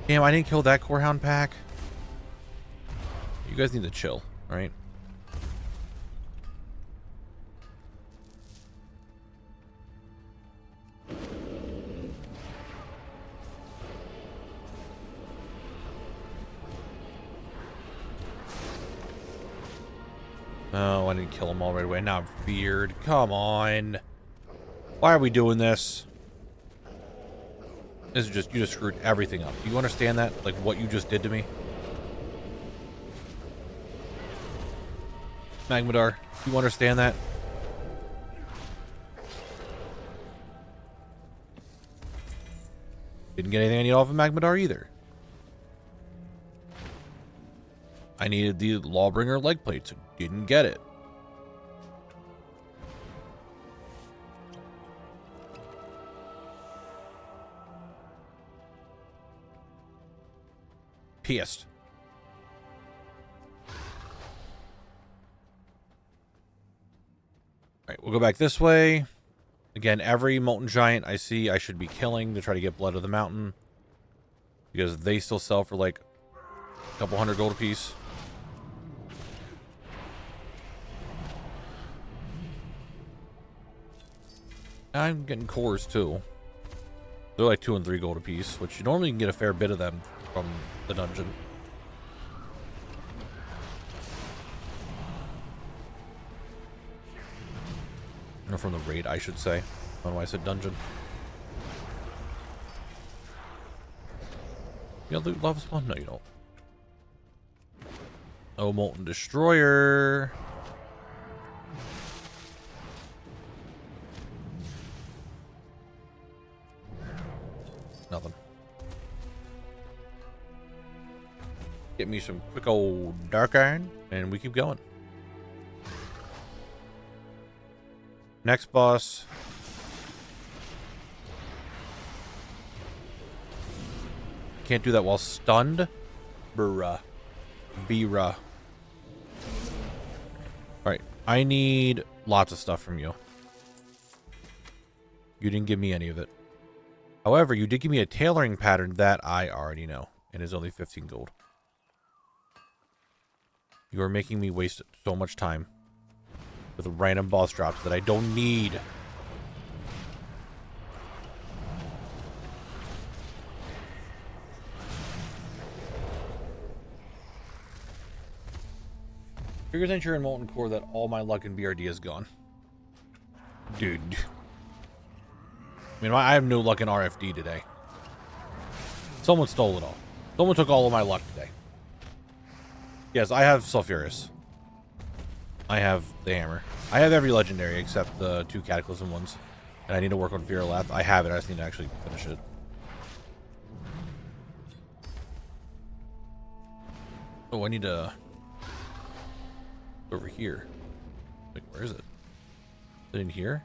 Damn, I didn't kill that Corehound pack. You guys need to chill, right? Oh, I didn't kill them all right away. Now I'm feared. Come on. Why are we doing this? This is just, you just screwed everything up. Do you understand that? Like what you just did to me? Magmadar, do you understand that? Didn't get anything I need off of Magmadar either. I needed the Lawbringer leg plates. Didn't get it. Pissed. Alright, we'll go back this way. Again, every Molten Giant I see I should be killing to try to get Blood of the Mountain. Because they still sell for like a couple hundred gold apiece. I'm getting cores too. They're like 2 and 3 gold apiece, which you normally can get a fair bit of them from the dungeon. Or from the raid, I should say. I don't know why I said dungeon. You got loot lava spawn? No, you don't. Oh, Molten Destroyer. Nothing. Get me some quick old Dark Iron, and we keep going. Next boss. Can't do that while stunned. Bruh. Bruh. Alright, I need lots of stuff from you. You didn't give me any of it. However, you did give me a tailoring pattern that I already know, and is only 15 gold. You are making me waste so much time with random boss drops that I don't need. Figures Nature and Molten Core that all my luck in BRD is gone. Dude. I mean, I have no luck in RFD today. Someone stole it all. Someone took all of my luck today. Yes, I have Sulfuris. I have the hammer. I have every legendary except the 2 Cataclysm ones. And I need to work on Fear of Lath. I have it. I just need to actually finish it. Oh, I need to... over here. Wait, where is it? Is it in here?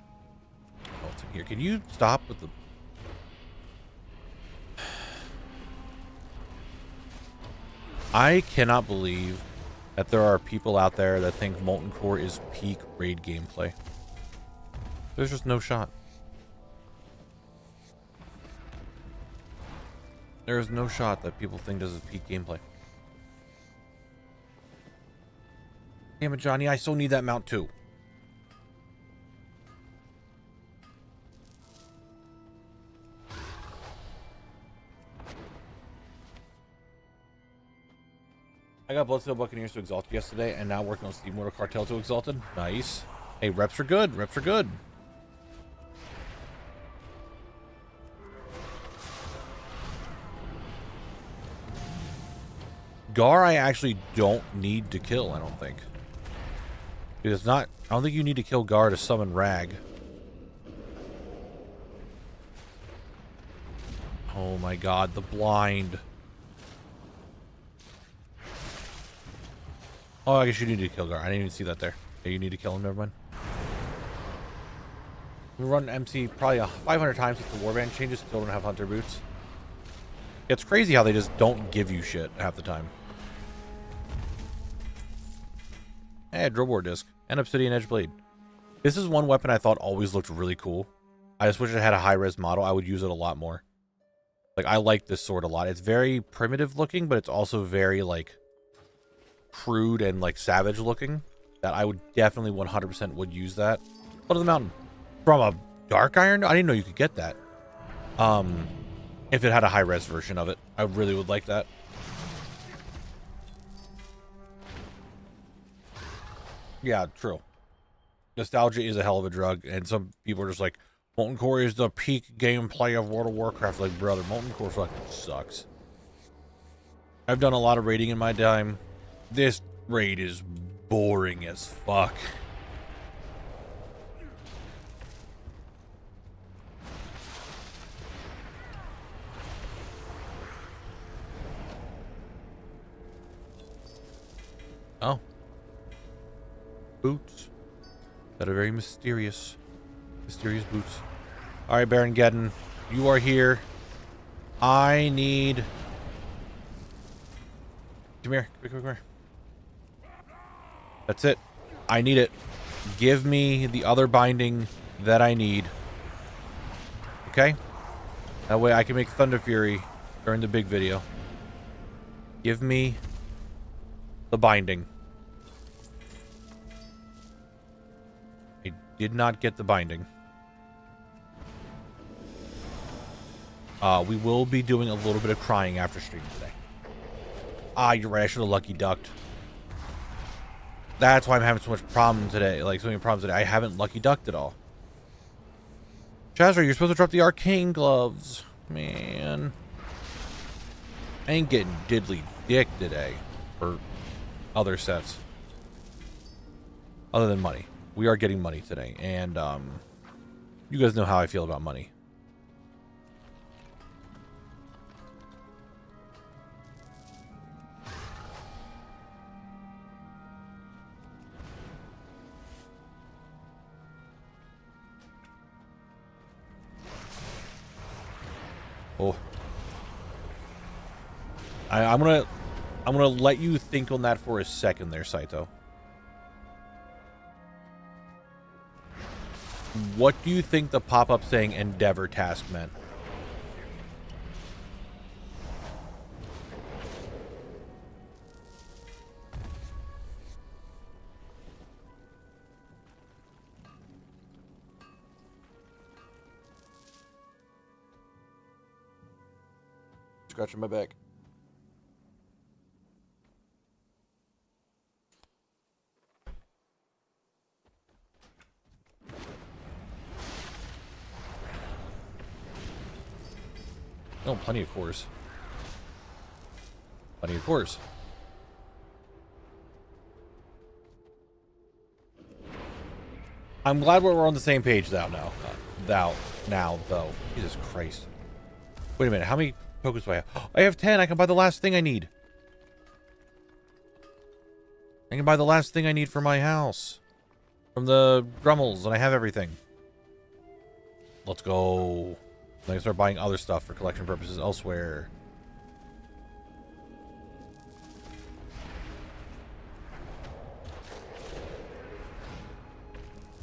Oh, it's in here. Can you stop with the... I cannot believe that there are people out there that think Molten Core is peak raid gameplay. There's just no shot. There is no shot that people think this is peak gameplay. Damn it, Johnny, I still need that mount too. I got Bloodsteel Buccaneers to Exalted yesterday, and now working on Steam Mortar Cartel to Exalted. Nice. Hey, reps are good. Reps are good. Gar, I actually don't need to kill, I don't think. It's not... I don't think you need to kill Gar to summon Rag. Oh my god, the blind. Oh, I guess you need to kill Gar. I didn't even see that there. Yeah, you need to kill him, never mind. We run MC probably 500 times since the warband changes, still don't have hunter boots. It's crazy how they just don't give you shit half the time. Hey, drill bore disc and obsidian edge blade. This is one weapon I thought always looked really cool. I just wish it had a high-res model. I would use it a lot more. Like, I like this sword a lot. It's very primitive looking, but it's also very, like, crude and, like, savage looking. That I would definitely 100% would use that. Blood of the Mountain. From a dark iron? I didn't know you could get that. If it had a high-res version of it. I really would like that. Yeah, true. Nostalgia is a hell of a drug, and some people are just like, Molten Core is the peak gameplay of World of Warcraft. Like, brother, Molten Core fucking sucks. I've done a lot of raiding in my time. This raid is boring as fuck. Oh. Boots. That are very mysterious. Mysterious boots. Alright, Baron Geddon. You are here. I need... Come here. Come here. That's it. I need it. Give me the other binding that I need. Okay? That way I can make Thunder Fury during the big video. Give me the binding. I did not get the binding. We will be doing a little bit of crying after stream today. Ah, you're right. I should have lucky ducked. That's why I'm having so much problem today. Like, so many problems today. I haven't lucky ducked at all. Chazra, you're supposed to drop the arcane gloves. Man. I ain't getting diddly dick today. For other sets. Other than money. We are getting money today. And, you guys know how I feel about money. Oh. I'm gonna let you think on that for a second there, Saito. What do you think the pop-up saying Endeavor task meant? Scratching my back. No, plenty of cores. Plenty of cores. I'm glad we're on the same page though. Now, though. Jesus Christ. Wait a minute. How many tokens do I have? I have 10. I can buy the last thing I need. I can buy the last thing I need for my house. From the Grummels, and I have everything. Let's go. I can start buying other stuff for collection purposes elsewhere.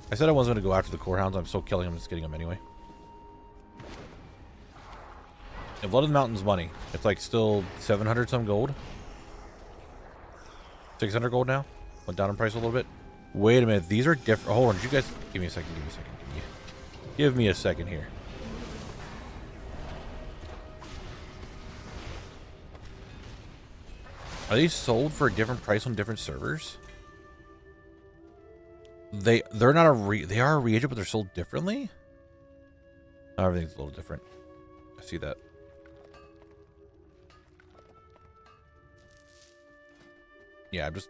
I said I wasn't going to go after the core hounds. I'm still killing them, just getting them anyway. And Blood of the Mountain's money. It's like still 700 some gold. 600 gold now. Went down in price a little bit. Wait a minute. These are different. Hold on. Did you guys... Give me a second. Give me a second here. Are these sold for a different price on different servers? They're not they are a reagent, but they're sold differently? Oh, everything's a little different. I see that. Yeah, I'm just...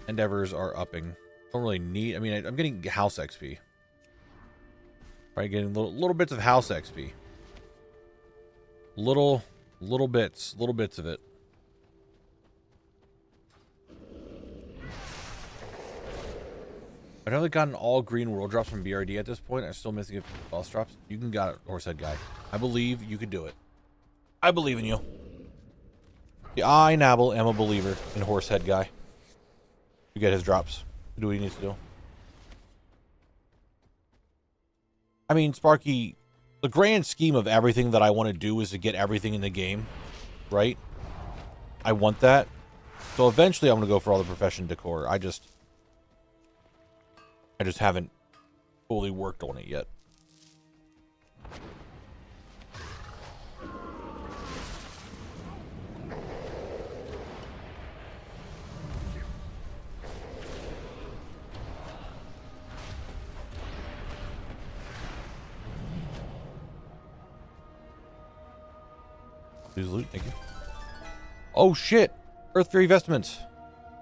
Endeavors are upping. Don't really need... I mean, I'm getting house XP. Probably getting little bits of house XP. Little bits of it. I've never gotten all green world drops from BRD at this point. I'm still missing a few boss drops. You can get it, Horsehead guy. I believe you could do it. I believe in you. Yeah, I, Knabble, am a believer in Horsehead guy. You get his drops. Do what he needs to do. I mean, Sparky, the grand scheme of everything that I want to do is to get everything in the game, right? I want that. So eventually I'm going to go for all the profession decor. I just haven't fully worked on it yet. Use loot, thank you. Oh shit! Earth Fury vestments.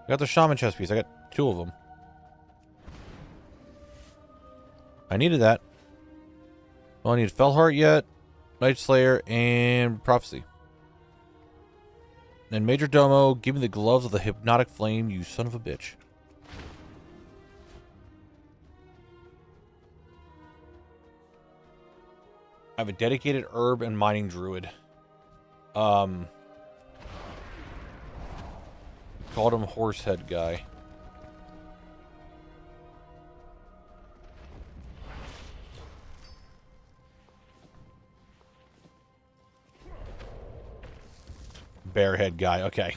I got the shaman chest piece. I got 2 of them. I needed that. Well, I need Fellheart yet, Night Slayer, and Prophecy. And Major Domo, give me the gloves of the hypnotic flame, you son of a bitch. I have a dedicated herb and mining druid. Called him Horsehead guy. Bearhead guy, okay.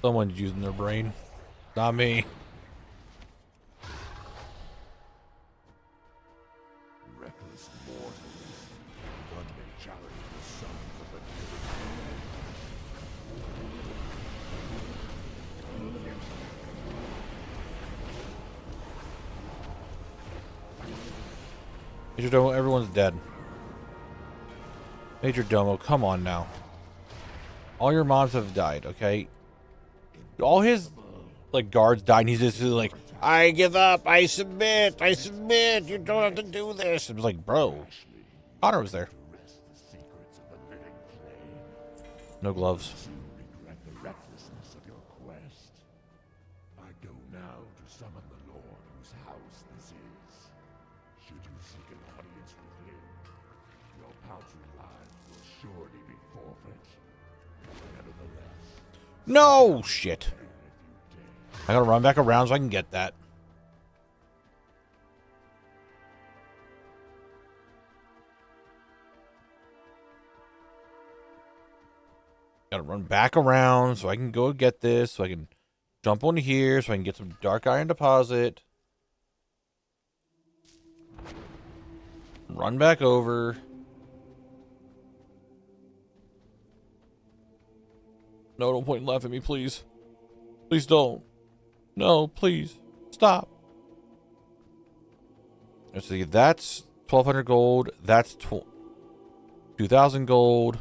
Someone's using their brain. Not me. Reckless mortals, one may challenge the sons of the Major Domo, everyone's dead. Major Domo, come on now. All your mobs have died, okay? All his, like, guards died, and he's just like, I give up, I submit, you don't have to do this. It was like, bro, Connor was there. No gloves. regret the recklessness of your quest. I go now to summon the Lord whose house this is. Should you seek an audience with him, your paltry lives will surely be forfeit. Nevertheless, No shit. I gotta run back around so I can get that. Gotta run back around so I can go get this, so I can jump on here, so I can get some dark iron deposit. Run back over. No, don't point and laugh at me, please. Please don't. No, please. Stop. Let's see, that's 1,200 gold. That's 2,000 gold.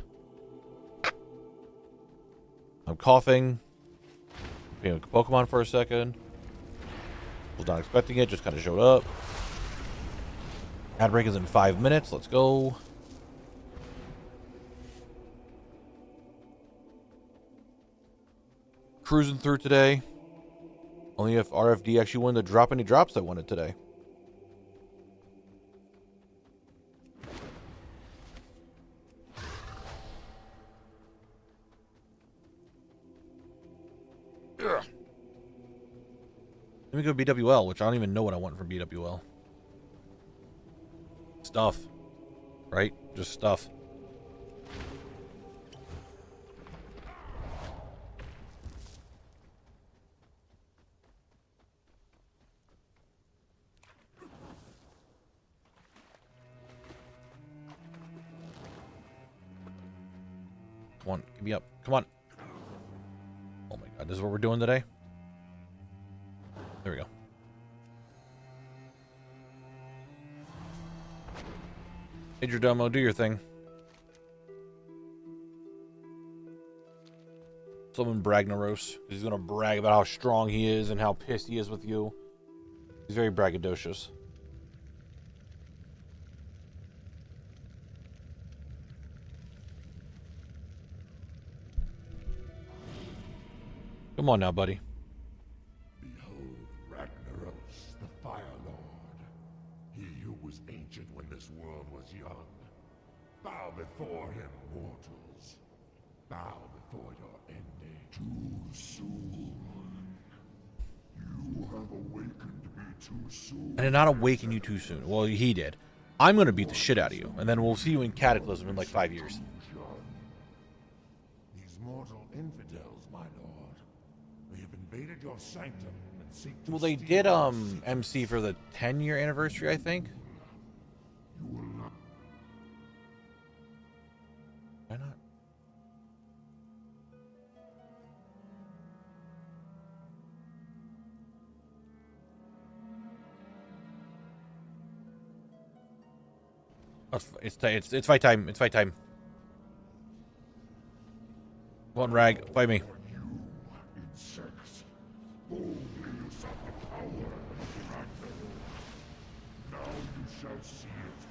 I'm coughing. Being a Pokemon for a second. Was not expecting it, just kind of showed up. Ad break is in 5 minutes. Let's go. Cruising through today. Only if RFD actually wanted to drop any drops I wanted today. Ugh. Let me go BWL, which I don't even know what I want from BWL. Stuff. Right? Just stuff. Come on, give me up. Come on. Oh my god, this is what we're doing today? There we go. Major Domo, do your thing. Summon Bragnaros. He's gonna brag about how strong he is and how pissed he is with you. He's very braggadocious. Come on now, buddy. Behold Ragnaros, the Fire Lord. He who was ancient when this world was young. Bow before him, mortals. Bow before your ending. Too soon. You have awakened me too soon. I did not awaken you too soon. Well, he did. I'm going to beat the shit out of you, and then we'll see you in Cataclysm in like 5 years. These mortal infidels, my lord. They have invaded your sanctum and seek to Well, they steal did your MC for the 10-year anniversary, I think. You will not. Why not? Oh, it's fight time. It's fight time. Come on, Rag, fight me. You, insects, boldly usurp the power of Ragnaros. Now you shall see it.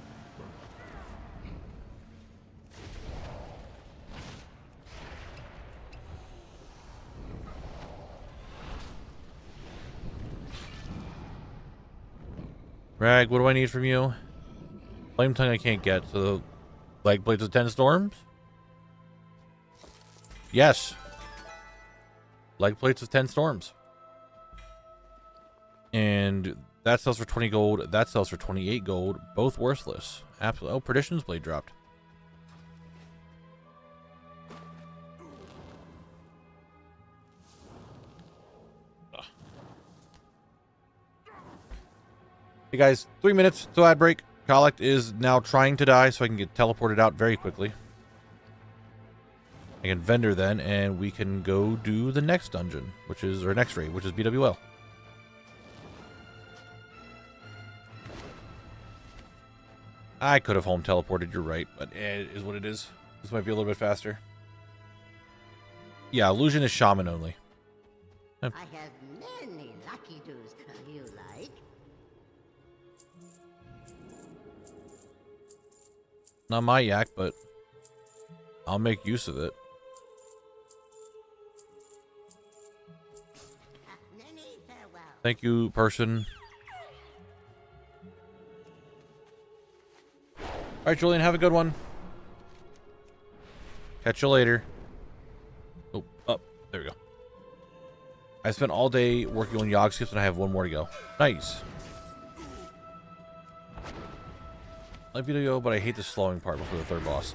Rag, what do I need from you? Flame Tongue I can't get, so the Leg Blades of 10 Storms? Yes. Leg Plates of 10 Storms. And that sells for 20 gold. That sells for 28 gold. Both worthless. Absolutely. Oh, Perdition's Blade dropped. Hey guys, 3 minutes till ad break. Collect is now trying to die, so I can get teleported out very quickly. I can vendor then, and we can go do the next dungeon, which is, or next raid, which is BWL. I could have home teleported, you're right, but it is what it is. This might be a little bit faster. Yeah, illusion is shaman only. I have many lucky doos you like. Not my yak, but I'll make use of it. Many farewell. Thank you, person. All right, Julian, have a good one. Catch you later. Oh, up. There we go. I spent all day working on Yogg skips, and I have one more to go. Nice. I like video, but I hate the slowing part before the third boss.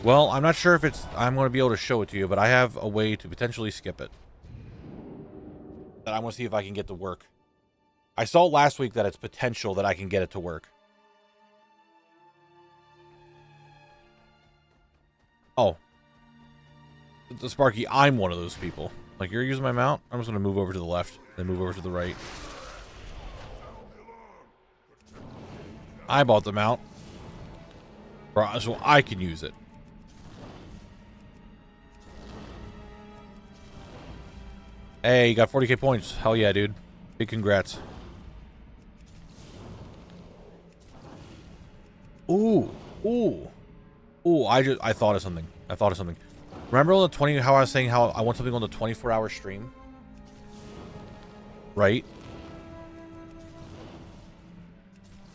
Well, I'm not sure if it's... I'm going to be able to show it to you, but I have a way to potentially skip it. That I want to see if I can get to work. I saw last week that it's potential that I can get it to work. Oh. The Sparky, I'm one of those people. Like, you're using my mount? I'm just going to move over to the left, then move over to the right. I bought the mount. So I can use it. Hey, you got 40k points. Hell yeah, dude. Big congrats. Ooh. Ooh. Ooh, I thought of something. I thought of something. Remember on the 20, how I was saying how I want something on the 24-hour stream? Right?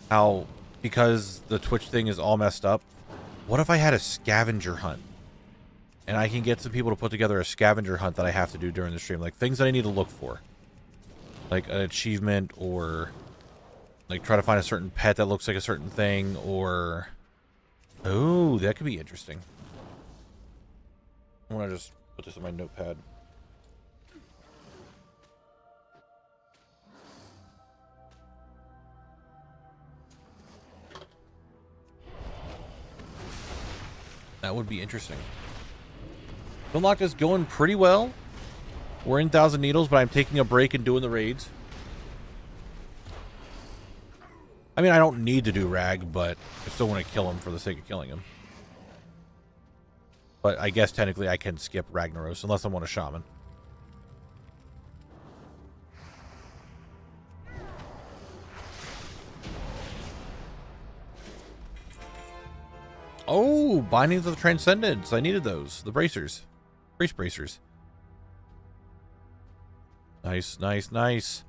How, because the Twitch thing is all messed up, what if I had a scavenger hunt? And I can get some people to put together a scavenger hunt that I have to do during the stream. Like, things that I need to look for. Like, an achievement, or... like, try to find a certain pet that looks like a certain thing, or... oh, that could be interesting. I want to just put this in my notepad. That would be interesting. Unlocked is going pretty well. We're in 1,000 Needles, but I'm taking a break and doing the raids. I mean, I don't need to do Rag, but I still want to kill him for the sake of killing him. But I guess technically I can skip Ragnaros, unless I want a Shaman. Oh, Bindings of the Transcendence. I needed those. The bracers. Bracers. Nice, nice, nice.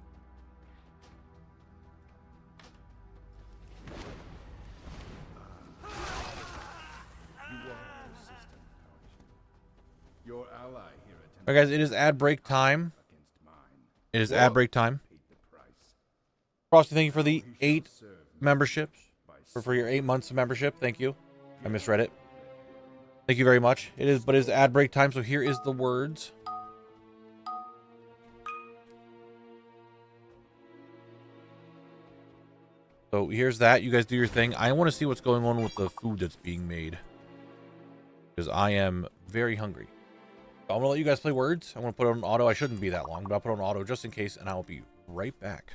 Your ally here All right, guys, it is ad break time. against mine. It is ad break time. Paid the price. Frosty, thank you for the 8 memberships. For your 8 months of membership. Thank you. I misread it. Thank you very much. It is ad break time, so here is the words. So here's that. You guys do your thing. I want to see what's going on with the food that's being made, because I am very hungry. So I'm going to let you guys play words. I'm going to put it on auto. I shouldn't be that long, but I'll put it on auto just in case, and I'll be right back.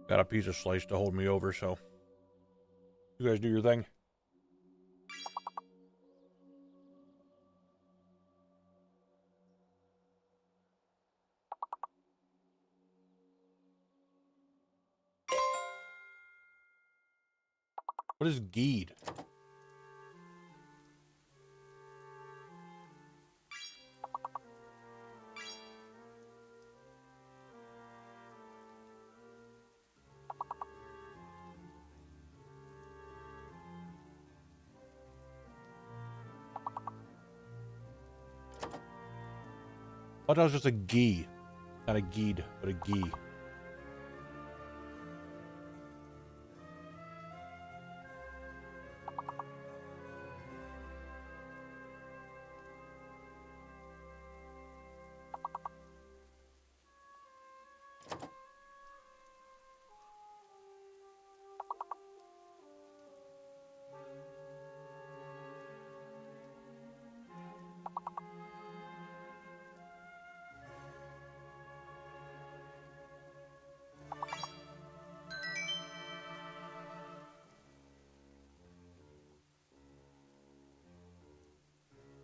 Got a piece of slice to hold me over, so you guys do your thing. What is geed? I thought that was just a ghee. Not a geed, but a ghee.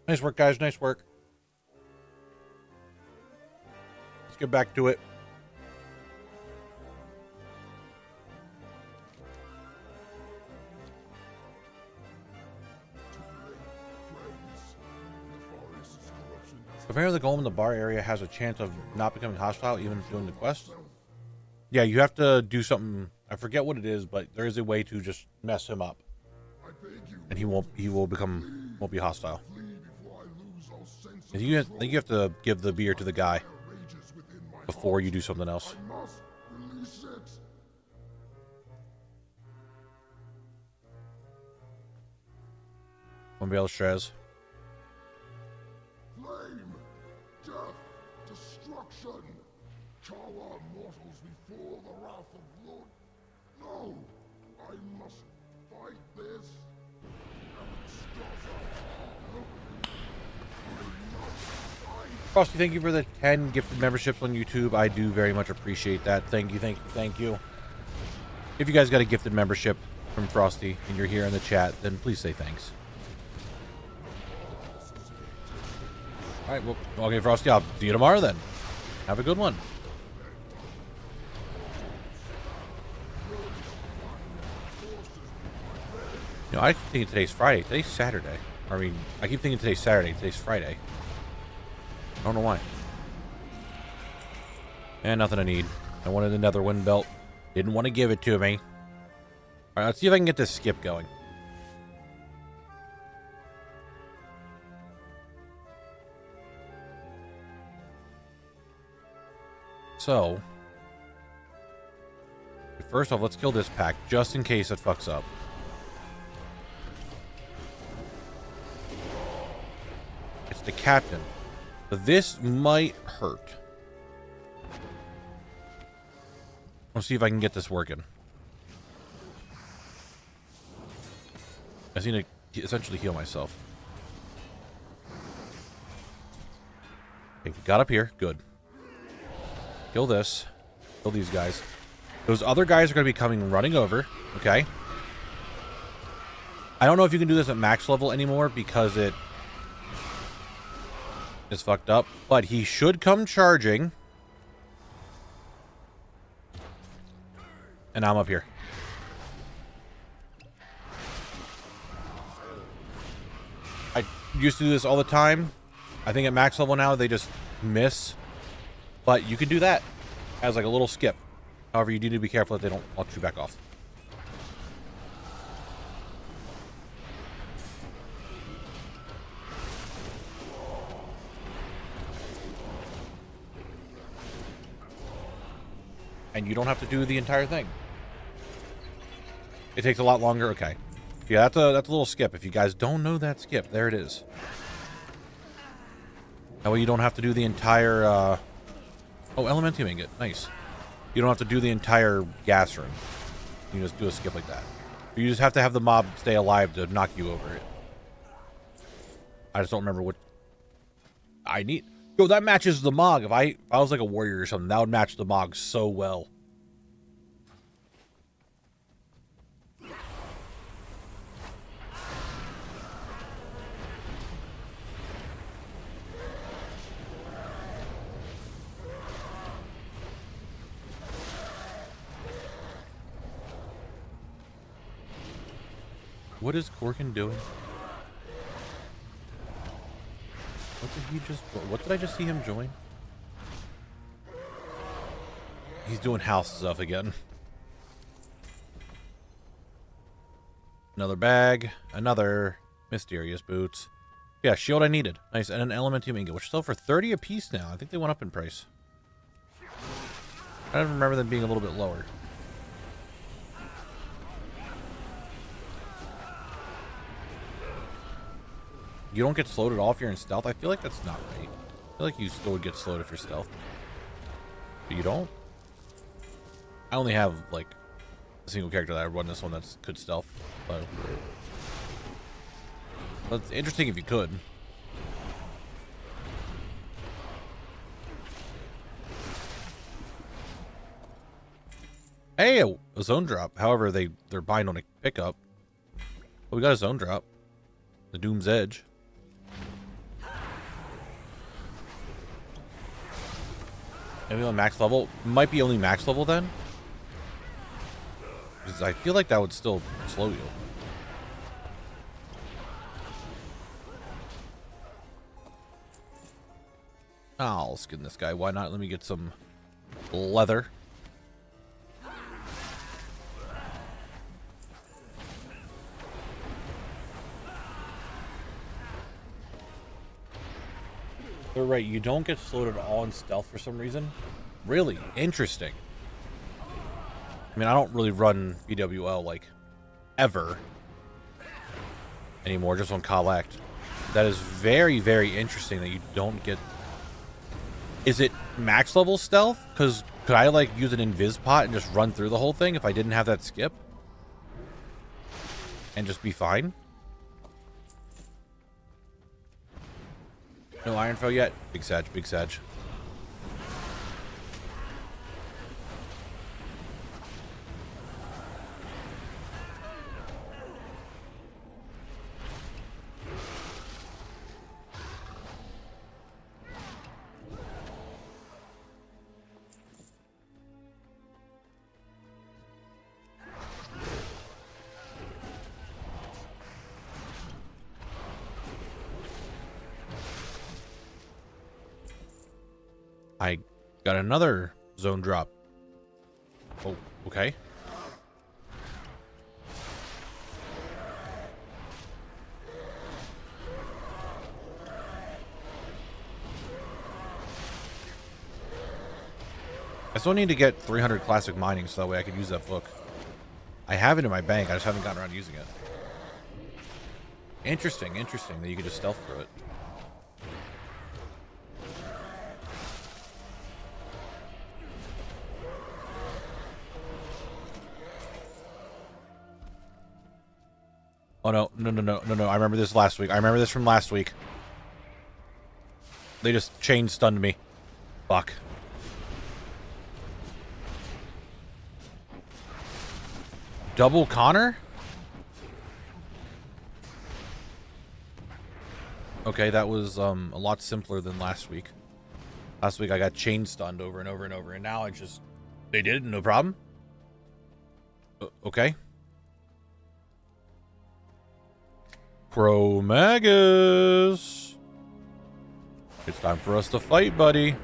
Nice work, guys. Nice work. Let's get back to it. Apparently the golem in the bar area has a chance of not becoming hostile even if doing the quest. Yeah, you have to do something. I forget what it is, but there is a way to just mess him up. And he won't be hostile. I think you have to give the beer to the guy before you do something else. One bale of Shrez. Flame, death, destruction. Cower mortals before the wrath of blood. No, I must fight this. Frosty, thank you for the 10 gifted memberships on YouTube. I do very much appreciate that. Thank you, thank you, thank you. If you guys got a gifted membership from Frosty and you're here in the chat, then please say thanks. All right, well, okay, Frosty, I'll see you tomorrow then. Have a good one. You know, I keep thinking today's Friday. Today's Saturday. I mean, I keep thinking today's Saturday. Today's Friday. I don't know why. And nothing I need. I wanted another wind belt. Didn't want to give it to me. Alright, let's see if I can get this skip going. So, first off, let's kill this pack, just in case it fucks up. It's the captain. But this might hurt. Let's see if I can get this working. I just need to essentially heal myself. Okay, we got up here. Good. Kill this. Kill these guys. Those other guys are going to be coming running over. Okay. I don't know if you can do this at max level anymore because it is fucked up. But he should come charging. And I'm up here. I used to do this all the time. I think at max level now they just miss. But you can do that as like a little skip. However, you need to be careful that they don't launch you back off. And you don't have to do the entire thing. It takes a lot longer. Okay. Yeah, that's a little skip. If you guys don't know that skip, there it is. That way you don't have to do the entire... Oh, Elementium Ingot. Nice. You don't have to do the entire gas room. You just do a skip like that. You just have to have the mob stay alive to knock you over it. I just don't remember what I need. Yo, that matches the Mog. If I was like a warrior or something, that would match the Mog so well. What is Corkin doing? What did I just see him join? He's doing house stuff again. Another bag. Another mysterious boots. Yeah, shield I needed. Nice. And an Elementium Ingot, which sell for 30 a piece now. I think they went up in price. I don't remember them being a little bit lower. You don't get slowed at all if you're in stealth? I feel like that's not right. I feel like you still would get slowed if you're stealth. But you don't? I only have, like, a single character that I run this one that's could stealth. But it's interesting if you could. Hey, a zone drop. However, they're bind on a pickup. But we got a zone drop. The Doom's Edge. Maybe on max level. Might be only max level then. Because I feel like that would still slow you. I'll skin this guy. Why not? Let me get some leather. They're right. You don't get slowed at all in stealth for some reason. Really interesting. I mean, I don't really run BWL like ever anymore, just on collect. That is very, very interesting that you don't get. Is it max level stealth? Because could I like use an invis pot and just run through the whole thing if I didn't have that skip and just be fine? No iron foe yet? Big Sag, big Sag. I got another zone drop. Oh, okay. I still need to get 300 classic mining so that way I can use that book. I have it in my bank, I just haven't gotten around to using it. Interesting that you could just stealth through it. Oh, no. I remember this last week. I remember this from last week. They just chain stunned me. Fuck. Double Connor? Okay, that was a lot simpler than last week. Last week I got chain stunned over and over and over, and now I just... They did it, no problem. Okay. Chromagus. It's time for us to fight, buddy.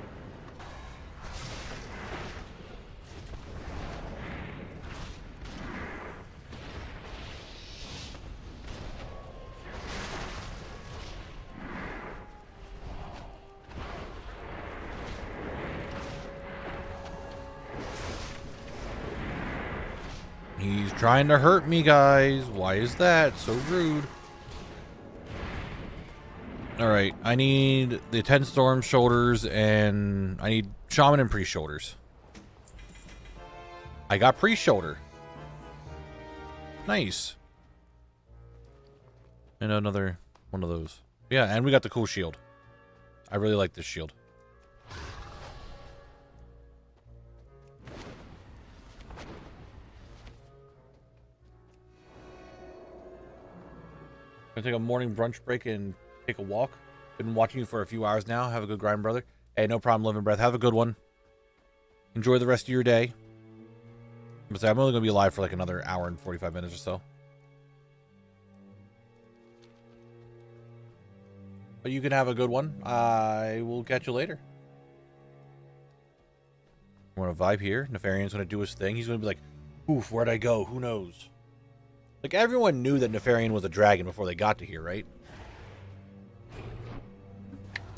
He's trying to hurt me, guys. Why is that so rude? Alright, I need the 10 Storm shoulders, and I need Shaman and Priest shoulders. I got Priest shoulder. Nice. And another one of those. Yeah, and we got the cool shield. I really like this shield. Gonna take a morning brunch break and take a walk. Been watching you for a few hours now. Have a good grind, brother. Hey, no problem, Living Breath. Have a good one. Enjoy the rest of your day. I'm only gonna be alive for like another hour and 45 minutes or so. But you can have a good one. I will catch you later. We're gonna vibe here. Nefarian's gonna do his thing. He's gonna be like, oof, where'd I go? Who knows? Like, everyone knew that Nefarian was a dragon before they got to here, right?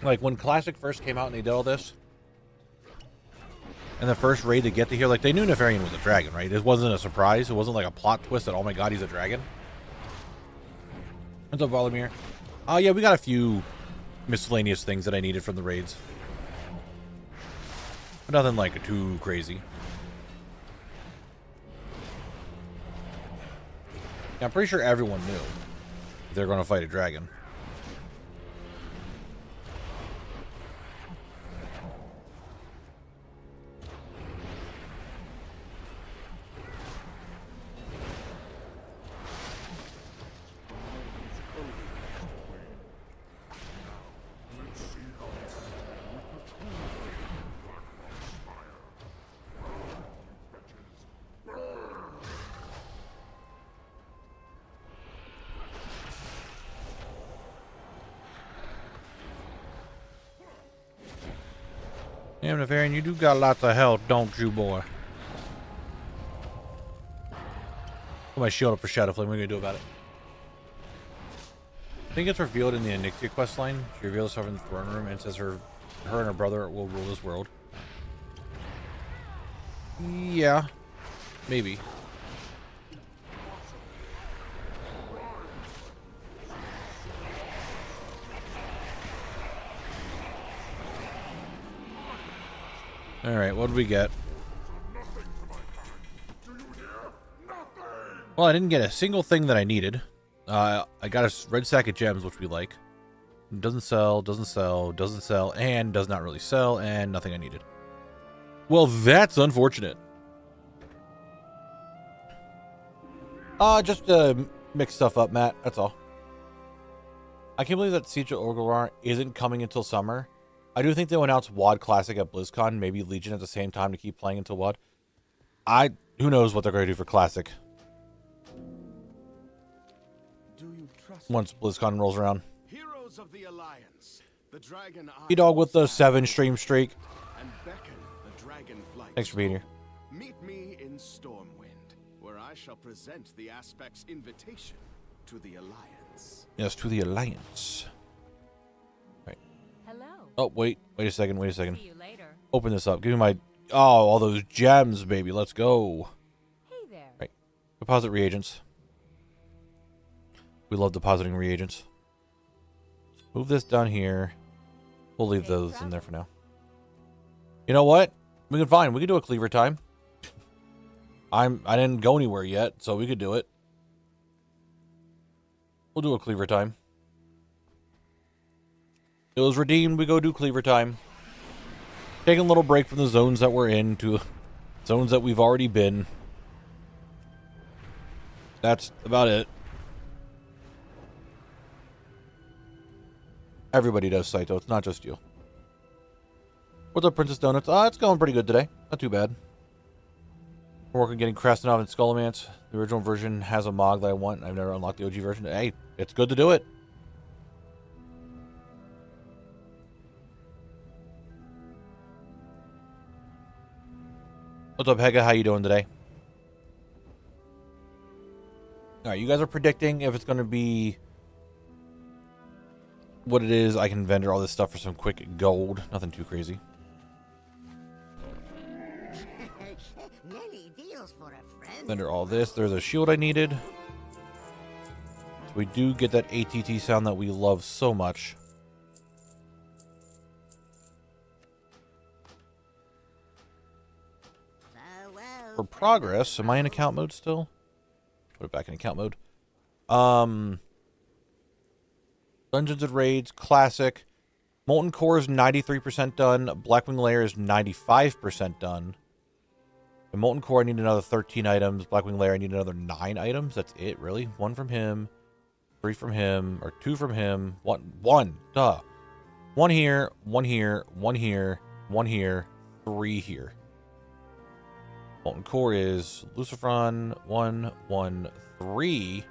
Like, when Classic first came out and they did all this, and the first raid to get to here, like, they knew Nefarian was a dragon, right? It wasn't a surprise. It wasn't like a plot twist that, oh my god, he's a dragon. What's up, Volamir? Oh, yeah, we got a few miscellaneous things that I needed from the raids. But nothing, like, too crazy. Yeah, I'm pretty sure everyone knew they're going to fight a dragon. Damn, Nefarian, you do got lots of health, don't you, boy? Put my shield up for Shadow Flame. What are you gonna do about it? I think it's revealed in the Onyxia questline. She reveals herself in the throne room and says her and her brother will rule this world. Yeah, maybe. All right, what did we get? Well, I didn't get a single thing that I needed. I got a red sack of gems, which we like. Doesn't sell, doesn't sell, doesn't sell, and does not really sell, and nothing I needed. Well, that's unfortunate. Just mix stuff up, Matt. That's all. I can't believe that Siege of Orgrimmar isn't coming until summer. I do think they'll announce WoD Classic at BlizzCon, maybe Legion at the same time to keep playing until WoD. Who knows what they're going to do for Classic. Once BlizzCon rolls around. Heroes of the Alliance, the Dragon E-Dog with the 7 stream streak. And beckon the dragon flight. Thanks for being here. Meet me in Stormwind, where I shall present the Aspect's invitation to the Alliance. Yes, to the Alliance. Right. Hello. Oh, wait a second. See you later. Open this up. Give me my... Oh, all those gems, baby. Let's go. Hey there. Right. Deposit reagents. We love depositing reagents. Move this down here. We'll leave those in there for now. You know what? We can fine. We can do a cleaver time. I didn't go anywhere yet, so we could do it. We'll do a cleaver time. It was redeemed. We go do cleaver time. Taking a little break from the zones that we're in to zones that we've already been. That's about it. Everybody does Saito. It's not just you. What's up, Princess Donuts? It's going pretty good today. Not too bad. We're working getting Krasnov and Skullomance. The original version has a mod that I want. I've never unlocked the OG version. Hey, it's good to do it. What's up, Hega? How you doing today? Alright, you guys are predicting if it's going to be what it is. I can vendor all this stuff for some quick gold. Nothing too crazy. Many deals for a friend. Vendor all this. There's a shield I needed. So we do get that ATT sound that we love so much. For progress, am I in account mode still? Put it back in account mode. Dungeons and Raids, Classic. Molten Core is 93% done. Blackwing Lair is 95% done. The Molten Core, I need another 13 items. Blackwing Lair, I need another 9 items. That's it, really? 1 from him, 3 from him, or 2 from him. One. Duh. 1 here, 1 here, 1 here, 1 here, 3 here. Molten Core is Lucifron, 1, 1, 3,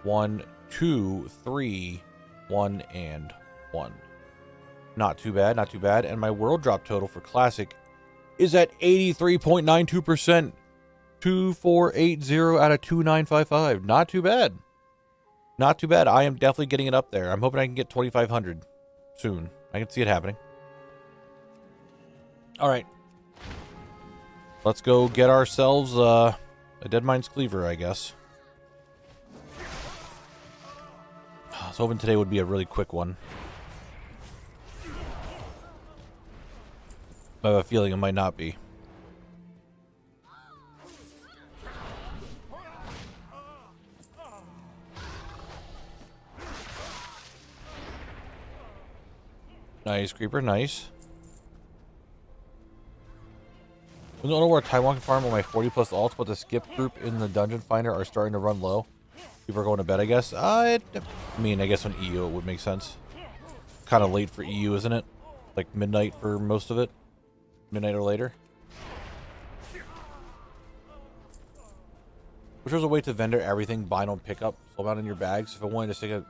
1, 2, 3, 1, and 1. Not too bad, not too bad. And my world drop total for Classic is at 83.92%. 2480 out of 2955. Not too bad. Not too bad. I am definitely getting it up there. I'm hoping I can get 2500 soon. I can see it happening. All right. Let's go get ourselves a Deadmines Cleaver, I guess. I was hoping today would be a really quick one. I have a feeling it might not be. Nice, Creeper, nice. We don't know where Time Walking Farm or my 40 plus alts, but the skip group in the Dungeon Finder are starting to run low. People are going to bed, I guess. I mean, I guess on EU it would make sense. Kind of late for EU, isn't it? Like midnight for most of it. Midnight or later. Which was a way to vendor everything, buy no pickup, soulbound in your bags. If I wanted to stick a...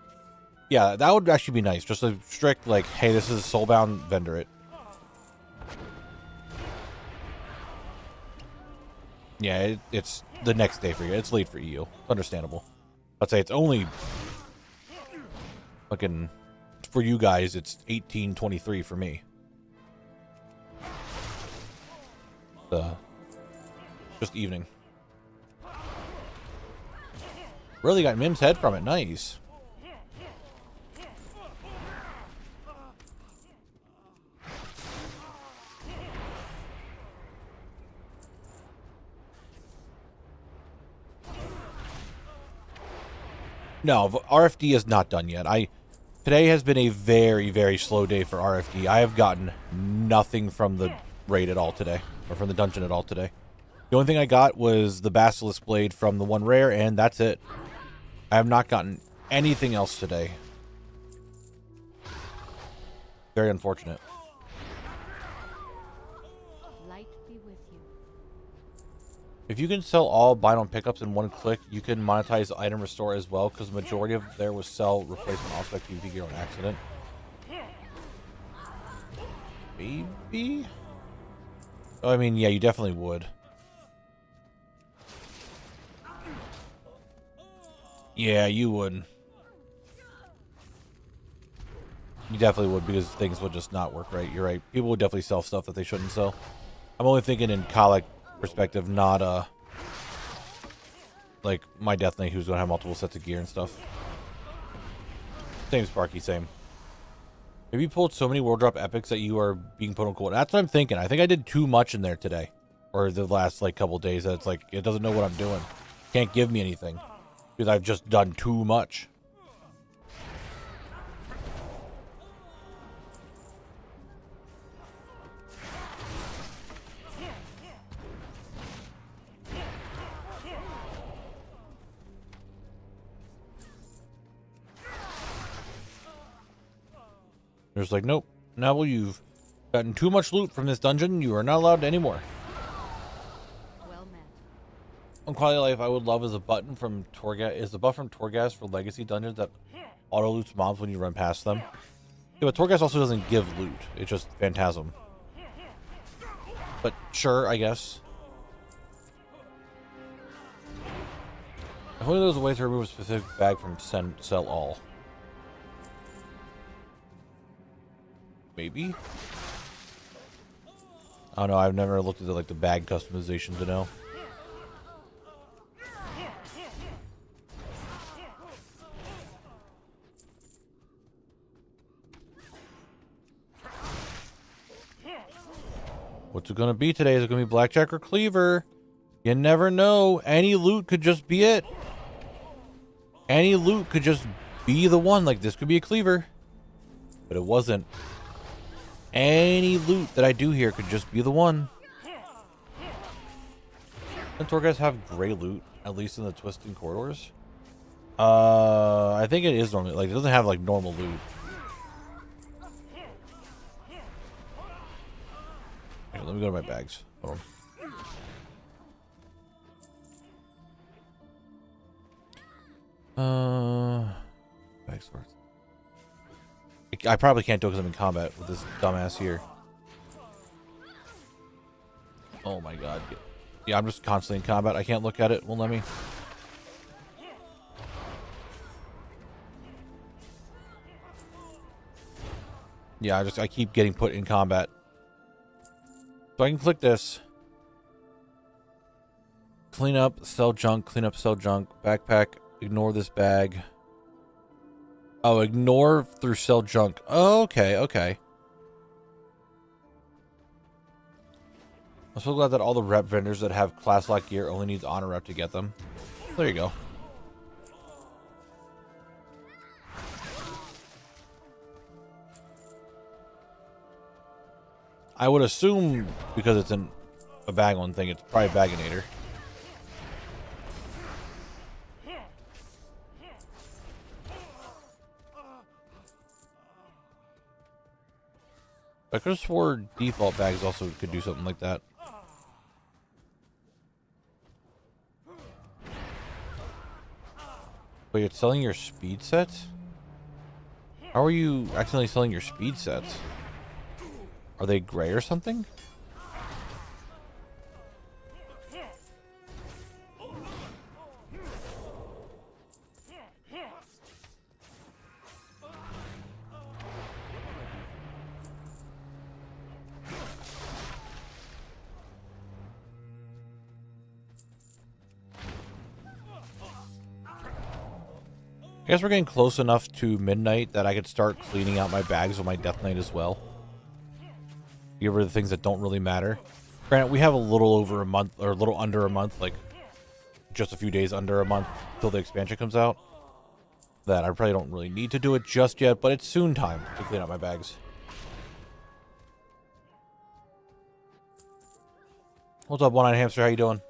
Yeah, that would actually be nice. Just a strict, like, hey, this is soulbound, vendor it. Yeah, it's the next day for you. It's late for you. Understandable. I'd say it's only fucking for you guys. It's 18:23 for me. Just evening. Really got Mim's head from it. Nice. No, RFD is not done yet. Today has been a very, very slow day for RFD. I have gotten nothing from the raid at all today, or from the dungeon at all today. The only thing I got was the Basilisk Blade from the one rare, and that's it. I have not gotten anything else today. Very unfortunate. Light be with you. If you can sell all bind-on pickups in one click, you can monetize item restore as well, because the majority of there was sell replacement also PvP gear on accident. Maybe? Oh, I mean, yeah, you definitely would. Yeah, you would. You definitely would, because things would just not work right. You're right. People would definitely sell stuff that they shouldn't sell. I'm only thinking in Colic perspective, not like my Death Knight who's gonna have multiple sets of gear and stuff. Same Sparky, same. Have you pulled so many world drop epics that you are being put on cold? That's what I'm thinking. I think I did too much in there today, or the last like couple days. That it's like it doesn't know what I'm doing. Can't give me anything because I've just done too much. There's like, nope. Knabble, you've gotten too much loot from this dungeon. You are not allowed anymore. Well met. On quality of life, I would love as a button from Torghast. Is the buff from Torghast for legacy dungeons that auto loots mobs when you run past them? Yeah, but Torghast also doesn't give loot. It's just Phantasm. But sure, I guess. If only there was a way to remove a specific bag from sell all. Maybe? I don't know, I've never looked at like the bag customization to know. What's it gonna be today? Is it gonna be Blackjack or Cleaver? You never know. Any loot could just be it. Any loot could just be the one. Like this could be a Cleaver. But it wasn't. Any loot that I do here could just be the one. Don't Torghast have gray loot, at least in the twisting corridors? I think it is normal. Like, it doesn't have like normal loot. Here, let me go to my bags. Hold on. Bag sorts. I probably can't do it because I'm in combat with this dumbass here. Oh my god. Yeah, I'm just constantly in combat. I can't look at it. Won't let me. Yeah, I keep getting put in combat. So I can click this. Clean up, sell junk, clean up, sell junk, backpack, ignore this bag. Oh, ignore through sell junk. Oh, okay, okay. I'm so glad that all the rep vendors that have class lock gear only needs honor rep to get them. There you go. I would assume because it's in a bag one thing, it's probably Baginator. I could have swore default bags also could do something like that. Wait, it's selling your speed sets? How are you accidentally selling your speed sets? Are they gray or something? I guess we're getting close enough to midnight that I could start cleaning out my bags with my Death Knight as well. Get rid of the things that don't really matter. Granted, we have a little over a month, or a little under a month, like just a few days under a month till the expansion comes out. That I probably don't really need to do it just yet, but it's soon time to clean out my bags. What's up, One-Eyed Hamster? How you doing?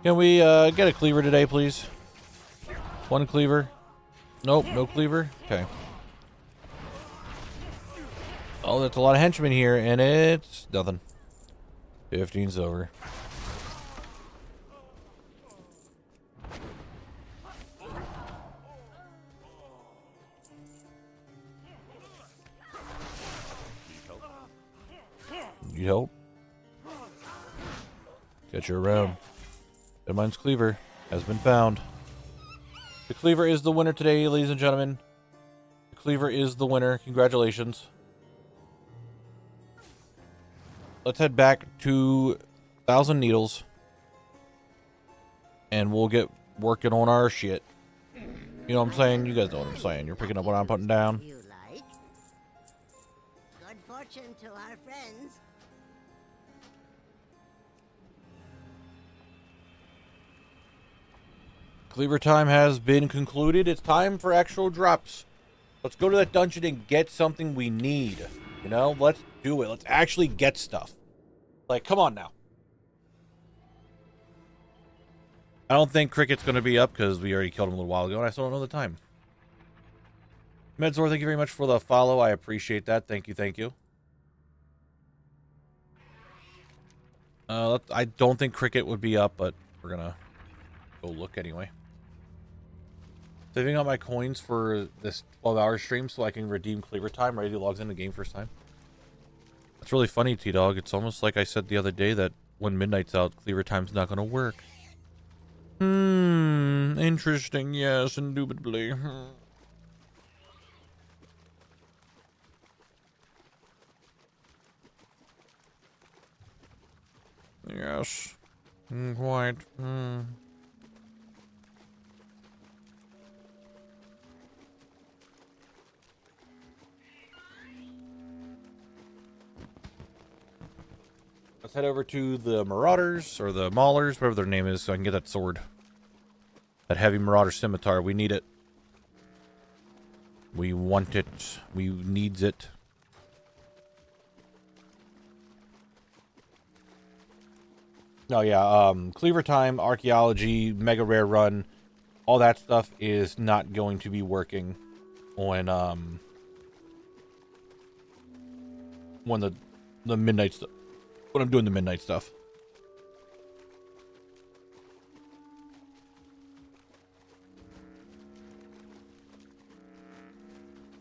Can we get a cleaver today, please? One cleaver. Nope, no cleaver. Okay. Oh, that's a lot of henchmen here, and it's nothing. 15 silver. Need help? Get you around. Deadmine's cleaver has been found. The cleaver is the winner today, ladies and gentlemen. The cleaver is the winner. Congratulations. Let's head back to 1,000 needles. And we'll get working on our shit. You know what I'm saying? You guys know what I'm saying. You're picking up what I'm putting down. You like? Good fortune to our friends. Cleaver time has been concluded. It's time for actual drops. Let's go to that dungeon and get something we need. You know, let's do it. Let's actually get stuff. Like, come on now. I don't think Cricket's going to be up because we already killed him a little while ago and I still don't know the time. Medzor, thank you very much for the follow. I appreciate that. Thank you, thank you. I don't think Cricket would be up, but we're going to go look anyway. Saving up my coins for this 12-hour stream so I can redeem cleaver time. Ready to log in the game first time. That's really funny, T-Dog. It's almost like I said the other day that when midnight's out, cleaver time's not going to work. Interesting. Yes, indubitably. Yes. Quite. Let's head over to the Marauders, or the Maulers, whatever their name is, so I can get that sword. That heavy Marauder scimitar. We need it. We want it. We needs it. Oh yeah, Cleaver Time, Archaeology, Mega Rare Run, all that stuff is not going to be working on, when the midnight stuff. When I'm doing the midnight stuff.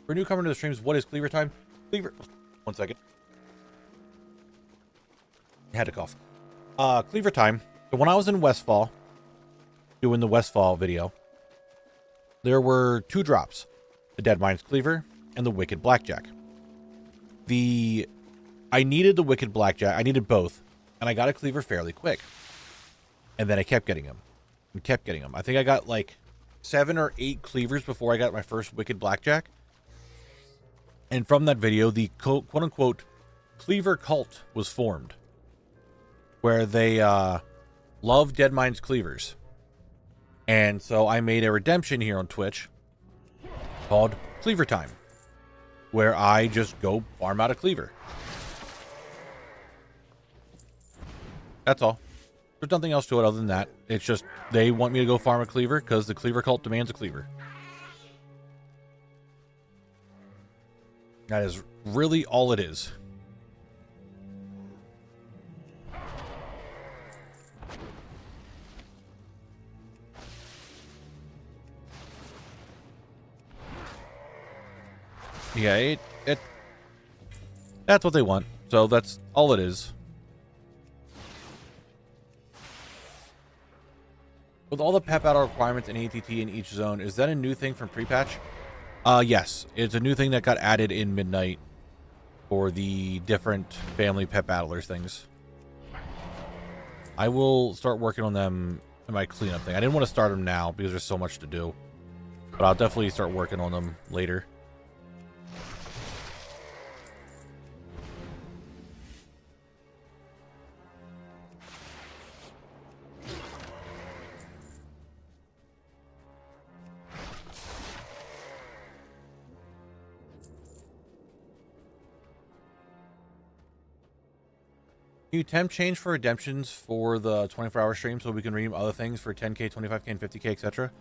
For a newcomer to the streams, what is Cleaver Time? Cleaver. 1 second. I had to cough. Cleaver Time. So when I was in Westfall, doing the Westfall video, there were 2 drops: the Deadmine's Cleaver and the Wicked Blackjack. I needed the Wicked Blackjack. I needed both. And I got a cleaver fairly quick. And then I kept getting them. And kept getting them. I think I got like 7 or 8 cleavers before I got my first Wicked Blackjack. And from that video, the quote-unquote cleaver cult was formed. Where they love Deadmine's cleavers. And so I made a redemption here on Twitch called Cleaver Time. Where I just go farm out a cleaver. That's all. There's nothing else to it other than that. It's just they want me to go farm a cleaver because the cleaver cult demands a cleaver. That is really all it is. Yeah, that's what they want. So that's all it is. With all the pep battle requirements in ATT in each zone, is that a new thing from pre-patch? Yes. It's a new thing that got added in Midnight for the different family pet battlers things. I will start working on them in my cleanup thing. I didn't want to start them now because there's so much to do. But I'll definitely start working on them later. Can you temp change for redemptions for the 24-hour stream so we can redeem other things for 10k, 25k, and 50k, etc.?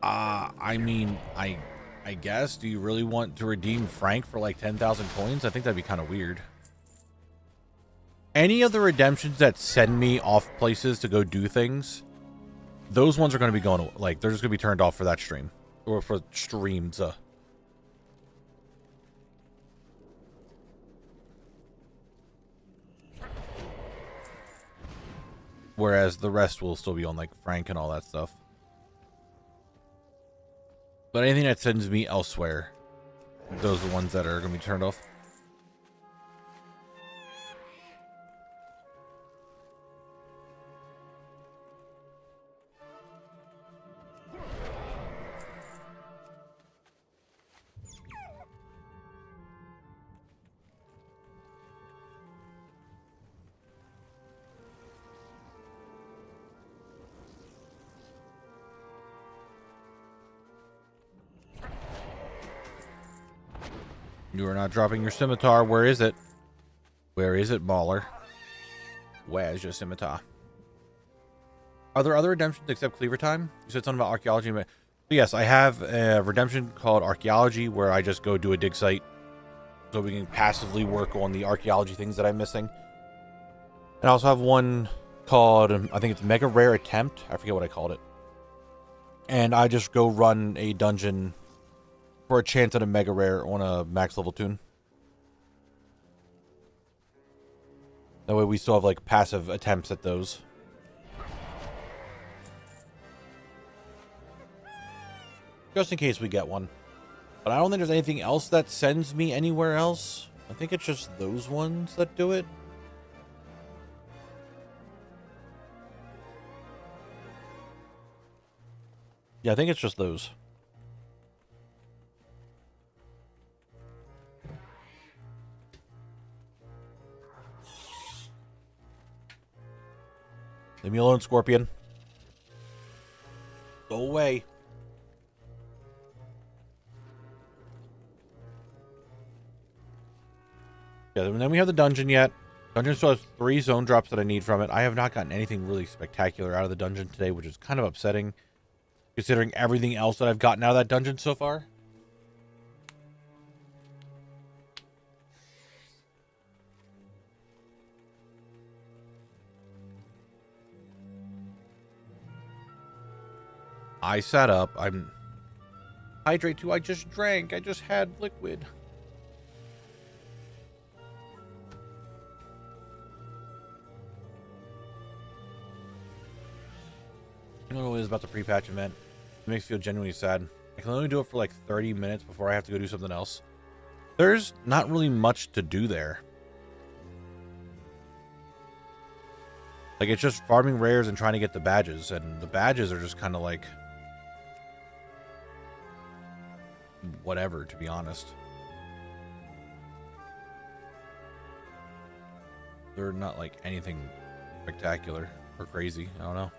I mean, I guess. Do you really want to redeem Frank for like 10,000 coins? I think that'd be kind of weird. Any of the redemptions that send me off places to go do things, those ones are going to be going, like, they're just going to be turned off for that stream. Or for streams. Whereas the rest will still be on, like, Frank and all that stuff. But anything that sends me elsewhere, those are the ones that are going to be turned off. You are not dropping your scimitar. Where is it? Where is it, baller? Where's your scimitar? Are there other redemptions except Cleaver Time? You said something about archaeology. Yes, I have a redemption called Archaeology where I just go do a dig site so we can passively work on the archaeology things that I'm missing. And I also have one called, I think it's Mega Rare Attempt. I forget what I called it. And I just go run a dungeon for a chance at a Mega Rare on a max level tune. That way we still have like passive attempts at those. Just in case we get one. But I don't think there's anything else that sends me anywhere else. I think it's just those ones that do it. Yeah, I think it's just those. Leave me alone, Scorpion. Go away. Yeah, and then we have the dungeon yet. Dungeon still has 3 zone drops that I need from it. I have not gotten anything really spectacular out of the dungeon today, which is kind of upsetting, considering everything else that I've gotten out of that dungeon so far. I sat up. I'm hydrate too. I just drank. I just had liquid. I don't know what it is about the pre-patch event. It makes me feel genuinely sad. I can only do it for like 30 minutes before I have to go do something else. There's not really much to do there. Like, it's just farming rares and trying to get the badges, and the badges are just kind of like whatever, to be honest. They're not like anything spectacular or crazy. I don't know.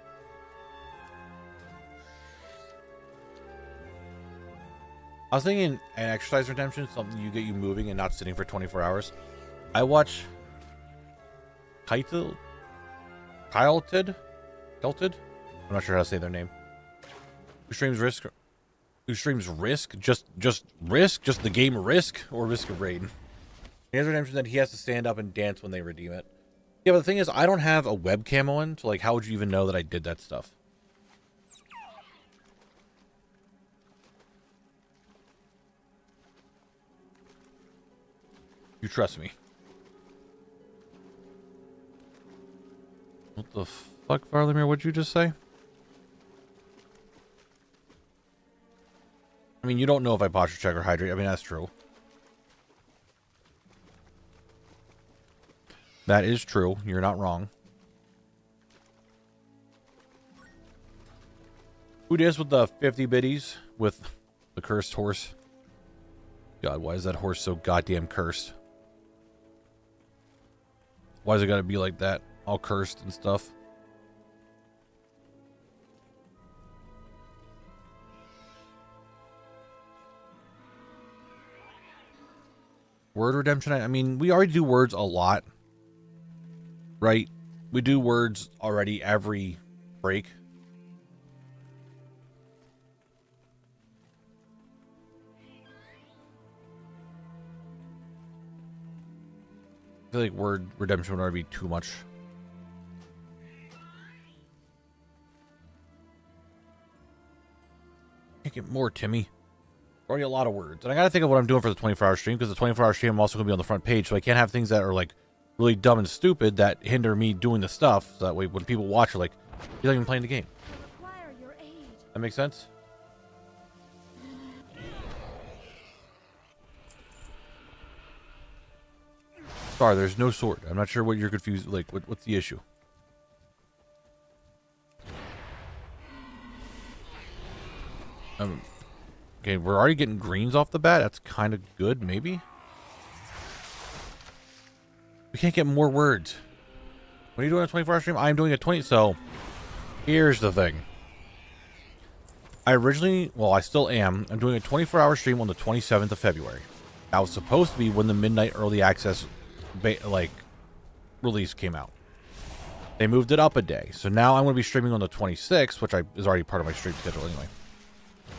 I was thinking an exercise redemption, something you get you moving and not sitting for 24 hours. I watch Kylted? I'm not sure how to say their name. Who streams Risk? Who streams Risk? Just Risk? Just the game Risk? Or Risk of Raid? He has redemption that he has to stand up and dance when they redeem it. Yeah, but the thing is, I don't have a webcam on, so like, how would you even know that I did that stuff? You trust me. What the fuck, Varlamir? What'd you just say? I mean, you don't know if I posture check or hydrate. I mean, that's true. That is true. You're not wrong. Who dis with the 50 biddies with the cursed horse? God, why is that horse so goddamn cursed? Why is it gotta be like that? All cursed and stuff. Word redemption. I mean, we already do words a lot. Right? We do words already every break. I feel like word redemption would already be too much. Can't get more, Timmy. Already a lot of words. And I gotta think of what I'm doing for the 24-hour stream, because the 24-hour stream I'm also gonna be on the front page, so I can't have things that are like really dumb and stupid that hinder me doing the stuff. So that way when people watch are like, he's not even playing the game. That makes sense? Sorry, there's no sword. I'm not sure what you're confused. Like, what's the issue? Okay, we're already getting greens off the bat. That's kind of good, maybe. We can't get more words. What are you doing a 24-hour stream? I'm doing a 20. So, here's the thing. I originally, well, I still am. I'm doing a 24-hour stream on the 27th of February. That was supposed to be when the midnight early access release came out. They moved it up a day. So now I'm going to be streaming on the 26th, which is already part of my stream schedule anyway.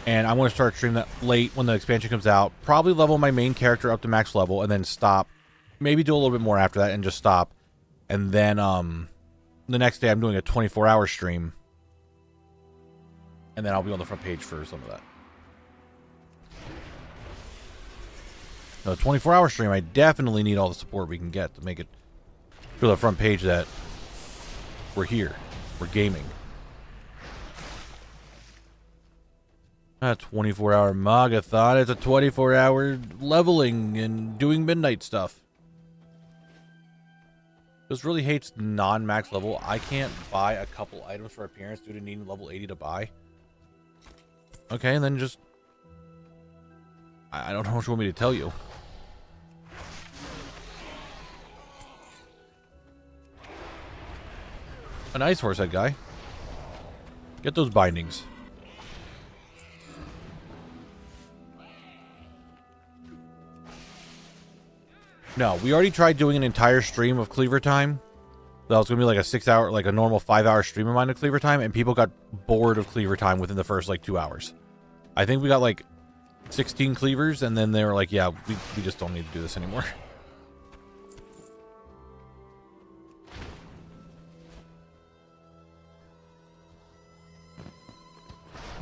And I'm going to start streaming that late when the expansion comes out. Probably level my main character up to max level and then stop. Maybe do a little bit more after that and just stop. And then the next day I'm doing a 24-hour stream. And then I'll be on the front page for some of that. No, 24-hour stream, I definitely need all the support we can get to make it to the front page that we're here. We're gaming. A 24-hour Magathon. It's a 24-hour leveling and doing midnight stuff. This really hates non-max level. I can't buy a couple items for appearance due to needing level 80 to buy. Okay, and then just... I don't know what you want me to tell you. A nice horse head guy. Get those bindings. No, we already tried doing an entire stream of Cleaver Time. That was going to be like a 6-hour, like a normal 5-hour stream of mine of Cleaver Time, and people got bored of Cleaver Time within the first like 2 hours. I think we got like 16 cleavers, and then they were like, yeah, we just don't need to do this anymore.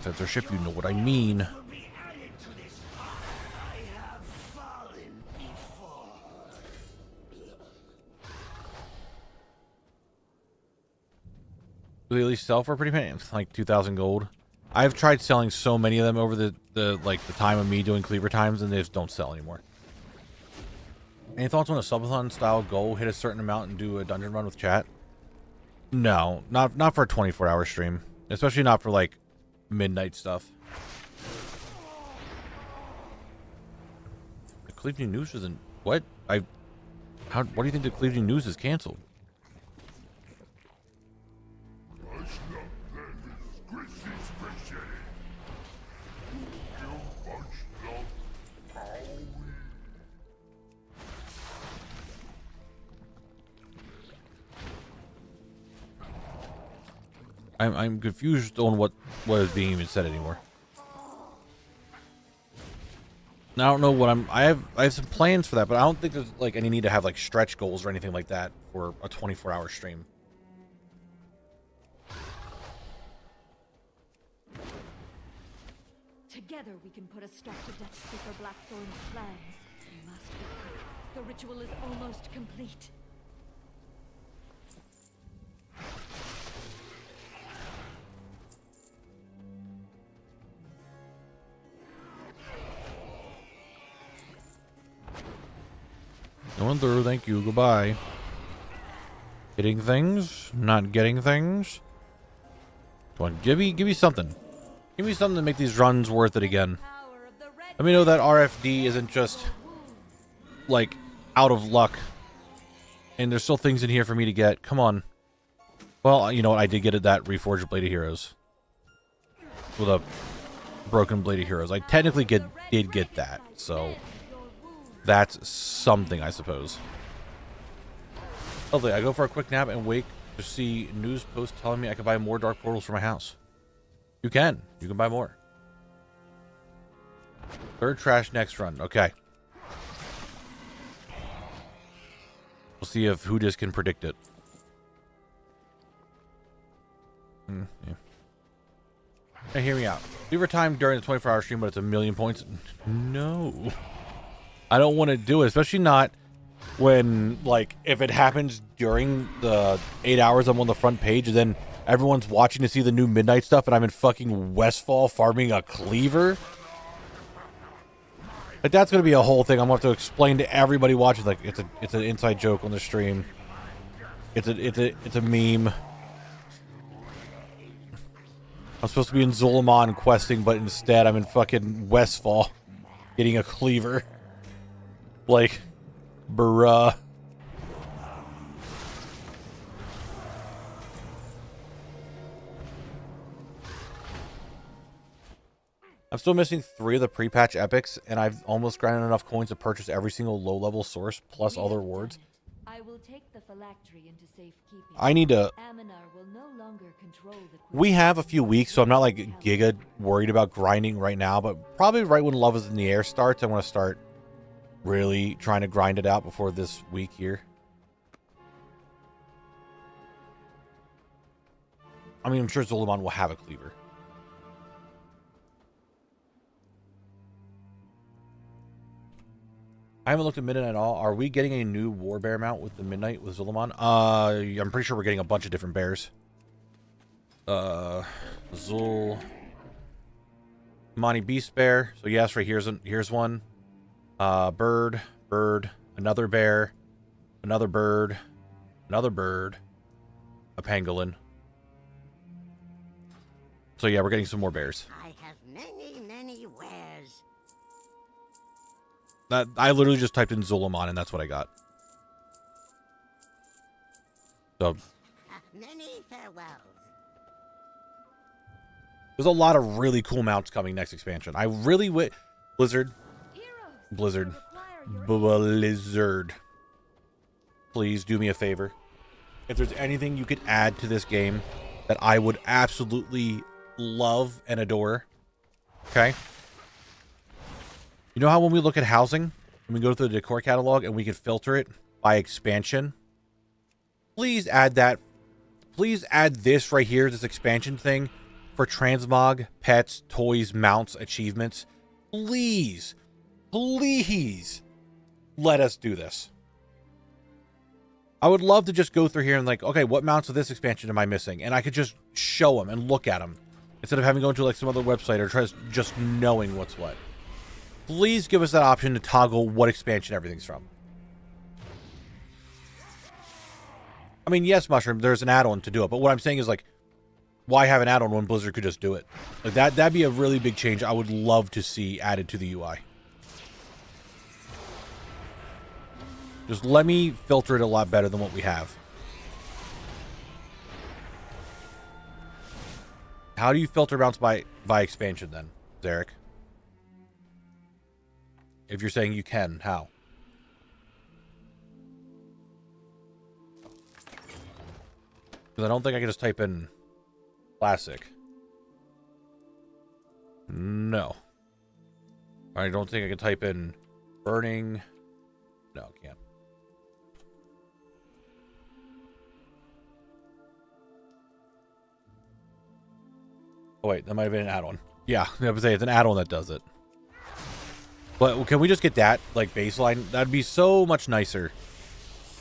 Censorship, you know what I mean. Do they at least sell for a pretty penny? It's like 2,000 gold. I've tried selling so many of them over the time of me doing Cleaver Times, and they just don't sell anymore. Any thoughts on a subathon style goal? Hit a certain amount and do a dungeon run with chat? No, not for a 24-hour stream, especially not for like midnight stuff. The Cleveland News isn't what? What do you think the Cleveland News is canceled? I'm confused on what is being even said anymore. I don't know what I have some plans for that, but I don't think there's like any need to have like stretch goals or anything like that for a 24-hour stream. Together we can put a stop to Death Speaker Blackthorn's plans. We must be quick. The ritual is almost complete. Going through, thank you, goodbye. Getting things, not getting things. Come on, give me something. Give me something to make these runs worth it again. Let me know that RFD isn't just, like, out of luck. And there's still things in here for me to get. Come on. Well, you know what? I did get it, that Reforged Blade of Heroes. With a broken Blade of Heroes. I technically did get that. So, that's something, I suppose. Lovely. I go for a quick nap and wake to see news posts telling me I can buy more Dark Portals for my house. You can. You can buy more. Third trash next run. Okay. We'll see if Hoodis can predict it. Yeah. Hey, hear me out. Leave a time during the 24-hour stream, but it's 1,000,000 points. No. I don't want to do it, especially not when, like, if it happens during the 8 hours I'm on the front page, and then everyone's watching to see the new Midnight stuff, and I'm in fucking Westfall farming a cleaver. Like, that's going to be a whole thing. I'm going to have to explain to everybody watching, like, it's an inside joke on the stream. It's a meme. I'm supposed to be in Zul'Aman questing, but instead I'm in fucking Westfall getting a cleaver. Like, bruh. I'm still missing 3 of the pre-patch epics, and I've almost grinded enough coins to purchase every single low-level source, plus all the rewards. I will take the phylactery into safekeeping. I need to... Aminar will no longer control the We have a few weeks, so I'm not, like, giga worried about grinding right now, but probably right when Love is in the Air starts, I want to start really trying to grind it out before this week here. I mean, I'm sure Zul'Aman will have a cleaver. I haven't looked at Midnight at all. Are we getting a new War Bear mount with the Midnight with Zul'Aman? I'm pretty sure we're getting a bunch of different bears. Zul'Amani Beast Bear. So yes, right here's one. Bird, another bear, another bird, a pangolin. So yeah, we're getting some more bears. I have many wares. That I literally just typed in Zul'Aman and that's what I got. So Many farewells. there's a lot of really cool mounts coming next expansion. I really wish Blizzard. Please do me a favor. If there's anything you could add to this game that I would absolutely love and adore. Okay. You know how when we look at housing, and we go through the decor catalog and we can filter it by expansion? Please add that. Please add this right here, this expansion thing, for transmog, pets, toys, mounts, achievements. Please, please let us do this. I would love to just go through here and like, okay, what mounts of this expansion am I missing? And I could just show them and look at them instead of having to go into like some other website or try just knowing what's what. Please give us that option to toggle what expansion everything's from. I mean, yes, Mushroom, there's an add-on to do it, but what I'm saying is like, why have an add-on when Blizzard could just do it? Like that'd be a really big change I would love to see added to the UI. Just let me filter it a lot better than what we have. How do you filter mounts by expansion then, Zarek? If you're saying you can, how? Because I don't think I can just type in classic. No. I don't think I can type in burning. No, I can't. Oh wait, that might have been an add-on. Yeah, I would say it's an add-on that does it. But can we just get that, like, baseline? That'd be so much nicer.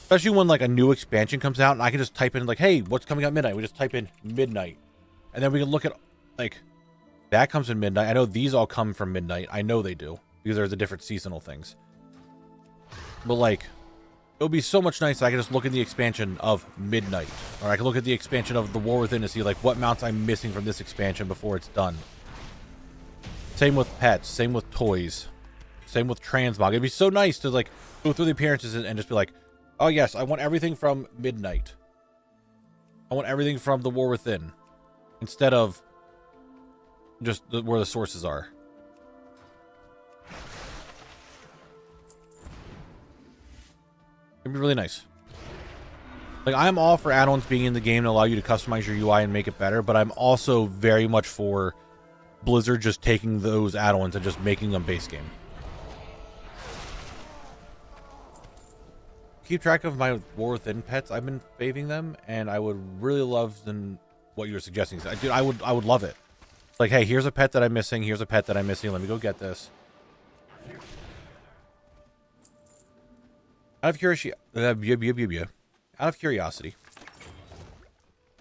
Especially when, like, a new expansion comes out and I can just type in, like, hey, what's coming out midnight? We just type in midnight. And then we can look at, like, that comes in midnight. I know these all come from midnight. I know they do. Because there's the different seasonal things. But, like, it would be so much nicer. I can just look at the expansion of midnight. Or I can look at the expansion of the War Within to see, like, what mounts I'm missing from this expansion before it's done. Same with pets. Same with toys. Same with transmog. It'd be so nice to like go through the appearances and just be like, oh yes, I want everything from Midnight. I want everything from the War Within. Instead of just where the sources are. It'd be really nice. Like, I'm all for add-ons being in the game to allow you to customize your UI and make it better, but I'm also very much for Blizzard just taking those add-ons and just making them base game. Keep track of my War Within pets. I've been faving them, and I would really love what you're suggesting. Dude, I would love it. Like, hey, here's a pet that I'm missing. Here's a pet that I'm missing. Let me go get this. Out of curiosity,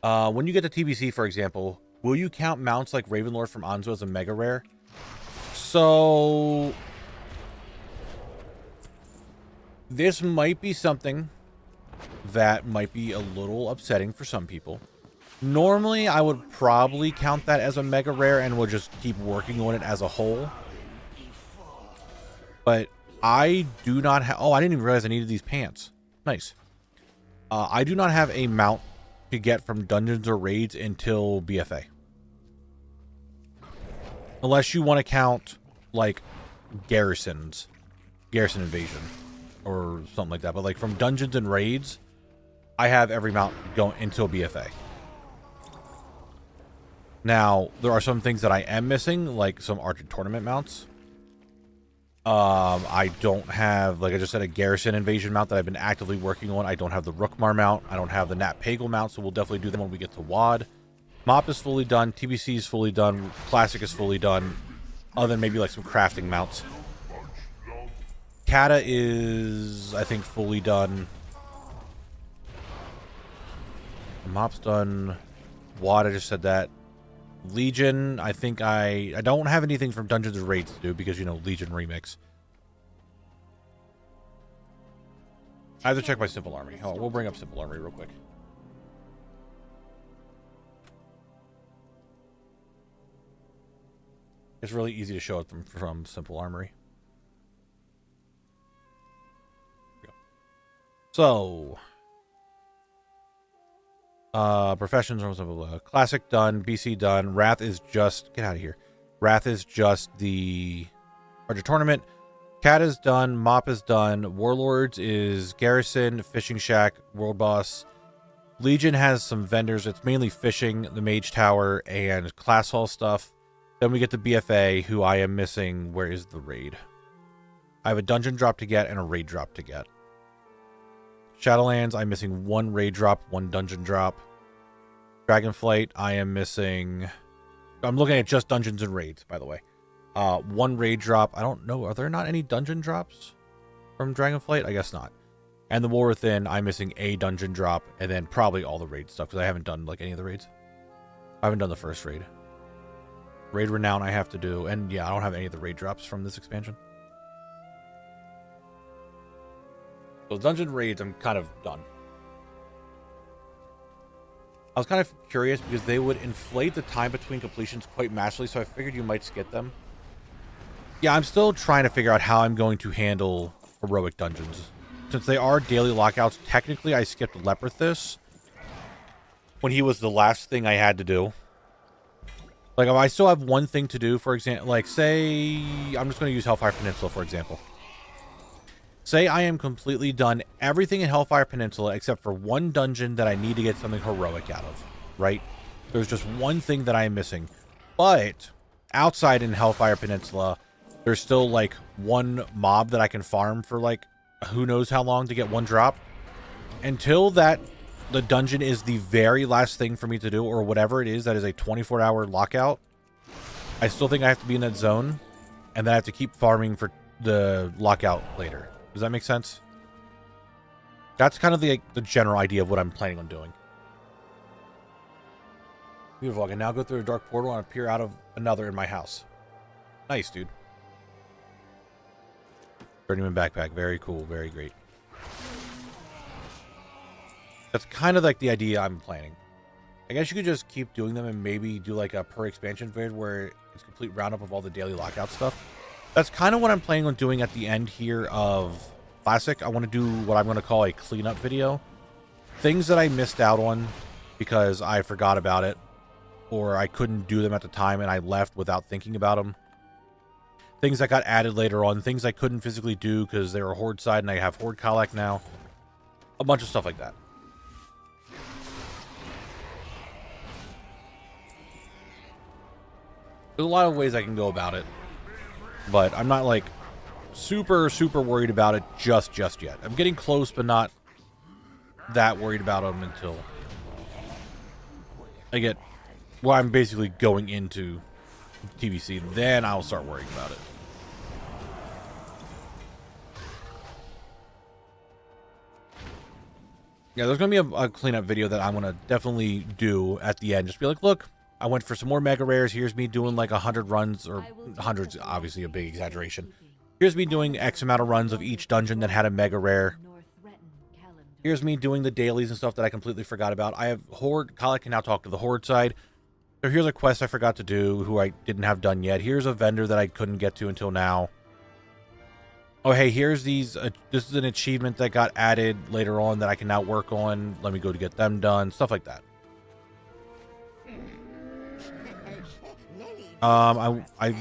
when you get to TBC, for example, will you count mounts like Ravenlord from Anzo as a mega rare? So this might be something that might be a little upsetting for some people. Normally, I would probably count that as a mega rare and would just keep working on it as a whole. But I do not have... Oh, I didn't even realize I needed these pants. Nice. I do not have a mount to get from dungeons or raids until BFA. Unless you want to count, like, garrison invasion or something like that. But, like, from dungeons and raids, I have every mount going until BFA. Now, there are some things that I am missing, like some Archer Tournament mounts. I don't have, like I just said, a Garrison Invasion mount that I've been actively working on. I don't have the Rookmar mount. I don't have the Nat Pagel mount, so we'll definitely do them when we get to WoD. Mop is fully done. TBC is fully done. Classic is fully done. Other than maybe like some crafting mounts. Kata is, I think, fully done. Mop's done. WoD, I just said that. Legion, I think I don't have anything from Dungeons and Raids to do because, you know, Legion Remix. I have to check my Simple Armory. Hold on, we'll bring up Simple Armory real quick. It's really easy to show it from Simple Armory. So... professions, classic done, BC done, Wrath is just, get out of here. Wrath is just the Archer Tournament. Cat is done, Mop is done, Warlords is Garrison, Fishing Shack, World Boss. Legion has some vendors, it's mainly fishing, the Mage Tower, and Class Hall stuff. Then we get to BFA, who I am missing. Where is the raid? I have a dungeon drop to get and a raid drop to get. Shadowlands, I'm missing one raid drop, one dungeon drop. Dragonflight, I am missing... I'm looking at just dungeons and raids, by the way. One raid drop. I don't know. Are there not any dungeon drops from Dragonflight? I guess not. And the War Within, I'm missing a dungeon drop, and then probably all the raid stuff, because I haven't done like any of the raids. I haven't done the first raid. Raid Renown I have to do, and yeah, I don't have any of the raid drops from this expansion. So dungeon raids, I'm kind of done. I was kind of curious because they would inflate the time between completions quite massively, so I figured you might skip them. Yeah, I'm still trying to figure out how I'm going to handle heroic dungeons. Since they are daily lockouts, technically I skipped Leperthus when he was the last thing I had to do. Like, if I still have one thing to do, for example, like, say, I'm just going to use Hellfire Peninsula, for example. Say I am completely done everything in Hellfire Peninsula except for one dungeon that I need to get something heroic out of, right? There's just one thing that I am missing. But outside in Hellfire Peninsula, there's still like one mob that I can farm for like who knows how long to get one drop. Until the dungeon is the very last thing for me to do, or whatever it is that is a 24-hour lockout, I still think I have to be in that zone, and then I have to keep farming for the lockout later. Does that make sense? That's kind of the general idea of what I'm planning on doing. Beautiful. I can now go through a dark portal and appear out of another in my house. Nice, dude. Journeyman backpack. Very cool. Very great. That's kind of like the idea I'm planning. I guess you could just keep doing them and maybe do like a per expansion vid where it's complete roundup of all the daily lockout stuff. That's kind of what I'm planning on doing at the end here of Classic. I want to do what I'm going to call a cleanup video. Things that I missed out on because I forgot about it, or I couldn't do them at the time and I left without thinking about them. Things that got added later on, things I couldn't physically do because they were Horde side and I have Horde collect now. A bunch of stuff like that. There's a lot of ways I can go about it, but I'm not like super worried about it just yet. I'm getting close, but not that worried about them until I get, well, I'm basically going into TBC. Then I'll start worrying about it. Yeah, there's going to be a cleanup video that I'm going to definitely do at the end. Just be like, look, I went for some more mega rares. Here's me doing like 100 runs, or hundreds, obviously a big exaggeration. Here's me doing X amount of runs of each dungeon that had a mega rare. Here's me doing the dailies and stuff that I completely forgot about. I have Horde. Kyle can now talk to the Horde side. So here's a quest I forgot to do, who I didn't have done yet. Here's a vendor that I couldn't get to until now. Oh, hey, here's these. This is an achievement that got added later on that I can now work on. Let me go to get them done. Stuff like that.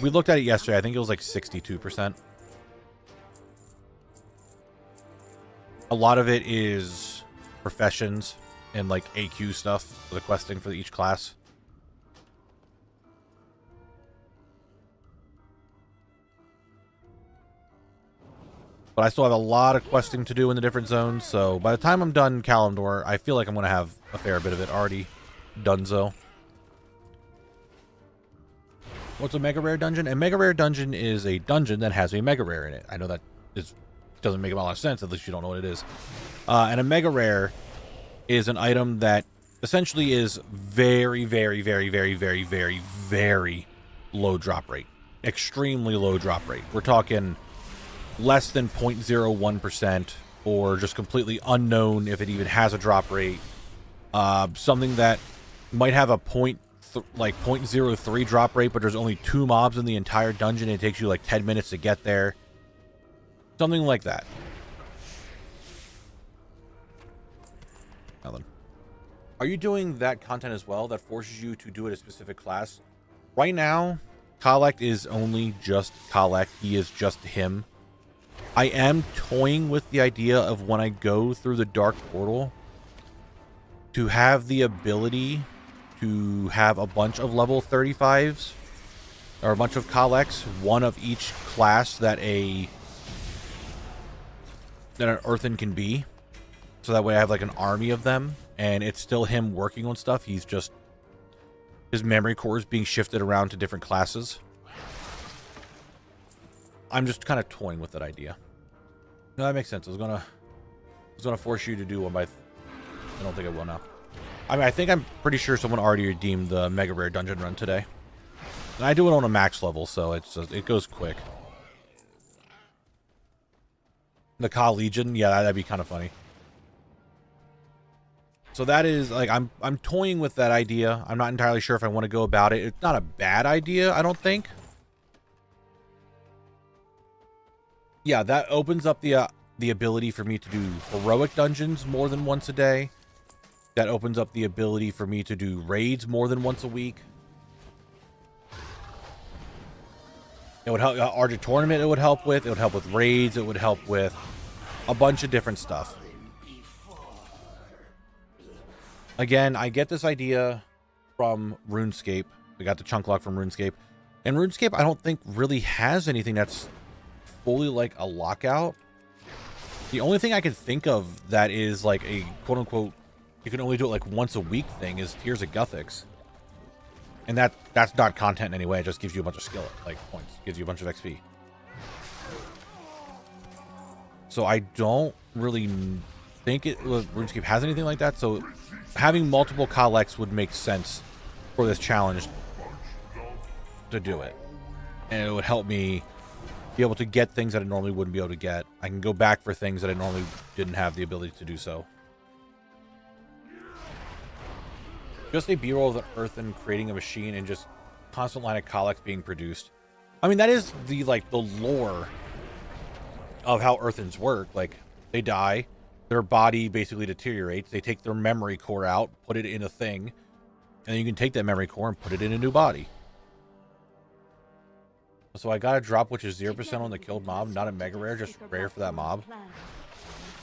We looked at it yesterday. I think it was like 62%. A lot of it is professions and like AQ stuff for the questing for each class. But I still have a lot of questing to do in the different zones, so by the time I'm done Kalimdor, I feel like I'm going to have a fair bit of it already donezo. What's a mega rare dungeon? A mega rare dungeon is a dungeon that has a mega rare in it. I know that doesn't make a lot of sense, at least you don't know what it is. And a mega rare is an item that essentially is very low drop rate. Extremely low drop rate. We're talking less than 0.01%, or just completely unknown if it even has a drop rate. Something that might have a 0.03 drop rate, but there's only 2 mobs in the entire dungeon. It takes you like 10 minutes to get there. Something like that. Ellen, are you doing that content as well that forces you to do it a specific class? Right now, Collect is only just Collect. He is just him. I am toying with the idea of when I go through the Dark Portal to have the ability to have a bunch of level 35s or a bunch of Collects, one of each class that an Earthen can be. So that way I have like an army of them and it's still him working on stuff. He's just, his memory core is being shifted around to different classes. I'm just kind of toying with that idea. No, that makes sense. I was gonna force you to do one by. I don't think I will now. I mean, I think I'm pretty sure someone already redeemed the mega rare dungeon run today, and I do it on a max level, so it goes quick. The Ka Legion, yeah, that'd be kind of funny. So that is like I'm toying with that idea. I'm not entirely sure if I want to go about it. It's not a bad idea, I don't think. Yeah, that opens up the ability for me to do heroic dungeons more than once a day. That opens up the ability for me to do raids more than once a week. It would help Argent Tournament. It would help with. It would help with raids. It would help with a bunch of different stuff. Again, I get this idea from RuneScape. We got the chunk lock from RuneScape, and RuneScape I don't think really has anything that's fully like a lockout. The only thing I can think of that is like a quote unquote you can only do it like once a week thing is Tears of Guthix, and that's not content in any way. It just gives you a bunch of skill like points, gives you a bunch of XP. So I don't really think RuneScape has anything like that. So having multiple collects would make sense for this challenge to do it, and it would help me be able to get things that I normally wouldn't be able to get. I can go back for things that I normally didn't have the ability to do so. Just a B-roll of an earthen creating a machine and just constant line of collects being produced. I mean, that is the lore of how earthens work. Like, they die, their body basically deteriorates, they take their memory core out, put it in a thing, and then you can take that memory core and put it in a new body. So I got a drop which is 0% on the killed mob, not a mega rare, just rare for that mob.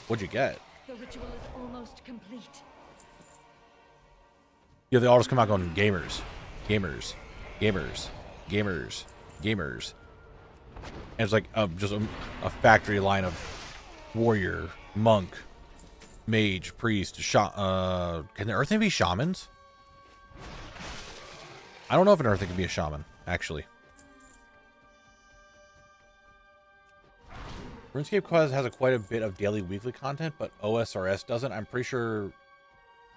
What'd you get? The ritual is almost complete. Yeah, they all just come out going gamers, gamers, gamers, gamers, gamers. And it's like just a factory line of warrior, monk, mage, priest, can the earthen be shamans? I don't know if an earthen can be a shaman, actually. RuneScape Quest has quite a bit of daily, weekly content, but OSRS doesn't. I'm pretty sure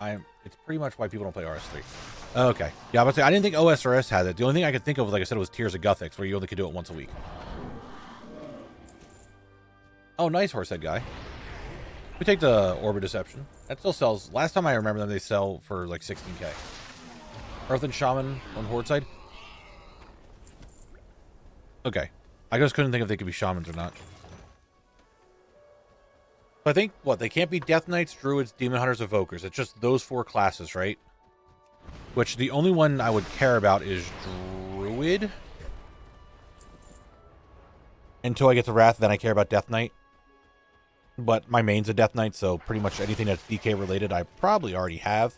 it's pretty much why people don't play RS3. Okay. Yeah, I didn't think OSRS had it. The only thing I could think of, like I said, was Tears of Guthix, where you only could do it once a week. Oh, nice Horsehead guy. We take the Orb of Deception. That still sells. Last time I remember them, they sell for like 16k. Earthen Shaman on Horde side. Okay. I just couldn't think if they could be shamans or not. I think, what, they can't be Death Knights, Druids, Demon Hunters, Evokers. It's just those 4 classes, right? Which the only one I would care about is Druid. Until I get to Wrath, then I care about Death Knight. But my main's a Death Knight, so pretty much anything that's DK related I probably already have.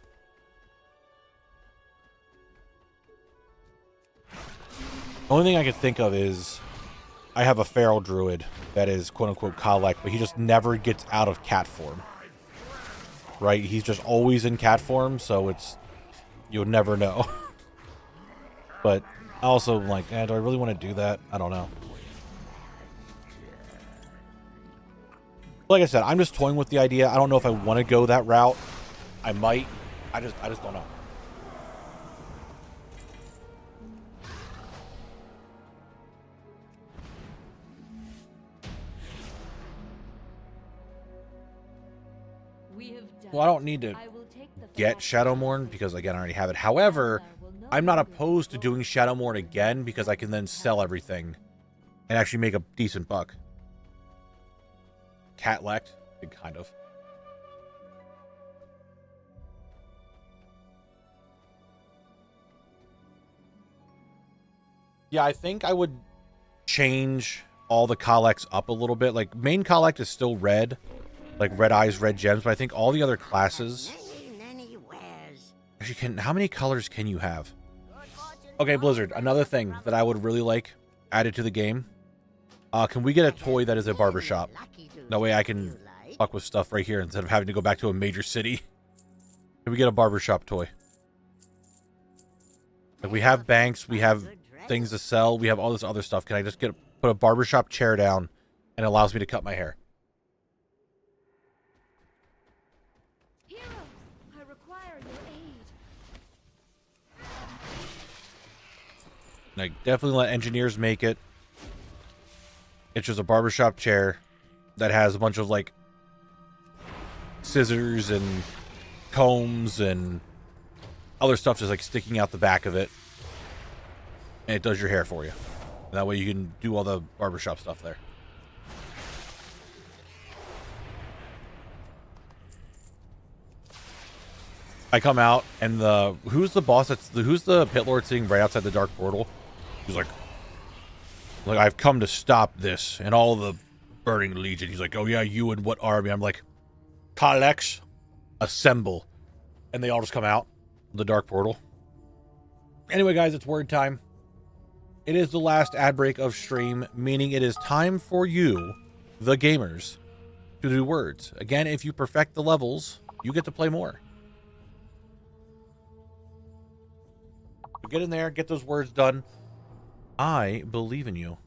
Only thing I could think of is I have a Feral Druid that is quote-unquote collect, but he just never gets out of cat form. Right? He's just always in cat form, so it's... you'll never know. But I also, like, do I really want to do that? I don't know. Like I said, I'm just toying with the idea. I don't know if I want to go that route. I might. I just don't know. Well, I don't need to get Shadowmourne because, again, I already have it. However, I'm not opposed to doing Shadowmourne again because I can then sell everything and actually make a decent buck. Catlect, kind of. Yeah, I think I would change all the collects up a little bit. Like, main collect is still red. Like, red eyes, red gems. But I think all the other classes... Actually, how many colors can you have? Okay, Blizzard, another thing that I would really like added to the game. Can we get a toy that is a barbershop? That way I can fuck with stuff right here instead of having to go back to a major city. Can we get a barbershop toy? Like, we have banks, we have things to sell, we have all this other stuff. Can I just put a barbershop chair down and it allows me to cut my hair? Heroes, I require your aid. Like, definitely let engineers make it. It's just a barbershop chair that has a bunch of, like, scissors and combs and other stuff just, like, sticking out the back of it. And it does your hair for you. And that way you can do all the barbershop stuff there. I come out, and who's the boss who's the pit lord sitting right outside the dark portal? He's like, I've come to stop this and all the burning legion. He's like, oh yeah, you and what army? I'm like, Kalex, assemble. And they all just come out the dark portal. Anyway, guys, it's word time. It is the last ad break of stream, meaning it is time for you, the gamers, to do words. Again, if you perfect the levels, you get to play more. So get in there, get those words done. I believe in you.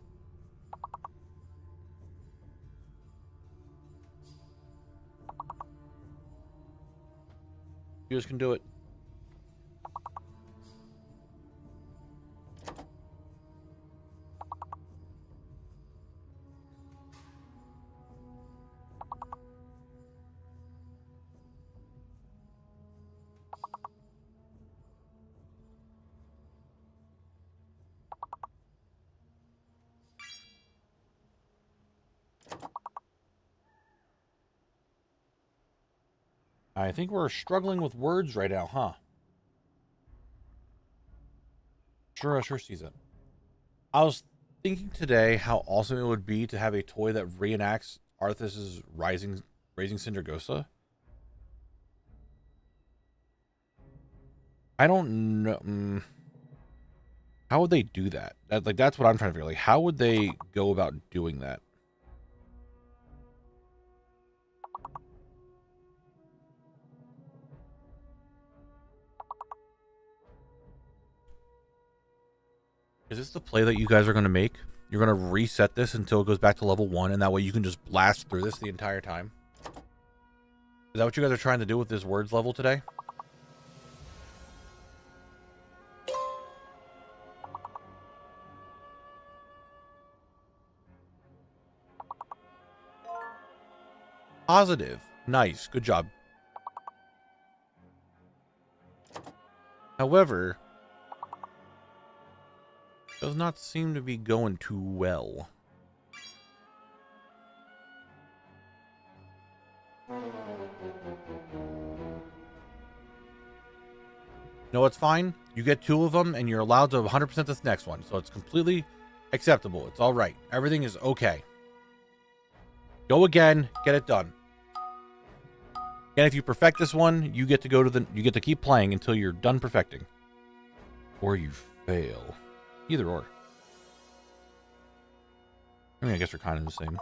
You guys can do it. I think we're struggling with words right now, huh? Sure sees it. I was thinking today how awesome it would be to have a toy that reenacts Arthas's raising Sindragosa. I don't know. How would they do that? That's what I'm trying to figure. Like, how would they go about doing that? Is this the play that you guys are going to make? You're going to reset this until it goes back to level 1, and that way you can just blast through this the entire time? Is that what you guys are trying to do with this words level today? Positive. Nice. Good job. However, does not seem to be going too well. No, it's fine. You get 2 of them, and you're allowed to 100% this next one. So it's completely acceptable. It's all right. Everything is okay. Go again. Get it done. And if you perfect this one, you get to go to you get to keep playing until you're done perfecting. Or you fail. Either or. I mean, I guess they're kind of the same.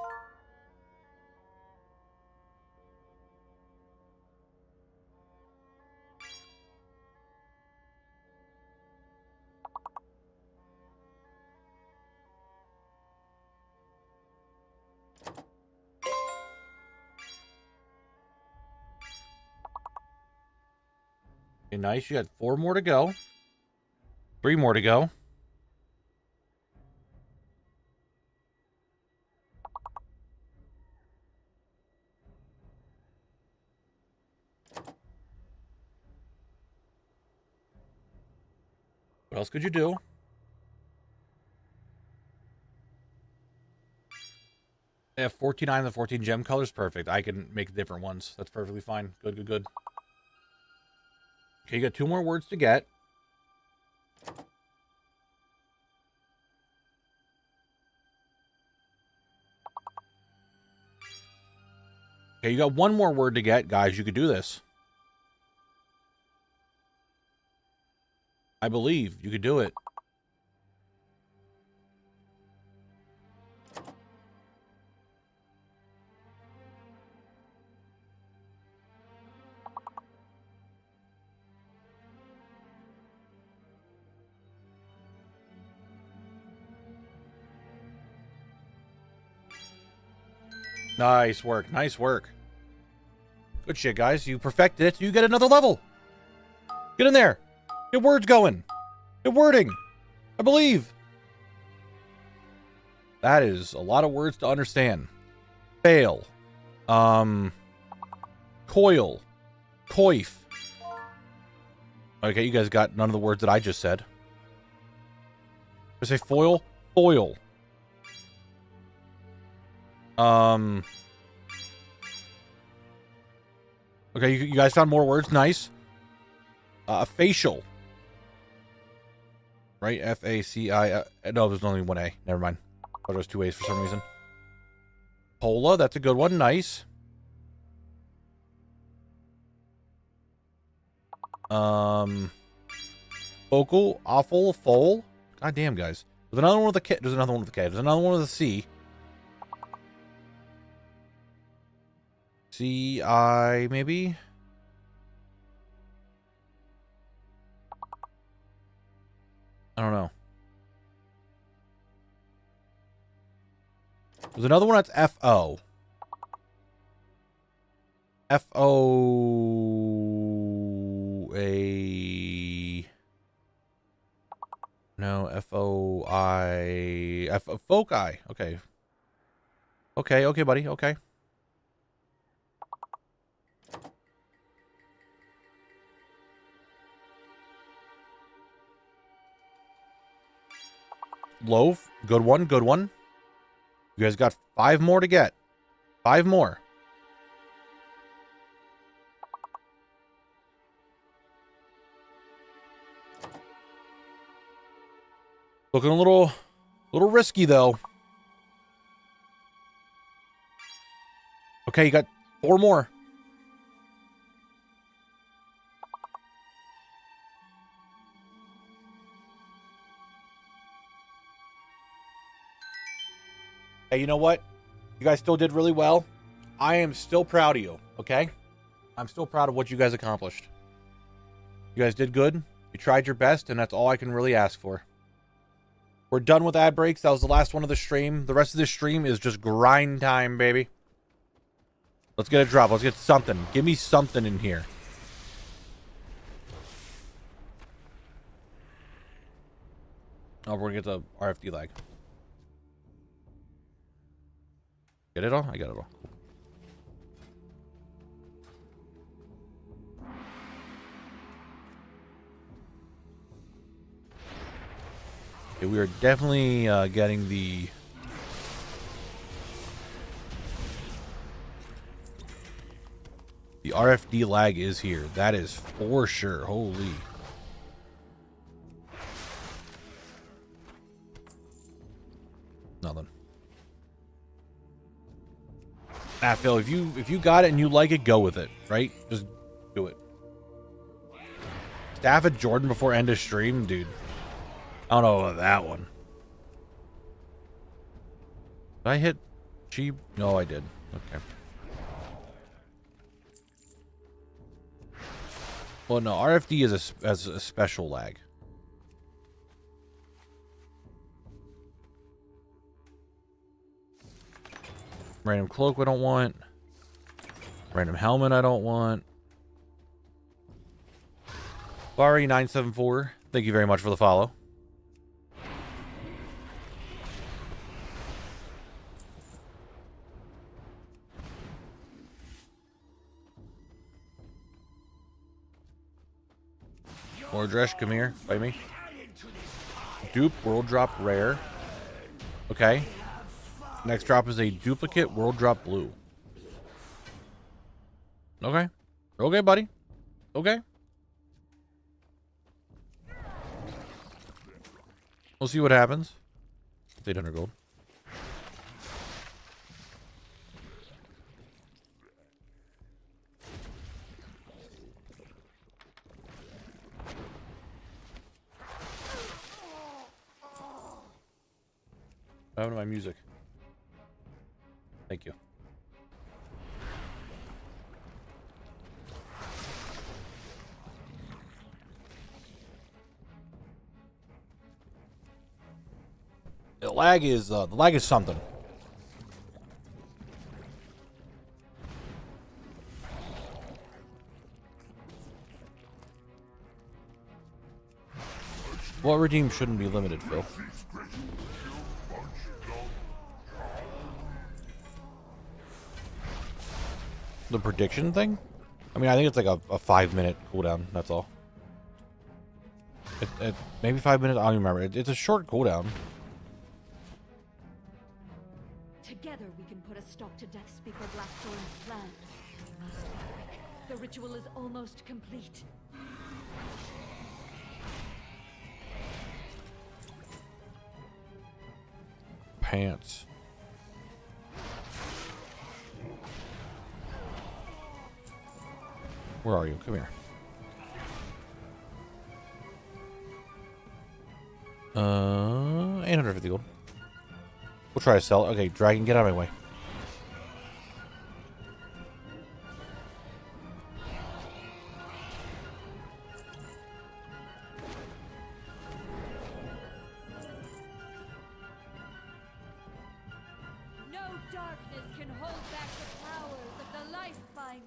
Okay, nice. You had 4 more to go. 3 more to go. What else could you do? I have 49 of the 14 gem colors. Perfect. I can make different ones. That's perfectly fine. Good, good, good. Okay, you got 2 more words to get. Okay, you got 1 more word to get. Guys, you could do this. I believe you could do it. Nice work. Nice work. Good shit, guys. You perfected it. You get another level. Get in there. Get words going. Get wording. I believe. That is a lot of words to understand. Fail. Coil. Coif. Okay, you guys got none of the words that I just said. Did I say foil? Foil. Okay, you guys found more words. Nice. Facial. Right? F-A-C-I. No, there's only 1 A. Never mind. I thought there was 2 A's for some reason. Pola. That's a good one. Nice. Focal. Awful. Foal. God damn, guys. There's another one with a K. There's another one with a K. There's another one with a C. C-I, maybe? I don't know. There's another one that's F-O. F-O-A... No, F-O-I... F-Foci. Okay. Okay, buddy. Okay. Loaf. Good one. Good one. You guys got 5 more to get. 5 more. Looking a little risky though. Okay, you got 4 more. Hey, you know what? You guys still did really well. I am still proud of you, okay? I'm still proud of what you guys accomplished. You guys did good. You tried your best, and that's all I can really ask for. We're done with ad breaks. That was the last one of the stream. The rest of this stream is just grind time, baby. Let's get a drop. Let's get something. Give me something in here. Oh, we're going to get the RFD lag. Get it all? I got it all. Okay, we are definitely getting the RFD lag is here. That is for sure. Holy. Nothing. Nah, Phil, if you got it and you like it, go with it, right? Just do it. Staff at Jordan before end of stream, dude. I don't know about that one. Did I hit cheap? No, I did. Okay. Well, no, RFD is a special lag. Random cloak I don't want. Random helmet I don't want. Barry974, thank you very much for the follow. Mordresh, come here. Fight me. Dupe, world drop rare. Okay. Next drop is a duplicate world drop blue. Okay. Okay, buddy. Okay. We'll see what happens. It's 800 gold. What happened to my music? Thank you. The lag is something. What redeem shouldn't be limited, Phil? The prediction thing? I mean, I think it's like a 5-minute cooldown. That's all. Maybe 5 minutes. I don't even remember. It's a short cooldown. Together we can put a stop to Death Speaker Blackthorn's plans. The ritual is almost complete. Pants. Where are you? Come here. 850 gold. We'll try to sell it. Okay, dragon, get out of my way. No darkness can hold back the powers of the Life Binder.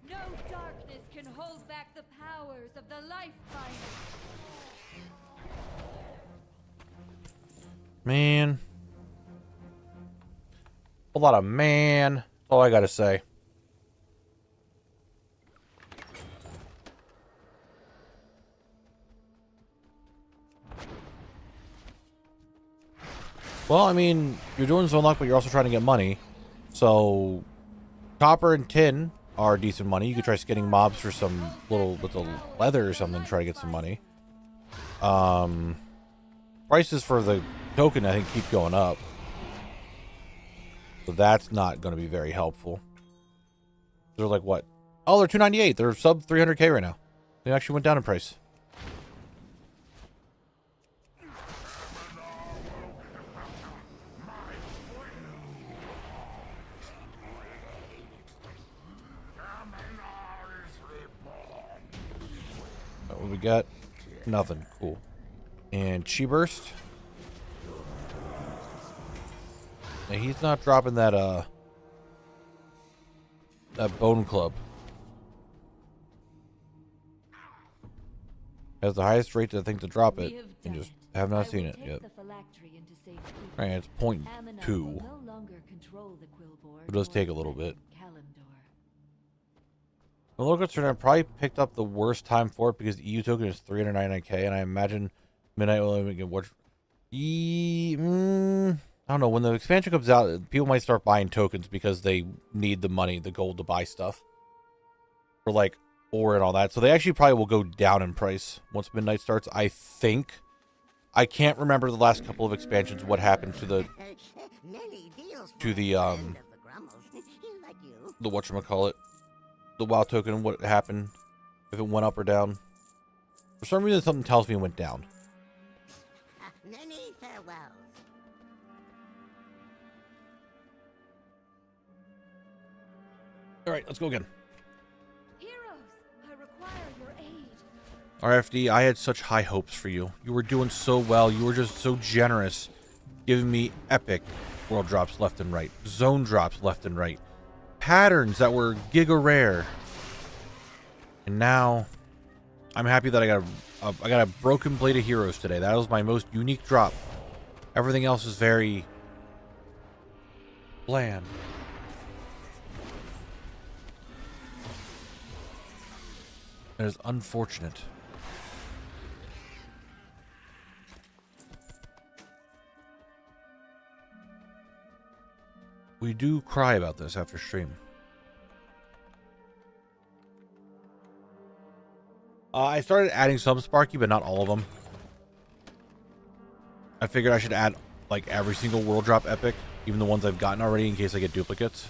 No darkness can hold back the powers of the Life Binder. Man. A lot of man. That's all I gotta say. Well, I mean, you're doing zone lock, but you're also trying to get money. So copper and tin are decent money. You could try skinning mobs for some little leather or something to try to get some money. Prices for the token, I think, keep going up. So that's not going to be very helpful. They're like, what? Oh, they're 298. They're sub 300k right now. They actually went down in price. What we got? Nothing. Cool. And Chi Burst. Now he's not dropping that bone club. Has the highest rate, I think, to drop it, and just have not seen it yet. Right, it's 0.2. It does take a little bit. The little concern, I probably picked up the worst time for it because the EU token is 399k, and I imagine Midnight will only get what? I don't know. When the expansion comes out, people might start buying tokens because they need the money, the gold to buy stuff. For like ore and all that. So they actually probably will go down in price once Midnight starts, I think. I can't remember the last couple of expansions what happened to the whatchamacallit, the WoW token, what happened, if it went up or down. For some reason something tells me it went down. Many farewells. Alright, let's go again. Heroes, I require your aid. RFD, I had such high hopes for you. You were doing so well. You were just so generous, giving me epic world drops left and right, zone drops left and right, patterns that were giga rare. And now I'm happy that I got a broken blade of heroes today. That was my most unique drop. Everything else is very bland. That is unfortunate. We do cry about this after stream. I started adding some Sparky, but not all of them. I figured I should add like every single world drop epic, even the ones I've gotten already, in case I get duplicates.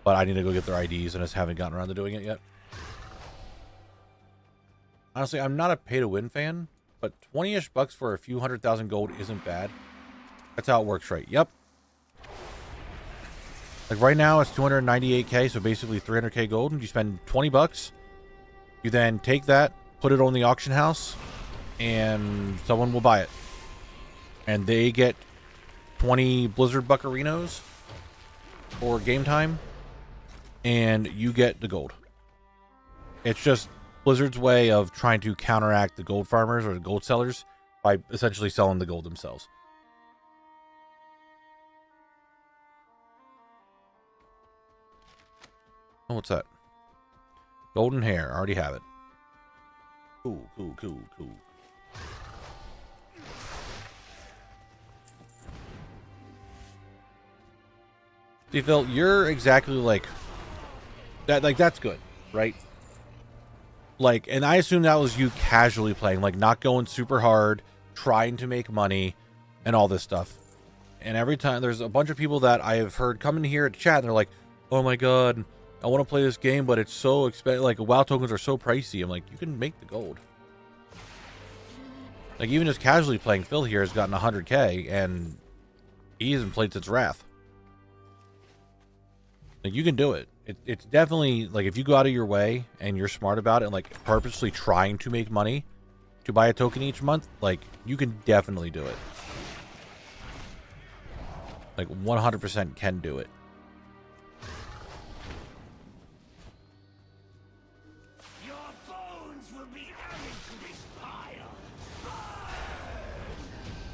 But I need to go get their IDs, and I just haven't gotten around to doing it yet. Honestly, I'm not a pay-to-win fan, but 20-ish bucks for a few 100,000 gold isn't bad. That's how it works, right? Yep. Like right now, it's 298k, so basically 300k gold, and you spend 20 bucks. You then take that, put it on the auction house, and someone will buy it. And they get 20 Blizzard Buccarinos for game time, and you get the gold. It's just Blizzard's way of trying to counteract the gold farmers or the gold sellers by essentially selling the gold themselves. Oh, what's that? Golden hair. I already have it. Cool, cool, cool, cool. See, Phil, you're exactly like that. Like, that's good, right? Like, and I assume that was you casually playing, like not going super hard, trying to make money and all this stuff. And every time there's a bunch of people that I have heard come in here at chat and they're like, oh my God, I want to play this game, but it's so expensive. Like, WoW tokens are so pricey. I'm like, you can make the gold. Like, even just casually playing, Phil here has gotten 100k and he hasn't played since Wrath. Like, you can do it. It's definitely, like, if you go out of your way and you're smart about it and, like, purposely trying to make money to buy a token each month, like, you can definitely do it. Like, 100% can do it. Your bones will be added to this pile.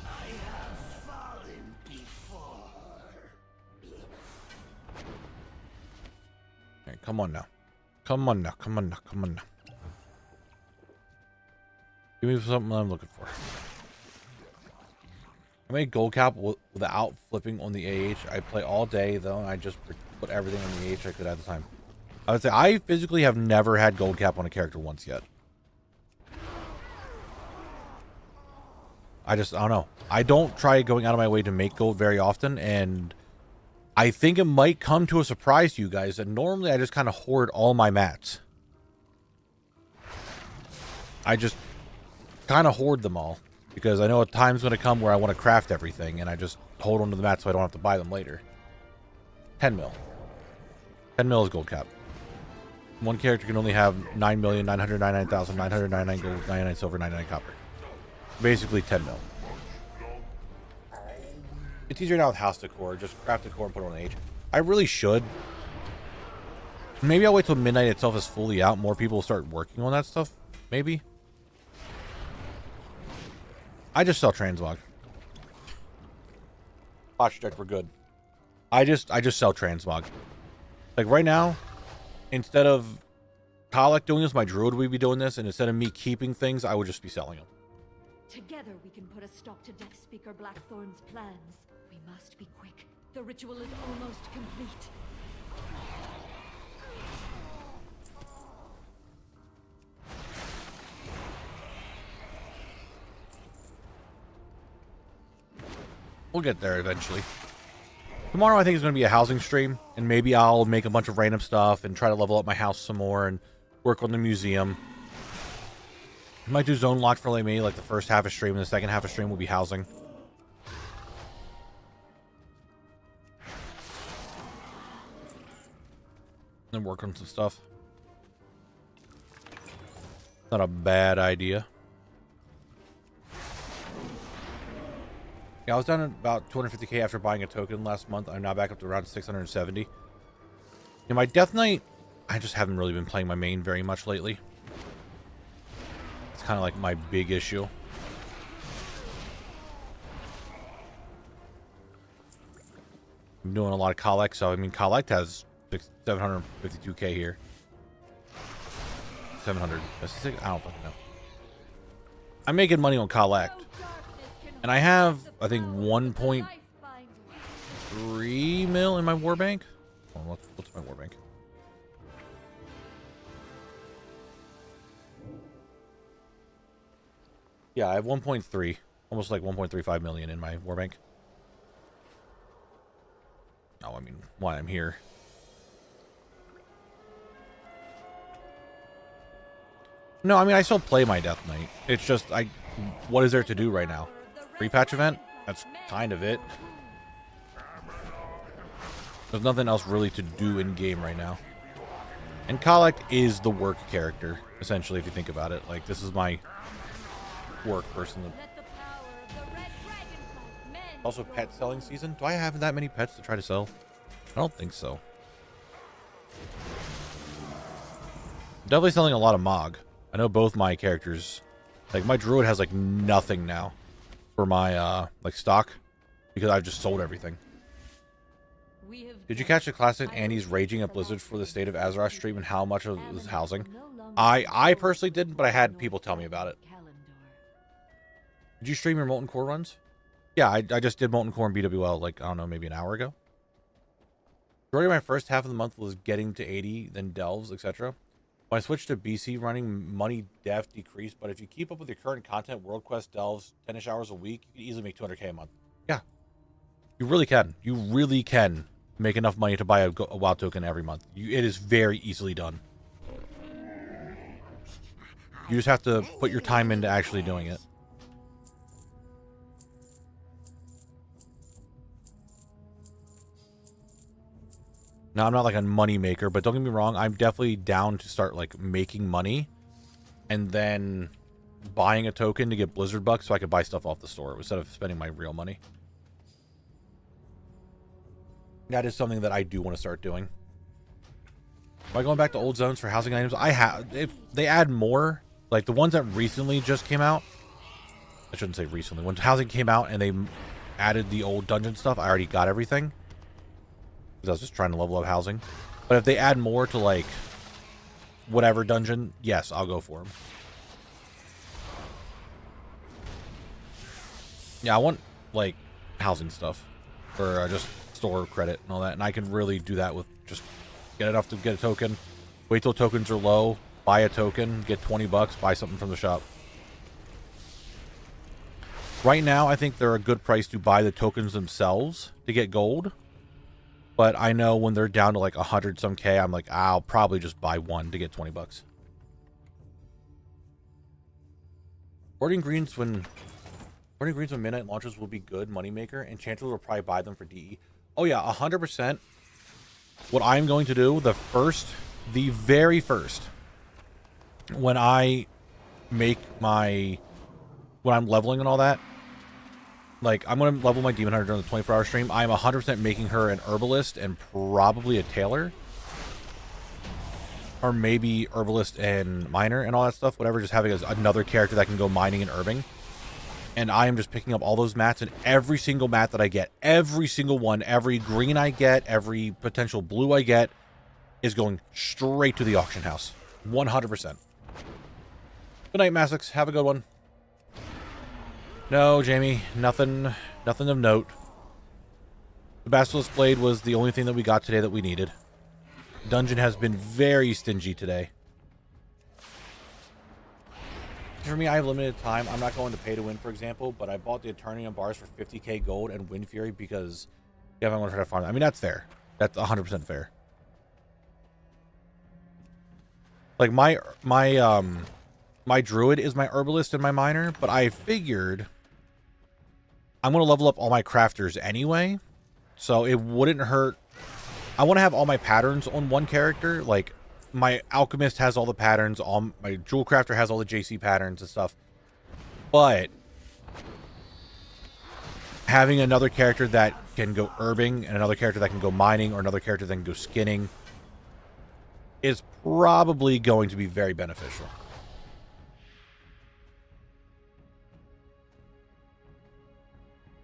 I have fallen before. Alright, come on now. Come on now, come on now, come on now. Give me something I'm looking for. I made gold cap without flipping on the AH. I play all day though, and I just put everything on the AH I could at the time. I would say I physically have never had gold cap on a character once yet. I don't know. I don't try going out of my way to make gold very often, and I think it might come to a surprise to you guys that normally I just kind of hoard all my mats. I just kind of hoard them all because I know a time's going to come where I want to craft everything, and I just hold on to the mats so I don't have to buy them later. 10 mil. 10 mil is gold cap. One character can only have 9,999,999 gold, 99 silver, 99 copper. Basically 10 mil. It's easier now with house decor. Just craft decor and put it on age. I really should. Maybe I'll wait till midnight itself is fully out. More people will start working on that stuff. Maybe. I just sell transmog. Watch check, we're good. I just sell transmog. Like right now, instead of Kolek doing this, my druid would be doing this, and instead of me keeping things, I would just be selling them. Together we can put a stop to Death Speaker Blackthorn's plans. We must be quick. The ritual is almost complete. We'll get there eventually. Tomorrow I think is going to be a housing stream, and maybe I'll make a bunch of random stuff and try to level up my house some more and work on the museum. I might do zone lock for like me, like the first half of stream, and the second half of stream will be housing. Then work on some stuff. Not a bad idea. Yeah, I was down at about 250k after buying a token last month. I'm now back up to around 670. In my Death Knight, I just haven't really been playing my main very much lately. It's kind of like my big issue. I'm doing a lot of collect, so I mean, collect has 752k here. 700. I don't fucking know. I'm making money on collect. And I have, I think, 1.3 mil in my war bank. Hold on, what's my war bank? Yeah, I have 1.3, almost like 1.35 million in my war bank. Oh, I mean, why I'm here. No, I mean, I still play my Death Knight. It's just, what is there to do right now? Pre-patch event? That's kind of it. There's nothing else really to do in game right now. And Kolek is the work character, essentially, if you think about it. Like, this is my work person. Also, pet selling season. Do I have that many pets to try to sell? I don't think so. Definitely selling a lot of Mog. I know both my characters. Like, my druid has, like, nothing now for my, like, stock. Because I've just sold everything. Did you catch the classic Andy's raging at Blizzard for the state of Azeroth stream and how much of it was housing? I personally didn't, but I had people tell me about it. Did you stream your Molten Core runs? Yeah, I just did Molten Core and BWL, like, I don't know, maybe an hour ago. Majority of my first half of the month was getting to 80, then Delves, etc. When I switched to BC running, money def decreased, but if you keep up with your current content, World Quest, Delves, 10-ish hours a week, you can easily make 200k a month. Yeah. You really can. You really can make enough money to buy a WoW token every month. It is very easily done. You just have to put your time into actually doing it. Now, I'm not like a money maker, but don't get me wrong, I'm definitely down to start like making money and then buying a token to get Blizzard bucks so I could buy stuff off the store instead of spending my real money. That is something that I do want to start doing. Am I going back to old zones for housing items? I have. If they add more, like the ones that recently just came out, I shouldn't say recently, when housing came out and they added the old dungeon stuff, I already got everything. Because I was just trying to level up housing. But if they add more to like whatever dungeon, yes, I'll go for them. Yeah, I want like housing stuff or just store credit and all that. And I can really do that with just get enough to get a token, wait till tokens are low, buy a token, get 20 bucks, buy something from the shop. Right now, I think they're a good price to buy the tokens themselves to get gold. But I know when they're down to like 100 some K, I'm like, I'll probably just buy one to get 20 bucks. Hoarding greens when midnight launches will be good moneymaker. Enchanters will probably buy them for DE. Oh yeah, 100%. What I'm going to do, the very first, when I'm leveling and all that, like, I'm going to level my Demon Hunter during the 24-hour stream. I'm 100% making her an herbalist and probably a tailor. Or maybe herbalist and miner and all that stuff. Whatever, just having another character that can go mining and herbing. And I am just picking up all those mats, and every single mat that I get, every single one, every green I get, every potential blue I get, is going straight to the auction house. 100%. Good night, Massix. Have a good one. No, Jamie, nothing of note. The Basilisk Blade was the only thing that we got today that we needed. Dungeon has been very stingy today. For me, I have limited time. I'm not going to pay to win, for example, but I bought the Eternium bars for 50k gold and Wind Fury because yeah, I want to try to farm them. I mean, that's fair. That's 100% fair. Like my druid is my herbalist and my miner, but I figured I'm going to level up all my crafters anyway, so it wouldn't hurt. I want to have all my patterns on one character. Like, my alchemist has all the patterns, my jewel crafter has all the JC patterns and stuff. But having another character that can go herbing and another character that can go mining or another character that can go skinning is probably going to be very beneficial.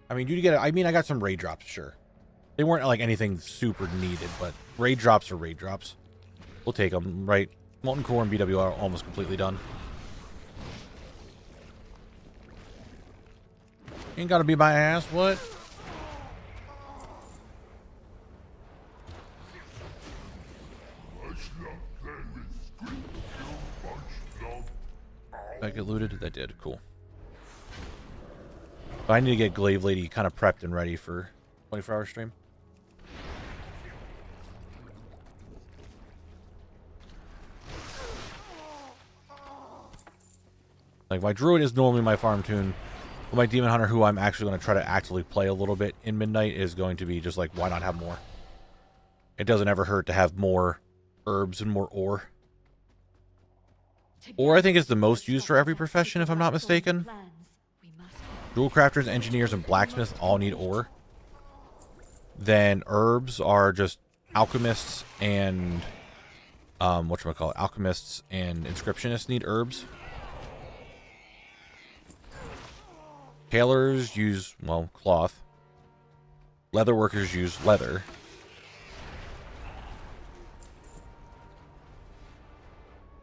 I mean, I got some raid drops, sure. They weren't like anything super needed, but raid drops are raid drops. We'll take them, right? Molten Core and BW are almost completely done. Ain't gotta be my ass, what? Did I get looted? That did, cool. But I need to get Glaive Lady kind of prepped and ready for 24-hour stream. Like, my druid is normally my farm tune. But my demon hunter, who I'm actually going to try to actively play a little bit in midnight, is going to be just like, why not have more? It doesn't ever hurt to have more herbs and more ore. Ore, I think, is the most used for every profession, if I'm not mistaken. Jewel crafters, engineers, and blacksmiths all need ore. Then herbs are just alchemists and alchemists and inscriptionists need herbs. Tailors use, well, cloth. Leather workers use leather.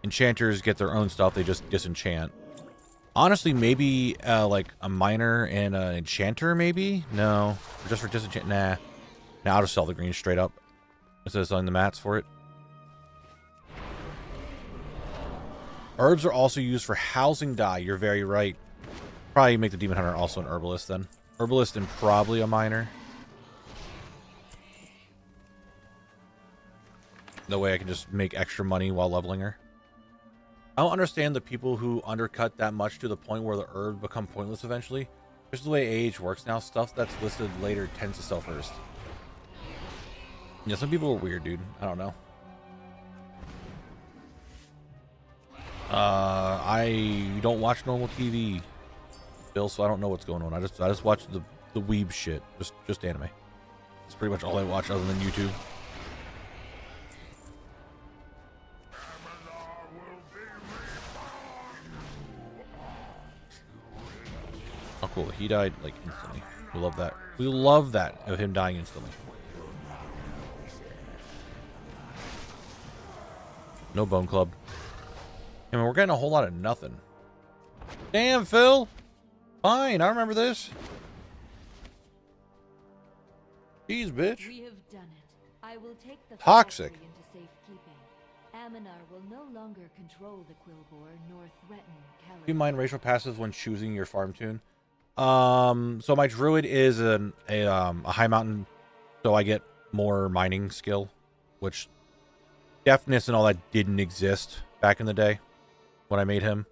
Enchanters get their own stuff, they just disenchant. Honestly, maybe like a miner and an enchanter, maybe? No. Just for disenchant? Nah. Now I'll just sell the green straight up instead of selling the mats for it. Herbs are also used for housing dye. You're very right. Probably make the demon hunter also an herbalist then. Herbalist and probably a miner. No way I can just make extra money while leveling her. I don't understand the people who undercut that much to the point where the herbs become pointless eventually. Just the way AH works now, stuff that's listed later tends to sell first. Yeah, some people are weird, dude. I don't know. I don't watch normal TV, Bill, so I don't know what's going on. I just watch the weeb shit. Just anime. That's pretty much all I watch other than YouTube. Oh, cool. He died, like, instantly. We love that. We love that, of him dying instantly. No Bone Club. I mean, we're getting a whole lot of nothing. Damn, Phil! Fine, I remember this. Jeez, bitch. We have done it. I will take the Toxic. phylactery into safekeeping. Aminar will no longer control the Quillbore nor threaten Caliban. Do you mind racial passives when choosing your farm tune? So my druid is a high mountain, so I get more mining skill, which deafness and all that didn't exist back in the day when I made him.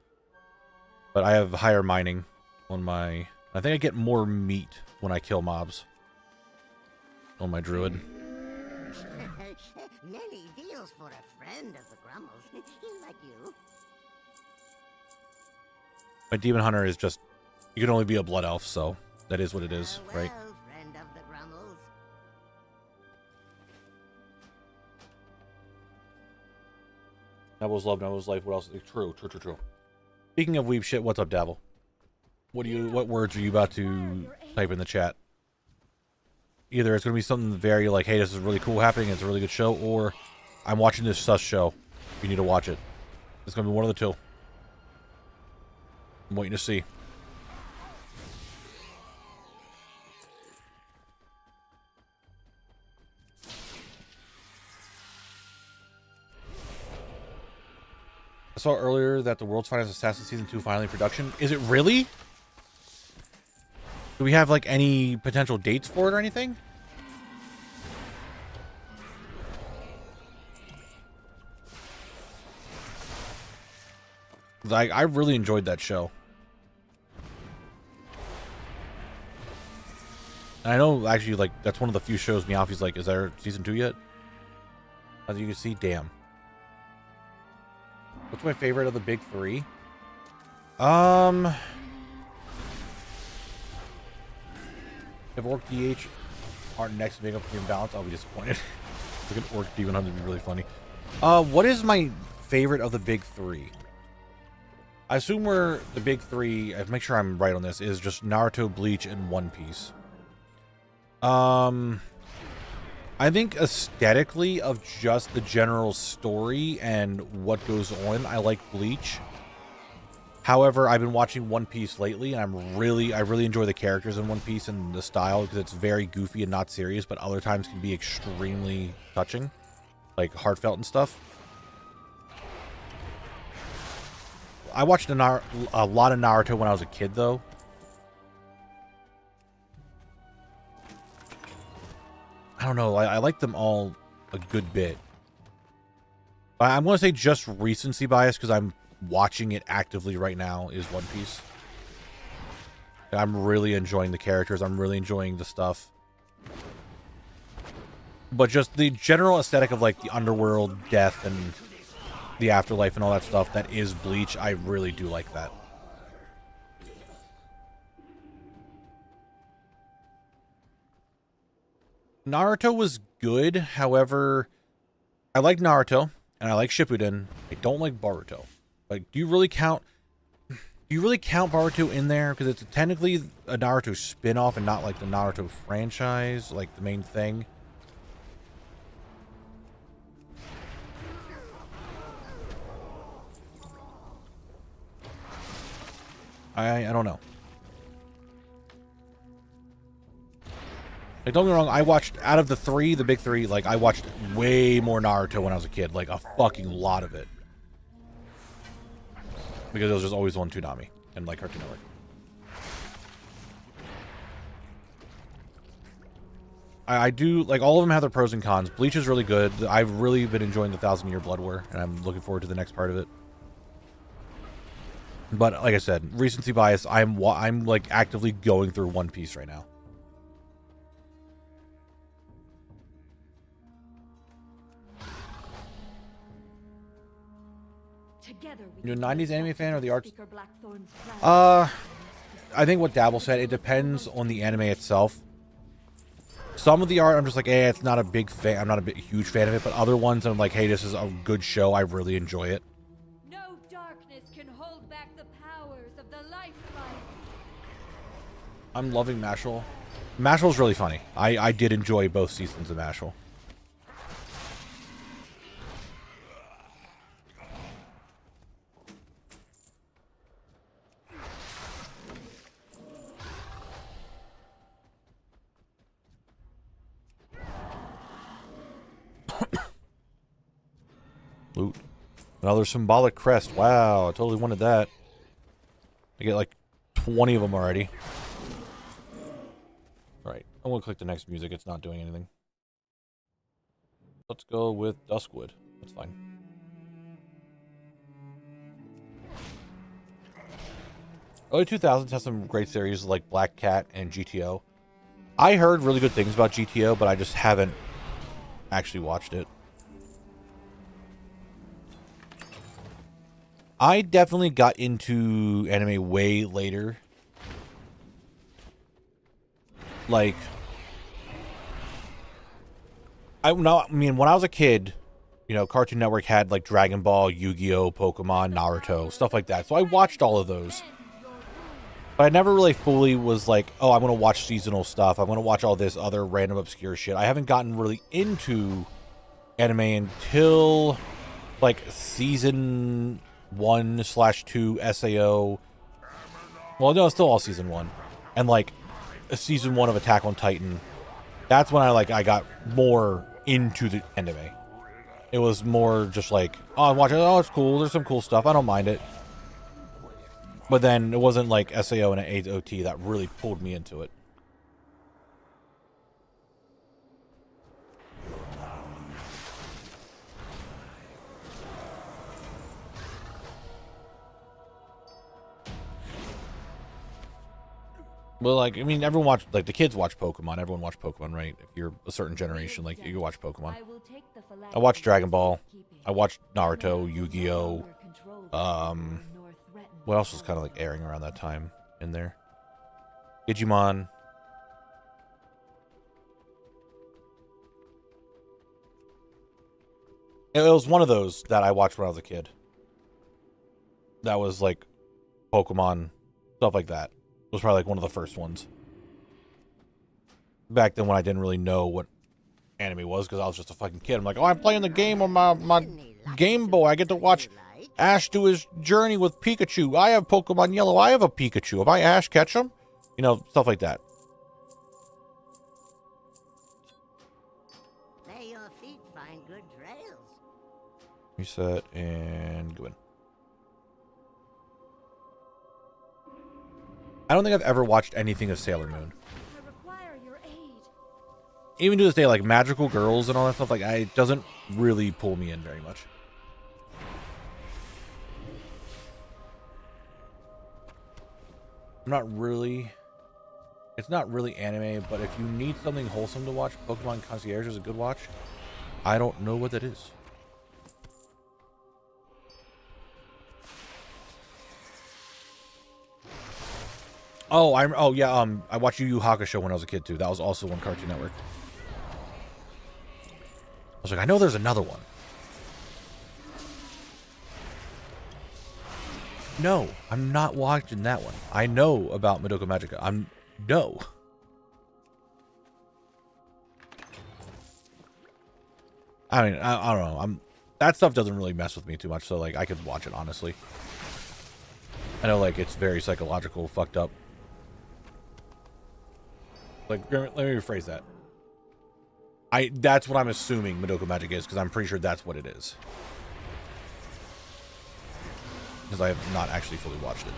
But I have higher mining on my... I think I get more meat when I kill mobs on my druid. Many deals for a friend of the Grummles, like you. My demon hunter is just... You can only be a blood elf, so that is what it is, right? Well, friend of the Grummles. Dabble's love, Dabble's life. What else? True. Speaking of weeb shit, what's up, Dabble? What words are you about to type in the chat? Either it's gonna be something very like, hey, this is really cool happening, it's a really good show, or I'm watching this sus show. You need to watch it. It's gonna be one of the two. I'm waiting to see. I saw earlier that the World's Finest Assassin Season 2 finally in production. Is it really? Do we have, like, any potential dates for it or anything? I really enjoyed that show. And I know, actually, like, that's one of the few shows Meowfie's like, is there Season 2 yet? As you can see, damn. What's my favorite of the big three? If Orc DH aren't next to make up the imbalance, I'll be disappointed. Look at Orc Demon Hunter, would be really funny. What is my favorite of the big three? I assume we're the big three. I make sure I'm right on this. Is just Naruto, Bleach, and One Piece. I think aesthetically of just the general story and what goes on, I like Bleach. However, I've been watching One Piece lately, and I really enjoy the characters in One Piece and the style because it's very goofy and not serious, but other times can be extremely touching, like heartfelt and stuff. I watched a lot of Naruto when I was a kid, though. I don't know. I like them all a good bit. I'm going to say just recency bias because I'm watching it actively right now is One Piece. I'm really enjoying the characters. I'm really enjoying the stuff. But just the general aesthetic of like the underworld, death, and the afterlife and all that stuff that is Bleach, I really do like that. Naruto was good, however, I like Naruto and I like Shippuden. I don't like Boruto. Like, do you really count Boruto in there? Because it's technically a Naruto spin-off and not like the Naruto franchise, like the main thing. I don't know. Like, don't get me wrong, I watched, out of the three, the big three, like, I watched way more Naruto when I was a kid. Like, a fucking lot of it. Because it was just always on Toonami and, like, Cartoon Network. I do, like, all of them have their pros and cons. Bleach is really good. I've really been enjoying the 1,000-Year Blood War, and I'm looking forward to the next part of it. But, like I said, recency bias, I'm like, actively going through One Piece right now. You're a 90s anime fan or the arts? I think what Dabble said, it depends on the anime itself. Some of the art, I'm just like, it's not a big fan. I'm not a huge fan of it. But other ones, I'm like, hey, this is a good show. I really enjoy it. No darkness can hold back the powers of the life light. I'm loving Mashal. Mashal's really funny. I did enjoy both seasons of Mashal. Loot. Another symbolic crest. Wow, I totally wanted that. I get like 20 of them already. Alright, I'm gonna click the next music. It's not doing anything. Let's go with Duskwood. That's fine. Early 2000s has some great series like Black Cat and GTO. I heard really good things about GTO, but I just haven't actually watched it. I definitely got into anime way later. Like, when I was a kid, you know, Cartoon Network had like Dragon Ball, Yu-Gi-Oh, Pokemon, Naruto, stuff like that. So I watched all of those. But I never really fully was like, oh, I'm going to watch seasonal stuff. I'm going to watch all this other random obscure shit. I haven't gotten really into anime until like season 1/2 SAO. Well, no, it's still all season 1. And like season 1 of Attack on Titan. That's when I got more into the anime. It was more just like, oh, I'm watching, oh, it's cool. There's some cool stuff. I don't mind it. But then it wasn't like SAO and AOT that really pulled me into it. Well, like, I mean, everyone watched, like, the kids watch Pokemon. Everyone watched Pokemon, right? If you're a certain generation, like, you watch Pokemon. I watched Dragon Ball. I watched Naruto, Yu-Gi-Oh. What else was kind of, like, airing around that time in there? Digimon. It was one of those that I watched when I was a kid. That was, like, Pokemon, stuff like that. It was probably like one of the first ones. Back then when I didn't really know what anime was because I was just a fucking kid. I'm like, oh, I'm playing the game on my Game Boy. I get to watch Ash do his journey with Pikachu. I have Pokemon Yellow. I have a Pikachu. If I Ash, catch him? You know, stuff like that. May your feet find good trails. Reset and go in. I don't think I've ever watched anything of Sailor Moon. I require your aid. Even to this day, like magical girls and all that stuff, like it doesn't really pull me in very much. I'm not really. It's not really anime, but if you need something wholesome to watch, Pokemon Concierge is a good watch. I don't know what that is. Oh, I watched Yu Yu Hakusho when I was a kid too. That was also on Cartoon Network. I was like, I know there's another one. No, I'm not watching that one. I know about Madoka Magica. No. I mean, I don't know. That stuff doesn't really mess with me too much, so like I could watch it honestly. I know like it's very psychological, fucked up. Like, let me rephrase that. That's what I'm assuming Madoka Magica is, because I'm pretty sure that's what it is. Because I have not actually fully watched it.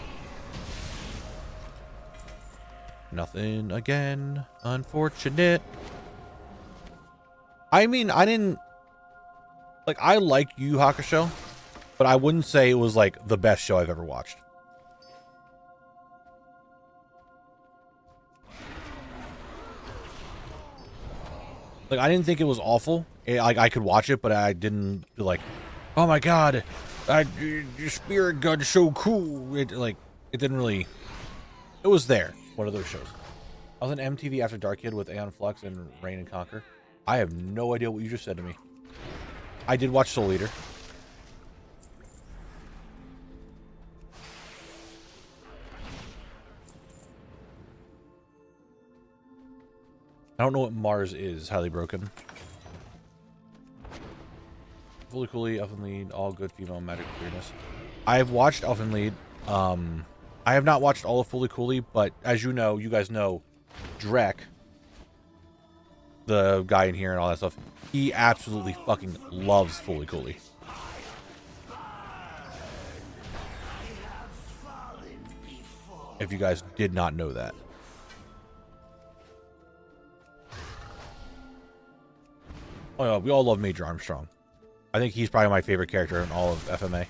Nothing again. Unfortunate. I mean, I didn't... Like, I like Yu Yu Hakusho, but I wouldn't say it was, like, the best show I've ever watched. Like, I didn't think it was awful. Like, I could watch it, but I didn't be like, oh my god, your spirit gun's so cool. It didn't really... It was there. One of those shows. I was an MTV After Dark kid with Aeon Flux and Reign and Conquer. I have no idea what you just said to me. I did watch Soul Eater. I don't know what Mars is. Highly broken. Fully Cooley, Elfen Lied, all good female magic queerness. I have watched Elfen Lied. I have not watched all of Fully Cooley, but as you know, you guys know, Drek, the guy in here and all that stuff, he absolutely fucking loves Fully Cooley. If you guys did not know that. Oh yeah, we all love Major Armstrong. I think he's probably my favorite character in all of FMA.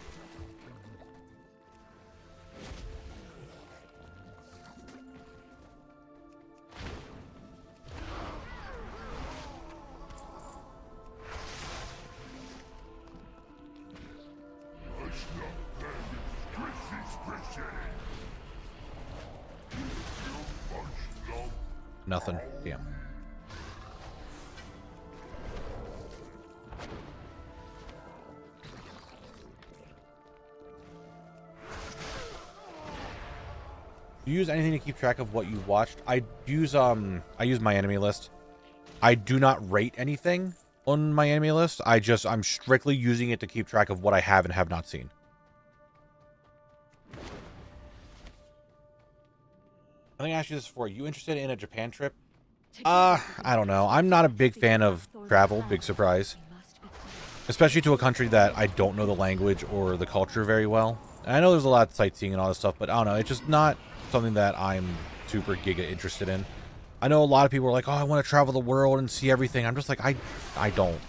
Nothing. Damn. Do you use anything to keep track of what you watched? I use my enemy list. I do not rate anything on my enemy list. I'm strictly using it to keep track of what I have and have not seen. I think I asked you this before. Are you interested in a Japan trip? I don't know. I'm not a big fan of travel. Big surprise. Especially to a country that I don't know the language or the culture very well. And I know there's a lot of sightseeing and all this stuff, but I don't know. It's just not something that I'm super giga interested in. I know a lot of people are like, oh, I want to travel the world and see everything. I'm just like, I don't.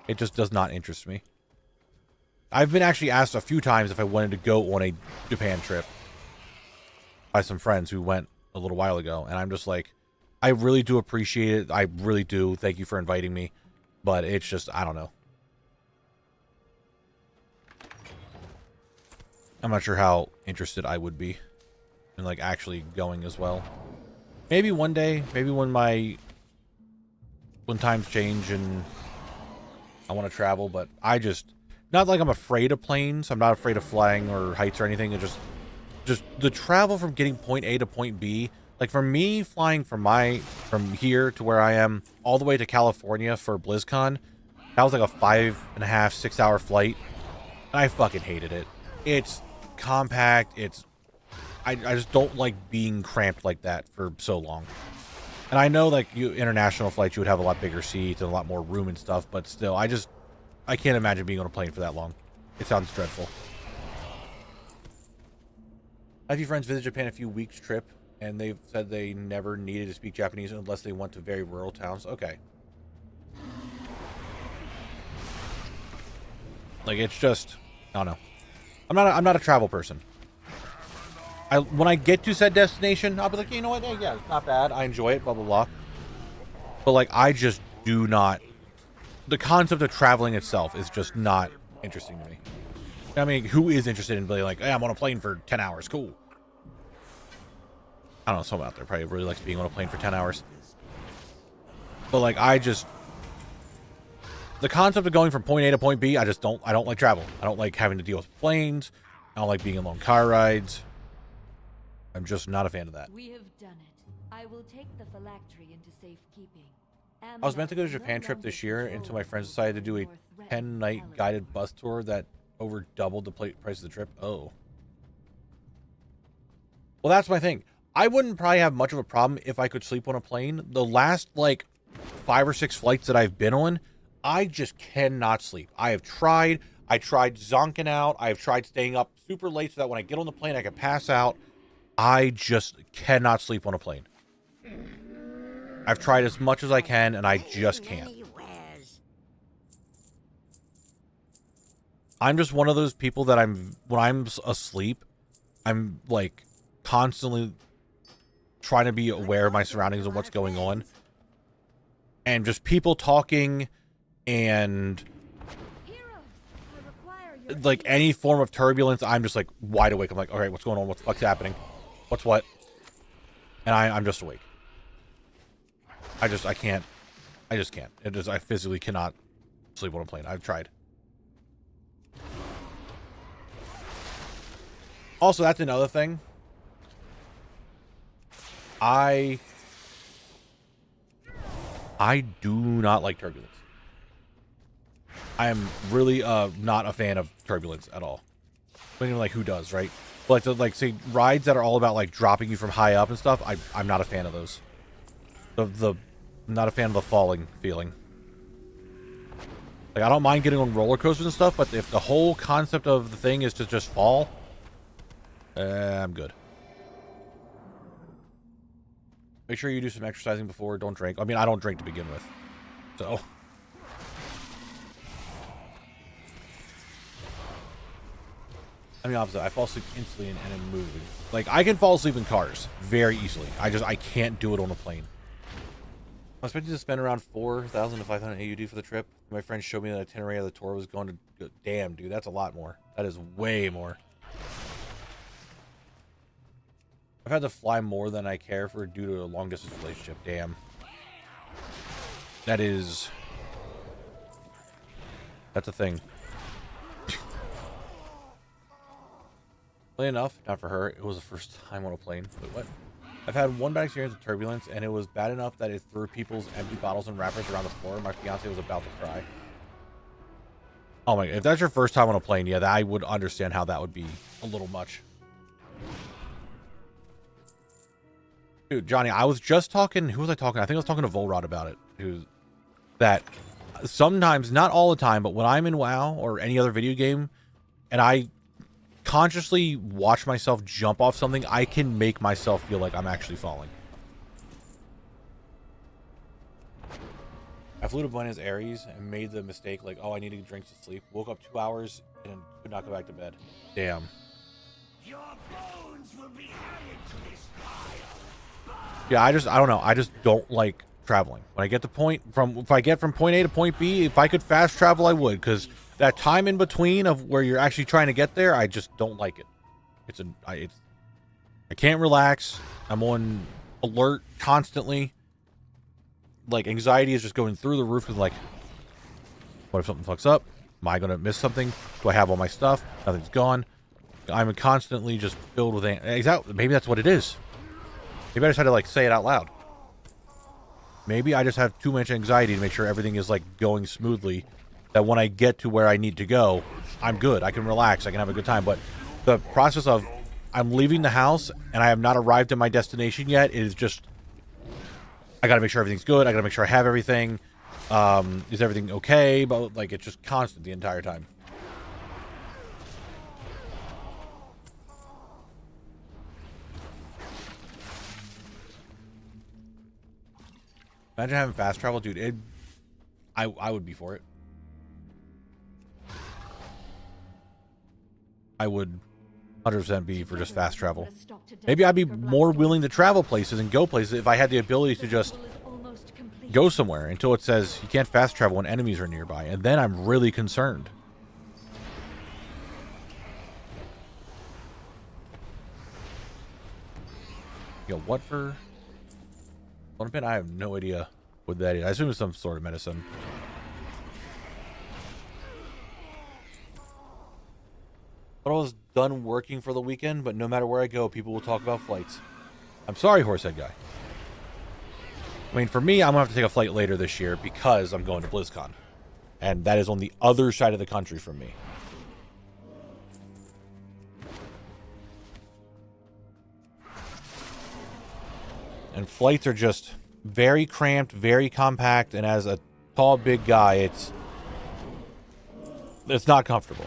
It just does not interest me. I've been actually asked a few times if I wanted to go on a Japan trip by some friends who went a little while ago, and I'm just like, I really do appreciate it. I really do. Thank you for inviting me. But it's just, I don't know. I'm not sure how interested I would be in like actually going as well. Maybe one day, maybe when times change and I want to travel, but I just, not like I'm afraid of planes. I'm not afraid of flying or heights or anything. It's just the travel from getting point A to point B. Like for me, flying from here to where I am all the way to California for BlizzCon, that was like a 5.5, 6 hour flight. And I fucking hated it. It's compact. I just don't like being cramped like that for so long. And I know like international flights, you would have a lot bigger seats and a lot more room and stuff, but still, I can't imagine being on a plane for that long. It sounds dreadful. I have a few friends visit Japan a few weeks trip, and they've said they never needed to speak Japanese unless they went to very rural towns. Okay. Like, it's just, I don't know. I'm not a travel person. When I get to said destination, I'll be like, you know what? Hey, yeah, it's not bad. I enjoy it, blah, blah, blah. But, like, I just do not... The concept of traveling itself is just not interesting to me. I mean, who is interested in being like, hey, I'm on a plane for 10 hours. Cool. I don't know, someone out there probably really likes being on a plane for 10 hours. But, like, the concept of going from point A to point B, I don't like travel. I don't like having to deal with planes. I don't like being in long car rides. I'm just not a fan of that. We have done it. I will take the phylactery into safekeeping. I was meant to go to Japan trip this year until my friends decided to do a 10-night guided bus tour that over doubled the price of the trip. Oh. Well, that's my thing. I wouldn't probably have much of a problem if I could sleep on a plane. The last, like, 5 or 6 flights that I've been on, I just cannot sleep. I have tried. I tried zonking out. I've tried staying up super late so that when I get on the plane, I can pass out. I just cannot sleep on a plane. I've tried as much as I can, and I just can't. I'm just one of those people that when I'm asleep, I'm, like, constantly trying to be aware of my surroundings and what's going on. And just people talking and like any form of turbulence, I'm just like wide awake. I'm like, all right, what's going on? What the fuck's happening? What's what? And I'm just awake. I just can't. I physically cannot sleep on a plane. I've tried. Also, that's another thing. I do not like turbulence. I am really not a fan of turbulence at all. But even like who does, right? But like say rides that are all about like dropping you from high up and stuff, I'm not a fan of those. I'm not a fan of the falling feeling. Like I don't mind getting on roller coasters and stuff, but if the whole concept of the thing is to just fall, I'm good. Make sure you do some exercising before. Don't drink. I mean, I don't drink to begin with. So. I'm the opposite. I fall asleep instantly in a movie. Like, I can fall asleep in cars very easily. I can't do it on a plane. I'm expecting to spend around 4,000 to 500 AUD for the trip. My friend showed me the itinerary of the tour was going to... Damn, dude, that's a lot more. That is way more. I've had to fly more than I care for due to a long-distance relationship. Damn. That is... That's a thing. Enough, not for her. It was the first time on a plane. Wait, what? I've had one bad experience with turbulence, and it was bad enough that it threw people's empty bottles and wrappers around the floor. My fiance was about to cry. Oh my! If that's your first time on a plane, yeah, I would understand how that would be a little much. Dude, Johnny, I was just talking. Who was I talking? I think I was talking to Volrod about it. Who's that? Sometimes, not all the time, but when I'm in WoW or any other video game, and I consciously watch myself jump off something, I can make myself feel like I'm actually falling. I flew to Buenos Aires and made the mistake like, oh, I need to drink to sleep. Woke up 2 hours and could not go back to bed. Damn. Your bones will be added to this pile. Yeah, I don't know. I just don't like traveling. When I get to if I get from point A to point B, if I could fast travel, I would, because that time in between of where you're actually trying to get there, I just don't like it. I can't relax. I'm on alert constantly. Like, anxiety is just going through the roof because, like, what if something fucks up? Am I going to miss something? Do I have all my stuff? Nothing's gone. I'm constantly just filled with anxiety. Maybe that's what it is. Maybe I just had to, like, say it out loud. Maybe I just have too much anxiety to make sure everything is, like, going smoothly, that when I get to where I need to go, I'm good. I can relax. I can have a good time. But the process of I'm leaving the house and I have not arrived at my destination yet is just, I got to make sure everything's good. I got to make sure I have everything. Is everything okay? But, like, it's just constant the entire time. Imagine having fast travel, dude. I would be for it. I would 100% be for just fast travel. Maybe I'd be more willing to travel places and go places if I had the ability to just go somewhere until it says you can't fast travel when enemies are nearby, and then I'm really concerned. Yo, what for? Pin? I have no idea what that is. I assume it's some sort of medicine. But I was done working for the weekend, but no matter where I go, people will talk about flights. I'm sorry, Horsehead guy. I mean, for me, I'm going to have to take a flight later this year because I'm going to BlizzCon. And that is on the other side of the country from me. And flights are just very cramped, very compact, and as a tall, big guy, it's not comfortable.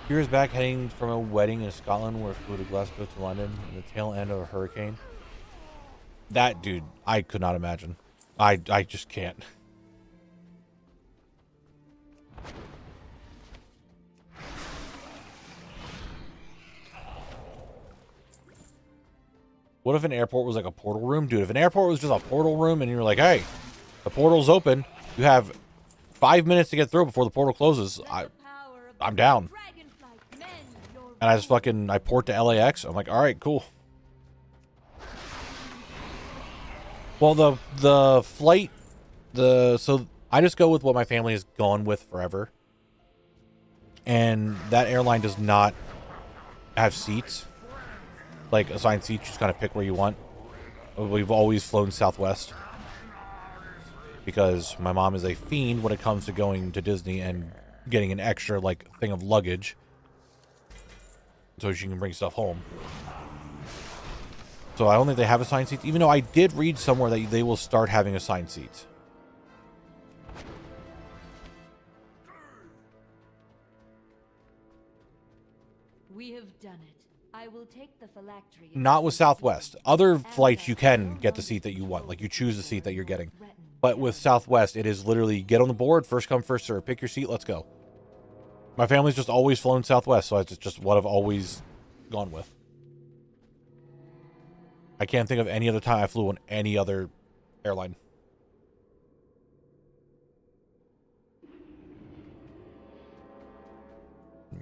Years back, heading from a wedding in Scotland where I flew to Glasgow to London in the tail end of a hurricane. That, dude, I could not imagine. I just can't. What if an airport was like a portal room? Dude, if an airport was just a portal room and you're like, hey, the portal's open, you have 5 minutes to get through before the portal closes, I'm down. And I just I port to LAX. I'm like, all right, cool. Well, the flight, so I just go with what my family has gone with forever. And that airline does not have seats. Like assigned seats, just kind of pick where you want. We've always flown Southwest because my mom is a fiend when it comes to going to Disney and getting an extra like thing of luggage so she can bring stuff home. So I don't think they have assigned seats, even though I did read somewhere that they will start having assigned seats. We have done it. I will take the phylactery. Not with Southwest. Other flights you can get the seat that you want. Like you choose the seat that you're getting. But with Southwest, it is literally get on the board, first come, first serve. Pick your seat, let's go. My family's just always flown Southwest, so it's just what I've always gone with. I can't think of any other time I flew on any other airline.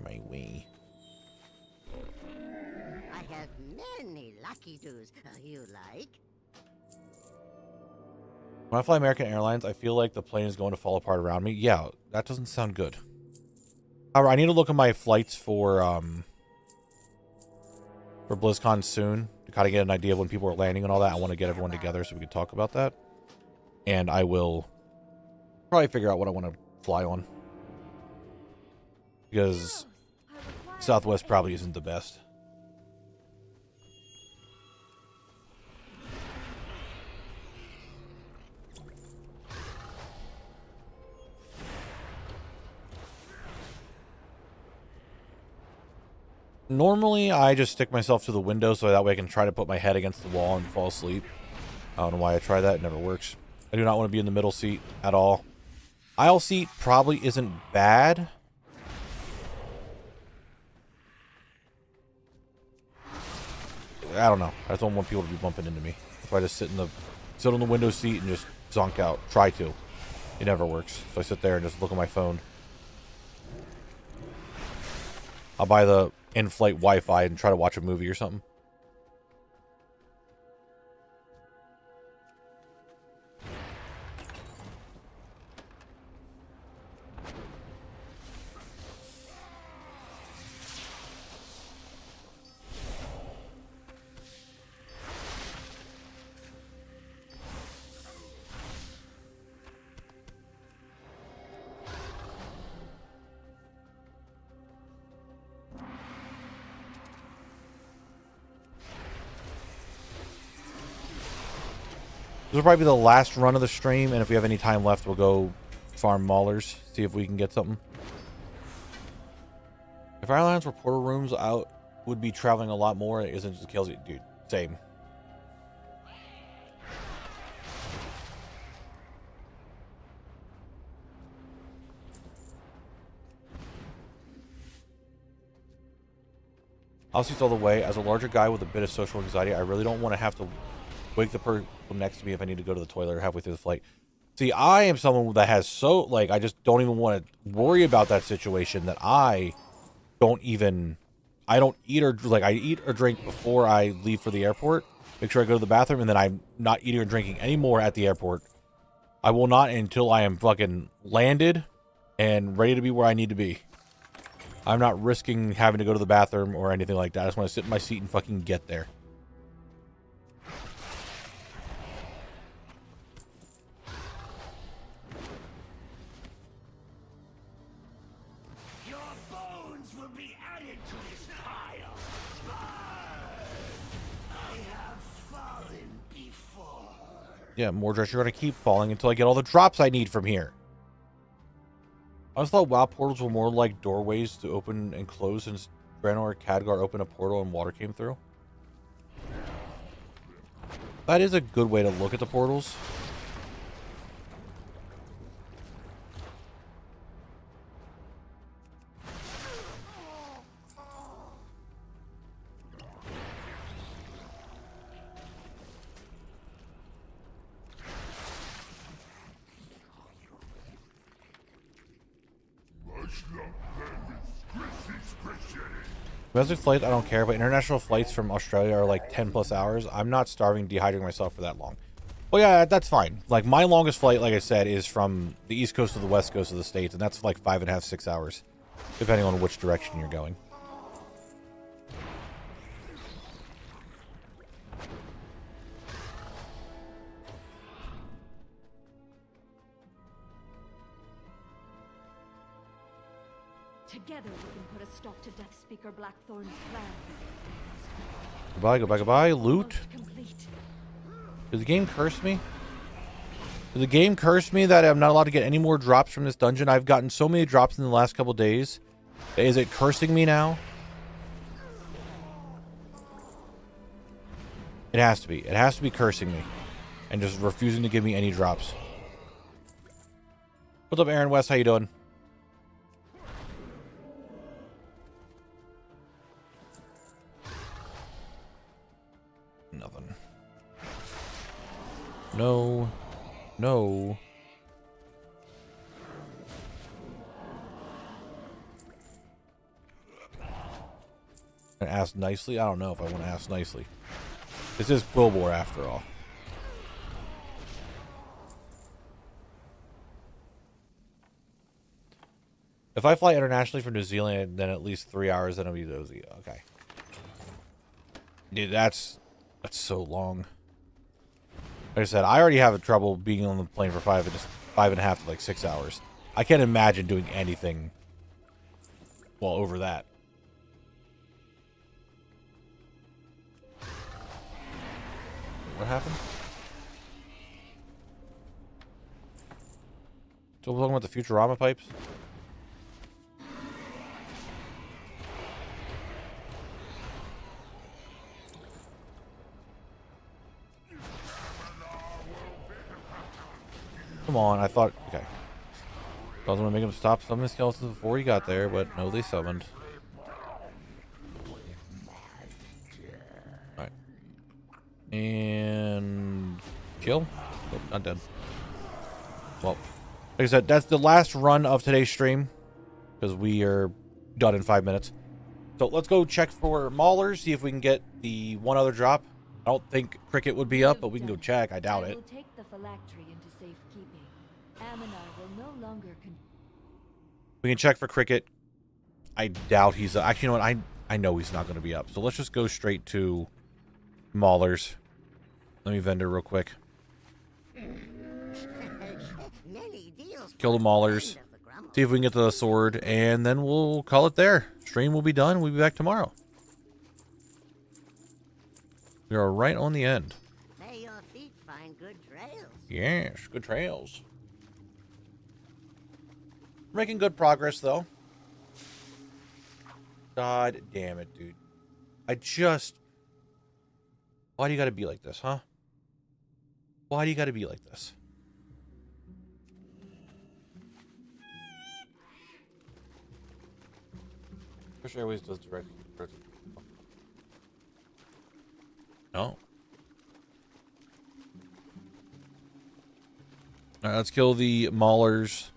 My way. I have many lucky doos. You like? When I fly American Airlines, I feel like the plane is going to fall apart around me. Yeah, that doesn't sound good. However, I need to look at my flights for BlizzCon soon to kind of get an idea of when people are landing and all that. I want to get everyone together so we can talk about that. And I will probably figure out what I want to fly on. Because Southwest probably isn't the best. Normally, I just stick myself to the window so that way I can try to put my head against the wall and fall asleep. I don't know why I try that. It never works. I do not want to be in the middle seat at all. Aisle seat probably isn't bad. I don't know. I just don't want people to be bumping into me. So I just sit on the window seat and just zonk out. Try to. It never works. So I sit there and just look at my phone. I'll buy the in-flight Wi-Fi and try to watch a movie or something. This will probably be the last run of the stream, and if we have any time left, we'll go farm maulers, see if we can get something. If airlines were portal rooms, I would be traveling a lot more. It isn't just kills you, dude. Same. I'll see all the way. As a larger guy with a bit of social anxiety, I really don't want to have to wake the person next to me if I need to go to the toilet or halfway through the flight. See, I am someone that has I just don't even want to worry about that situation, that I don't eat I eat or drink before I leave for the airport. Make sure I go to the bathroom, and then I'm not eating or drinking anymore at the airport. I will not until I am fucking landed and ready to be where I need to be. I'm not risking having to go to the bathroom or anything like that. I just want to sit in my seat and fucking get there. Yeah, Mordresh, you're going to keep falling until I get all the drops I need from here. I always thought WoW portals were more like doorways to open and close, since Draenor or Khadgar opened a portal and water came through. That is a good way to look at the portals. Domestic flights, I don't care, but international flights from Australia are like 10 plus hours. I'm not starving, dehydrating myself for that long. Well, yeah, that's fine. Like, my longest flight, like I said, is from the East Coast to the West Coast of the States, and that's like 5.5, 6 hours, depending on which direction you're going. Together we can put a stop to Death Speaker Blackthorn's plans. Goodbye, goodbye, goodbye. Loot. Did the game curse me? Did the game curse me that I'm not allowed to get any more drops from this dungeon? I've gotten so many drops in the last couple days. Is it cursing me now? It has to be. It has to be cursing me. And just refusing to give me any drops. What's up, Aaron West? How you doing? Nothing. No. No. And ask nicely? I don't know if I want to ask nicely. This is Quillbore after all. If I fly internationally from New Zealand, then at least 3 hours, then I'll be dozy. Okay. Dude, that's so long. Like I said, I already have trouble being on the plane for 5.5 to like 6 hours. I can't imagine doing anything well over that. What happened? So we're talking about the Futurama pipes? Come on, I thought... Okay. I was going to make him stop summoning skeletons before he got there, but no, they summoned. Alright. And... Kill? Nope, not dead. Well, like I said, that's the last run of today's stream. Because we are done in 5 minutes. So let's go check for Maulers, see if we can get the one other drop. I don't think Cricket would be up, but we can go check. I doubt it. will take the phylactery into safekeeping. Aminar will no longer we can check for Cricket. I doubt he's... actually, you know what? I know he's not going to be up. So let's just go straight to Maulers. Let me vendor real quick. Kill the Maulers. See if we can get the sword. And then we'll call it there. Stream will be done. We'll be back tomorrow. We are right on the end. May your feet find good trails. Yes, good trails. We're making good progress, though. God damn it, dude. Why do you gotta be like this, huh? Why do you gotta be like this? British Airways does direct. No. Alright, let's kill the Maulers.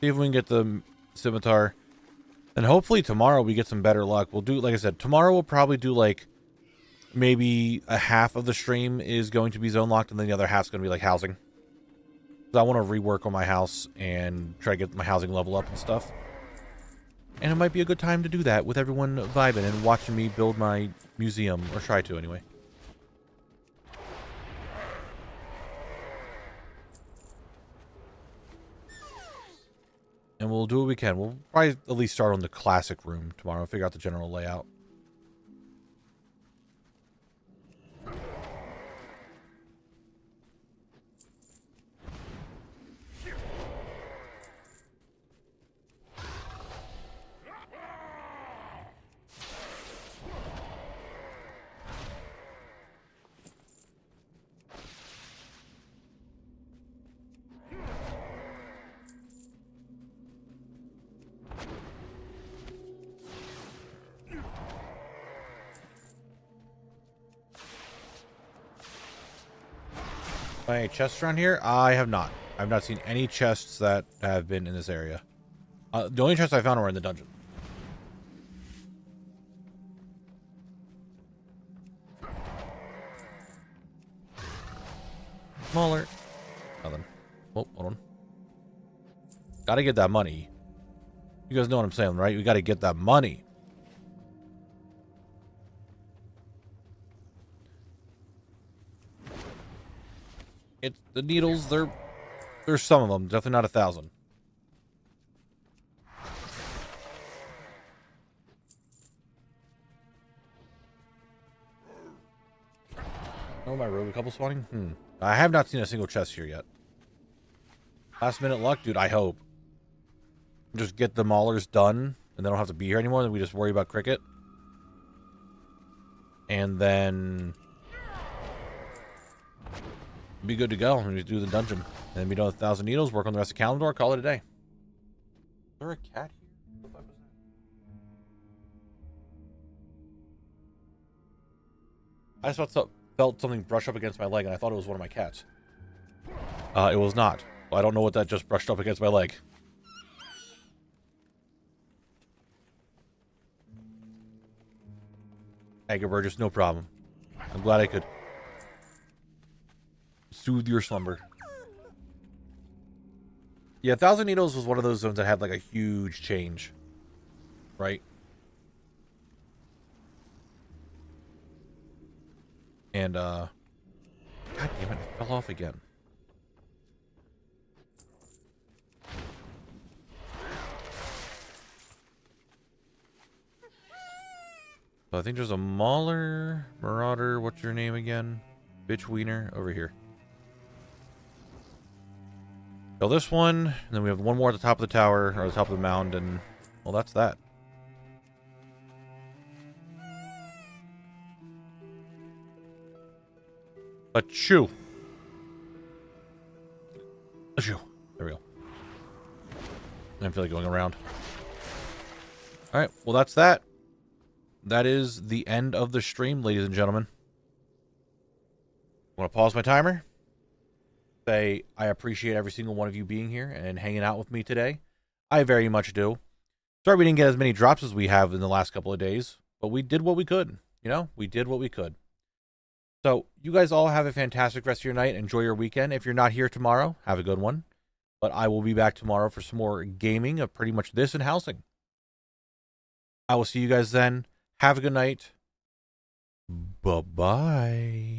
See if we can get the Scimitar. And hopefully tomorrow we get some better luck. We'll do, like I said, tomorrow we'll probably do like maybe a half of the stream is going to be zone locked and then the other half's going to be like housing. So I want to rework on my house and try to get my housing level up and stuff. And it might be a good time to do that with everyone vibing and watching me build my museum, or try to anyway. And we'll do what we can. We'll probably at least start on the classic room tomorrow. Figure out the general layout. Any chests around here? I have not. I've not seen any chests that have been in this area. The only chests I found were in the dungeon. Smaller. Nothing. Oh, hold on. Gotta get that money. You guys know what I'm saying, right? We gotta get that money. It's the needles, there's some of them, definitely not 1,000. Oh, my rogue couple spawning? I have not seen a single chest here yet. Last minute luck, dude, I hope. Just get the Maulers done, and they don't have to be here anymore, then we just worry about Cricket. And then Be good to go when we do the dungeon. And then we do 1,000 needles, work on the rest of Kalimdor, call it a day. Is there a cat here? I just felt something brush up against my leg, and I thought it was one of my cats. It was not. I don't know what that just brushed up against my leg. Agger Burgess, no problem. I'm glad I could soothe your slumber. Yeah, 1,000 Needles was one of those zones that had like a huge change. Right? And, God damn it, it fell off again. So I think there's a Mauler, Marauder, what's your name again? Bitch Wiener, over here. Kill this one, and then we have one more at the top of the tower, or the top of the mound, and, well, that's that. Achoo. Achoo. There we go. I feel like going around. Alright, well that's that. That is the end of the stream, ladies and gentlemen. I want to pause my timer. Say I appreciate every single one of you being here and hanging out with me today. I very much do. Sorry we didn't get as many drops as we have in the last couple of days, but we did what we could. You know, we did what we could. So, you guys all have a fantastic rest of your night. Enjoy your weekend. If you're not here tomorrow, have a good one. But I will be back tomorrow for some more gaming of pretty much this and housing. I will see you guys then. Have a good night. Bye-bye.